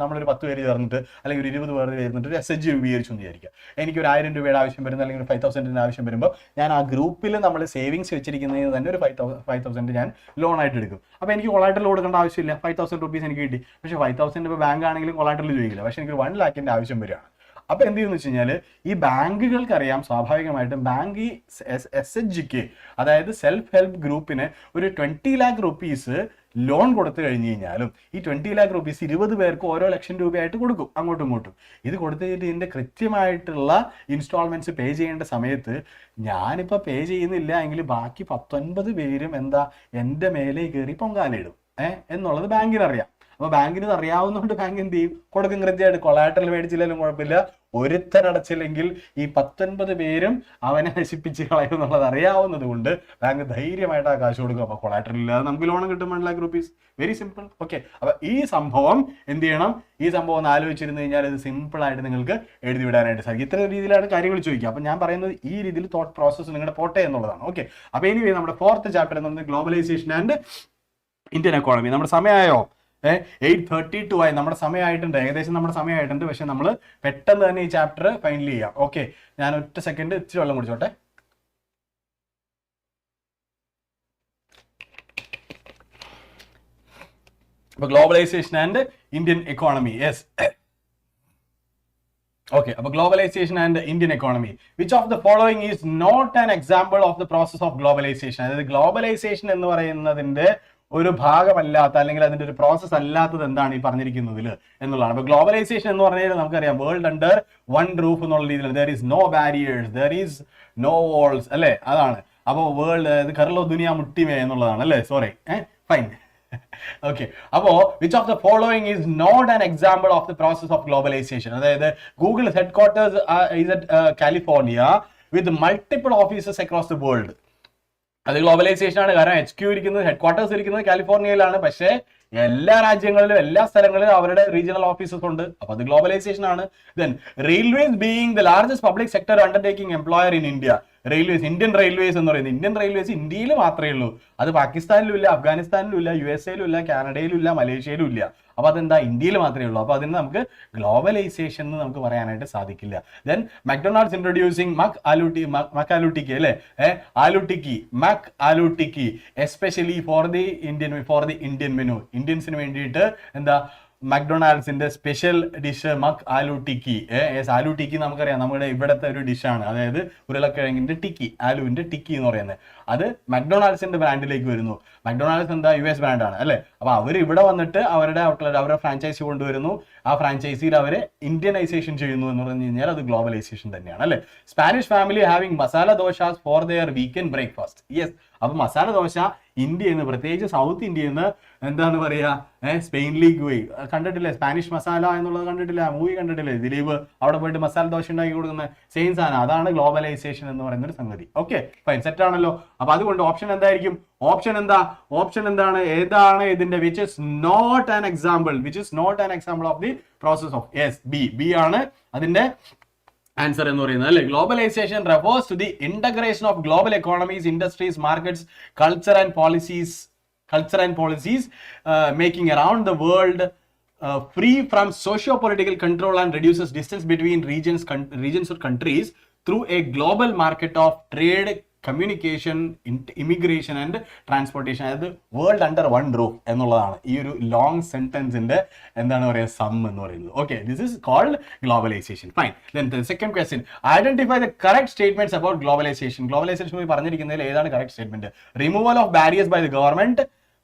നമ്മളൊരു 10 പേര് ചേർന്നിട്ട് അല്ലെങ്കിൽ ഒരു 20 പേര് ചേർന്നിട്ട് ഒരു SHG രൂപീകരിച്ചു എന്ന് വിചാരിക്കുക. എനിക്ക് ഒരു 1000 രൂപയുടെ ആവശ്യം വരുന്നത് അല്ലെങ്കിൽ ഒരു 5000 ആവശ്യം വരുമ്പോൾ ഞാൻ ആ ഗ്രൂപ്പിൽ നമ്മൾ സേവിങ്സ് വെച്ചിരിക്കുന്നതിന് തന്നെ ഒരു 5000 ഞാൻ ലോൺ ആയിട്ട് എടുക്കും. അപ്പോൾ എനിക്ക് കൊളാറ്ററൽ കൊടുക്കേണ്ട ആവശ്യമില്ല, 5000 റുപ്പീസ് എനിക്ക് കിട്ടി. പക്ഷേ 5000 ഇപ്പോൾ ബാങ്ക് ആണെങ്കിലും കൊളാറ്ററൽ ചോദിക്കില്ല. പക്ഷേ എനിക്ക് 1 ലാഖിൻ്റെ ആവശ്യം വരികയാണ്. അപ്പോൾ എന്ത് ചെയ്യുന്നു വെച്ച് കഴിഞ്ഞാൽ, ഈ ബാങ്കുകൾക്കറിയാം സ്വാഭാവികമായിട്ടും ബാങ്ക് ഈ SHGക്ക്, അതായത് സെൽഫ് ഹെൽപ്പ് ഗ്രൂപ്പിന് ഒരു 20 lakh റുപ്പീസ് ലോൺ കൊടുത്തു കഴിഞ്ഞ് കഴിഞ്ഞാലും ഈ 20 lakh റുപ്പീസ് 20 പേർക്ക് ഓരോ ലക്ഷം രൂപയായിട്ട് കൊടുക്കും അങ്ങോട്ടും ഇങ്ങോട്ടും. ഇത് കൊടുത്തു കഴിഞ്ഞിട്ട് ഇതിൻ്റെ കൃത്യമായിട്ടുള്ള ഇൻസ്റ്റാൾമെന്റ്സ് പേ ചെയ്യേണ്ട സമയത്ത് ഞാനിപ്പോൾ പേ ചെയ്യുന്നില്ല എങ്കിൽ ബാക്കി 19 പേരും എന്താ എൻ്റെ മേലെ കയറി പൊങ്കാലയിടും എന്നുള്ളത് ബാങ്കിനറിയാം. അപ്പോൾ ബാങ്കിന് അറിയാവുന്നതുകൊണ്ട് ബാങ്ക് എന്ത് ചെയ്യും? കൊടുക്കും കൃത്യമായിട്ട്. കൊളാറ്ററൽ മേടിച്ചില്ലെങ്കിലും കുഴപ്പമില്ല, ഒരുത്തനടച്ചില്ലെങ്കിൽ ഈ 19 പേരും അവനെ നശിപ്പിച്ച് കളയും എന്നുള്ളത് അറിയാവുന്നത് കൊണ്ട് ബാങ്ക് ധൈര്യമായിട്ട് ആ കാശ് കൊടുക്കും. അപ്പോൾ കൊളാറ്ററൽ ഇല്ലാതെ നമുക്ക് ലോൺ കിട്ടും 1 lakh rupees. Very simple. Okay, അപ്പോൾ ഈ സംഭവം എന്ത് ചെയ്യണം? ഈ സംഭവം ഒന്ന് ആലോചിച്ചിരുന്നു കഴിഞ്ഞാൽ ഇത് സിമ്പിളായിട്ട് നിങ്ങൾക്ക് എഴുതി വിടാനായിട്ട് സാധിക്കും. ഇത്ര രീതിയിലാണ് കാര്യങ്ങൾ ചോദിക്കുക. അപ്പോൾ ഞാൻ പറയുന്നത് ഈ രീതിയിൽ തോട്ട് പ്രോസസ്സ് നിങ്ങളുടെ പോട്ടെ എന്നുള്ളതാണ്. ഓക്കെ, അപ്പോൾ ഇനി നമ്മുടെ 4th ചാപ്റ്റർ എന്ന് പറയുന്നത് ഗ്ലോബലൈസേഷൻ ആൻഡ് ഇന്ത്യൻ എക്കോണമി. നമ്മുടെ സമയമായോ? 8:32 ആയി. നമ്മുടെ സമയമായിട്ടുണ്ട്, ഏകദേശം നമ്മുടെ സമയമായിട്ടുണ്ട്. പക്ഷെ നമ്മൾ പെട്ടെന്ന് തന്നെ ഈ ചാപ്റ്റർ ഫൈനൽ ചെയ്യാം. ഓക്കെ, ഞാൻ ഒറ്റ സെക്കൻഡ് ഇച്ചിരി വെള്ളം കുടിച്ചോട്ടെ. അപ്പോൾ globalisation and Indian economy. Yes, okay. അപ്പോൾ globalisation and Indian economy. Which of the following is not an example of the process of globalisation? അതായത് ഗ്ലോബലൈസേഷൻ എന്ന് പറയുന്നതിന്റെ ഒരു ഭാഗമല്ലാത്ത അല്ലെങ്കിൽ അതിന്റെ ഒരു പ്രോസസ് അല്ലാത്തത് എന്താണ് ഈ പറഞ്ഞിരിക്കുന്നതിൽ എന്നുള്ളതാണ്. അപ്പൊ ഗ്ലോബലൈസേഷൻ എന്ന് പറഞ്ഞാൽ നമുക്കറിയാം, വേൾഡ് അണ്ടർ വൺ റൂഫ് എന്നുള്ള രീതിയിൽ there is no barriers, there is no walls അല്ലേ? അതാണ്. അപ്പോൾ വേൾഡ് കർലോ ദുനിയ മുട്ടിമേ എന്നുള്ളതാണ് അല്ലേ? Sorry, fine. ഓക്കെ, അപ്പോ which of the following is not an example of the process of globalisation? അതായത് Google headquarters is at California with multiple offices across the world. അത് ഗ്ലോബലൈസേഷൻ ആണ്. കാരണം HQ ഇരിക്കുന്നത്, ഹെഡ്ക്വാർട്ടേഴ്സ് ഇരിക്കുന്നത് കാലിഫോർണിയയിലാണ്. പക്ഷേ എല്ലാ രാജ്യങ്ങളിലും എല്ലാ സ്ഥലങ്ങളിലും അവരുടെ റീജിയണൽ ഓഫീസസ് ഉണ്ട്. അപ്പൊ അത് ഗ്ലോബലൈസേഷൻ ആണ്. Then railways being the largest public sector undertaking employer in India. Railways, Indian railways എന്ന് പറയുന്നത്, ഇന്ത്യൻ റെയിൽവേസ് ഇന്ത്യയിൽ മാത്രമേ ഉള്ളൂ. അത് പാകിസ്ഥാനിലും ഇല്ല, അഫ്ഗാനിസ്ഥാനിലും ഇല്ല, USA യിലും ഇല്ല, കാനഡയിലും ഇല്ല, മലേഷ്യയിലും ഇല്ല. അപ്പോൾ അതെന്താ ഇന്ത്യയിൽ മാത്രമേ ഉള്ളൂ. അപ്പോൾ അതിന് നമുക്ക് ഗ്ലോബലൈസേഷൻ എന്ന് നമുക്ക് പറയാനായിട്ട് സാധിക്കില്ല. ദെൻ മക്ഡൊണാൾഡ്സ് ഇൻട്രൊഡ്യൂസിങ് മക് ആലു ടിക്കി അല്ലേ, aloo tikki, McAloo tikki especially for the Indian menu. ഇന്ത്യൻസിന് വേണ്ടിയിട്ട് എന്താ മക്ഡൊണാൾഡ്സിന്റെ സ്പെഷ്യൽ ഡിഷ് മക് ആലു ടിക്കി. ആലു ടിക്കി നമുക്കറിയാം നമ്മുടെ ഇവിടുത്തെ ഒരു ഡിഷാണ്, അതായത് ഉരുളക്കിഴങ്ങിന്റെ ടിക്കി, ആലുവിന്റെ ടിക്കി എന്ന് പറയുന്നത്. അത് മക്ഡൊണാൾഡ്സിന്റെ ബ്രാൻഡിലേക്ക് വരുന്നു. മക്ഡൊണാൾഡ്സ് എന്താ US ബ്രാൻഡാണ് അല്ലേ. അപ്പോൾ അവർ ഇവിടെ വന്നിട്ട് അവരുടെ ഔട്ട്ലെറ്റ്, അവരുടെ ഫ്രാഞ്ചൈസി കൊണ്ടുവരുന്നു. ആ ഫ്രാഞ്ചൈസിയിൽ അവർ ഇന്ത്യനൈസേഷൻ ചെയ്യുന്നു എന്ന് പറഞ്ഞു കഴിഞ്ഞാൽ അത് ഗ്ലോബലൈസേഷൻ തന്നെയാണ് അല്ലേ. Spanish family having masala dosas for their weekend breakfast. Yes, അപ്പൊ മസാല ദോശ ഇന്ത്യയിൽ നിന്ന്, പ്രത്യേകിച്ച് സൗത്ത് ഇന്ത്യയിൽ നിന്ന് എന്താന്ന് പറയാ, സ്പെയിനിലേക്ക് പോയി. കണ്ടിട്ടില്ലേ സ്പാനിഷ് മസാല എന്നുള്ളത്? കണ്ടിട്ടില്ല, മൂവി കണ്ടിട്ടില്ലേ? ദിലീപ് അവിടെ പോയിട്ട് മസാല ദോശ ഉണ്ടാക്കി കൊടുക്കുന്ന സെയിം സാധനം. അതാണ് ഗ്ലോബലൈസേഷൻ എന്ന് പറയുന്ന ഒരു സംഗതി. ഓക്കെ ഫൈൻ, സെറ്റ് ആണല്ലോ. അപ്പൊ അതുകൊണ്ട് ഓപ്ഷൻ എന്തായിരിക്കും? ഓപ്ഷൻ എന്താണ്? ഏതാണ് ഇതിന്റെ which is not an example of the process of yes B ആണ് അതിന്റെ ആൻസർ എന്ന് പറയുന്നത് അല്ലേ. Globalisation refers to the integration of global economies, industries, markets, culture and policies making around the world free from socio-political control and reduces distance between regions or countries through a global market of trade, communication, immigration and transportation. അതായത് world under one roof എന്നുള്ളതാണ് ഈ ഒരു long സെന്റൻസിന്റെ എന്താണ് പറയുക സം എന്ന് പറയുന്നത്. Okay, this is called globalisation. Fine. Then second question, identify the correct statements about globalisation. Globalisation പറഞ്ഞിരിക്കുന്നതിൽ ഏതാണ് correct statement? Removal of barriers by the government,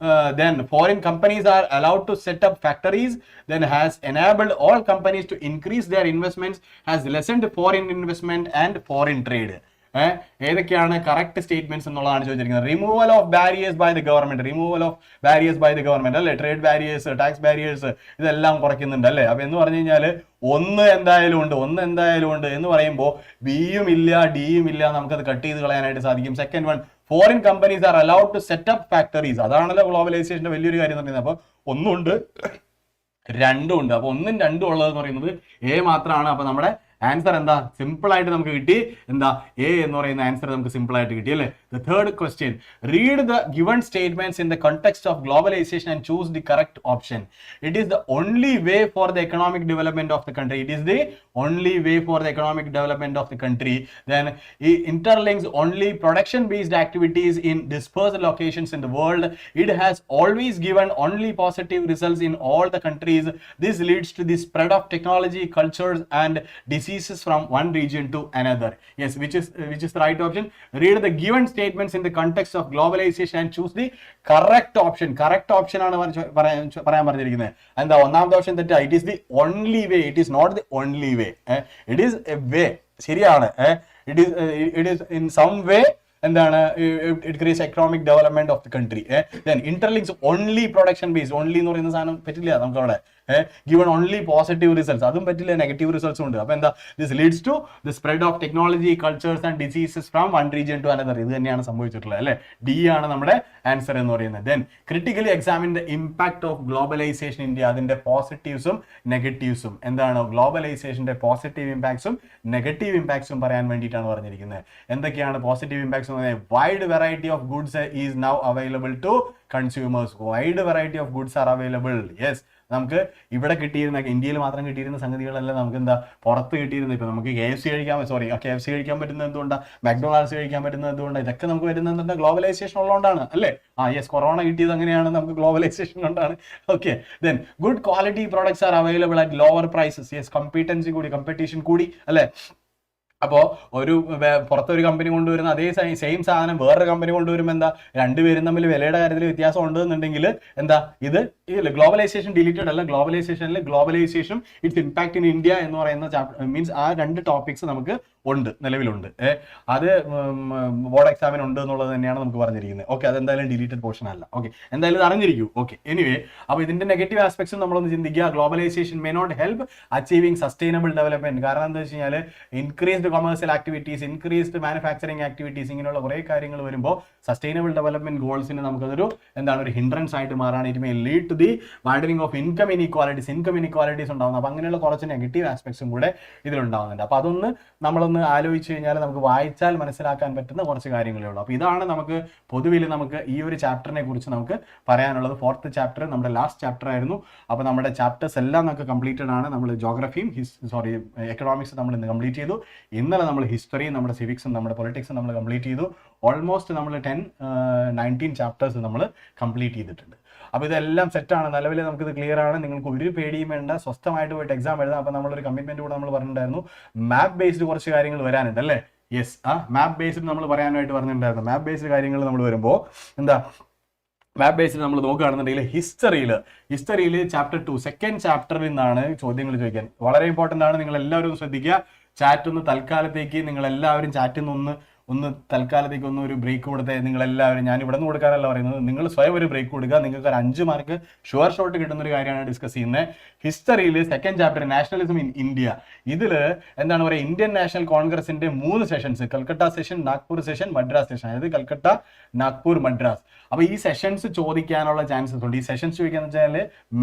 then foreign companies are allowed to set up factories, then has enabled all companies to increase their investments, has lessened foreign investment and foreign trade. ഏതൊക്കെയാണ് correct statements എന്നുള്ളതാണ് ചോദിച്ചിരിക്കുന്നത്. Removal of barriers by the government അല്ലെ, trade barriers, tax barriers ഇതെല്ലാം കുറയ്ക്കുന്നുണ്ട് അല്ലെ. അപ്പൊ എന്ന് പറഞ്ഞു കഴിഞ്ഞാൽ ഒന്ന് എന്തായാലും ഉണ്ട് എന്ന് പറയുമ്പോൾ ബിയും ഇല്ല ഡിയും ഇല്ല, നമുക്കത് കട്ട് ചെയ്ത് കളയാനായിട്ട് സാധിക്കും. Second one, foreign companies are allowed to set up factories. അതാണല്ലോ ഗ്ലോബലൈസേഷന്റെ വലിയൊരു കാര്യം എന്ന് പറയുന്നത്. അപ്പൊ ഒന്നുണ്ട് രണ്ടും ഉണ്ട്. അപ്പൊ ഒന്നും രണ്ടും ഉള്ളതെന്ന് പറയുന്നത് എ മാത്രമാണ്. അപ്പൊ നമ്മുടെ ആൻസർ എന്താ? സിമ്പിൾ ആയിട്ട് നമുക്ക് കിട്ടി. എന്താ? എ എന്ന് പറയുന്ന ആൻസർ നമുക്ക് സിമ്പിൾ ആയിട്ട് കിട്ടി അല്ലേ. The third question, read the given statements in the context of globalization and choose the correct option. It is the only way for the economic development of the country. Then it interlinks only production based activities in dispersed locations in the world. It has always given only positive results in all the countries. This leads to the spread of technology, cultures and diseases from one region to another. Yes, which is the right option? Read the given statements in the context of globalization and choose the correct option. Correct option ആണ് പറയാൻ പറഞ്ഞിരിക്കുന്നത്. എന്താ? ഒന്നാമത്തെ option തെറ്റാ. It is the only way. It is not the only way. It is a way. ശരിയാണ്. It is in some way എന്താണ്, it creates economic development of the country. Then interlinks only production base. Only എന്ന് പറയുന്ന സാധനം പറ്റില്ല നമുക്ക് അവിടെ. Given only positive results, അതും പറ്റില്ല, നെഗറ്റീവ് റിസൾട്ട്സും ഉണ്ട്. അപ്പൊ എന്താ? This leads to the spread of technology, cultures and diseases from one region to another. ഇത് തന്നെയാണ് സംഭവിച്ചിട്ടുള്ളത് അല്ലെ. ഡി ആണ് നമ്മുടെ ആൻസർ എന്ന് പറയുന്നത്. Then critically examine the impact of globalisation India. അതിന്റെ പോസിറ്റീവ്സും നെഗറ്റീവ്സും എന്താണ്? ഗ്ലോബലൈസേഷന്റെ പോസിറ്റീവ് ഇമ്പാക്ട്സും നെഗറ്റീവ് ഇമ്പാക്ട്സും പറയാൻ വേണ്ടിയിട്ടാണ് പറഞ്ഞിരിക്കുന്നത്. എന്തൊക്കെയാണ് positive impacts? Wide variety of goods is now available to consumers. Wide variety of goods are available. Yes, നമുക്ക് ഇവിടെ കിട്ടിയിരുന്ന, ഇന്ത്യയിൽ മാത്രം കിട്ടിയിരുന്ന സംഗതികളല്ല നമുക്ക് എന്താ പുറത്ത് കിട്ടിയിരുന്നത്. ഇപ്പൊ നമുക്ക് KFC കഴിക്കാൻ പറ്റുന്നത് എന്തുകൊണ്ടാണ്? മക്ഡൊണാൾഡ്സ് കഴിക്കാൻ പറ്റുന്നത് എന്തുകൊണ്ടാണ്? ഇതൊക്കെ നമുക്ക് വരുന്നത് ഗ്ലോബലൈസേഷൻ ഉള്ളതുകൊണ്ടാണ് അല്ലേ. യെസ്, കൊറോണ കിട്ടിയത് അങ്ങനെയാണ്, നമുക്ക് ഗ്ലോബലൈസേഷൻ കൊണ്ടാണ്. Okay, then good quality products are available at lower prices. Yes, competition കൂടി അല്ലേ. അപ്പോൾ പുറത്തൊരു കമ്പനി കൊണ്ടുവരുന്ന അതേ സെയിം സാധനം വേറൊരു കമ്പനി കൊണ്ടുവരുമ്പോൾ എന്താ? രണ്ടുപേരും തമ്മിൽ വിലയുടെ കാര്യത്തിൽ വ്യത്യാസം ഉണ്ടെന്നുണ്ടെങ്കിൽ എന്താ? ഇത് ഗ്ലോബലൈസേഷൻ ഡിലീറ്റഡ് അല്ല. Globalisation it's impact in India എന്ന് പറയുന്ന മീൻസ് ആ രണ്ട് ടോപ്പിക്സ് നമുക്ക് നിലവിലുണ്ട്. അത് ബോർഡ് എക്സാമിന് ഉണ്ട് എന്നുള്ളത് തന്നെയാണ് നമുക്ക് പറഞ്ഞിരിക്കുന്നത്. ഓക്കെ, അതെന്തായാലും ഡിലീറ്റഡ് പോർഷൻ അല്ല. ഓക്കെ, എന്തായാലും ഇത് അറിഞ്ഞിരിക്കും. ഓക്കെ, എനിവേ, അപ്പോൾ ഇതിന്റെ നെഗറ്റീവ് ആസ്പെക്ട്സും നമ്മളൊന്ന് ചിന്തിക്കുക. Globalisation may not help achieving sustainable development. കാരണം എന്താ വെച്ച് കഴിഞ്ഞാൽ increased commercial activities, increased manufacturing activities, ഇങ്ങനെയുള്ള കുറേ കാര്യങ്ങൾ വരുമ്പോൾ സസ്റ്റൈനബിൾ ഡെവലപ്മെന്റ് ഗോൾസിന് നമുക്കതൊരു എന്താണ്, ഒരു ഹിൻഡ്രൻസ് ആയിട്ട് മാറാണ്. It may lead to the widening of income inequalities ഉണ്ടാകുന്നത്. അപ്പോൾ അങ്ങനെയുള്ള കുറച്ച് നെഗറ്റീവ് ആസ്പെക്ട്സും കൂടെ ഇതിലുണ്ടാകുന്നുണ്ട്. അപ്പോൾ അതൊന്ന് നമ്മളൊന്ന് ഒന്ന് ആലോചിച്ച് കഴിഞ്ഞാൽ നമുക്ക് വായിച്ചാൽ മനസ്സിലാക്കാൻ പറ്റുന്ന കുറച്ച് കാര്യങ്ങളേ ഉള്ളൂ. അപ്പോൾ ഇതാണ് നമുക്ക് പൊതുവിൽ നമുക്ക് ഈ ഒരു ചാപ്റ്ററിനെ കുറിച്ച് നമുക്ക് പറയാനുള്ളത്. 4th ചാപ്റ്റർ നമ്മുടെ ലാസ്റ്റ് ചാപ്റ്റർ ആയിരുന്നു. അപ്പോൾ നമ്മുടെ ചാപ്റ്റേഴ്സ് എല്ലാം നമുക്ക് കംപ്ലീറ്റഡ് ആണ്. നമ്മൾ ജോഗ്രഫിയും എക്കണോമിക്സ് നമ്മൾ ഇന്ന് കംപ്ലീറ്റ് ചെയ്തു. ഇന്നലെ നമ്മൾ ഹിസ്റ്ററിയും നമ്മുടെ സിവിക്സും നമ്മുടെ പൊളിറ്റിക്സും നമ്മൾ കംപ്ലീറ്റ് ചെയ്തു. ഓൾമോസ്റ്റ് നമ്മൾ 19 ചാപ്റ്റേഴ്സ് നമ്മൾ കംപ്ലീറ്റ് ചെയ്തിട്ടുണ്ട്. അപ്പോൾ ഇതെല്ലാം സെറ്റാണ്, നിലവിൽ നമുക്കിത് ക്ലിയർ ആണ്. നിങ്ങൾക്ക് ഒരു പേടിയും വേണ്ട, സ്വസ്ഥമായിട്ട് പോയിട്ട് എക്സാം എഴുതാം. അപ്പോൾ നമ്മളൊരു കമ്മിറ്റ്മെന്റ് കൂടെ നമ്മൾ പറഞ്ഞിട്ടുണ്ടായിരുന്നു, മാപ്പ് ബേസ്ഡ് കുറച്ച് കാര്യങ്ങൾ വരാനുണ്ട് അല്ലേ? യെസ്, മാപ്പ് ബേസ്ഡ് നമ്മൾ പറയാനായിട്ട് പറഞ്ഞിട്ടുണ്ടായിരുന്നു. മാപ്പ് ബേസ്ഡ് കാര്യങ്ങൾ നമ്മൾ വരുമ്പോൾ എന്താ, മാപ്പ് ബേസ്ഡ് നമ്മൾ നോക്കുകയാണെന്നുണ്ടെങ്കിൽ ഹിസ്റ്ററിയിൽ ചാപ്റ്റർ 2 സെക്കൻഡ് ചാപ്റ്ററിൽ നിന്നാണ് ചോദ്യങ്ങൾ ചോദിക്കാൻ. വളരെ ഇമ്പോർട്ടൻ്റ് ആണ്, നിങ്ങൾ എല്ലാവരും ശ്രദ്ധിക്കുക. ചാറ്റ് ഒന്ന് തൽക്കാലത്തേക്ക് നിങ്ങൾ എല്ലാവരും ചാറ്റിൽ നിന്ന് ഒന്ന് തൽക്കാലത്തേക്ക് ഒന്ന് ഒരു ബ്രേക്ക് കൊടുത്തേ. നിങ്ങളെല്ലാവരും, ഞാൻ ഇവിടെ നിന്ന് കൊടുക്കാനല്ല പറയുന്നത്, നിങ്ങൾ സ്വയം ഒരു ബ്രേക്ക് കൊടുക്കുക. നിങ്ങൾക്ക് ഒരു 5 മാർക്ക് ഷുവർ ഷോട്ട് കിട്ടുന്ന ഒരു കാര്യമാണ് ഡിസ്കസ് ചെയ്യുന്നത്. ഹിസ്റ്ററിയിൽ second chapter nationalism in India. ഇതിൽ എന്താണ് പറയുക, ഇന്ത്യൻ നാഷണൽ കോൺഗ്രസിന്റെ 3 sessions, Calcutta session, Nagpur session, Madras session. അതായത് കൽക്കട്ട, നാഗ്പൂർ, മദ്രാസ്. അപ്പോൾ ഈ സെഷൻസ് ചോദിക്കാനുള്ള ചാൻസസ് ഉണ്ട്. ഈ സെഷൻസ് ചോദിക്കാന്ന് വെച്ചാൽ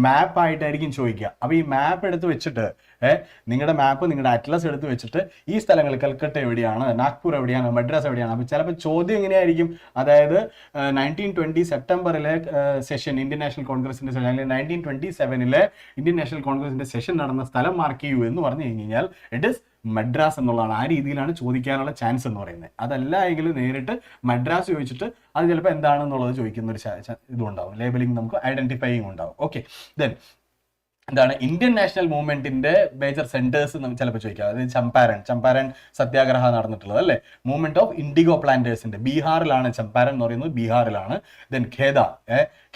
മാപ്പ് ആയിട്ടായിരിക്കും ചോദിക്കുക. അപ്പോൾ ഈ മാപ്പ് എടുത്ത് വെച്ചിട്ട് നിങ്ങളുടെ മാപ്പ്, നിങ്ങളുടെ അറ്റ്ലസ് എടുത്ത് വെച്ചിട്ട് ഈ സ്ഥലങ്ങൾ കൽക്കട്ട എവിടെയാണ്, നാഗ്പൂർ എവിടെയാണ്, മദ്രാസ് എവിടെയാണ്. അപ്പോൾ ചിലപ്പോൾ ചോദ്യം എങ്ങനെയായിരിക്കും, അതായത് 1920 സെപ്റ്റംബറിലെ സെഷൻ ഇന്ത്യൻ നാഷണൽ കോൺഗ്രസിന്റെ സെഷൻ, അല്ലെങ്കിൽ 1927 ഇന്ത്യൻ നാഷണൽ കോൺഗ്രസിന്റെ സെഷൻ നടന്ന സ്ഥലം മാർക്ക് ചെയ്യൂ എന്ന് പറഞ്ഞു കഴിഞ്ഞാൽ ഇറ്റ് ഇസ് മദ്രാസ് എന്നുള്ളതാണ്. ആ രീതിയിലാണ് ചോദിക്കാനുള്ള ചാൻസ് എന്ന് പറയുന്നത്. അതല്ല എങ്കിൽ നേരിട്ട് മദ്രാസ് ചോദിച്ചിട്ട് അത് ചിലപ്പോൾ എന്താണെന്നുള്ളത് ചോദിക്കുന്ന ഒരു ഇതുണ്ടാവും, ലേബലിംഗ്, നമുക്ക് ഐഡന്റിഫൈയിങ് ഉണ്ടാവും. ഓക്കെ, ദെൻ എന്താണ് ഇന്ത്യൻ നാഷണൽ മൂവ്മെന്റിന്റെ മേജർ സെന്റേഴ്സ് നമുക്ക് ചിലപ്പോൾ ചോദിക്കാം. അതായത് ചമ്പാരൻ സത്യാഗ്രഹ നടന്നിട്ടുള്ളത് അല്ലേ. മൂവ്മെന്റ് ഓഫ് ഇൻഡിഗോ പ്ലാന്റേഴ്സിന്റെ ബീഹാറിലാണ്, ചമ്പാരൻ എന്ന് പറയുന്നത് ബീഹാറിലാണ്. Then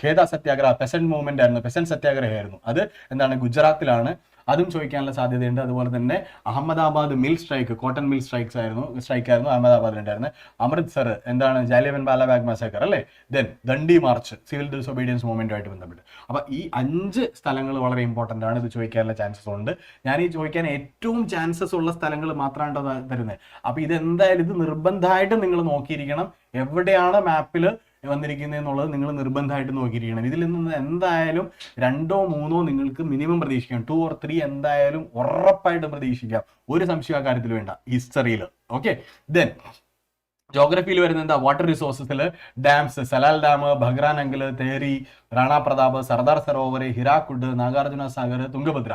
Kheda satyagraha peasant movement ആയിരുന്നു, പെസന്റ് സത്യാഗ്രഹമായിരുന്നു. അത് എന്താണ് ഗുജറാത്തിലാണ്, അതും ചോദിക്കാനുള്ള സാധ്യതയുണ്ട്. അതുപോലെ തന്നെ Ahmedabad mill strike, cotton mill സ്ട്രൈക്കായിരുന്നു അഹമ്മദാബാദിലുണ്ടായിരുന്നത്. അമൃത്സർ എന്താണ് ജാലിയൻ വാലാബാഗ് മസാക്കർ അല്ലേ. Then Dandi march, civil disobedience മൂവ്മെന്റുമായിട്ട് ബന്ധപ്പെട്ട്. അപ്പോൾ ഈ 5 സ്ഥലങ്ങൾ വളരെ ഇമ്പോർട്ടൻ്റ് ആണ്. ഇത് ചോദിക്കാനുള്ള ചാൻസസ് ഉണ്ട്. ഞാൻ ഈ ചോദിക്കാൻ ഏറ്റവും ചാൻസസ് ഉള്ള സ്ഥലങ്ങൾ മാത്രമാണ് തരുന്നത്. അപ്പോൾ ഇതെന്തായാലും ഇത് നിർബന്ധമായിട്ട് നിങ്ങൾ നോക്കിയിരിക്കണം. എവിടെയാണ് മാപ്പിൽ വന്നിരിക്കുന്നത് എന്നുള്ളത് നിങ്ങൾ നിർബന്ധമായിട്ട് നോക്കിയിരിക്കണം. ഇതിൽ നിന്ന് എന്തായാലും 2 or 3 നിങ്ങൾക്ക് മിനിമം പ്രതീക്ഷിക്കാം. 2 or 3 എന്തായാലും ഉറപ്പായിട്ട് പ്രതീക്ഷിക്കാം. ഒരു സംശയ കാര്യത്തിൽ വേണ്ട ഹിസ്റ്ററിയിൽ. ഓക്കെ, ദെൻ ജോഗ്രഫിയിൽ വരുന്ന എന്താ, വാട്ടർ റിസോഴ്സസിൽ ഡാംസ്, സലാൽ ഡാം, ഭഗ്രാനങ്കൽ, തേരി, റാണ പ്രതാപ്, സർദാർ സരോവർ, ഹിരാക്കുഡ്, നാഗാർജുന സാഗർ, തുംഗഭദ്ര.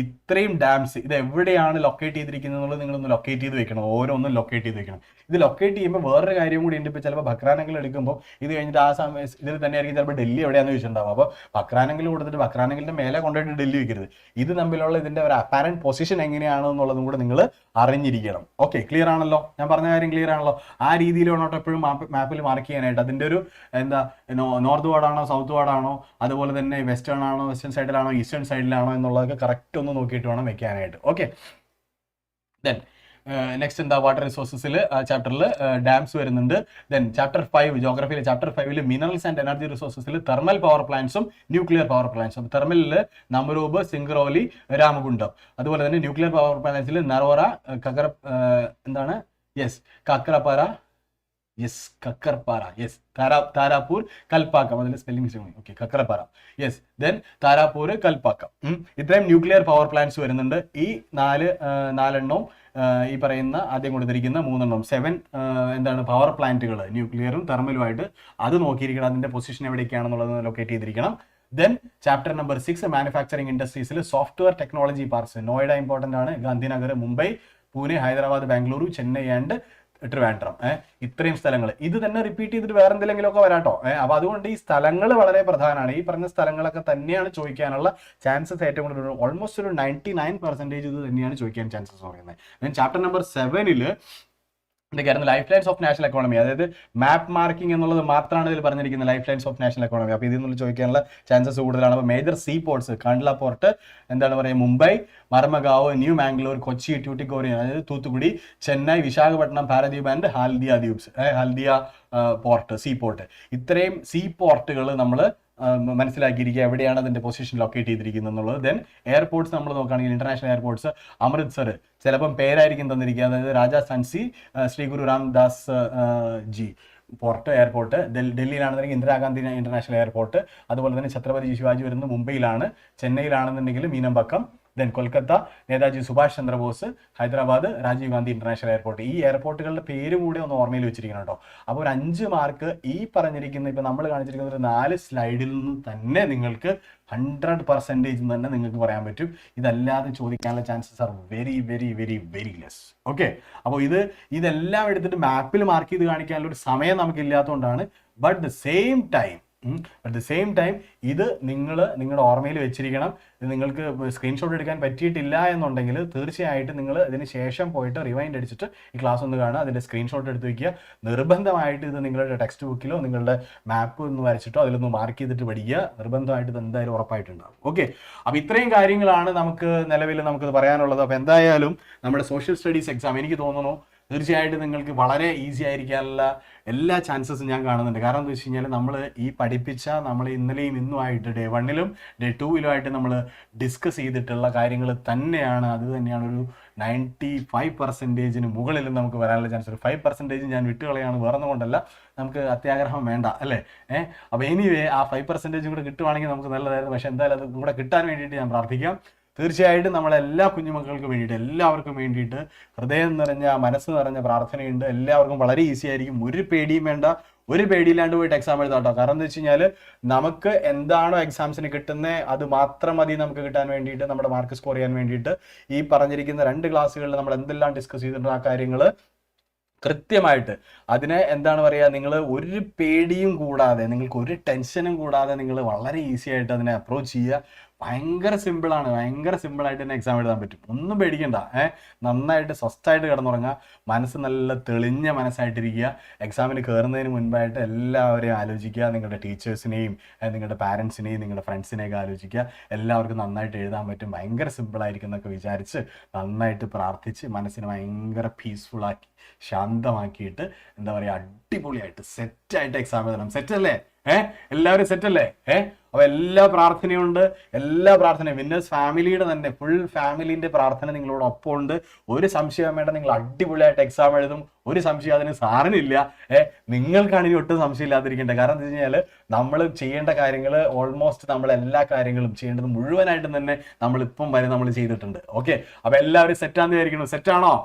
ഇത്രയും ഡാംസ് ഇത് എവിടെയാണ് ലൊക്കേറ്റ് ചെയ്തിരിക്കുന്നത് എന്നുള്ളത് നിങ്ങളൊന്ന് ലൊക്കേറ്റ് ചെയ്ത് വെക്കണം. ഓരോന്നും ലൊക്കേറ്റ് ചെയ്ത് വെക്കണം. ഇത് ലൊക്കേറ്റ് ചെയ്യുമ്പോൾ വേറൊരു കാര്യം കൂടി ഉണ്ട്. ഇപ്പോൾ ചിലപ്പോൾ ഭക്രാനങ്കൽ എടുക്കുമ്പോൾ ഇത് കഴിഞ്ഞിട്ട് ആ സമയം ഇതിൽ തന്നെ ആയിരിക്കും ചിലപ്പോൾ ഡൽഹി എവിടെയാണെന്ന് ചോദിച്ചിട്ടുണ്ടാവും. അപ്പോൾ ഭക്രാനങ്കൽ കൊടുത്തിട്ട് ഭക്രാനങ്കലിന്റെ മേലെ കൊണ്ടുപോയിട്ട് ഡൽഹി വെക്കരുത്. ഇത് തമ്മിലുള്ള ഇതിന്റെ ഒരു അപ്പാരന്റ് പൊസിഷൻ എങ്ങനെയാണോ എന്നുള്ളതും കൂടെ നിങ്ങൾ അറിഞ്ഞിരിക്കണം. ഓക്കെ, ക്ലിയർ ആണല്ലോ? ഞാൻ പറഞ്ഞ കാര്യം ക്ലിയർ ആണല്ലോ? ആ രീതിയിലാണോ എപ്പോഴും മാപ്പിൽ മാർക്ക് ചെയ്യാനായിട്ട്. അതിന്റെ ഒരു എന്താ, നോർത്ത് വാർഡാണോ സൗത്ത് വാർഡാണോ, അതുപോലെ തന്നെ വെസ്റ്റേൺ ആണോ, വെസ്റ്റേൺ സൈഡിലാണോ, ഈസ്റ്റേൺ സൈഡിലാണോ എന്നുള്ളതൊക്കെ കറക്റ്റ് ഒന്ന് നോക്കിയിട്ട് വേണം വെക്കാനായിട്ട്. ഓക്കെ, ദെൻ നെക്സ്റ്റ് എന്താ, വാട്ടർ റിസോഴ്സസിൽ ചാപ്റ്ററിൽ ഡാംസ് വരുന്നുണ്ട്. ദെൻ ചാപ്റ്റർ 5 ജോഗ്രഫിയിലെ ചാപ്റ്റർ 5 മിനറൽസ് ആൻഡ് എനർജി റിസോഴ്സസിൽ തെർമൽ പവർ പ്ലാന്റ്സും ന്യൂക്ലിയർ പവർ പ്ലാന്റ്സും. തെർമലിൽ നമരൂപ്, സിംഗ്റോലി, രാമകുണ്ടം. അതുപോലെ തന്നെ ന്യൂക്ലിയർ പവർ പ്ലാന്റ്സിൽ നറോറ, താരാപൂർ, കൽപ്പാക്കം. അതിൽ spelling mistake. Okay, Kakrapar. Yes, then Tarapur, Kalpakkam. ഇത്രയും ന്യൂക്ലിയർ പവർ പ്ലാന്റ്സ് വരുന്നുണ്ട്. ഈ 4 ഈ പറയുന്ന ആദ്യം കൊടുത്തിരിക്കുന്ന 3 7 എന്താണ് പവർ പ്ലാന്റുകൾ, ന്യൂക്ലിയറും തെർമലുമായിട്ട്. അത് നോക്കിയിരിക്കണം, അതിന്റെ പൊസിഷൻ എവിടേക്കാണെന്നുള്ളത് ലൊക്കേറ്റ് ചെയ്തിരിക്കണം. ദെൻ ചാപ്റ്റർ നമ്പർ 6 മാനുഫാക്ചറിംഗ് ഇൻഡസ്ട്രീസിൽ software technology parks. Noida important ആണ്, ഗാന്ധിനഗർ, മുംബൈ, പൂനെ, ഹൈദരാബാദ്, ബാംഗ്ലൂരു, ചെന്നൈ ആൻഡ് ട്രിവാൻഡ്രം. ഇത്രയും സ്ഥലങ്ങൾ ഇത് തന്നെ റിപ്പീറ്റ് ചെയ്തിട്ട് വേറെ എന്തെങ്കിലുമൊക്കെ വരാട്ടോ. അപ്പൊ അതുകൊണ്ട് ഈ സ്ഥലങ്ങൾ വളരെ പ്രധാനമാണ്. ഈ പറഞ്ഞ സ്ഥലങ്ങളൊക്കെ തന്നെയാണ് ചോദിക്കാനുള്ള ചാൻസസ് ഏറ്റവും കൂടുതൽ. ഓൾമോസ്റ്റ് ഒരു 99% ഇത് തന്നെയാണ് ചോദിക്കാൻ ചാൻസസ് പറയുന്നത്. ദെൻ ചാപ്റ്റർ നമ്പർ 7 എന്തൊക്കെയായിരുന്നു, life lines of national economy. അതായത് മാപ്പ് മാർക്കിംഗ് എന്നുള്ളത് മാത്രമാണ് ഇതിൽ പറഞ്ഞിരിക്കുന്നത്, life lines of national economy. അപ്പോൾ ഇതിൽ നിന്ന് ചോദിക്കാനുള്ള ചാൻസസ് കൂടുതലാണ്. അപ്പോൾ major sea ports, Kandla port, എന്താണ് പറയുക, മുംബൈ, മർമഗാവ്, ന്യൂ മാംഗ്ലൂർ, കൊച്ചി, ട്യൂട്ടിക്കോറിൻ, അതായത് Thoothukudi, Chennai, Visakhapatnam, Paradip and Haldia port, sea port. ഇത്രയും സീ പോർട്ടുകൾ നമ്മൾ മനസ്സിലാക്കിയിരിക്കുക, എവിടെയാണ് അതിന്റെ പൊസിഷൻ ലൊക്കേറ്റ് ചെയ്തിരിക്കുന്നത് എന്നുള്ളത്. ദെൻ എയർപോർട്ട്സ് നമ്മൾ നോക്കുകയാണെങ്കിൽ ഇന്റർനാഷണൽ എയർപോർട്ട്സ്, അമൃത്സർ ചിലപ്പം പേരായിരിക്കും തന്നിരിക്കുക, അതായത് രാജാ സൻസി ശ്രീ ഗുരു Ramdas G airport. ഡൽഹിയിലാണെന്നുണ്ടെങ്കിൽ Indira Gandhi international airport. അതുപോലെ തന്നെ ഛത്രപതി ശിവാജി വരുന്നത് മുംബൈയിലാണ്. ചെന്നൈയിലാണെന്നുണ്ടെങ്കിൽ മീനമ്പക്കം. Then Kolkata Netaji Subhash Chandrabose, Hyderabad Rajeev Gandhi international airport. ഈ എയർപോർട്ടുകളുടെ പേര് കൂടി ഒന്ന് ഓർമ്മയിൽ വെച്ചിരിക്കണം കേട്ടോ. അപ്പോൾ ഒരു 5 മാർക്ക് ഈ പറഞ്ഞിരിക്കുന്ന ഇപ്പം നമ്മൾ കാണിച്ചിരിക്കുന്ന ഒരു 4 സ്ലൈഡിൽ നിന്ന് തന്നെ നിങ്ങൾക്ക് 100% തന്നെ നിങ്ങൾക്ക് പറയാൻ പറ്റും. ഇതല്ലാതെ ചോദിക്കാനുള്ള chances are very very very very less. Okay, അപ്പോൾ ഇതെല്ലാം എടുത്തിട്ട് മാപ്പിൽ മാർക്ക് ചെയ്ത് കാണിക്കാനുള്ള ഒരു സമയം നമുക്കില്ലാത്തതുകൊണ്ടാണ്. ബട്ട് ദ സെയിം ടൈം ഇത് നിങ്ങളുടെ ഓർമ്മയിൽ വെച്ചിരിക്കണം. ഇത് നിങ്ങൾക്ക് സ്ക്രീൻഷോട്ട് എടുക്കാൻ പറ്റിയിട്ടില്ല എന്നുണ്ടെങ്കിൽ തീർച്ചയായിട്ടും നിങ്ങൾ ഇതിന് ശേഷം പോയിട്ട് റിവൈൻഡ് അടിച്ചിട്ട് ഈ ക്ലാസ് ഒന്ന് കാണുക, അതിൻ്റെ സ്ക്രീൻഷോട്ട് എടുത്ത് വയ്ക്കുക. നിർബന്ധമായിട്ട് ഇത് നിങ്ങളുടെ ടെക്സ്റ്റ് ബുക്കിലോ നിങ്ങളുടെ മാപ്പ് ഒന്ന് വരച്ചിട്ടോ അതിലൊന്ന് മാർക്ക് ചെയ്തിട്ട് പഠിക്കുക. നിർബന്ധമായിട്ട് ഇത് എന്തായാലും ഉറപ്പായിട്ടുണ്ടാകും. ഓക്കെ, അപ്പോൾ ഇത്രയും കാര്യങ്ങളാണ് നമുക്ക് നിലവിൽ നമുക്കിത് പറയാനുള്ളത്. അപ്പോൾ എന്തായാലും നമ്മുടെ സോഷ്യൽ സ്റ്റഡീസ് എക്സാം എനിക്ക് തോന്നുന്നു തീർച്ചയായിട്ടും നിങ്ങൾക്ക് വളരെ ഈസി ആയിരിക്കാനുള്ള എല്ലാ ചാൻസസും ഞാൻ കാണുന്നുണ്ട്. കാരണം എന്താ വെച്ച് കഴിഞ്ഞാൽ നമ്മൾ ഈ പഠിപ്പിച്ച നമ്മൾ ഇന്നലെയും ഇന്നുമായിട്ട് Day 1-ലും Day 2-ലുമായിട്ട് നമ്മൾ ഡിസ്കസ് ചെയ്തിട്ടുള്ള കാര്യങ്ങൾ തന്നെയാണ്. അത് തന്നെയാണ് ഒരു 95% മുകളിലും നമുക്ക് വരാനുള്ള ചാൻസ്. ഒരു 5% ഞാൻ വിട്ടുകളയാണ്, വേറൊന്നും കൊണ്ടല്ല, നമുക്ക് അത്യാഗ്രഹം വേണ്ട അല്ലേ. അപ്പോൾ എനിവേ ആ 5% കൂടെ കിട്ടുവാണെങ്കിൽ നമുക്ക് നല്ലതായിരുന്നു. പക്ഷേ എന്തായാലും അത് കൂടെ കിട്ടാൻ വേണ്ടിയിട്ട് ഞാൻ പ്രാർത്ഥിക്കാം. തീർച്ചയായിട്ടും നമ്മളെല്ലാ കുഞ്ഞുമക്കൾക്കും വേണ്ടിയിട്ട്, എല്ലാവർക്കും വേണ്ടിയിട്ട് ഹൃദയം നിറഞ്ഞ മനസ്സ് നിറഞ്ഞ പ്രാർത്ഥനയുണ്ട്. എല്ലാവർക്കും വളരെ ഈസി ആയിരിക്കും. ഒരു പേടിയും വേണ്ട, ഒരു പേടിയില്ലാണ്ട് പോയിട്ട് എക്സാം എഴുതാം കേട്ടോ. കാരണം എന്താ വെച്ച് കഴിഞ്ഞാൽ നമുക്ക് എന്താണോ എക്സാംസിന് കിട്ടുന്നത് അത് മാത്രം മതി നമുക്ക് കിട്ടാൻ വേണ്ടിയിട്ട്, നമ്മുടെ മാർക്ക് സ്കോർ ചെയ്യാൻ വേണ്ടിയിട്ട്. ഈ പറഞ്ഞിരിക്കുന്ന 2 ക്ലാസ്സുകളിൽ നമ്മൾ എന്തെല്ലാം ഡിസ്കസ് ചെയ്തിട്ടുണ്ട് ആ കാര്യങ്ങൾ കൃത്യമായിട്ട് അതിനെ എന്താണ് പറയുക, നിങ്ങൾ ഒരു പേടിയും കൂടാതെ, നിങ്ങൾക്ക് ഒരു ടെൻഷനും കൂടാതെ നിങ്ങൾ വളരെ ഈസി ആയിട്ട് അതിനെ അപ്രോച്ച് ചെയ്യുക. ഭയങ്കര സിമ്പിളായിട്ട് തന്നെ എക്സാം എഴുതാൻ പറ്റും. ഒന്നും പേടിക്കണ്ട. നന്നായിട്ട് സ്വസ്ഥമായിട്ട് കിടന്നുറങ്ങുക, മനസ്സ് നല്ല തെളിഞ്ഞ മനസ്സായിട്ടിരിക്കുക. എക്സാമിന് കയറുന്നതിന് മുൻപായിട്ട് എല്ലാവരെയും ആലോചിക്കുക, നിങ്ങളുടെ ടീച്ചേഴ്സിനെയും നിങ്ങളുടെ പാരൻസിനെയും നിങ്ങളുടെ ഫ്രണ്ട്സിനെയൊക്കെ ആലോചിക്കുക. എല്ലാവർക്കും നന്നായിട്ട് എഴുതാൻ പറ്റും, ഭയങ്കര സിമ്പിളായിരിക്കും എന്നൊക്കെ വിചാരിച്ച് നന്നായിട്ട് പ്രാർത്ഥിച്ച് മനസ്സിനെ ഭയങ്കര പീസ്ഫുള്ളാക്കി ശാന്തമാക്കിയിട്ട് എന്താ പറയുക, അടിപൊളിയായിട്ട് സെറ്റായിട്ട് എക്സാം എഴുതണം. സെറ്റല്ലേ? എല്ലാവരും സെറ്റല്ലേ? അപ്പോൾ എല്ലാ പ്രാർത്ഥനയുണ്ട്, എല്ലാ പ്രാർത്ഥനയും വിന്നേഴ്സ് ഫാമിലിയുടെ തന്നെ ഫുൾ ഫാമിലിൻ്റെ പ്രാർത്ഥന നിങ്ങളോടൊപ്പം ഉണ്ട്. ഒരു സംശയം വേണ്ട, നിങ്ങൾ അടിപൊളിയായിട്ട് എക്സാം എഴുതും. ഒരു സംശയം അതിന് സാറിനില്ല. നിങ്ങൾക്കാണ് ഇനി ഒട്ടും സംശയം ഇല്ലാതിരിക്കേണ്ടത്. കാരണം എന്താ വെച്ച് കഴിഞ്ഞാൽ നമ്മൾ ചെയ്യേണ്ട കാര്യങ്ങൾ ഓൾമോസ്റ്റ് നമ്മൾ എല്ലാ കാര്യങ്ങളും ചെയ്യേണ്ടത് മുഴുവനായിട്ടും തന്നെ നമ്മളിപ്പം വരെ നമ്മൾ ചെയ്തിട്ടുണ്ട്. ഓക്കെ, അപ്പോൾ എല്ലാവരും സെറ്റാന്ന് വിചാരിക്കണം. സെറ്റാണോ?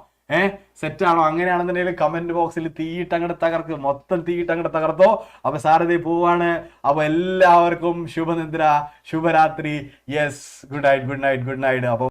സെറ്റാണോ? അങ്ങനെയാണെന്നുണ്ടെങ്കിൽ കമന്റ് ബോക്സിൽ തീയിട്ടങ്ങോട്ട് തകർക്ക്, മൊത്തം തീയിട്ടങ്ങോട്ട് തകർത്തോ. അപ്പൊ സാറിതേ പോവാണ്. അപ്പൊ എല്ലാവർക്കും ശുഭനിദ്ര, ശുഭരാത്രി. Yes, good night. അപ്പൊ